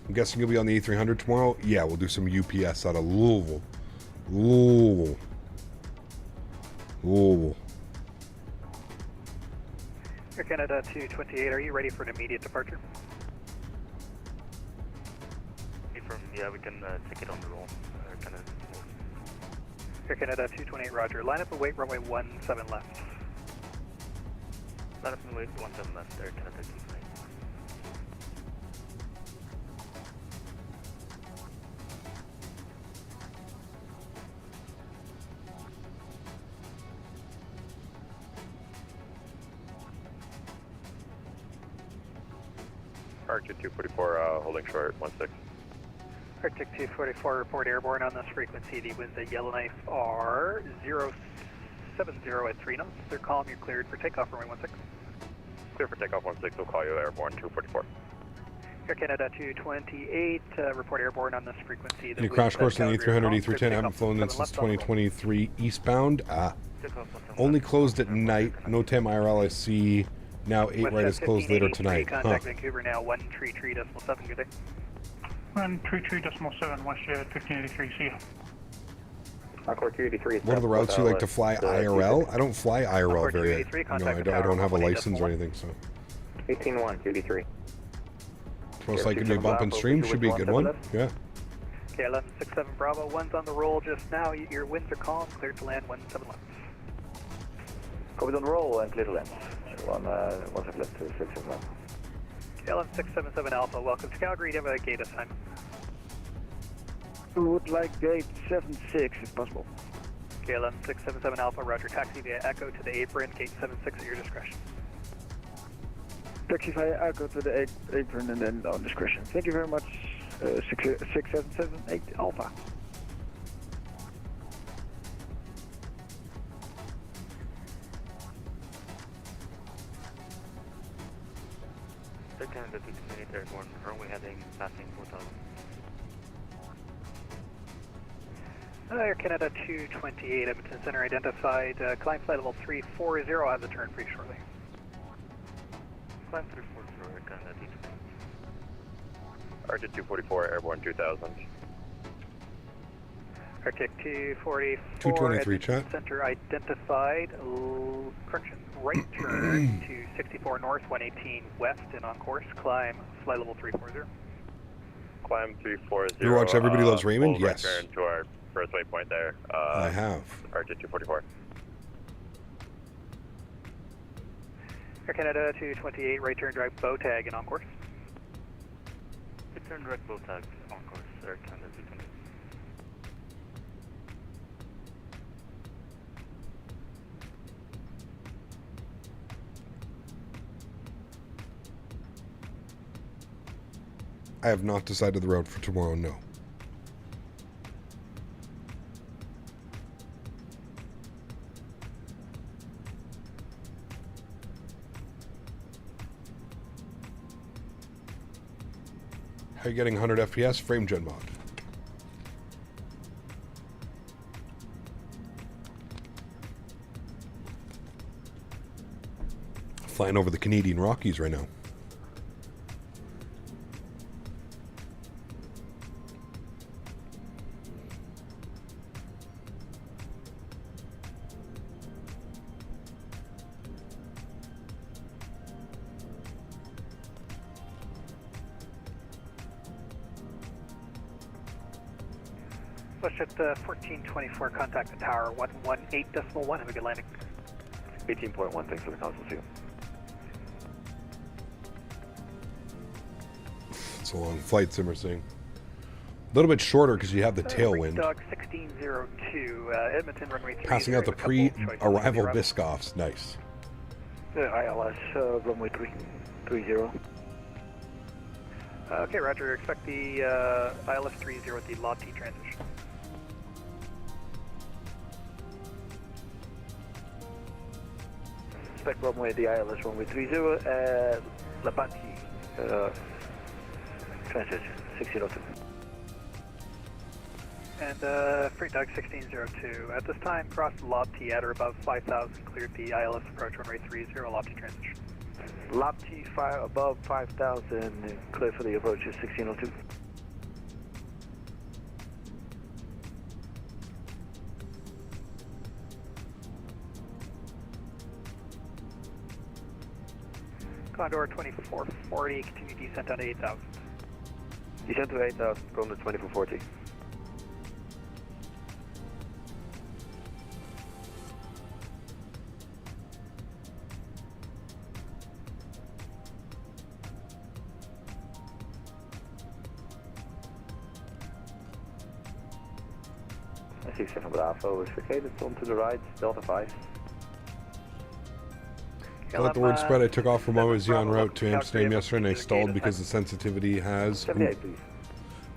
I'm guessing you'll be on the A300 tomorrow? Yeah, we'll do some UPS out of Louisville. Louisville. Air Canada 228, are you ready for an immediate departure? Yeah, we can take it on the roll. Air Canada 228, roger. Line up and wait, runway 17 left. Line up and wait, 17 left, Air Canada 228. Arctic 244 holding short, 16. Arctic 244, report airborne on this frequency. The winds at Yellowknife are 070 at 3 knots. They're calm, you're cleared for takeoff, runway 16. Clear for takeoff 16, we'll call you airborne 244. Air Canada 228, report airborne on this frequency. Any crash course on the A300, A310? I haven't flown in since 2023 eastbound. Only closed at night. No time IRL. I see now 8 right is closed later tonight. Contact Vancouver now 133.7. Good day. 133.7 WestJet 1583. See ya. Encore 283. What are the routes you like to fly IRL? I don't fly IRL very. I don't have a license or anything. So. 18-1, 283. Most likely to be a bump and stream. Should be a good one. Yeah. Okay, 1167 Bravo. One's on the roll just now. Your winds are calm. Cleared to land 17 left. Copy on the roll and clear to land. One second left to 671. Okay, 11677 Alpha. Welcome to Calgary. Do you have a gate assignment? We would like gate 76 if possible. Okay, 11677 Alpha. Roger. Taxi via Echo to the apron. Gate 76 at your discretion. Taxi via Echo to the apron and then on discretion. Thank you very much. 6778 Alpha. Canada 228 airborne, runway heading passing 4,000. Air Canada 228, Edmonton Center identified. Climb flight level 340, I'll have the turn pretty shortly. Climb 340, Air Canada 228. Arctic 244 airborne 2000. Arctic 244. 223, chat. Center identified. Correction, right turn to 64 north, 118 west, and on course. Climb flight level 340. Climb 340. You watch Everybody Loves Raymond? Full Yes. return to our first waypoint there. I have. Arctic 244. Air Canada 228, right turn direct bow tag and on course. Return direct bow tag on course, Air Canada 228. I have not decided the route for tomorrow, no. How are you getting 100 FPS? Frame gen mod. Flying over the Canadian Rockies right now. Push at 1424, contact the tower 118.1. Have a good landing. 18.1, thanks for the console, see. It's a long flight, Simmer saying. A little bit shorter because you have the tailwind. Dog 1602, Edmonton runway 3. Passing out the pre-arrival Biscoffs. Nice. ILS, runway 330. Okay, roger. Expect the ILS 30 at the Lot T transition. Expect runway the ILS runway 30, Labati, transition 1602. And Freight Dog 1602. At this time, cross Lot T at or above 5,000. Cleared the ILS approach runway 30, Lot T transition. Lot T fire above 5,000, clear for the approach is 1602. Condor 2440, continue descent on 8,000. Descent to 8,000, Condor 2440. I see 7 Bravo is vacated, on to the right, Delta 5. I let the word spread. I took off from OSZ en route to Amsterdam yesterday and I stalled because the sensitivity has... 78, please.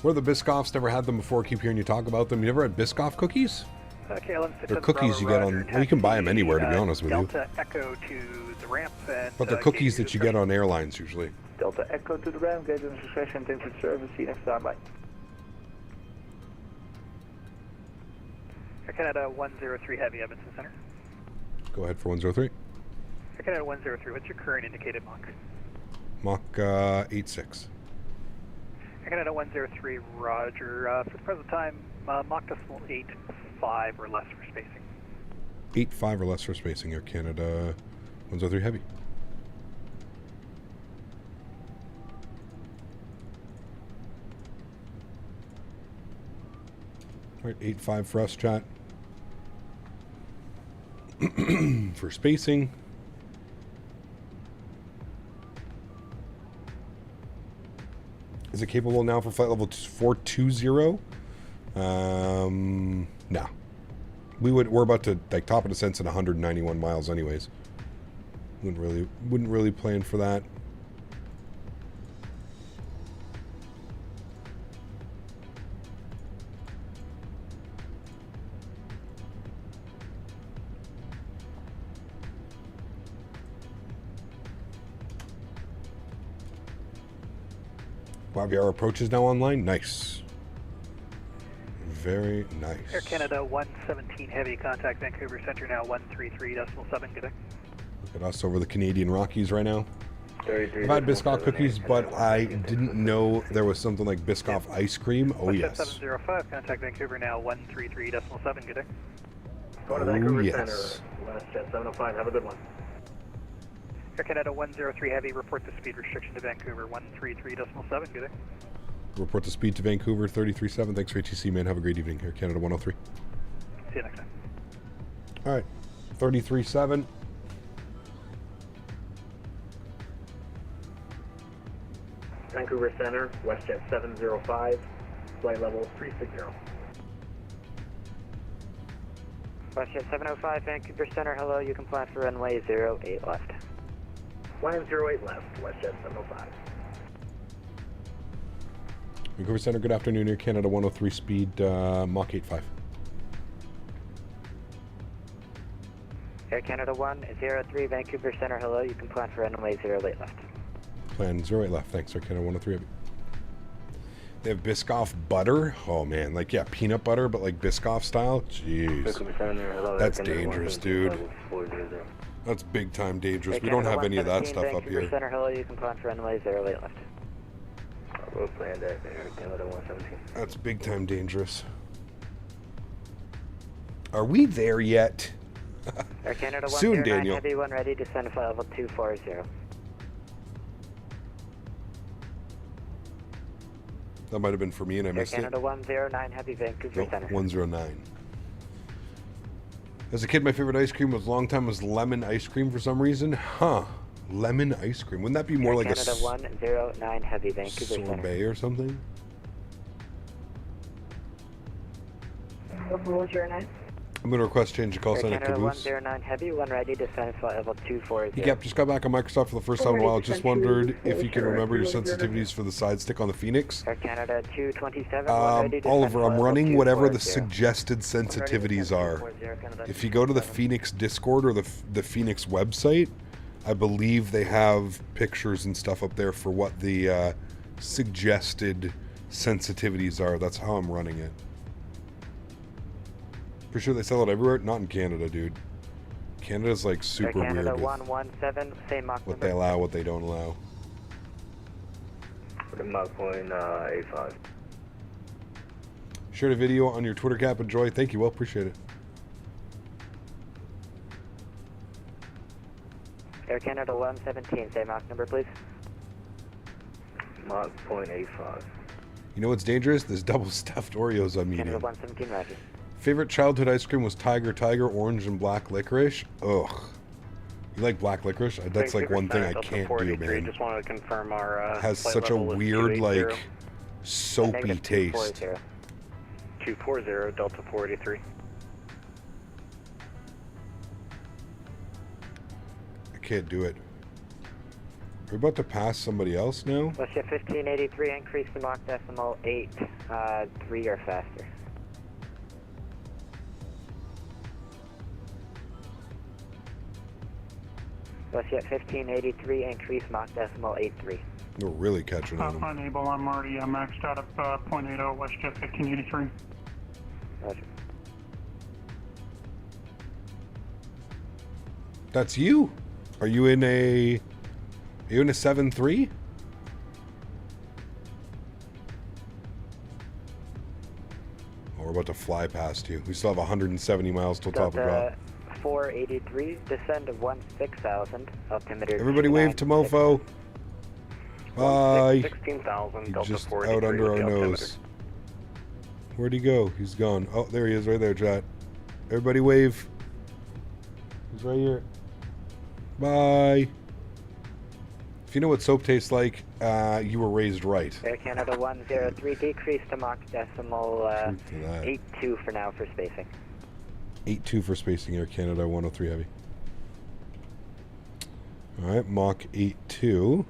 What are the Biscoffs? Never had them before. Keep hearing you talk about them. You never had Biscoff cookies? They're cookies you get on... Well, you can buy them anywhere, to be honest with you. Delta Echo to the ramp and... But they're cookies that you get on airlines, usually. Delta Echo to the ramp, Graydon succession, thanks for service, see you next time, bye. Air Canada 103 Heavy, Edmonton Center. Go ahead for 103. Air Canada 103, what's your current indicated Mach? Mach 86. Air Canada 103, roger. For the present time, Mach decimal 8.5 or less for spacing. 8.5 or less for spacing, Air Canada 103 Heavy. Alright, 8.5 for us, chat. For spacing. Is it capable now for flight level 420? No. We're about to like top of descent at 191 miles anyways. Wouldn't really plan for that. Our approach is now online. Nice. Very nice. Air Canada 117 Heavy, contact Vancouver Center now 133.7. Good day. Look at us over the Canadian Rockies right now. I've had Biscoff cookies, but I didn't know there was something like Biscoff ice cream. Oh, yes. 705, contact Vancouver now 133.7, good day. Going to Oh, Vancouver yes. Center, WestJet 705, have a good one. Air Canada 103 Heavy, report the speed restriction to Vancouver 133.7, good day. Report the speed to Vancouver, 33.7. Thanks for ATC, man. Have a great evening. Air Canada 103. See you next time. All right, 33.7. Vancouver Center, WestJet 705, flight level 360. WestJet 705, Vancouver Center, hello, you can fly for runway 08 left. Land 08 left, WestJet 705. Vancouver Center, good afternoon. Air Canada 103 speed, Mach 85. Air Canada 103, Vancouver Center, hello, you can plan for runway 08 left. Plan 08 left. Thanks, Air Canada 103 Heavy. They have Biscoff butter. Oh, man. Like, yeah, peanut butter, but like Biscoff style. Jeez. That's dangerous, dude. That's big time dangerous. Air We don't Canada have any of that 117, stuff up Vancouver here. Center, hello, you can plan for runway 08 left. We'll plan that Air Canada 117. That's big time dangerous. Are we there yet? Air Canada Soon, 109 Daniel. Heavy 1 ready, descend to flight level 240. That might have been for me and I Air missed Canada it. 109 Heavy, Vancouver Nope, Center. 109. As a kid, my favorite ice cream was lemon ice cream for some reason. Huh. Lemon ice cream. Wouldn't that be more Air like Canada 109 Heavy, Vancouver Center. sorbet or something? What was your name? I'm going to request change of call Air sign at Canada Caboose. 109 Heavy, 1 ready, descend to flight level 240. Yep, just got back on Microsoft for the first time in a while. Just wondered if you can remember your sensitivities for the side stick on the Phoenix. Air Canada 227, 1 ready, descend Oliver, to I'm flight running level whatever the 240. suggested sensitivities are. If you go to the Phoenix Discord or the Phoenix website, I believe they have pictures and stuff up there for what the suggested sensitivities are. That's how I'm running it. Pretty sure they sell it everywhere. Not in Canada, dude. Canada's like super Air Canada weird with 117, same Mach what number. they allow, what they don't allow. For the Mach point 85. Shared a video on your Twitter cap. Enjoy. Thank you. Well, appreciate it. Air Canada 117, same Mach number, please. Mach point 85. You know what's dangerous? There's double stuffed Oreos on Canada medium. 117, roger. Favorite childhood ice cream was Tiger, orange and black licorice. Ugh. You like black licorice? That's like one thing I can't do, man. Just wanted to confirm our It has flight such a level is weird, 280. like, soapy taste. 240, Delta 483. I can't do it. We're about to pass somebody else now? Let's get 1583, increase to Mach decimal 8, 3 or faster. Let's get 1583, increase Mach decimal 83. We're really catching on them. Unable, I'm already maxed out of .80, WestJet 1583. Roger. That's you? Are you in a 7-3? Oh, we're about to fly past you. We still have 170 miles till top of drop. 483, descend to 16,000, altimeter. Everybody wave to Mofo. Bye. 16,000, He's Delta just 483. out under our with the altimeter. nose. Where'd he go? He's gone. Oh, there he is right there, chat. Everybody wave. He's right here. Bye. If you know what soap tastes like, you were raised right. Air Canada 103, decrease to Mach decimal 82 for now for spacing. 8-2 for spacing, Air Canada 103 Heavy. Alright, Mach 8-2.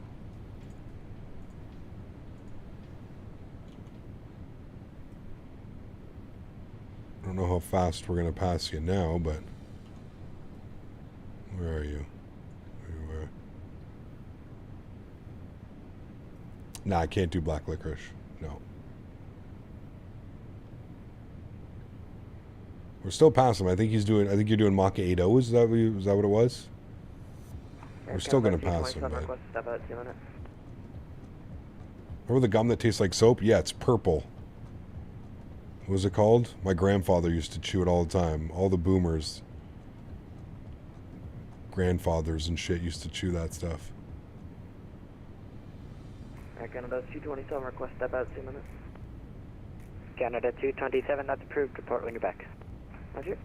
I don't know how fast we're going to pass you now, but... Where are you? Where? Nah, I can't do black licorice. No. We're still past him. I think you're doing Mach 8-0. Is that what it was? We're still going to pass him, but... Request step out 2 minutes. Remember the gum that tastes like soap? Yeah, it's purple. What was it called? My grandfather used to chew it all the time. All the boomers, grandfathers and shit used to chew that stuff. Alright, Canada 227, request step out 2 minutes. Canada 227, that's approved. Report when you're back. Roger.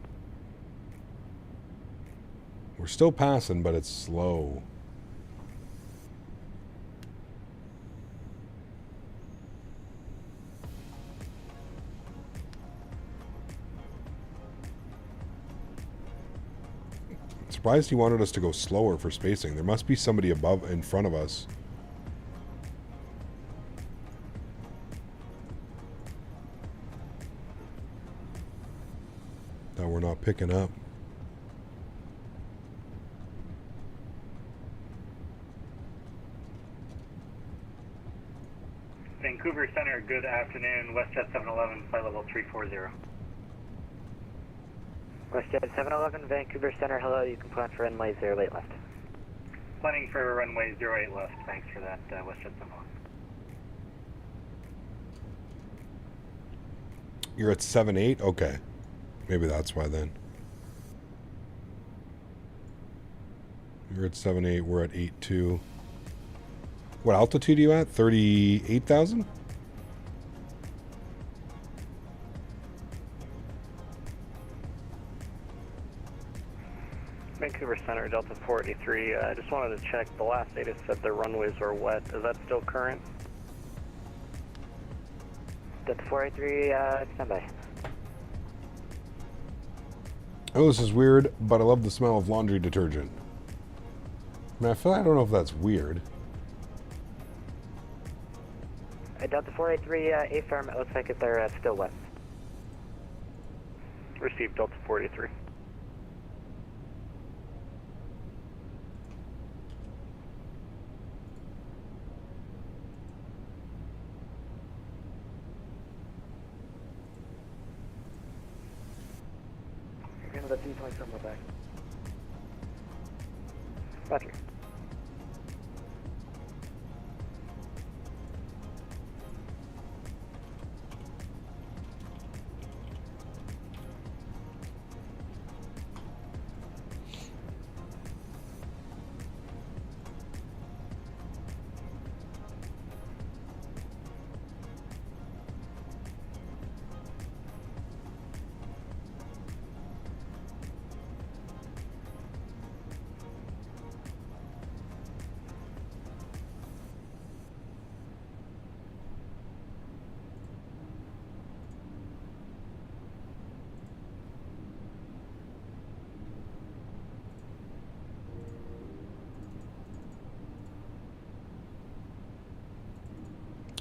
We're still passing, but it's slow. Surprised he wanted us to go slower for spacing. There must be somebody above, in front of us. That we're not picking up. Vancouver Center, good afternoon. WestJet 711, flight level 340. WestJet 711, Vancouver Center, hello. You can plan for runway 08 left. Planning for runway 08 left. Thanks for that, WestJet 711. You're at 7.8? Okay. Maybe that's why then. You're at 7.8, we're at 8.2. What altitude are you at? 38,000? Vancouver Center, Delta 483. I just wanted to check. The last data said the runways were wet. Is that still current? Delta 483, stand by. Oh, this is weird, but I love the smell of laundry detergent. I mean, I don't know if that's weird. Delta 483, affirm. It looks like if they're still wet. Received, Delta 483. Canada 227, we're back. Roger.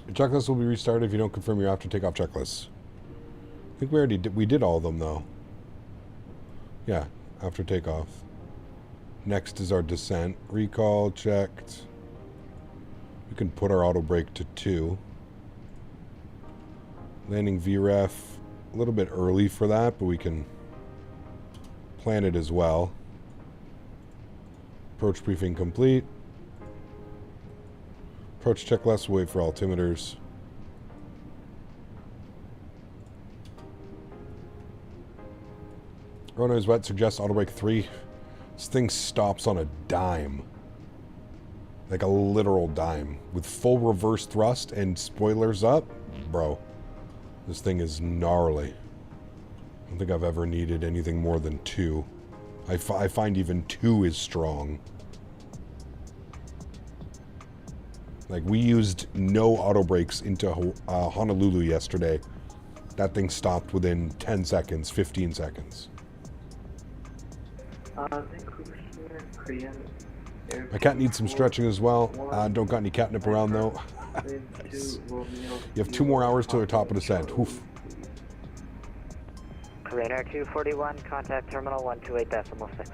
Your checklist will be restarted if you don't confirm your after takeoff checklist. I think we already did. We did all of them though. Yeah, after takeoff. Next is our descent. Recall checked. We can put our auto brake to 2. Landing VREF. A little bit early for that, but we can plan it as well. Approach briefing complete. Approach checklist, wait for altimeters. Runway is wet, suggests auto brake 3. This thing stops on a dime. Like a literal dime. With full reverse thrust and spoilers up. Bro, this thing is gnarly. I don't think I've ever needed anything more than 2. I find even 2 is strong. Like, we used no auto brakes into Honolulu yesterday. That thing stopped within 10 seconds, 15 seconds. Vancouver Center, Korean. My cat needs some stretching as well. Don't got any catnip around, though. You have 2 more hours till the top of descent. Oof. Korean Air 241, contact terminal 128.6.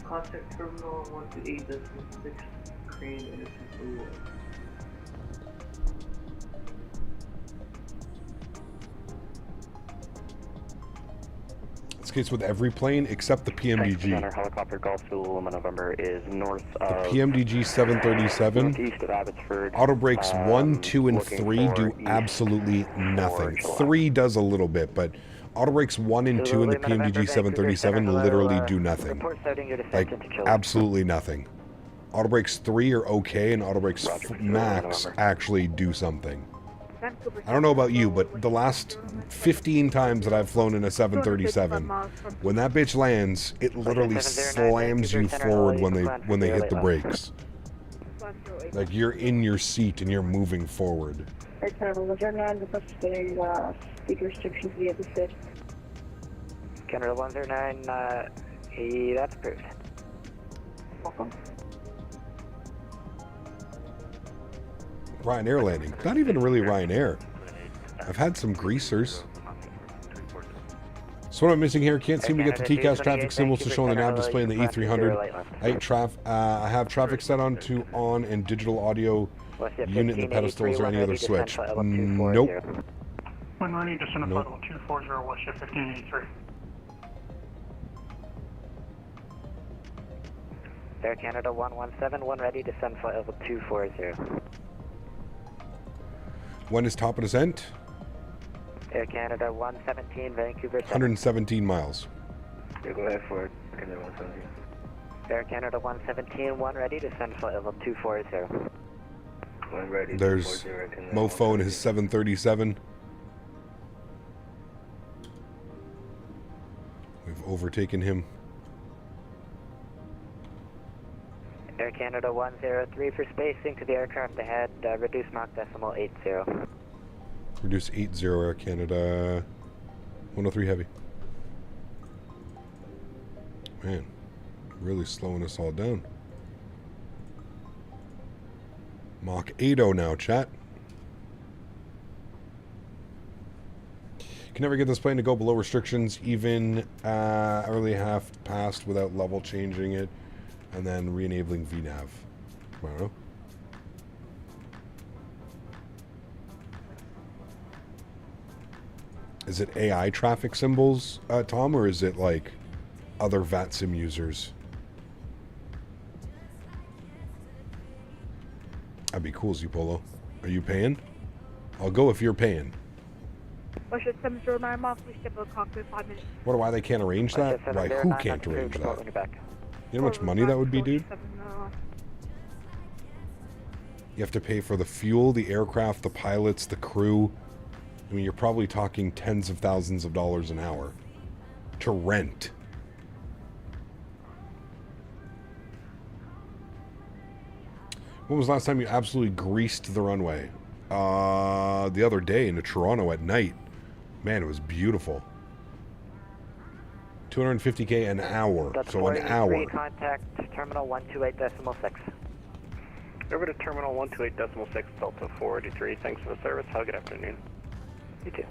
Contact terminal 128.6. Korean Air 241. the case with every plane except the PMDG. Center helicopter Golf Zulu November is north The of PMDG 737, northeast of Abbotsford. auto brakes 1, 2, and 3 do absolutely nothing. 3 does a little bit, but auto brakes 1 and 2 in the PMDG 737 literally do nothing. Like, absolutely nothing. Auto brakes 3 are okay, and auto brakes max actually do something. I don't know about you, but the last 15 times that I've flown in a 737, when that bitch lands, it literally slams you forward when they hit the brakes. Like, you're in your seat and you're moving forward. Right, Carl, November 9, requesting speed restrictions via the SID. Canada 109, that's approved. Welcome. Ryanair landing. Not even really Ryanair. I've had some greasers. So what I'm missing here, can't seem to get the TCAS traffic symbols to show on the nav display in the E300. I have traffic set on to on and digital audio unit in the pedestals or any other switch. Nope. When ready, descend to level 240 West Jet 1583. Air Canada 117, one ready, descend flight level 240. When is top of descent? Air Canada 117, Vancouver 117 miles. Yeah, go ahead for Canada 117. Air Canada 117, one ready, descend flight level 240. One ready. There's Mofo and his 737. We've overtaken him. Air Canada 103 for spacing to the aircraft ahead, reduce Mach decimal 80. Reduce 80 Air Canada 103 heavy. Man, really slowing us all down. Mach 80 now, chat. Can never get this plane to go below restrictions, even early half past without level changing it. And then re-enabling VNAV. I don't know. Is it AI traffic symbols, Tom, or is it like other VATSIM users? That'd be cool, Zpolo. Are you paying? I'll go if you're paying. Wonder why they can't arrange that? Why, who can't arrange that? You know how much money that would be, dude? You have to pay for the fuel, the aircraft, the pilots, the crew. I mean, you're probably talking tens of thousands of dollars an hour to rent. When was the last time you absolutely greased the runway? The other day in Toronto at night. Man, it was beautiful. 250K an hour, That's so an hour. Contact terminal 128.6. Over to terminal 128.6, Delta 483. Thanks for the service. Have a good afternoon. You too.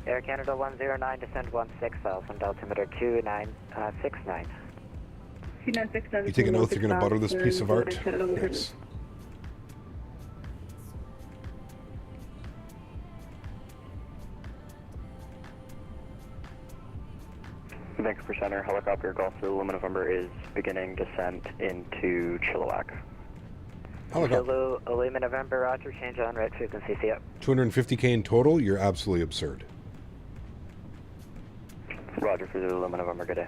Air Canada 109, descend 16,000, altimeter 2969. You take an oath you're going to butter this piece of art? Yes. Vancouver Center, helicopter Golf Zulu November is beginning descent into Chilliwack. Zulu, Lima November, roger, change on red frequency, see up. 250K in total? You're absolutely absurd. Roger for Zulu, Lima November, good day.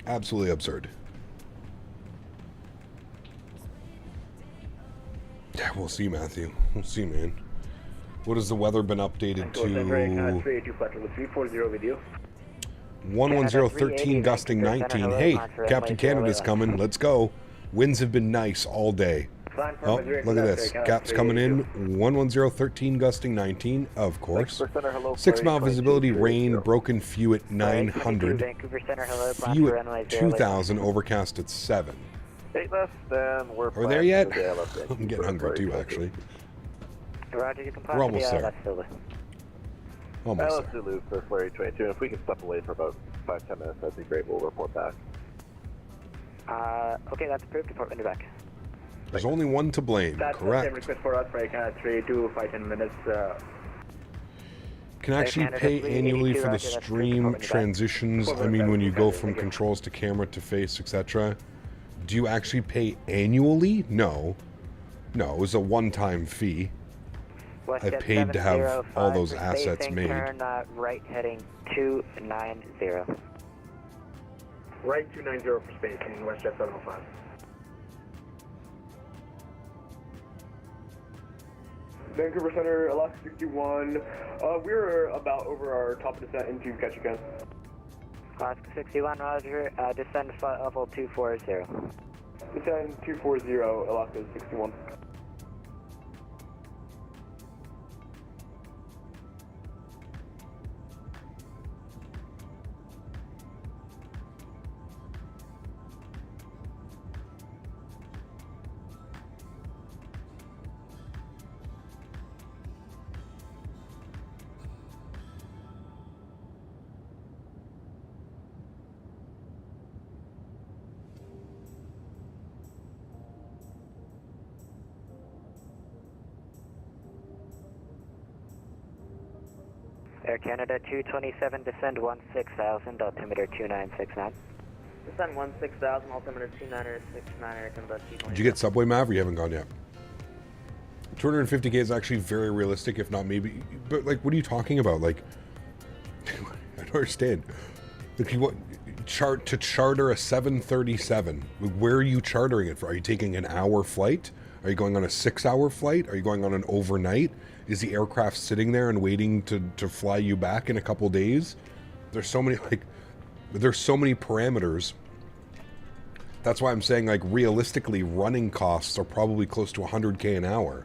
Absolutely absurd. Yeah, we'll see, Matthew. We'll see, man. What has the weather been updated to? 11013 gusting 19. Hey, Captain Canada's coming. Let's go. Winds have been nice all day. Oh, look at this. Gap's coming in. 11013 gusting 19, of course. 6 mile visibility, rain, broken few at 900. Few at 2000, overcast at 7. 8 left, then we're Are we there yet? I'm getting hungry too, actually. Roger, you can We're almost there. Almost let's do Lou for Flurry 22, and if we can step away for about 5-10 minutes, that'd be great. We'll report back. Okay, that's approved. Report when you're back. There's only one to blame, That's correct? the request for us for Canada 3 to 5-10 minutes. can actually pay annually for the stream transitions. I mean, when you go from controls to camera to face, etc. Do you actually pay annually? No. No, it was a one-time fee. I paid to have all those assets made. Turn right heading 290. Right 290 for spacing, WestJet 705. Vancouver Center, Alaska 61. We're about over our top of descent into Ketchikan. Alaska 61, roger. Descend flight level 240. Descend 240, Alaska 61. Air Canada 227, descend 16,000, altimeter 2969. Descend 16,000, altimeter 2969, Air Canada 227. Did you get Subway Mav, or you haven't gone yet? 250K is actually very realistic, if not maybe. But, like, what are you talking about? Like, I don't understand. Like, you want to charter a 737. Where are you chartering it for? Are you taking an hour flight? Are you going on a 6-hour flight? Are you going on an overnight? Is the aircraft sitting there and waiting to fly you back in a couple days? There's so many, like, there's so many parameters. That's why I'm saying, like, realistically, running costs are probably close to 100K an hour.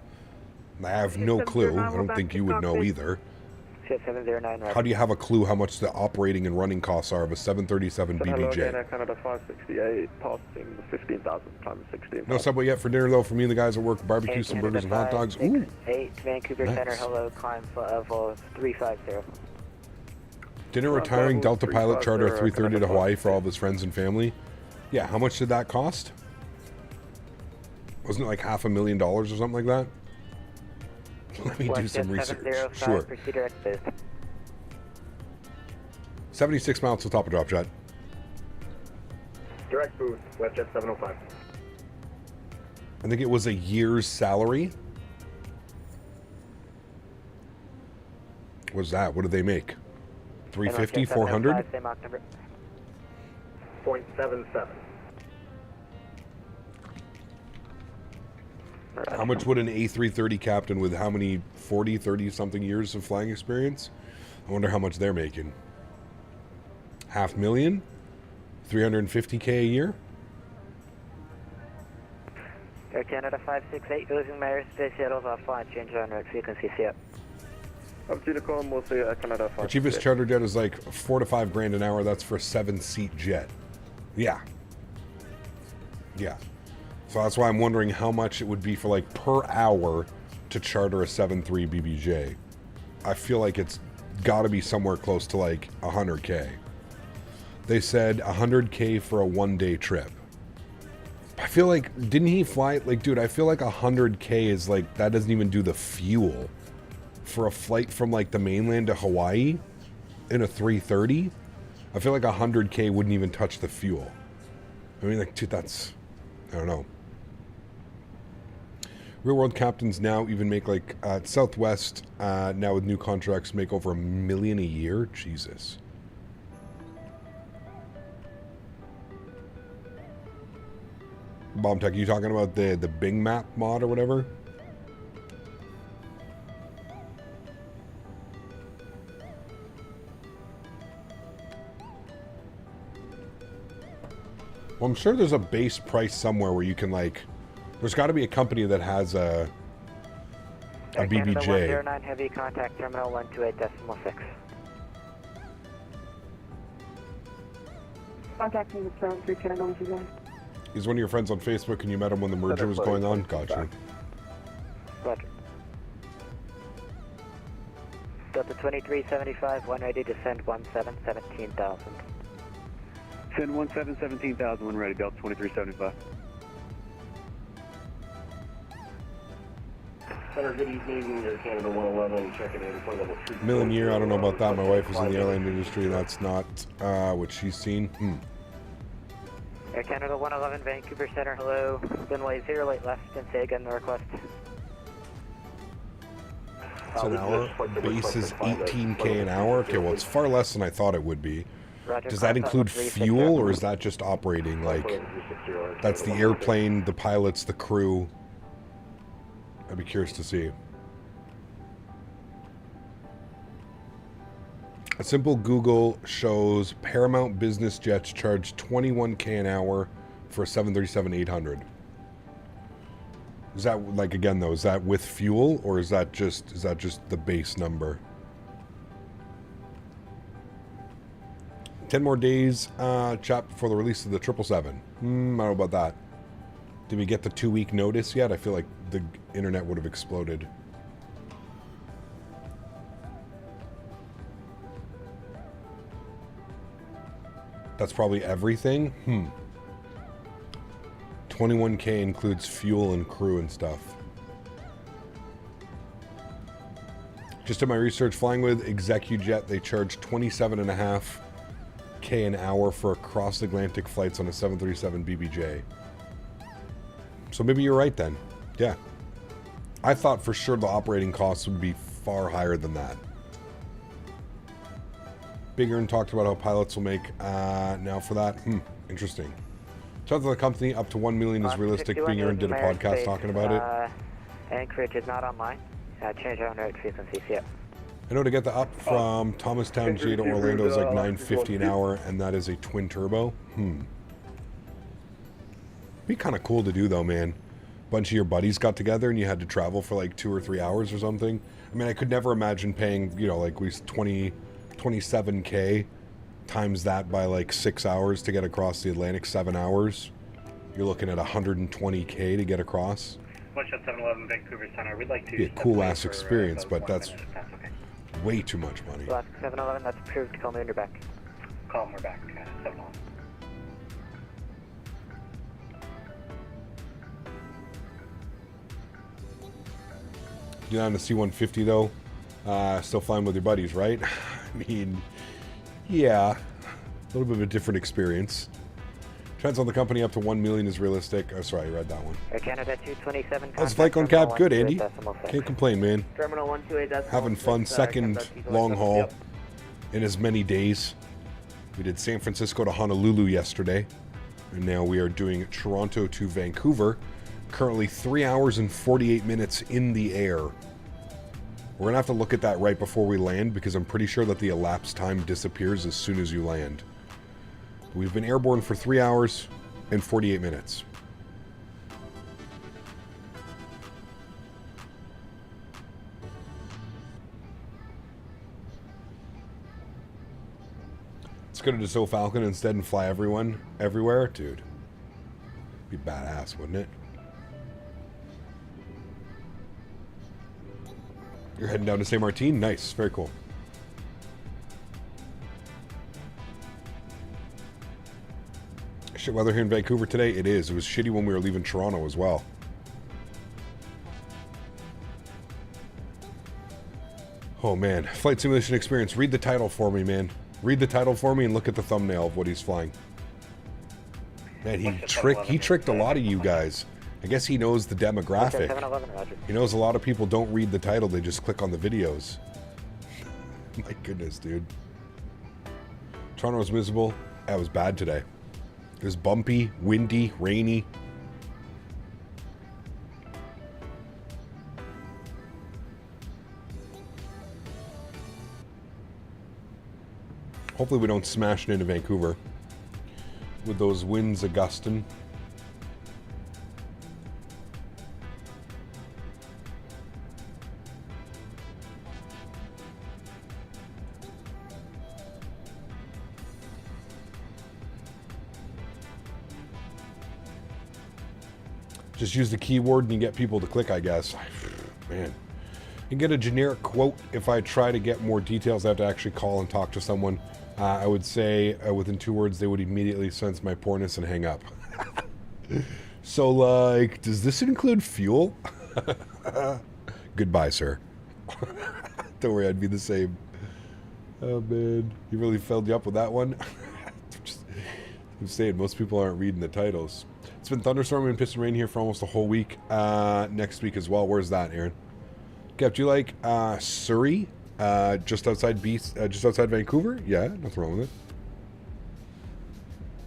I have no clue. I don't think you would know either. 709. How do you have a clue how much the operating and running costs are of a 737 Hello BBJ? again, Air Canada 568, passing 15,000 times 16. No Subway yet for dinner, though, for me and the guys at work. Barbecue, some burgers and hot dogs. Ooh. 8, Vancouver Nice. Center, hello, climb level 350. Dinner retiring Delta pilot charter 330 to Hawaii for all of his friends and family. Yeah, how much did that cost? Wasn't it like $500,000 or something like that? Let me do some research. Sure. 76 miles to top of drop jet. Direct boost, WestJet 705. I think it was a year's salary. What's that? What did they make? 350, 400? 0.77. How much would an A330 captain with how many 40, 30 something years of flying experience? I wonder how much they're making. $500,000? 350K a year? Air Canada 568, losing my airspace, Seattle's offline, change on route frequency, see ya. Up to the call, mostly Air Canada 568. Our cheapest charter jet is like $4 to $5 grand an hour. That's for a 7-seat jet. Yeah. Yeah. So that's why I'm wondering how much it would be for, like, per hour to charter a 7.3 BBJ. I feel like it's got to be somewhere close to, like, 100K. They said 100K for a one-day trip. I feel like, didn't he fly, like, dude, I feel like 100K is, like, that doesn't even do the fuel for a flight from, like, the mainland to Hawaii in a 330. I feel like 100K wouldn't even touch the fuel. I mean, like, dude, that's, I don't know. Real world captains now even make, like, Southwest, now with new contracts, make over $1 million a year. Jesus. Bomb Tech, you talking about the Bing map mod or whatever? Well, I'm sure there's a base price somewhere where you can, like, there's got to be a company that has a BBJ. 109 heavy contact terminal 128.6. Contacting the ground 3 channels again. He's one of your friends on Facebook and you met him when the merger was going on? Gotcha. Roger. Delta 2375, 180, descend 17,000. Send 17,000 when ready, Delta 2375. Center, good evening. Air Canada 111, checking in for level 3. Million year, I don't know about that. My wife is in the airline industry. That's not what she's seen. Air Canada 111, Vancouver Center, hello. Runway 0, late left, and say again the request. It's an hour. Base is 18K an hour. Okay, well, it's far less than I thought it would be. Does that include fuel, or is that just operating? Like, that's the airplane, the pilots, the crew. I'd be curious to see. A simple Google shows Paramount business jets charge 21K an hour for a 737-800. Is that, like, again though, is that with fuel, or is that just the base number? 10 more days, chat, before the release of the 777. I don't know about that. Did we get the 2-week notice yet? I feel like the internet would have exploded. That's probably everything? 21K includes fuel and crew and stuff. Just in my research, flying with ExecuJet, they charge 27.5K an hour for cross-Atlantic flights on a 737 BBJ. So maybe you're right then. Yeah. I thought for sure the operating costs would be far higher than that. Big Erin talked about how pilots will make now for that. Interesting. Shout out to the company, up to 1 million is realistic. Big Erin did a podcast talking about it. Anchorage is not online. Change our rate frequencies, yep. I know to get the up from Thomastown J to Orlando is like $9.50 an hour, and that is a twin turbo. Be kind of cool to do though, man. A bunch of your buddies got together and you had to travel for like 2 or 3 hours or something. I mean, I could never imagine paying, you know, like we 27K times that by like 6 hours to get across the Atlantic, 7 hours. You're looking at 120K to get across. 711 Vancouver Center. We'd like to be a cool ass experience, but that's way too much money. Alaska 711, that's approved. Call me when you're back. Call when we're back. 711. You're on the C-150 though. Still flying with your buddies, right? I mean, yeah, a little bit of a different experience. Trends on the company up to 1 million is realistic. Oh, sorry, I read that one. Air Canada 227. How's flight on cap? Good, Andy. Can't complain, man. Terminal 128. Having fun. Second long haul in as many days. We did San Francisco to Honolulu yesterday, and now we are doing Toronto to Vancouver. Currently 3 hours and 48 minutes in the air. We're going to have to look at that right before we land, because I'm pretty sure that the elapsed time disappears as soon as you land. We've been airborne for 3 hours and 48 minutes. Let's go to Dassault Falcon instead and fly everyone everywhere. Dude, be badass, wouldn't it? You're heading down to St. Martin? Nice, very cool. Shit weather here in Vancouver today? It is. It was shitty when we were leaving Toronto as well. Oh man, flight simulation experience. Read the title for me, man. Read the title for me and look at the thumbnail of what he's flying. Man, he tricked a lot of you guys. I guess he knows the demographic. He knows a lot of people don't read the title, they just click on the videos. My goodness, dude. Toronto was miserable. That was bad today. It was bumpy, windy, rainy. Hopefully we don't smash it into Vancouver with those winds a gustin'. Just use the keyword and you get people to click, I guess. Man. You can get a generic quote. If I try to get more details, I have to actually call and talk to someone. I would say within 2 words, they would immediately sense my poorness and hang up. So, like, does this include fuel? Goodbye, sir. Don't worry, I'd be the same. Oh, man. You really filled you up with that one? I'm saying, most people aren't reading the titles. It's been thunderstorming and piston rain here for almost a whole week. Next week as well. Where's that, Erin? Kev, do you like Surrey? Just outside Vancouver? Yeah, nothing wrong with it.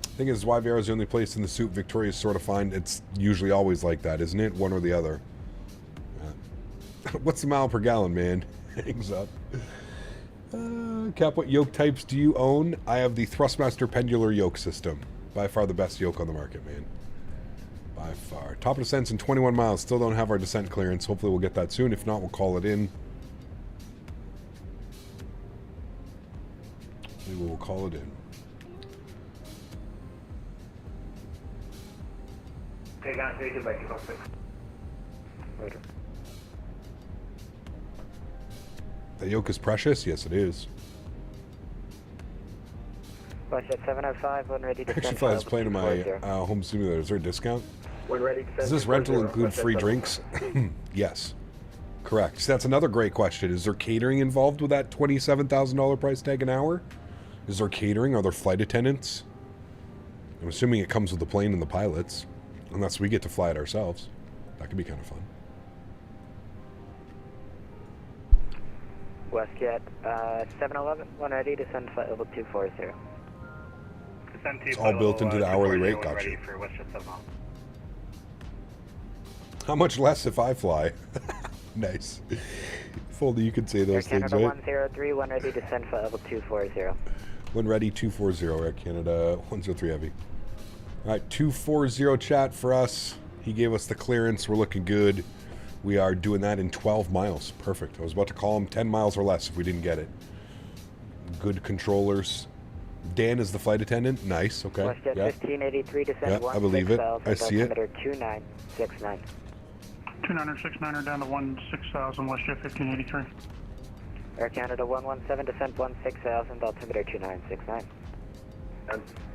I think it's YVR is the only place in the suit Victoria's sort of fine. It's usually always like that, isn't it? One or the other. What's the mile per gallon, man? Hangs up. Cap, what yoke types do you own? I have the Thrustmaster pendular yoke system. By far the best yoke on the market, man. By far. Top of descents in 21 miles. Still don't have our descent clearance. Hopefully we'll get that soon. If not, we'll call it in. We will call it in. Take on, take it back. Later. The yoke is precious? Yes, it is. West 705, when ready to Actually, I was playing in my home simulator. Is there a discount? When ready to Does this rental include free drinks? Yes. Correct. So that's another great question. Is there catering involved with that $27,000 price tag an hour? Is there catering? Are there flight attendants? I'm assuming it comes with the plane and the pilots. Unless we get to fly it ourselves. That could be kind of fun. WestJet 711, when ready to send flight level 240. It's all built into the hourly rate, gotcha. How much less if I fly? Nice. If only you could say those Air things, Canada right? 103, when ready to send flight level 240. When ready, 240, Air Canada 103 Heavy. All right, 240 chat for us. He gave us the clearance. We're looking good. We are doing that in 12 miles. Perfect. I was about to call him 10 miles or less if we didn't get it. Good controllers. Dan is the flight attendant. Nice. Okay. WestJet Yeah. 1583, descend Yeah, I believe it. I see it. 2969. 2969 down to 16,000, WestJet 1583. Air Canada 117, descent 16,000, altimeter 2969.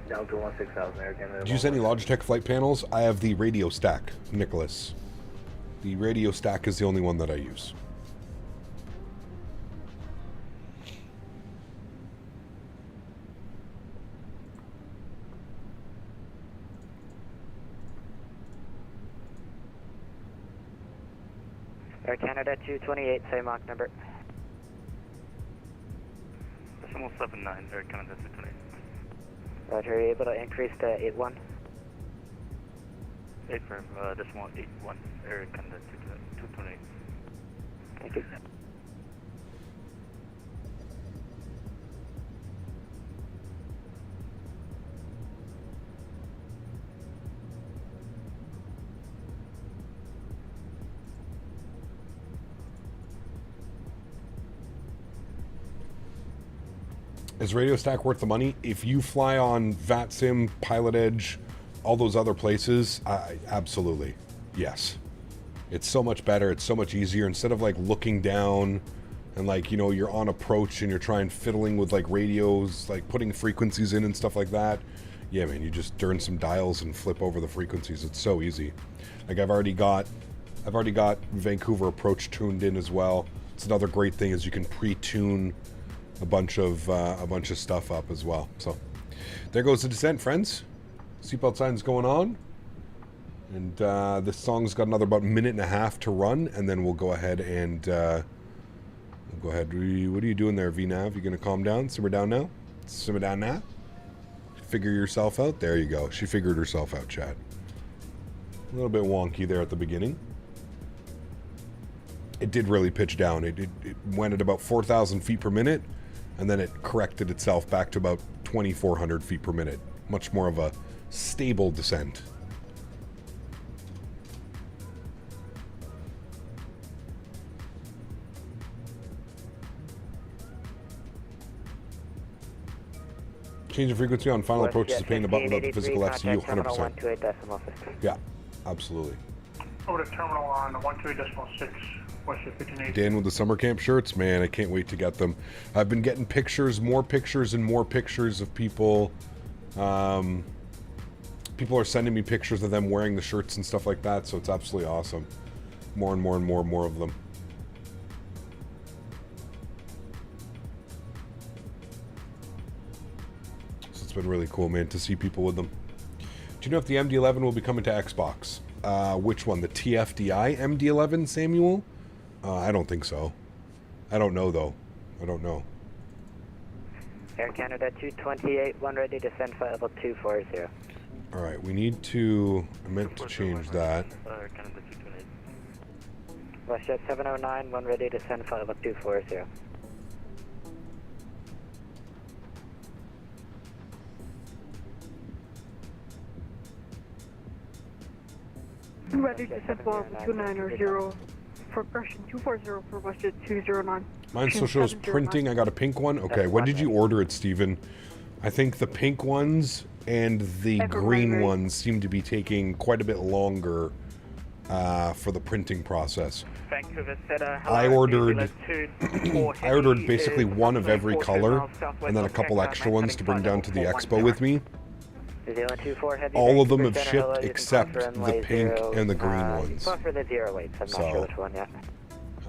Down to 16,000, Air Canada. Did you use any Logitech flight panels? I have the radio stack, Nicholas. The radio stack is the only one that I use. Air Canada 228, same Mach number. Decimal 79, Air Canada 228. Roger, are you able to increase to 81? 8 for decimal 81, Air Canada 228. Thank you. Is Radio Stack worth the money? If you fly on VATSIM, Pilot Edge, all those other places, absolutely. Yes. It's so much better. It's so much easier. Instead of like looking down and like, you know, you're on approach and you're trying fiddling with like radios, like putting frequencies in and stuff like that. Yeah, man, you just turn some dials and flip over the frequencies. It's so easy. Like I've already got Vancouver approach tuned in as well. It's another great thing is you can pre-tune a bunch of stuff up as well. So there goes the descent, friends. Seatbelt signs going on, and this song's got another about minute and a half to run, and then we'll go ahead and what are you doing there, VNav? You gonna calm down? Simmer down now? Simmer down now? Figure yourself out. There you go. She figured herself out, chat. A little bit wonky there at the beginning. It did really pitch down. It went at about 4,000 feet per minute, and then it corrected itself back to about 2,400 feet per minute. Much more of a stable descent. Change of frequency on final approach is a pain in the butt without the physical FCU, 100%. Yeah, absolutely. Over to terminal on 128.6, WestJet 1580. Dan with the summer camp shirts, man, I can't wait to get them. I've been getting pictures, more pictures and more pictures of people. People are sending me pictures of them wearing the shirts and stuff like that, so it's absolutely awesome. More and more and more and more of them. been really cool, man, to see people with them. Do you know if the MD-11 will be coming to Xbox? Which one? The TFDI MD-11, Samuel? I don't think so. I don't know, though. I don't know. Air Canada 228, 1 ready to send flight level 240. Alright, we need to... I meant to change that. Air Canada 228. WestJet 709, 1 ready to send flight level 240. Ready to send flight level 290 for correction 240 for WestJet 209. Mine still shows printing. I got a pink one. Okay, when did you order it, Steven? I think the pink ones and the green ones seem to be taking quite a bit longer for the printing process. Vancouver said, I ordered basically one of every color and then a couple extra ones to bring down to the expo with me. All of them have shipped except the pink and the green ones. So,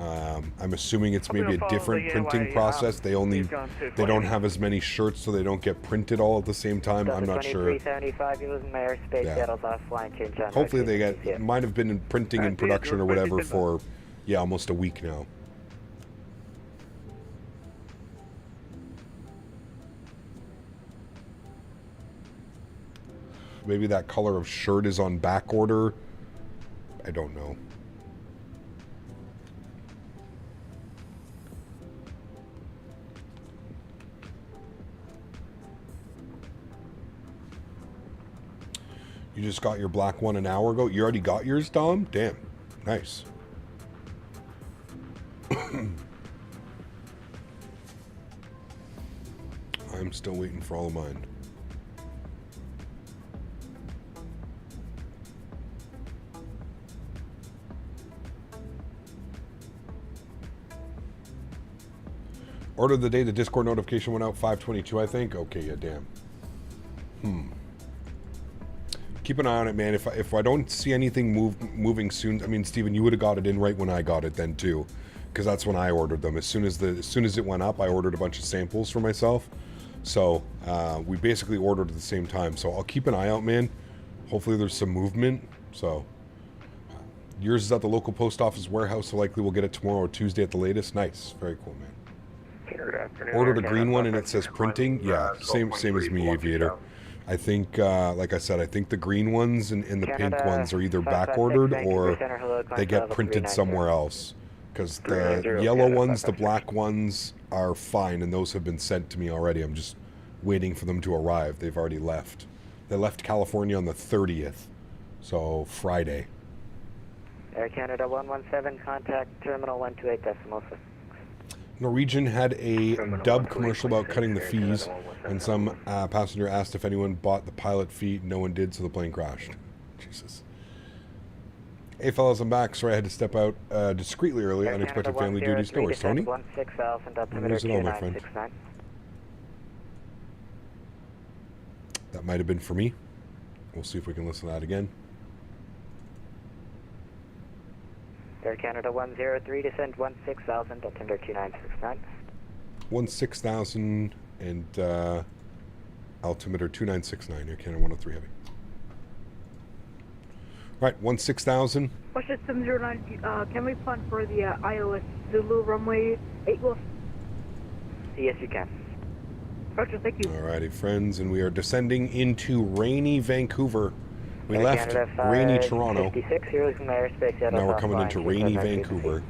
I'm assuming it's maybe a different printing process. They don't have as many shirts, so they don't get printed all at the same time. I'm not sure. Yeah. Hopefully they get. It might have been in printing and production or whatever for, yeah, almost a week now. Maybe that color of shirt is on back order. I don't know. You just got your black one an hour ago? You already got yours, Dom? Damn. Nice. I'm still waiting for all of mine. Order the day the Discord notification went out, 5:22, I think. Okay, yeah, damn. Keep an eye on it, man. If I don't see anything moving soon, I mean, Steven, you would have got it in right when I got it then too, because that's when I ordered them. As soon as it went up, I ordered a bunch of samples for myself. So we basically ordered at the same time. So I'll keep an eye out, man. Hopefully there's some movement. So yours is at the local post office warehouse, so likely we'll get it tomorrow or Tuesday at the latest. Nice, very cool, man. Ordered a green one and it says printing. Yeah, same as me, Aviator. I think, like I said, I think the green ones and the pink ones are either back ordered or they get printed somewhere else. Because the yellow ones, the black ones are fine, and those have been sent to me already. I'm just waiting for them to arrive. They've already left. They left California on the 30th, so Friday. Air Canada 117, contact Terminal 128.6. Norwegian had a dub commercial about cutting the fees, and some passenger asked if anyone bought the pilot fee. No one did, so the plane crashed. Jesus. Hey fellas, I'm back. Sorry I had to step out discreetly early. Unexpected family duties. No worries, Tony. Where's it all, my friend? That might have been for me. We'll see if we can listen to that again. Air Canada 103, descend 16,000, altimeter 2969. 16,000 and altimeter 2969, Air Canada 103 heavy. Right, 16,000. WestJet 709, can we plan for the iOS Zulu runway 8 Wolf? Yes, you can. Roger, thank you. Alrighty, friends, and we are descending into rainy Vancouver. We left rainy Toronto. Now we're coming into rainy Vancouver.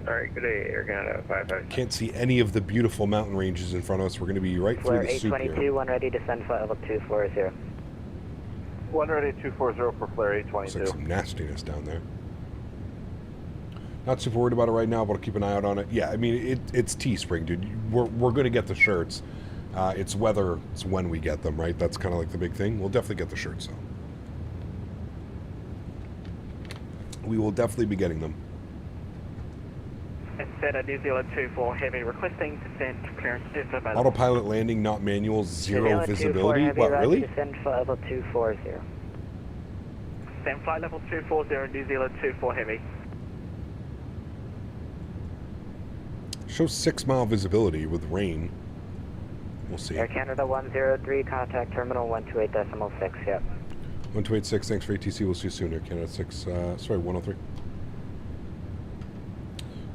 Alright, good day, Air Canada 55. Can't see any of the beautiful mountain ranges in front of us. We're going to be right through the soup here. 822, 1 ready to send flight level 240. 1 ready 240 for flare 822. Looks like some nastiness down there. Not super worried about it right now, but I'll keep an eye out on it. Yeah, I mean, it's Teespring, dude. We're going to get the shirts. It's whether it's when we get them, right? That's kind of like the big thing. We'll definitely get the shirts, though. We will definitely be getting them. Instead, New Zealand 24 heavy requesting descent clearance is available. Autopilot landing, not manual, zero visibility. What, really? Descend flight level 240. Descend flight level 240, New Zealand 24 heavy. Shows 6 mile visibility with rain. We'll see. Air Canada 103, contact terminal 128.6, yep. 1286, thanks for ATC. We'll see you soon. Air Canada 6, 103.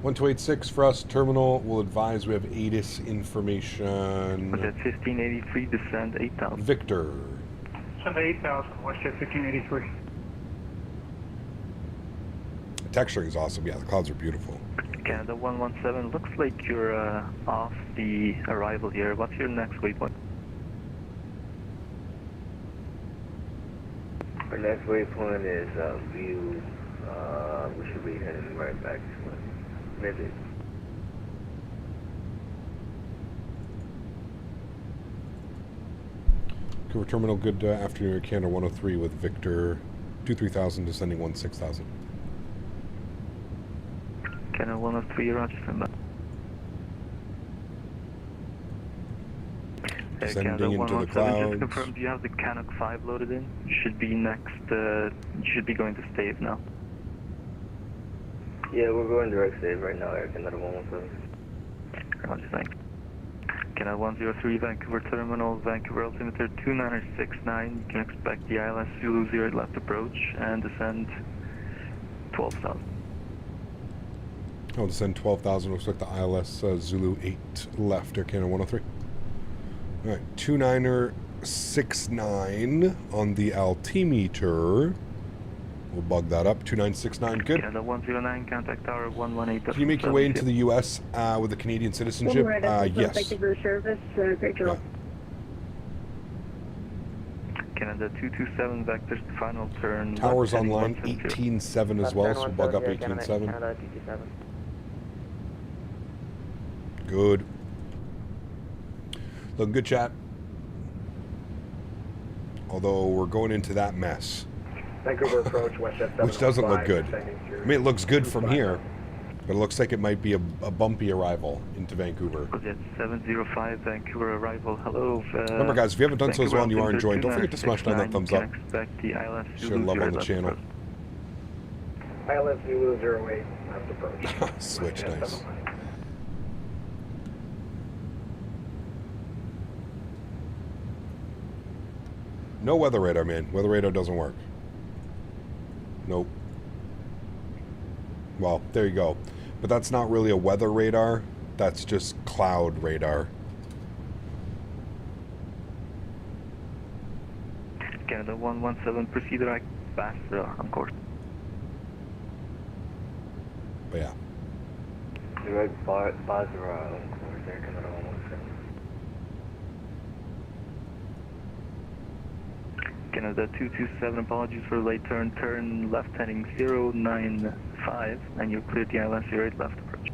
1286 for us, terminal. We'll advise we have ATIS information. Was that 1583, descend 8,000. Victor. Descend 8,000, WestJet 1583. The texturing is awesome. Yeah, the clouds are beautiful. Canada 117, looks like you're off the arrival here. What's your next waypoint? Our next waypoint is View. We should be heading right back to it. Visit. Vancouver terminal, good afternoon. Canada 103 with Victor 23,000 descending 16,000. Canada 103, roger, stand by. Descending into the clouds. Just confirm, do you have the Canuck 5 loaded in? You should be next, you should be going to Stave now. Yeah, we're going direct Stave right now, Air Canada 117. Roger, thanks. Canada 103, Vancouver terminal, Vancouver altimeter 2969. You can expect the ILS Zulu 0 left approach and descend 12,000. Oh, descend 12,000. Looks like the ILS Zulu 8 left. Air Canada 103. All right, 2969 on the altimeter. We'll bug that up. 2969, good. Canada 109, contact tower 118. Can you make your way into the U.S. With a Canadian citizenship? Yes. Thank you for your service. Great job. Canada 227, vectors to final turn. Towers online 18.7 as well, so we'll bug up 18.7. Canada 227. Good. Look, good chat. Although we're going into that mess. Vancouver approach, WestJet 705. Which doesn't look good. I mean, it looks good from here, but it looks like it might be a bumpy arrival into Vancouver. It's 705, Vancouver arrival. Hello. Remember, guys, if you haven't done so as well and you are enjoying, don't forget to smash down that thumbs up. Expect the ILS Share love on the channel. ILS Zulu 08, left approach. Switch, nice. No weather radar, man. Weather radar doesn't work. Nope. Well, there you go. But that's not really a weather radar. That's just cloud radar. Canada 117, proceed right fast on course. But yeah. Direct Basra on course, Air Canada 117. Canada 227, apologies for late turn. Turn left heading 095, and you'll clear the ILS 08 left approach.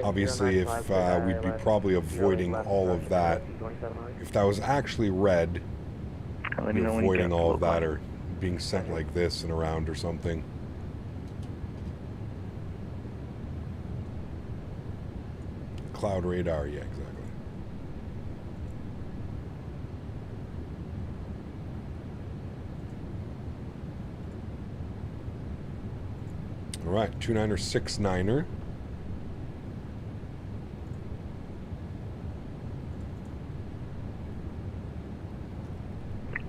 Obviously, if we'd be probably avoiding all of that. If that was actually red, we'd be avoiding all of that or being sent like this and around or something. Cloud radar, yeah, exactly. All right, 29er, 69er.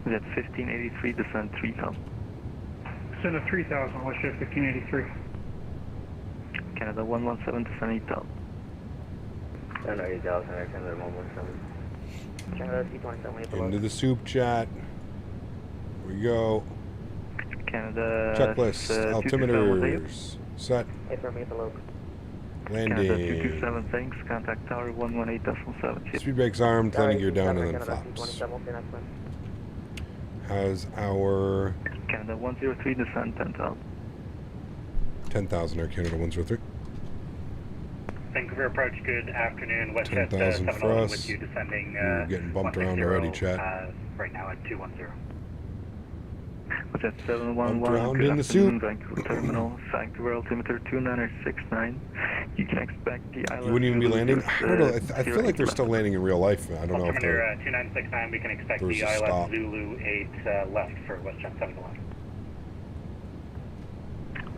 That's 1583, descend 3000. Descend to 3000, WestJet 1583. Canada 117, descend 8000. Canada 8000, Air Canada 117. Canada C27. Into the soup chat. Here we go. Canada checklist, altimeters, set, landing. Canada 227, thanks, contact tower 118.7. Speed brakes armed, landing gear down, and then flaps. Has our... Canada 103, descend 10,000. 10,000, Air Canada 103. Vancouver approach, good afternoon. WestJet 10,000 for us. with you descending. We're getting bumped around already, chat. Right now at 210. What's that, 711? Around in the soup. Vancouver terminal, Vancouver altimeter 2969. You can expect the island. You wouldn't even be landing? I don't know. I feel like they're still landing in real life. I don't know if they're... 2969, we can expect the ILS Zulu 8 left for WestJet 711.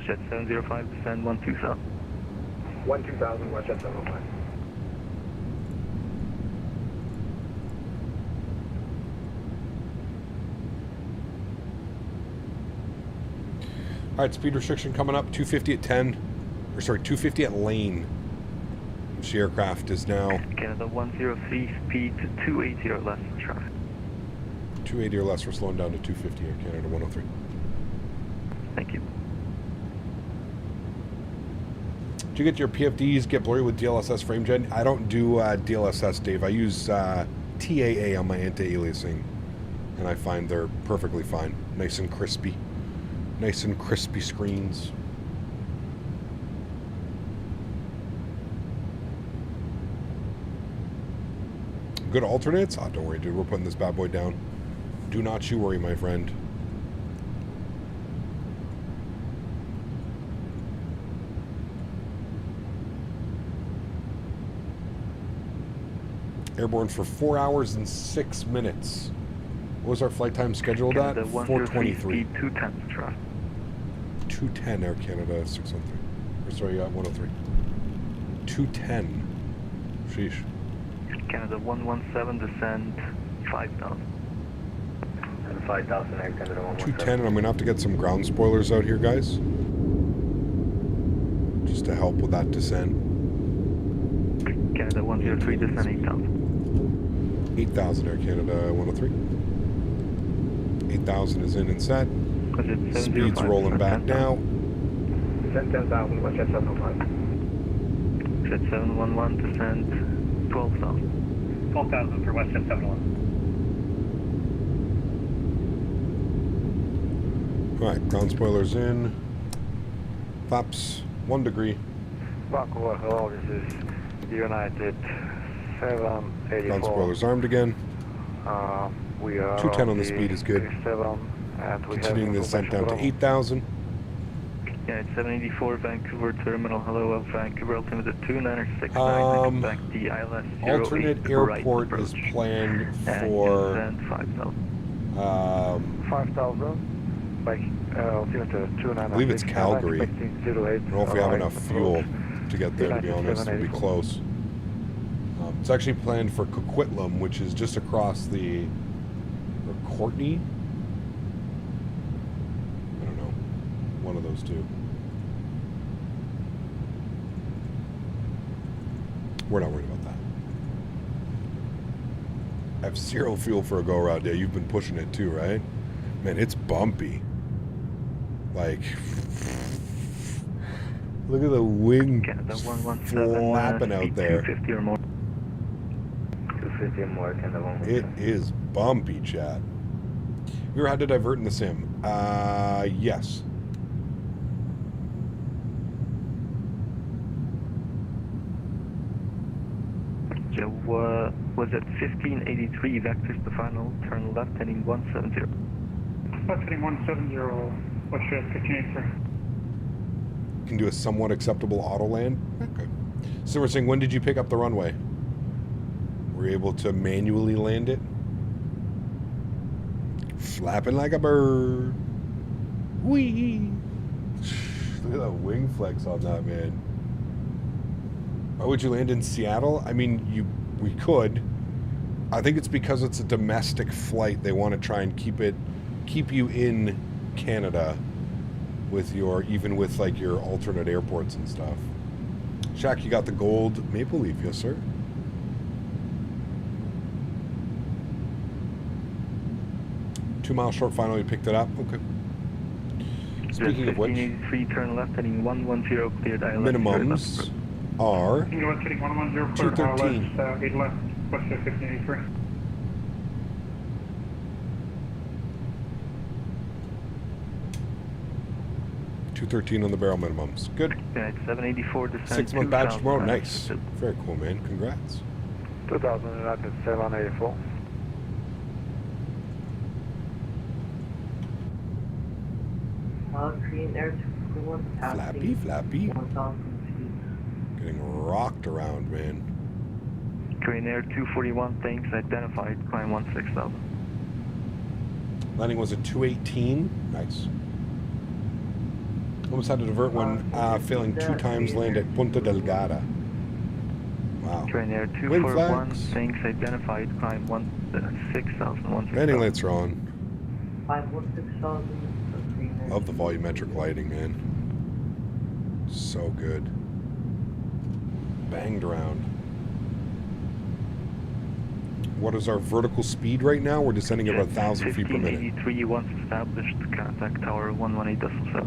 Jet 705, descend 12000. 12000, WestJet 705. Alright, speed restriction coming up, 250 at 10. Or sorry, 250 at lane. Which the aircraft is now... Canada 103, speed 280 or less in traffic. 280 or less, we're slowing down to 250 here, Canada 103. Thank you. Did you get your PFDs get blurry with DLSS frame gen? I don't do DLSS, Dave. I use TAA on my anti-aliasing, and I find they're perfectly fine. Nice and crispy. Nice and crispy screens. Good alternates? Oh, don't worry, dude. We're putting this bad boy down. Do not you worry, my friend. Airborne for 4 hours and 6 minutes. What was our flight time scheduled at? 4:23. 210 traffic. 210 Air Canada 613. Or sorry, 103. 210. Sheesh. Canada 117, descend 5,000. And 5,000 Air Canada 117. 210, and I'm going to have to get some ground spoilers out here, guys. Just to help with that descent. Canada 103, descend 8,000. 8,000 Air Canada 103. 8,000 is in and set. Speed's rolling back now. Descend 10,000, Westjet 705. Jet 711, descend 12,000. 12,000 for Westjet 711. Alright, ground spoilers in. Flaps 1 degree. Vancouver, hello, this is United 784. Ground spoilers armed again. We are 210 on the speed is good. 7, and we continuing the descent down to 8,000. Yeah, it's 784 Vancouver Terminal. Hello, Vancouver altimeter 2969. Back the ILS 08 alternate airport right is planned and for 5,000. 5,000. Back altimeter 296. I believe it's Calgary. I don't know if we have enough fuel to get there, to be honest. It'll be close. It's actually planned for Coquitlam, which is just across the... or Courtney? I don't know. One of those two. We're not worried about that. I have zero fuel for a go-around. Yeah, you've been pushing it too, right? Man, it's bumpy. Like... Look at the wing flapping out there. 250 or more. 250 or more, Canada 117. It is bumpy, chat. We had to divert in the sim. Yes. So, was it 1583 vectors to final, turn left heading 170? Left heading 170, Westjet 1583. Can do a somewhat acceptable auto land. Okay. So we're saying, when did you pick up the runway? Were you able to manually land it? Flapping like a bird. Whee! Look at that wing flex on that, man. Why would you land in Seattle? I mean, we could. I think it's because it's a domestic flight. They want to try and keep you in Canada with your, even with like your alternate airports and stuff. Shaq, you got the gold Maple Leaf, yes sir. Two-mile short final, you picked it up. Okay. Speaking of which, 1583 turn left heading 110 cleared ILS. Minimums are Left heading 110 cleared 213. ILS 8 left, Westjet 1583. $213 on the barrel minimums. Good. Yeah, it's 784 descent. 6-month badge tomorrow. Nice. Very cool, man. Congrats. 2000 United 784. Korean Air 241 Flappy, flappy. 1,000 feet. Getting rocked around, man. Korean Air 241, thanks. Identified, climb 16,000. Landing was at 218. Nice. Almost had to divert when failing 2 times land at Punta Delgada. Wow. Korean Air 241, thanks. Identified, climb 16,000. Landing lights are on. 516,000. Love the volumetric lighting, man. So good. Banged around. What is our vertical speed right now? We're descending at about 1,000 feet per minute. 1583 once established, contact tower 118.7.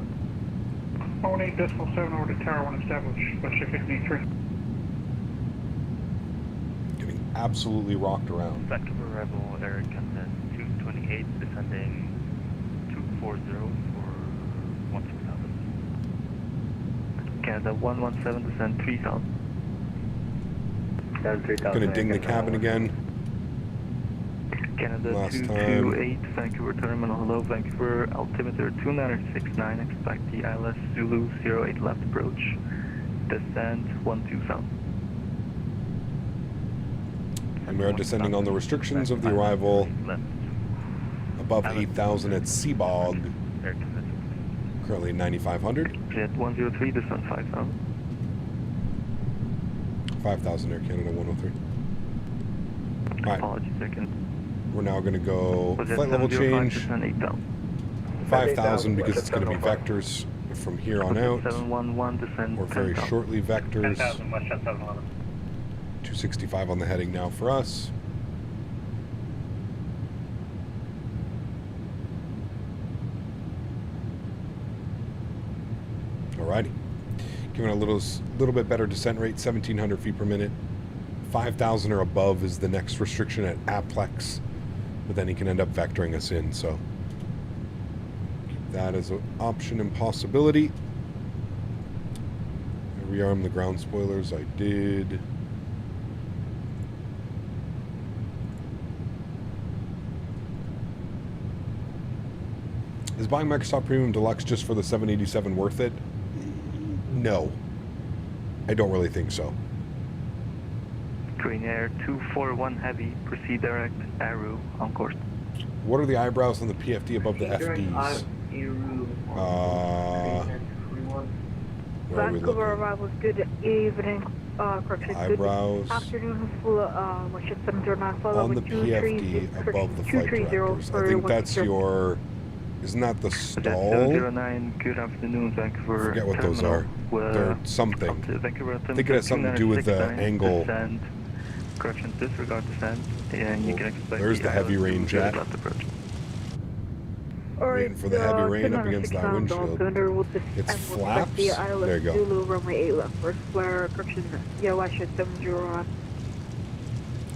118.7 over to tower 1 established, WestJet 1583. Getting absolutely rocked around. Vancouver arrival, Erin, Canada 228, descending 240 for 16,000. Canada 117, descend 3,000. Down 3,000. Gonna ding the cabin again. Canada Last 228, Vancouver terminal, hello Vancouver, altimeter 2969, expect the AlexSiu 08 left approach, descend 12,000. And we are descending on the restrictions of the arrival above 8,000 at Seabog. Currently 9,500. Jet 103, descend 5,000. 5,000 Air Canada 103. Alright. Apologies, second. We're now going to go flight level change. 5,000 because it's going to be vectors from here on out. 711, descend Or very 10,000. shortly vectors. 10,000, WestJet 711. 265 on the heading now for us. Alrighty. Giving a little bit better descent rate, 1,700 feet per minute. 5,000 or above is the next restriction at Aplex, but then he can end up vectoring us in, so keep that as an option and possibility. I rearmed the ground spoilers, I did. Is buying Microsoft Premium Deluxe just for the 787 worth it? No. I don't really think so. Green Air 241 heavy, proceed direct, Aru, on course. What are the eyebrows on the PFD above the FDs? Where are we Vancouver looking? arrival is good evening. Correction. Eyebrows. Good afternoon, full WestJet 709, follow On the with PFD above the flight 230 directors. I for think that's 160. your... Isn't that the stall? 709, good afternoon, Vancouver. I forget what those are. They're something. Vancouver, I think it has something to do with the angle. Descend, correction, disregard descent, and you can expect There's the heavy rain jet. Waiting for the heavy rain up against that windshield. It's flaps. There you go. Zulu runway 8 left, first flare, correction, yeah, WestJet 701.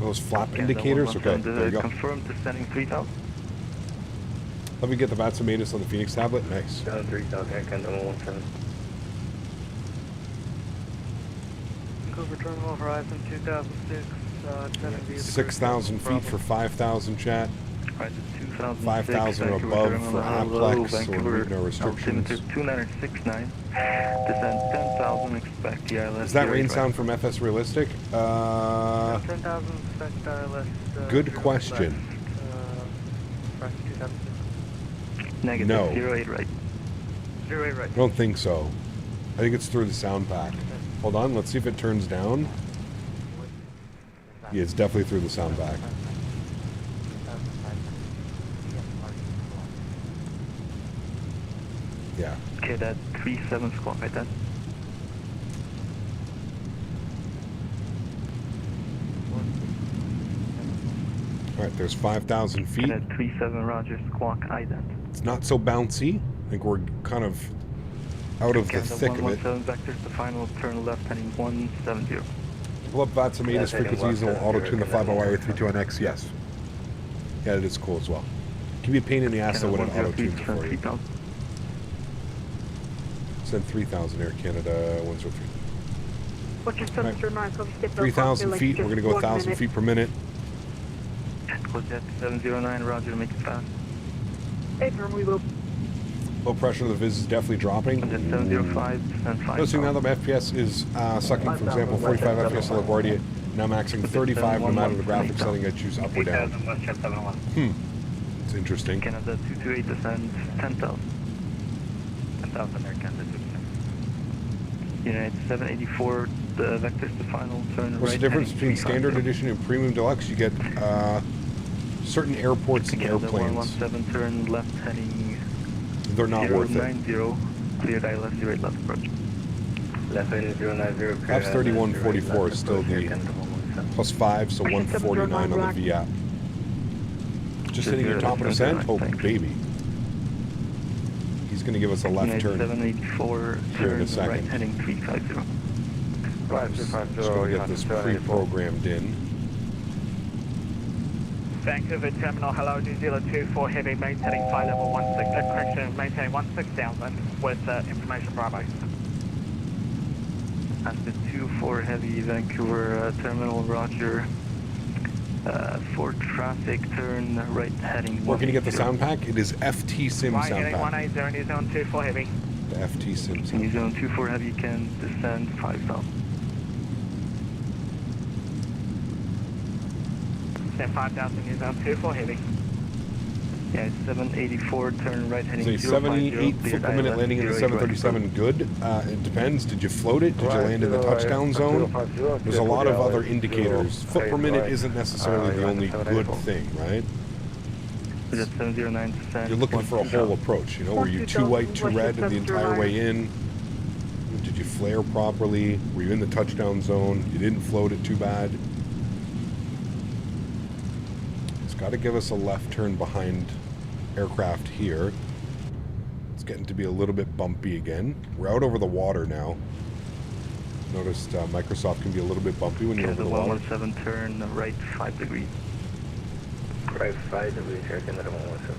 Those flap indicators? Okay, there you go. Confirmed descending 3,000. Let me get the Vatsumatus on the Phoenix tablet. Nice. Down 3,000, Air Canada 117. Vancouver terminal horizon 2006, 6,000 feet for 5,000 chat. Right, 2,006, 5,000 or above for Aplex, so we're meeting no restrictions. Altimeter 2969, descend 10,000, expect the ILS. Does that rain sound from FS Realistic? 10,000, expect ILS. Good question. Negative, No. 08 right. 08 right. I don't think so. I think it's through the sound pack. Hold on, let's see if it turns down. Yeah, it's definitely through the sound pack. Yeah. Okay, that 37 squawk right then. Alright, there's 5,000 feet. That 37 Roger squawk ident. It's not so bouncy. I think we're kind of out of the Canada thick of it. 117 vectors, the final turn left heading 170. Pull up Vatsumatus frequencies and we'll auto-tune the 50IA32NX. Yes. Yeah, it is cool as well. Can be a pain in the ass though when it auto-tunes for you. Send 3,000 Air Canada 103. WestJet 709, come step 3,000 feet. We're going to go 1,000 feet per minute. Jet 709, Roger, make it fast. Affirm, we will. Low pressure of the Viz is definitely dropping. Jet 705, descend 5. Noticing now that my FPS is sucking, for example, 45 FPS on LaGuardia. Now maxing 35 no matter the graphics setting I choose up or down. It's interesting. Canada 228, descend 10,000. 10,000 Air Canada 229. United 784, the vectors to final turn. What's right the difference heading between standard edition and premium deluxe? You get certain airports and Canada airplanes. 117, turn left heading They're not worth it. 090, cleared ILS 08 left approach. Left heading 090. Flaps 3144 is still the +5, so 149 on the VAP. Just hitting your top of descent? Oh, baby. He's going to give us a left turn 784, here in a right second. heading 350. Just going to get this pre-programmed in. Vancouver Terminal, hello, New Zealand 24 Heavy, maintaining flight level 16, correction, maintaining 16,000 with information Bravo. After 24 Heavy, Vancouver Terminal, roger. For traffic, turn right heading. Where can you get the sound pack? It is FT Sim Right sound heading pack. 180, New Zealand 24 Heavy. The FT Sim sound New Zealand 24 Heavy can descend 5,000. Descend 5,000, New Zealand 24 Heavy. Yeah, it's 784, turn right heading So 78 foot per minute landing in the 737, good. It depends. Did you float it? Did you land in the touchdown zone? There's a lot of other indicators. Foot per minute isn't necessarily the only good thing, right? Is it 709 descent? You're looking for a whole approach, you know, were you too white, too red the entire way in? Did you flare properly? Were you in the touchdown zone? You didn't float it too bad? It's got to give us a left turn behind aircraft here. It's getting to be a little bit bumpy again. We're out over the water now. Noticed Microsoft can be a little bit bumpy when you're over the water. 117, turn right 5 degrees. Right 5 degrees here, Canada 117.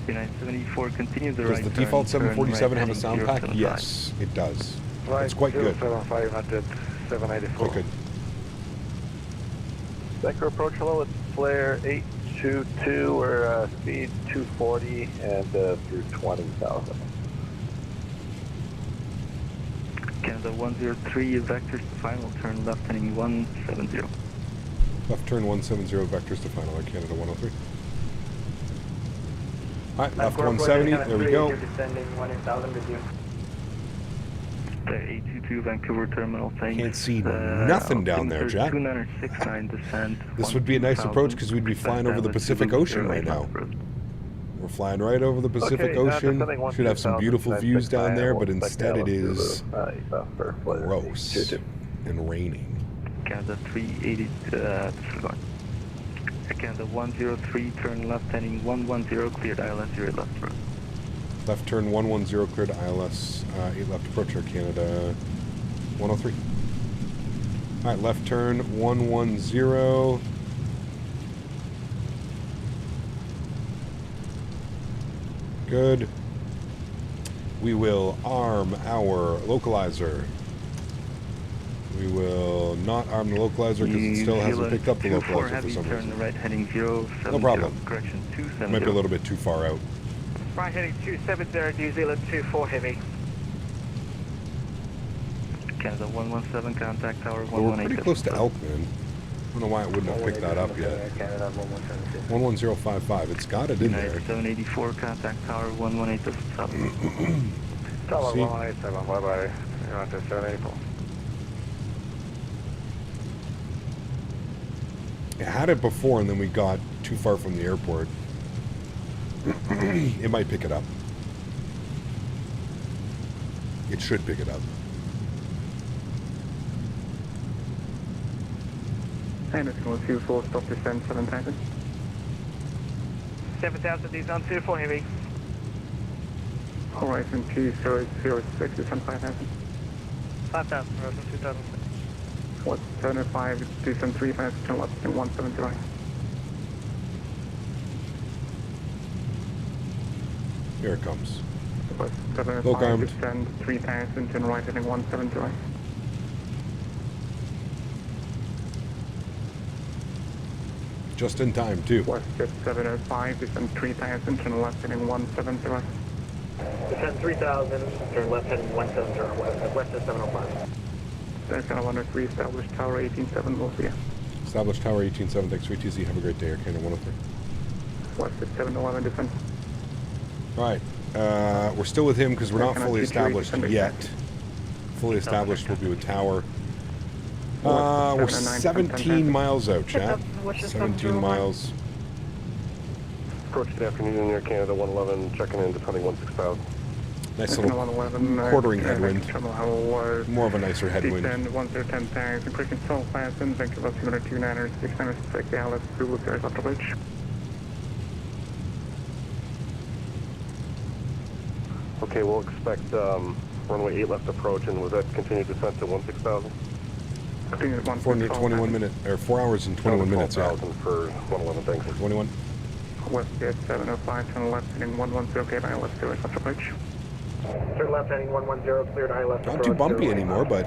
United 74, continue the Does right the turn, default 747 right have a sound pack? 075. Yes, it does. It's quite good. 7,500, 784. Quite good. Sector approach, hello, it's Flare 822, we're speed 240 and through 20,000. Canada 103, vectors to final, turn left heading 170. Left turn 170, vectors to final, Canada 103. Alright, left 170, there we go. Descending 1,000 with you. The 822 Vancouver Terminal, thanks. Can't see nothing down there, Jack. 2969 descent. This would be a nice approach because we'd be flying over the Pacific Ocean right now. We're flying right over the Pacific Ocean. Should have some beautiful views down there, but instead it is gross and raining. Canada 380, disregard. Canada 103, turn left heading 110, cleared ILS 08 left approach. Left turn 110, cleared ILS 8 left approach, Air Canada 103. Alright, left turn 110. Good. We will arm our localizer. We will not arm the localizer because it still hasn't picked up the localizer for some reason. Turn right heading 070. No problem. Correction 270. Might be a little bit too far out. Right heading 270, New Zealand 24 Heavy. Canada 117, contact tower Well, 118. we're pretty close to Elk, man. I don't know why it wouldn't have picked that up yet. 11055, it's got it in there. 784, contact tower 118. Tower 187, bye-bye. You're on to 784. It had it before and then we got too far from the airport. It might pick it up. It should pick it up. And it's going to 4, stop descent 7,000. 7,000, New Zealand 24 Heavy. Horizon 2006, descent 5,000. 5,000, Horizon 2006. What's 75, descent 3,000, turn left in 170. Here it comes. What's 75, Low armed. descent 3,000, turn right heading 170. Just in time, too. West jet 705, descent 3,000, turn left heading 170. Descent 3,000, turn left heading 170, west of 705. Then kind of 103, established tower 187, we'll see you. Established tower 187, thanks for ETZ. Have a great day, Air Canada 103. West jet 711, descent. Alright, we're still with him because we're not fully established yet. Fully established will be with tower. We're 17 miles out, chat. 17 miles. Approach, good afternoon, Air Canada 111, checking in, descending 16,000. Nice little quartering headwind. More of a nicer headwind. 10 tanks, increasing total Faten, Vancouver 229ers, 600, expect the AlexSiu 0 left approach. Okay, we'll expect runway 8 left approach, and was that continued descent to 16,000? 421 minutes, or 4 hours and 21 minutes. Yeah. For 111, thanks. 21. Westgate 705, turn left, heading 110, okay, by AlexSiu left approach. Turn left, heading 110, cleared high left. Not too bumpy anymore, but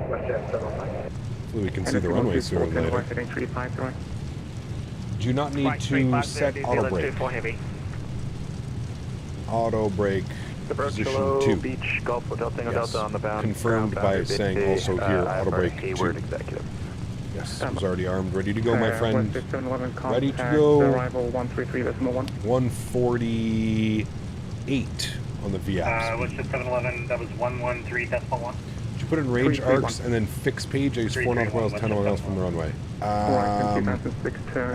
Westgate 705. hopefully we can see the runway sooner or later. Do not need to set auto brake. Auto brake position 2. Beach, Golf Hotel Tango Yes. Delta on the bound. Confirmed by saying also here auto brake 2. Executive. Yes, it was already armed, ready to go, my friend. Ready to contact, go. Arrival 133.1. 148 on the VAPs. What's the 711? That was 113.1. Did you put in range arcs and then fix page? I use 4 nautical miles, 10 nautical miles from the runway. I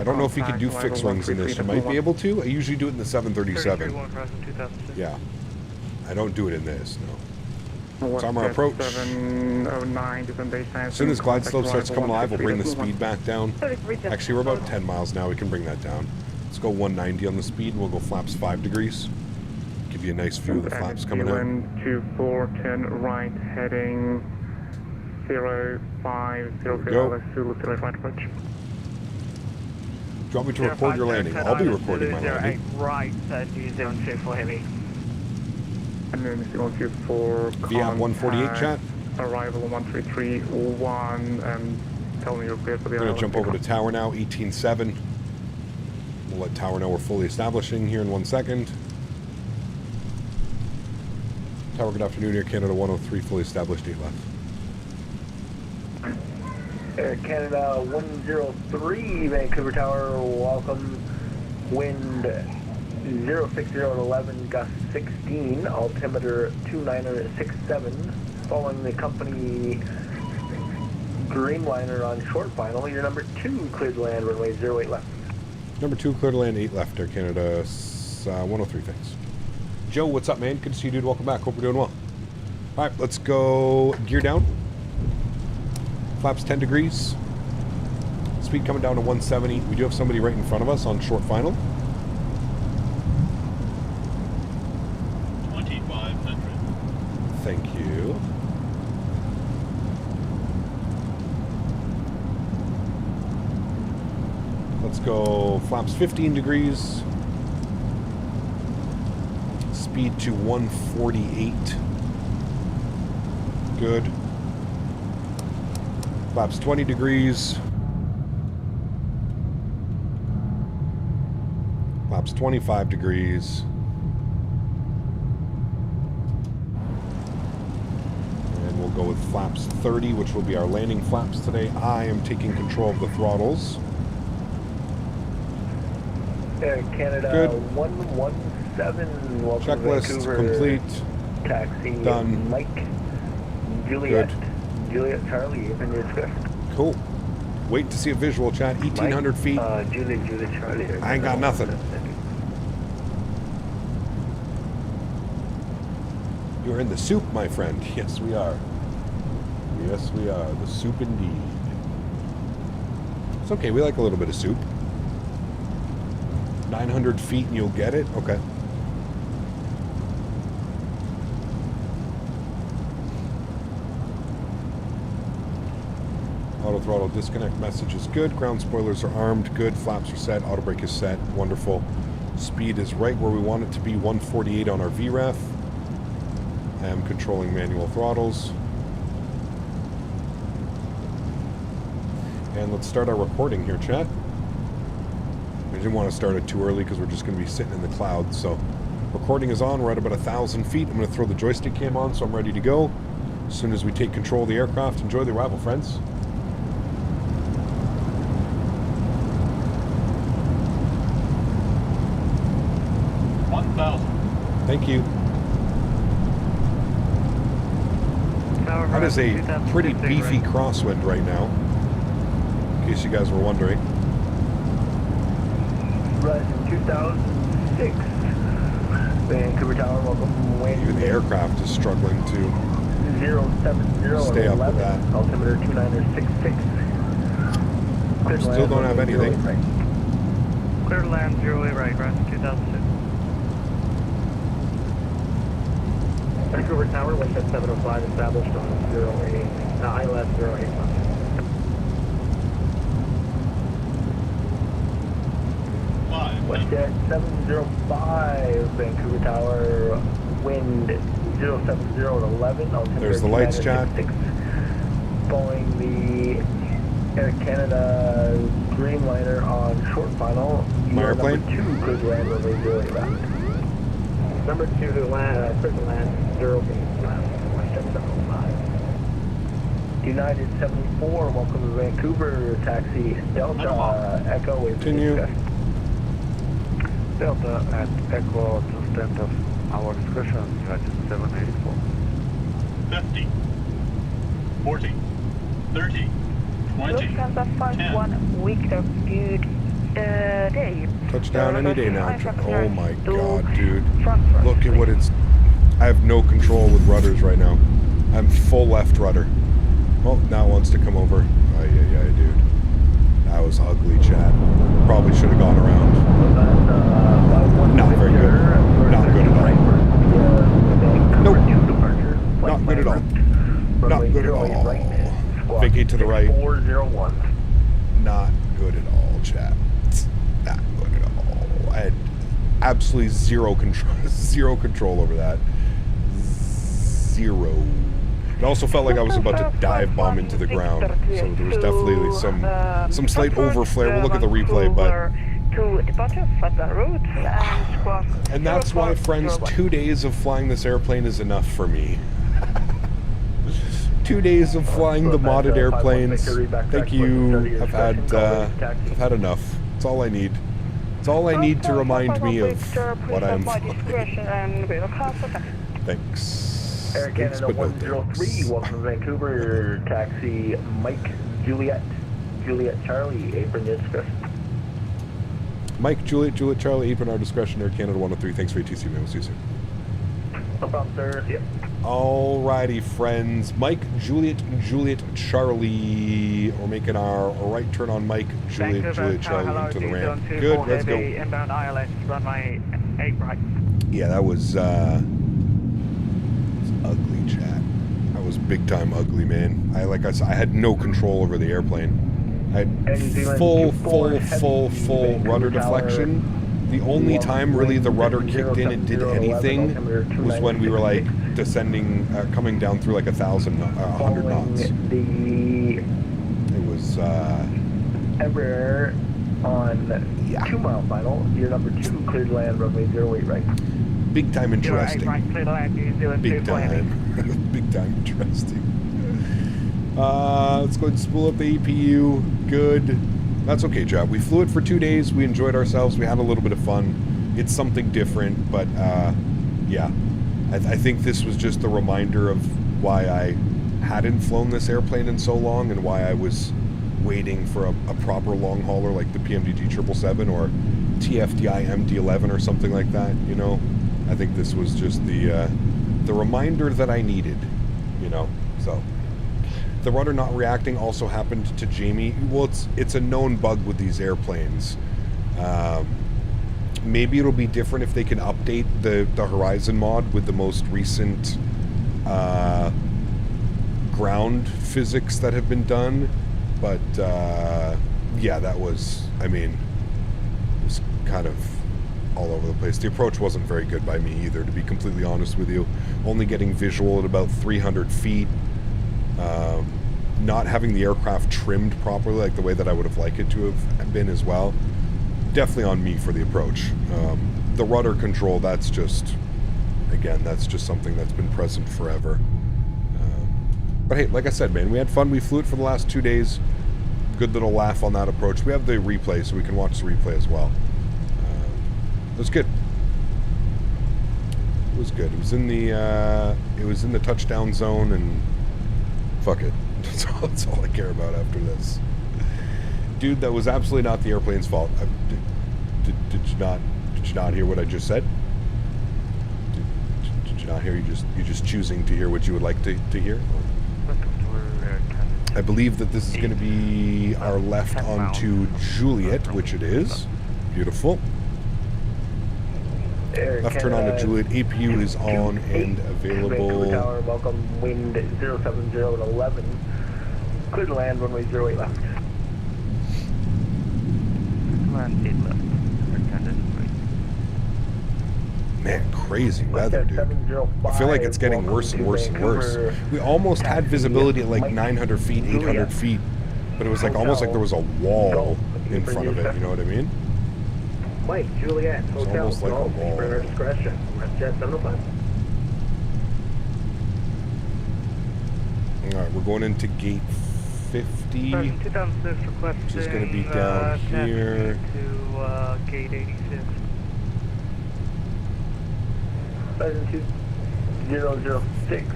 don't know if you could do fixed wings in this. You might be able to. I usually do it in the 737. Yeah. I don't do it in this, no. It's on our approach. As soon as glide slope starts coming alive, we'll bring the speed back down. Actually, we're about 10 miles now. We can bring that down. Let's go 190 on the speed, and we'll go flaps 5 degrees. Give you a nice view of the flaps coming out. 2410 right, heading 050, AlexSiu, right approach. Do you want me to record your landing? I'll be recording my landing. Right, New Zealand 24 heavy. And then New Zealand 24, VAP 148 chat. Arrival 1331, and tell me you're clear for the We're going to jump over to tower now, 18.7. We'll let tower know we're fully establishing here in 1 second. Tower, good afternoon, Air Canada 103, fully established, 8 left. Air Canada 103, Vancouver Tower, welcome. Wind 060 at 11, gust 16, altimeter 2967. Following the company Greenliner on short final, your number 2 cleared land, runway 08 left. Number 2, clear to land, 8 left, Air Canada 103, thanks. Joe, what's up, man? Good to see you, dude. Welcome back. Hope we're doing well. All right, let's go gear down. Flaps 10 degrees. Speed coming down to 170. We do have somebody right in front of us on short final. 2500. Thank you. Let's go flaps 15 degrees. Speed to 148. Good. Flaps 20 degrees. Flaps 25 degrees. And we'll go with flaps 30, which will be our landing flaps today. I am taking control of the throttles. Air Canada Good. 117, welcome Checklist to Vancouver. complete. Taxi Done. Mike, Juliet, Good. Juliet Charlie, Vineyard Swift. Cool. Wait to see a visual, chat. 1,800 feet. Juliet Charlie. I ain't got nothing. You're in the soup, my friend. Yes, we are. Yes, we are. The soup indeed. It's okay. We like a little bit of soup. 900 feet and you'll get it? Okay. Auto throttle disconnect message is good. Ground spoilers are armed. Good. Flaps are set. Auto brake is set. Wonderful. Speed is right where we want it to be. 148 on our VREF. I am controlling manual throttles. And let's start our recording here, chat. We didn't want to start it too early because we're just going to be sitting in the clouds. So recording is on. We're at about 1,000 feet. I'm going to throw the joystick cam on so I'm ready to go. As soon as we take control of the aircraft, enjoy the arrival, friends. Thank you. That is a pretty beefy crosswind right now, in case you guys were wondering. Rising 2000 6. Vancouver Tower, welcome. Wind. Even the aircraft is struggling to 070 stay up with 11, that. altimeter 2966. Still don't have anything. Clear to land 08 right, ground 2006. Vancouver Tower, wind at 705, established on 08, ILS 08. WestJet 705, Vancouver Tower, wind 070 at 11, altimeter There's the lights, chat. Following the Air Canada Greenlighter on short final. My airplane? Number 2 could land on the 08 round. Number 2 to land, clear to land, 0 base left, WestJet 705. United 74, welcome to Vancouver, taxi Delta, Echo is Continue. Delta at Echo to stand of our discretion, United 784. 50, 40, 30, 20, 10. Victor, good day. Touchdown any day now. Oh my god, dude. Look at what it's... I have no control with rudders right now. I'm full left rudder. Oh, now it wants to come over. Yeah, dude. That was ugly, chat. Probably should have gone around. Not very good. Not good at all. Nope. Not good at all. Not good at all. Vacate to the right. 401. Not good at all, chat. Not good at all. I had absolutely zero control over that. Zero. It also felt like I was about to dive bomb into the ground, so there was definitely some slight overflare. We'll look at the replay, but... And that's why, friends, 2 days of flying this airplane is enough for me. 2 days of flying the modded airplanes. Thank you. I've had enough. It's all I need. It's all I need to remind me of what I'm flying. Thanks. Air Canada 103, welcome to Vancouver, taxi Mike Juliet Charlie, apron your discretion. Mike Juliet Charlie, apron our discretion, Air Canada 103. Thanks for your TC, man. We'll see you soon. No problem, sir. Yep. Alrighty, friends. Mike Juliet Charlie. We're making our right turn on Mike Juliet Charlie into the ramp. Good, let's go. Inbound ILS, runway 8 right. Yeah, that was ugly, chat. That was big time ugly, man. Like I said, I had no control over the airplane. I had full rudder deflection. The only time really the rudder kicked in and did anything was when we were like descending, coming down through like 100 knots. It was Embraer on 2 mile final. Your number 2 cleared land runway 08 right. Big time interesting. Right, clear to land, New Zealand Big time. Big time interesting. Let's go ahead and spool up the APU. Good. That's okay, chat. We flew it for 2 days. We enjoyed ourselves. We had a little bit of fun. It's something different, but yeah. I think this was just a reminder of why I hadn't flown this airplane in so long and why I was waiting for a proper long hauler like the PMDG 777 or TFDI MD-11 or something like that, you know? I think this was just the reminder that I needed, you know? So... The rudder not reacting also happened to Jamie. Well, it's a known bug with these airplanes. Maybe it'll be different if they can update the Horizon mod with the most recent ground physics that have been done. But yeah, that was, I mean, it was kind of all over the place. The approach wasn't very good by me either, to be completely honest with you. Only getting visual at about 300 feet. Not having the aircraft trimmed properly like the way that I would have liked it to have been as well. Definitely on me for the approach. The rudder control, that's just, again, that's just something that's been present forever. But hey, like I said, man, we had fun. We flew it for the last 2 days. Good little laugh on that approach. We have the replay, so we can watch the replay as well. It was good. It was good. It was in the touchdown zone, and fuck it. That's all I care about after this. Dude, that was absolutely not the airplane's fault. Did Did you not hear what I just said? Did you not hear? You're just choosing to hear what you would like to hear? I believe that this is going to be our left onto Juliet, which it is. Beautiful. Left turn on to Juliet. APU is on and available. Vancouver Tower, welcome, wind 070 at 11. Clear to land, runway 08 left. Land 8 left. Man, crazy weather, dude. I feel like it's getting worse and worse and worse. We almost had visibility at like 900 feet, 800 feet, but it was like almost like there was a wall in front of it, you know what I mean? Mike, Juliet, Hotel, almost like a wall. for discretion. WestJet 705. Alright, we're going into gate 50. 2006 requesting Which is going to be down here. To gate 86. 2006,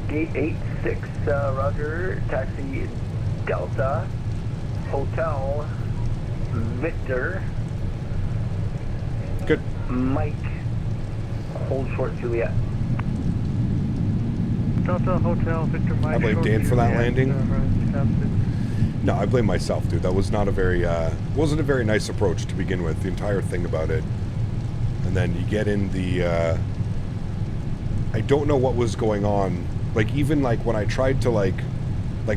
gate 86, Roger, taxi Delta, Hotel, Victor. Good. Mike, hold short Juliet. Delta, Hotel, Victor, Mike. I blame Dan for that landing. No, I blame myself, dude. That was not a very, wasn't a very nice approach to begin with, the entire thing about it. And then you get in the, I don't know what was going on. Like, even like when I tried to like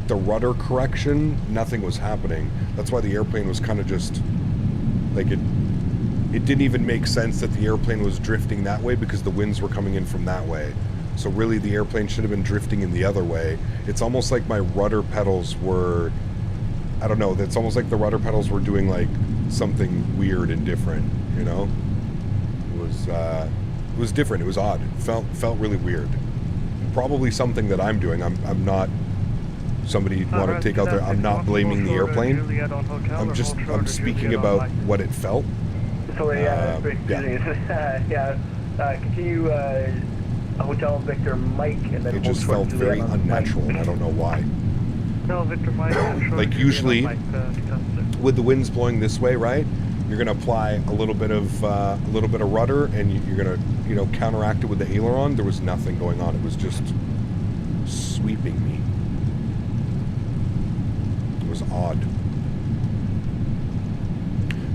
the rudder correction, nothing was happening. That's why the airplane was kind of just, like it didn't even make sense that the airplane was drifting that way because the winds were coming in from that way. So really the airplane should have been drifting in the other way. It's almost like my rudder pedals were, I don't know, it's almost like the rudder pedals were doing like something weird and different, you know? It was different, it was odd. It felt really weird. Probably something that I'm doing. I'm not somebody you'd want to take out there. I'm not blaming the airplane. I'm speaking about what it felt. Sorry, continue Hotel Victor Mike and then it just felt very unnatural and I don't know why. Victor, Mike, like usually with the winds blowing this way, right? You're gonna apply a little bit of rudder and you're gonna, you know, counteract it with the aileron. There was nothing going on. It was just sweeping me. It was odd.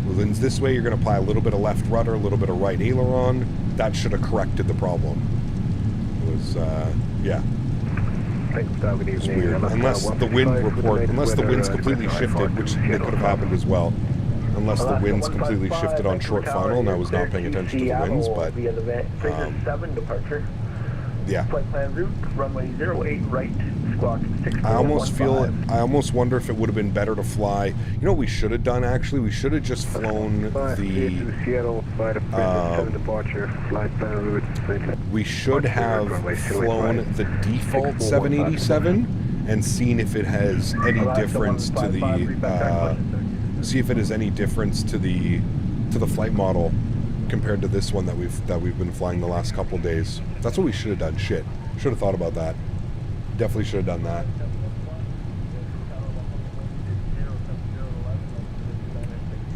With winds this way, you're gonna apply a little bit of left rudder, a little bit of right aileron. That should have corrected the problem. It was, yeah. It's weird. Unless the winds completely shifted, which it could have happened as well. Unless the winds completely shifted on short final and I was not paying attention to the winds, but yeah. Flight plan route, runway 08 right, squawk 6415. I almost wonder if it would have been better to fly. You know what we should have done actually? We should have just flown we should have flown the default 787 and seen if it has any difference to the see if it has any difference to the flight model compared to this one that we've been flying the last couple of days. That's what we should have done. Shit, should have thought about that. Definitely should have done that.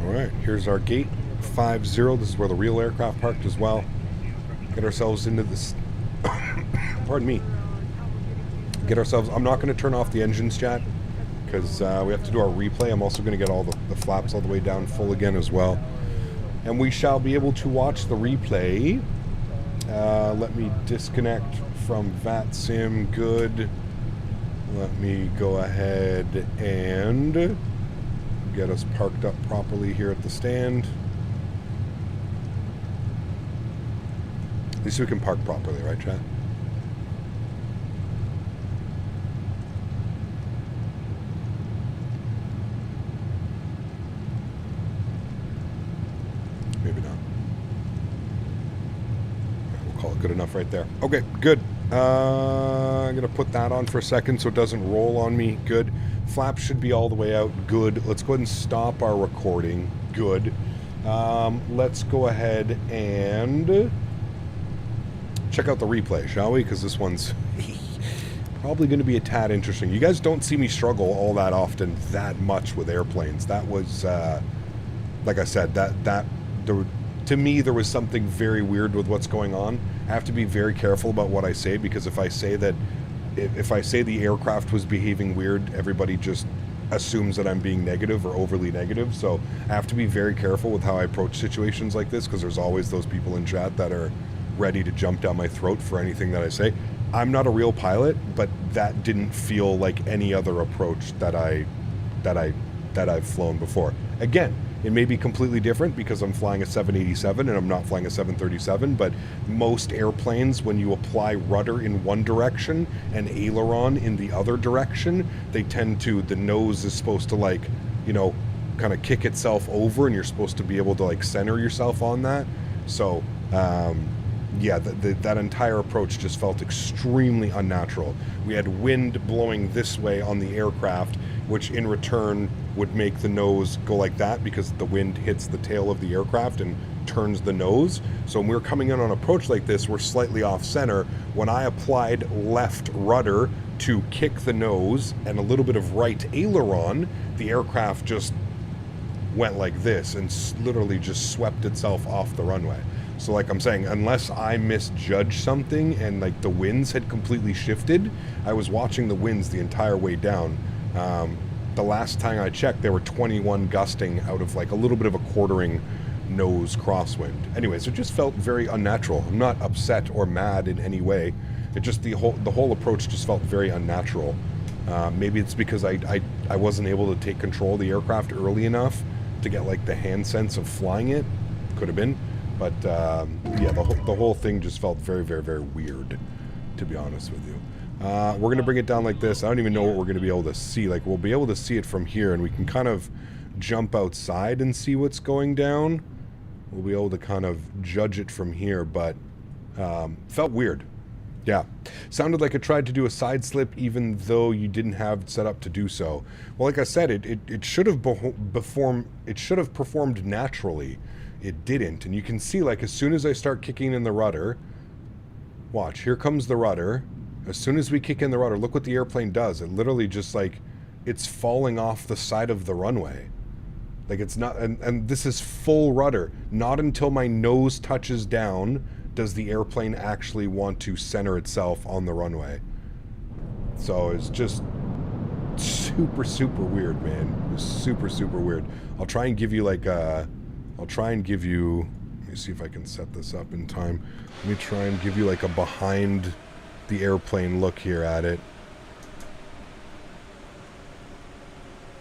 All right, here's our gate 50. This is where the real aircraft parked as well. Get ourselves into this. Pardon me. Get ourselves. I'm not going to turn off the engines, chat, because we have to do our replay. I'm also going to get all the flaps all the way down full again as well. And we shall be able to watch the replay. Let me disconnect from VATSIM. Good. Let me go ahead and get us parked up properly here at the stand. At least we can park properly, right, chat? Maybe not. We'll call it good enough right there. Okay, good. I'm going to put that on for a second so it doesn't roll on me. Good. Flaps should be all the way out. Good. Let's go ahead and stop our recording. Good. Let's go ahead and check out the replay, shall we? Because this one's probably going to be a tad interesting. You guys don't see me struggle all that often that much with airplanes. That was, like I said, the to me, there was something very weird with what's going on. I have to be very careful about what I say, because if I say that, if I say the aircraft was behaving weird, everybody just assumes that I'm being negative or overly negative. So I have to be very careful with how I approach situations like this, because there's always those people in chat that are ready to jump down my throat for anything that I say. I'm not a real pilot, but that didn't feel like any other approach that I've flown before. Again, it may be completely different because I'm flying a 787 and I'm not flying a 737, but most airplanes, when you apply rudder in one direction and aileron in the other direction, they tend to, the nose is supposed to, like, you know, kind of kick itself over, and you're supposed to be able to, like, center yourself on that. So, yeah, that entire approach just felt extremely unnatural. We had wind blowing this way on the aircraft, which in return would make the nose go like that, because the wind hits the tail of the aircraft and turns the nose. So when we're coming in on approach like this, we're slightly off center. When I applied left rudder to kick the nose and a little bit of right aileron, the aircraft just went like this and literally just swept itself off the runway. So like I'm saying, unless I misjudged something and like the winds had completely shifted, I was watching the winds the entire way down. The last time I checked, there were 21 gusting out of like a little bit of a quartering nose crosswind. Anyways, it just felt very unnatural. I'm not upset or mad in any way. It just, the whole approach just felt very unnatural. Maybe it's because I wasn't able to take control of the aircraft early enough to get like the hand sense of flying it. Could have been. But yeah, the whole thing just felt very, very, very weird, to be honest with you. We're going to bring it down like this. I don't even know what we're going to be able to see. Like, we'll be able to see it from here, and we can kind of jump outside and see what's going down. We'll be able to kind of judge it from here, but felt weird. Yeah. Sounded like it tried to do a side slip even though you didn't have it set up to do so. Well, like I said, it should have performed naturally. It didn't. And you can see, like, as soon as I start kicking in the rudder, watch, here comes the rudder. As soon as we kick in the rudder, look what the airplane does. It literally just, like, it's falling off the side of the runway. Like, it's not, and this is full rudder. Not until my nose touches down does the airplane actually want to center itself on the runway. So it's just super, super weird, man. It's super, super weird. I'll try and give you, like, let me see if I can set this up in time. Let me try and give you like a behind the airplane look here at it.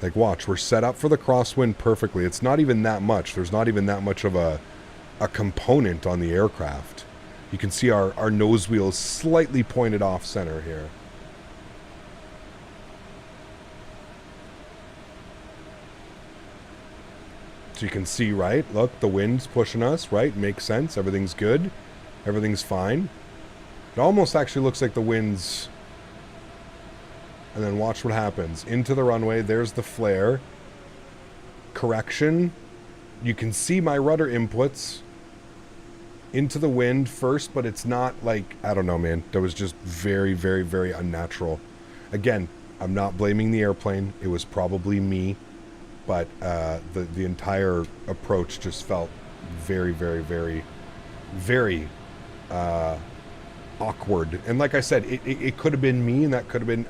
Like, watch, we're set up for the crosswind perfectly. It's not even that much. There's not even that much of a component on the aircraft. You can see our nose wheel is slightly pointed off center here. So you can see, right? Look, the wind's pushing us, right? Makes sense. Everything's good. Everything's fine. It almost actually looks like the wind's... And then watch what happens. Into the runway. There's the flare. Correction. You can see my rudder inputs into the wind first, but it's not like... I don't know, man. That was just very, very, very unnatural. Again, I'm not blaming the airplane. It was probably me. But the entire approach just felt very, very, very, very awkward. And like I said, it could have been me, and that could have been...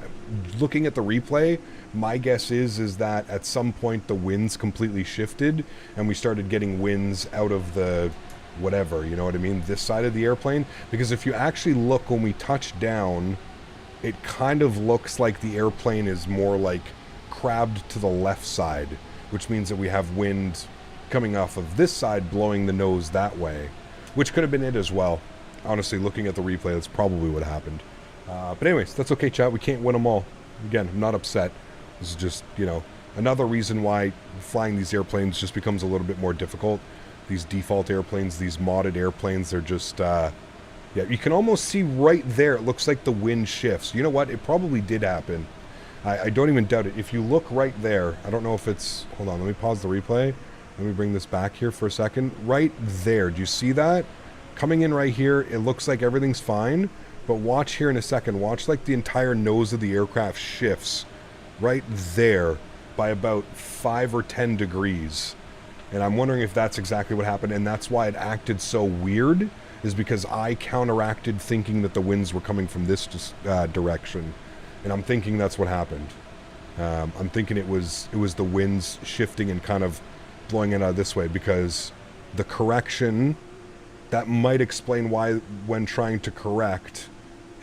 Looking at the replay, my guess is that at some point the winds completely shifted, and we started getting winds out of the whatever, you know what I mean, this side of the airplane. Because if you actually look when we touch down, it kind of looks like the airplane is more like crabbed to the left side, which means that we have wind coming off of this side blowing the nose that way, which could have been it as well. Honestly, looking at the replay, that's probably what happened. But anyways, that's okay, chat. We can't win them all. Again, I'm not upset. This is just, you know, another reason why flying these airplanes just becomes a little bit more difficult. These default airplanes, these modded airplanes, they're just, yeah, you can almost see right there, it looks like the wind shifts. You know what? It probably did happen. I don't even doubt it. If you look right there, I don't know if it's... Hold on, let me pause the replay. Let me bring this back here for a second. Right there, do you see that? Coming in right here, it looks like everything's fine. But watch here in a second. Watch like the entire nose of the aircraft shifts right there by about 5 or 10 degrees. And I'm wondering if that's exactly what happened, and that's why it acted so weird, is because I counteracted thinking that the winds were coming from this direction. And I'm thinking that's what happened. I'm thinking it was the winds shifting and kind of blowing it out this way, because the correction, that might explain why when trying to correct,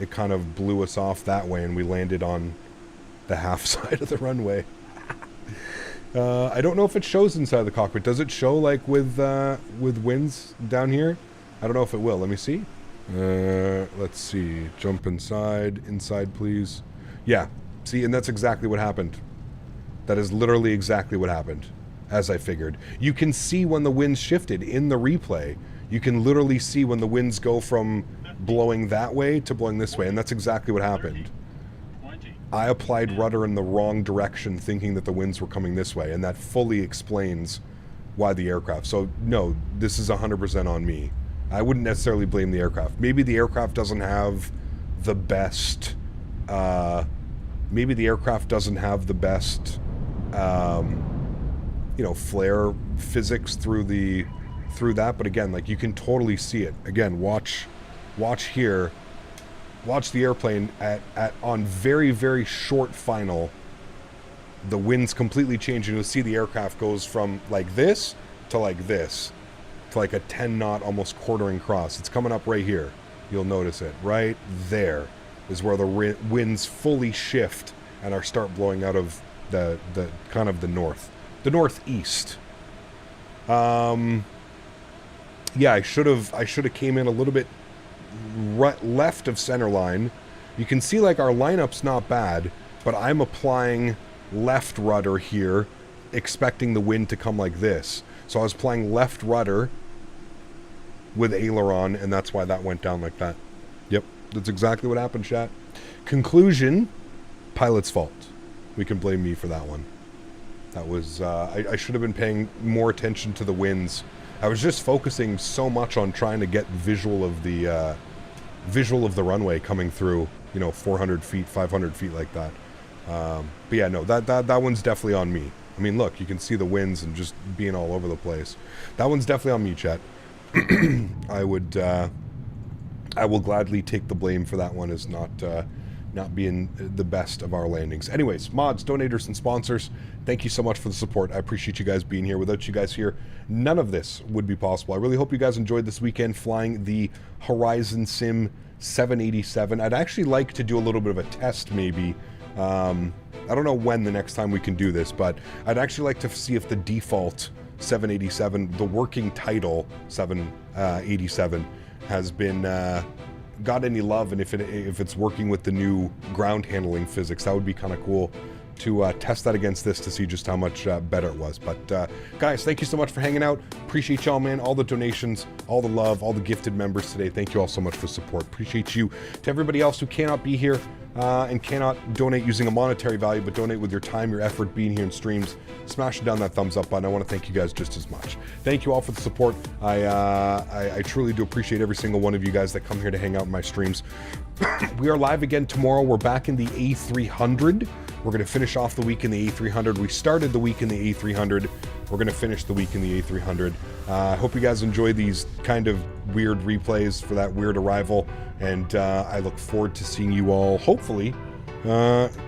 it kind of blew us off that way and we landed on the half side of the runway. I don't know if it shows inside the cockpit. Does it show like with winds down here? I don't know if it will. Let me see. Let's see. Jump inside. Inside, please. Yeah. See, and that's exactly what happened. That is literally exactly what happened, as I figured. You can see when the winds shifted in the replay. You can literally see when the winds go from blowing that way to blowing this way, and that's exactly what happened. I applied rudder in the wrong direction thinking that the winds were coming this way, and that fully explains why the aircraft. So, no, this is 100% on me. I wouldn't necessarily blame the aircraft. Maybe the aircraft doesn't have the best... maybe the aircraft doesn't have the best, you know, flare physics through that. But again, like, you can totally see it. Again, watch here. Watch the airplane on very, very short final. The wind's completely changing. You'll see the aircraft goes from like this to like this. To like a 10 knot, almost quartering cross. It's coming up right here. You'll notice it. Right there is where the winds fully shift and are start blowing out of the kind of the northeast. Yeah, I should have came in a little bit left of center line. You can see like our lineup's not bad, but I'm applying left rudder here, expecting the wind to come like this. So I was applying left rudder with aileron, and that's why that went down like that. Yep, that's exactly what happened, chat. Conclusion, pilot's fault. We can blame me for that one. That was, I should have been paying more attention to the winds. I was just focusing so much on trying to get visual of the runway coming through, you know, 400 feet, 500 feet like that. But yeah, no, that one's definitely on me. I mean, look, you can see the winds and just being all over the place. That one's definitely on me, chat. I will gladly take the blame for that one as not being the best of our landings. Anyways, mods, donators, and sponsors, thank you so much for the support. I appreciate you guys being here. Without you guys here, none of this would be possible. I really hope you guys enjoyed this weekend flying the Horizon Sim 787. I'd actually like to do a little bit of a test, maybe. I don't know when the next time we can do this, but I'd actually like to see if the default 787, the working title 787, has been got any love, and if it's working with the new ground handling physics. That would be kind of cool to test that against this to see just how much better it was. But guys, thank you so much for hanging out. Appreciate y'all, man. All the donations, all the love, all the gifted members today. Thank you all so much for support. Appreciate you. To everybody else who cannot be here and cannot donate using a monetary value, but donate with your time, your effort, being here in streams, smash down that thumbs up button. I want to thank you guys just as much. Thank you all for the support. I truly do appreciate every single one of you guys that come here to hang out in my streams. We are live again tomorrow. We're back in the A300. We're going to finish off the week in the A300. We started the week in the A300. We're going to finish the week in the A300. I hope you guys enjoy these kind of weird replays for that weird arrival. And I look forward to seeing you all, hopefully,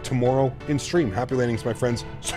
tomorrow in stream. Happy landings, my friends. See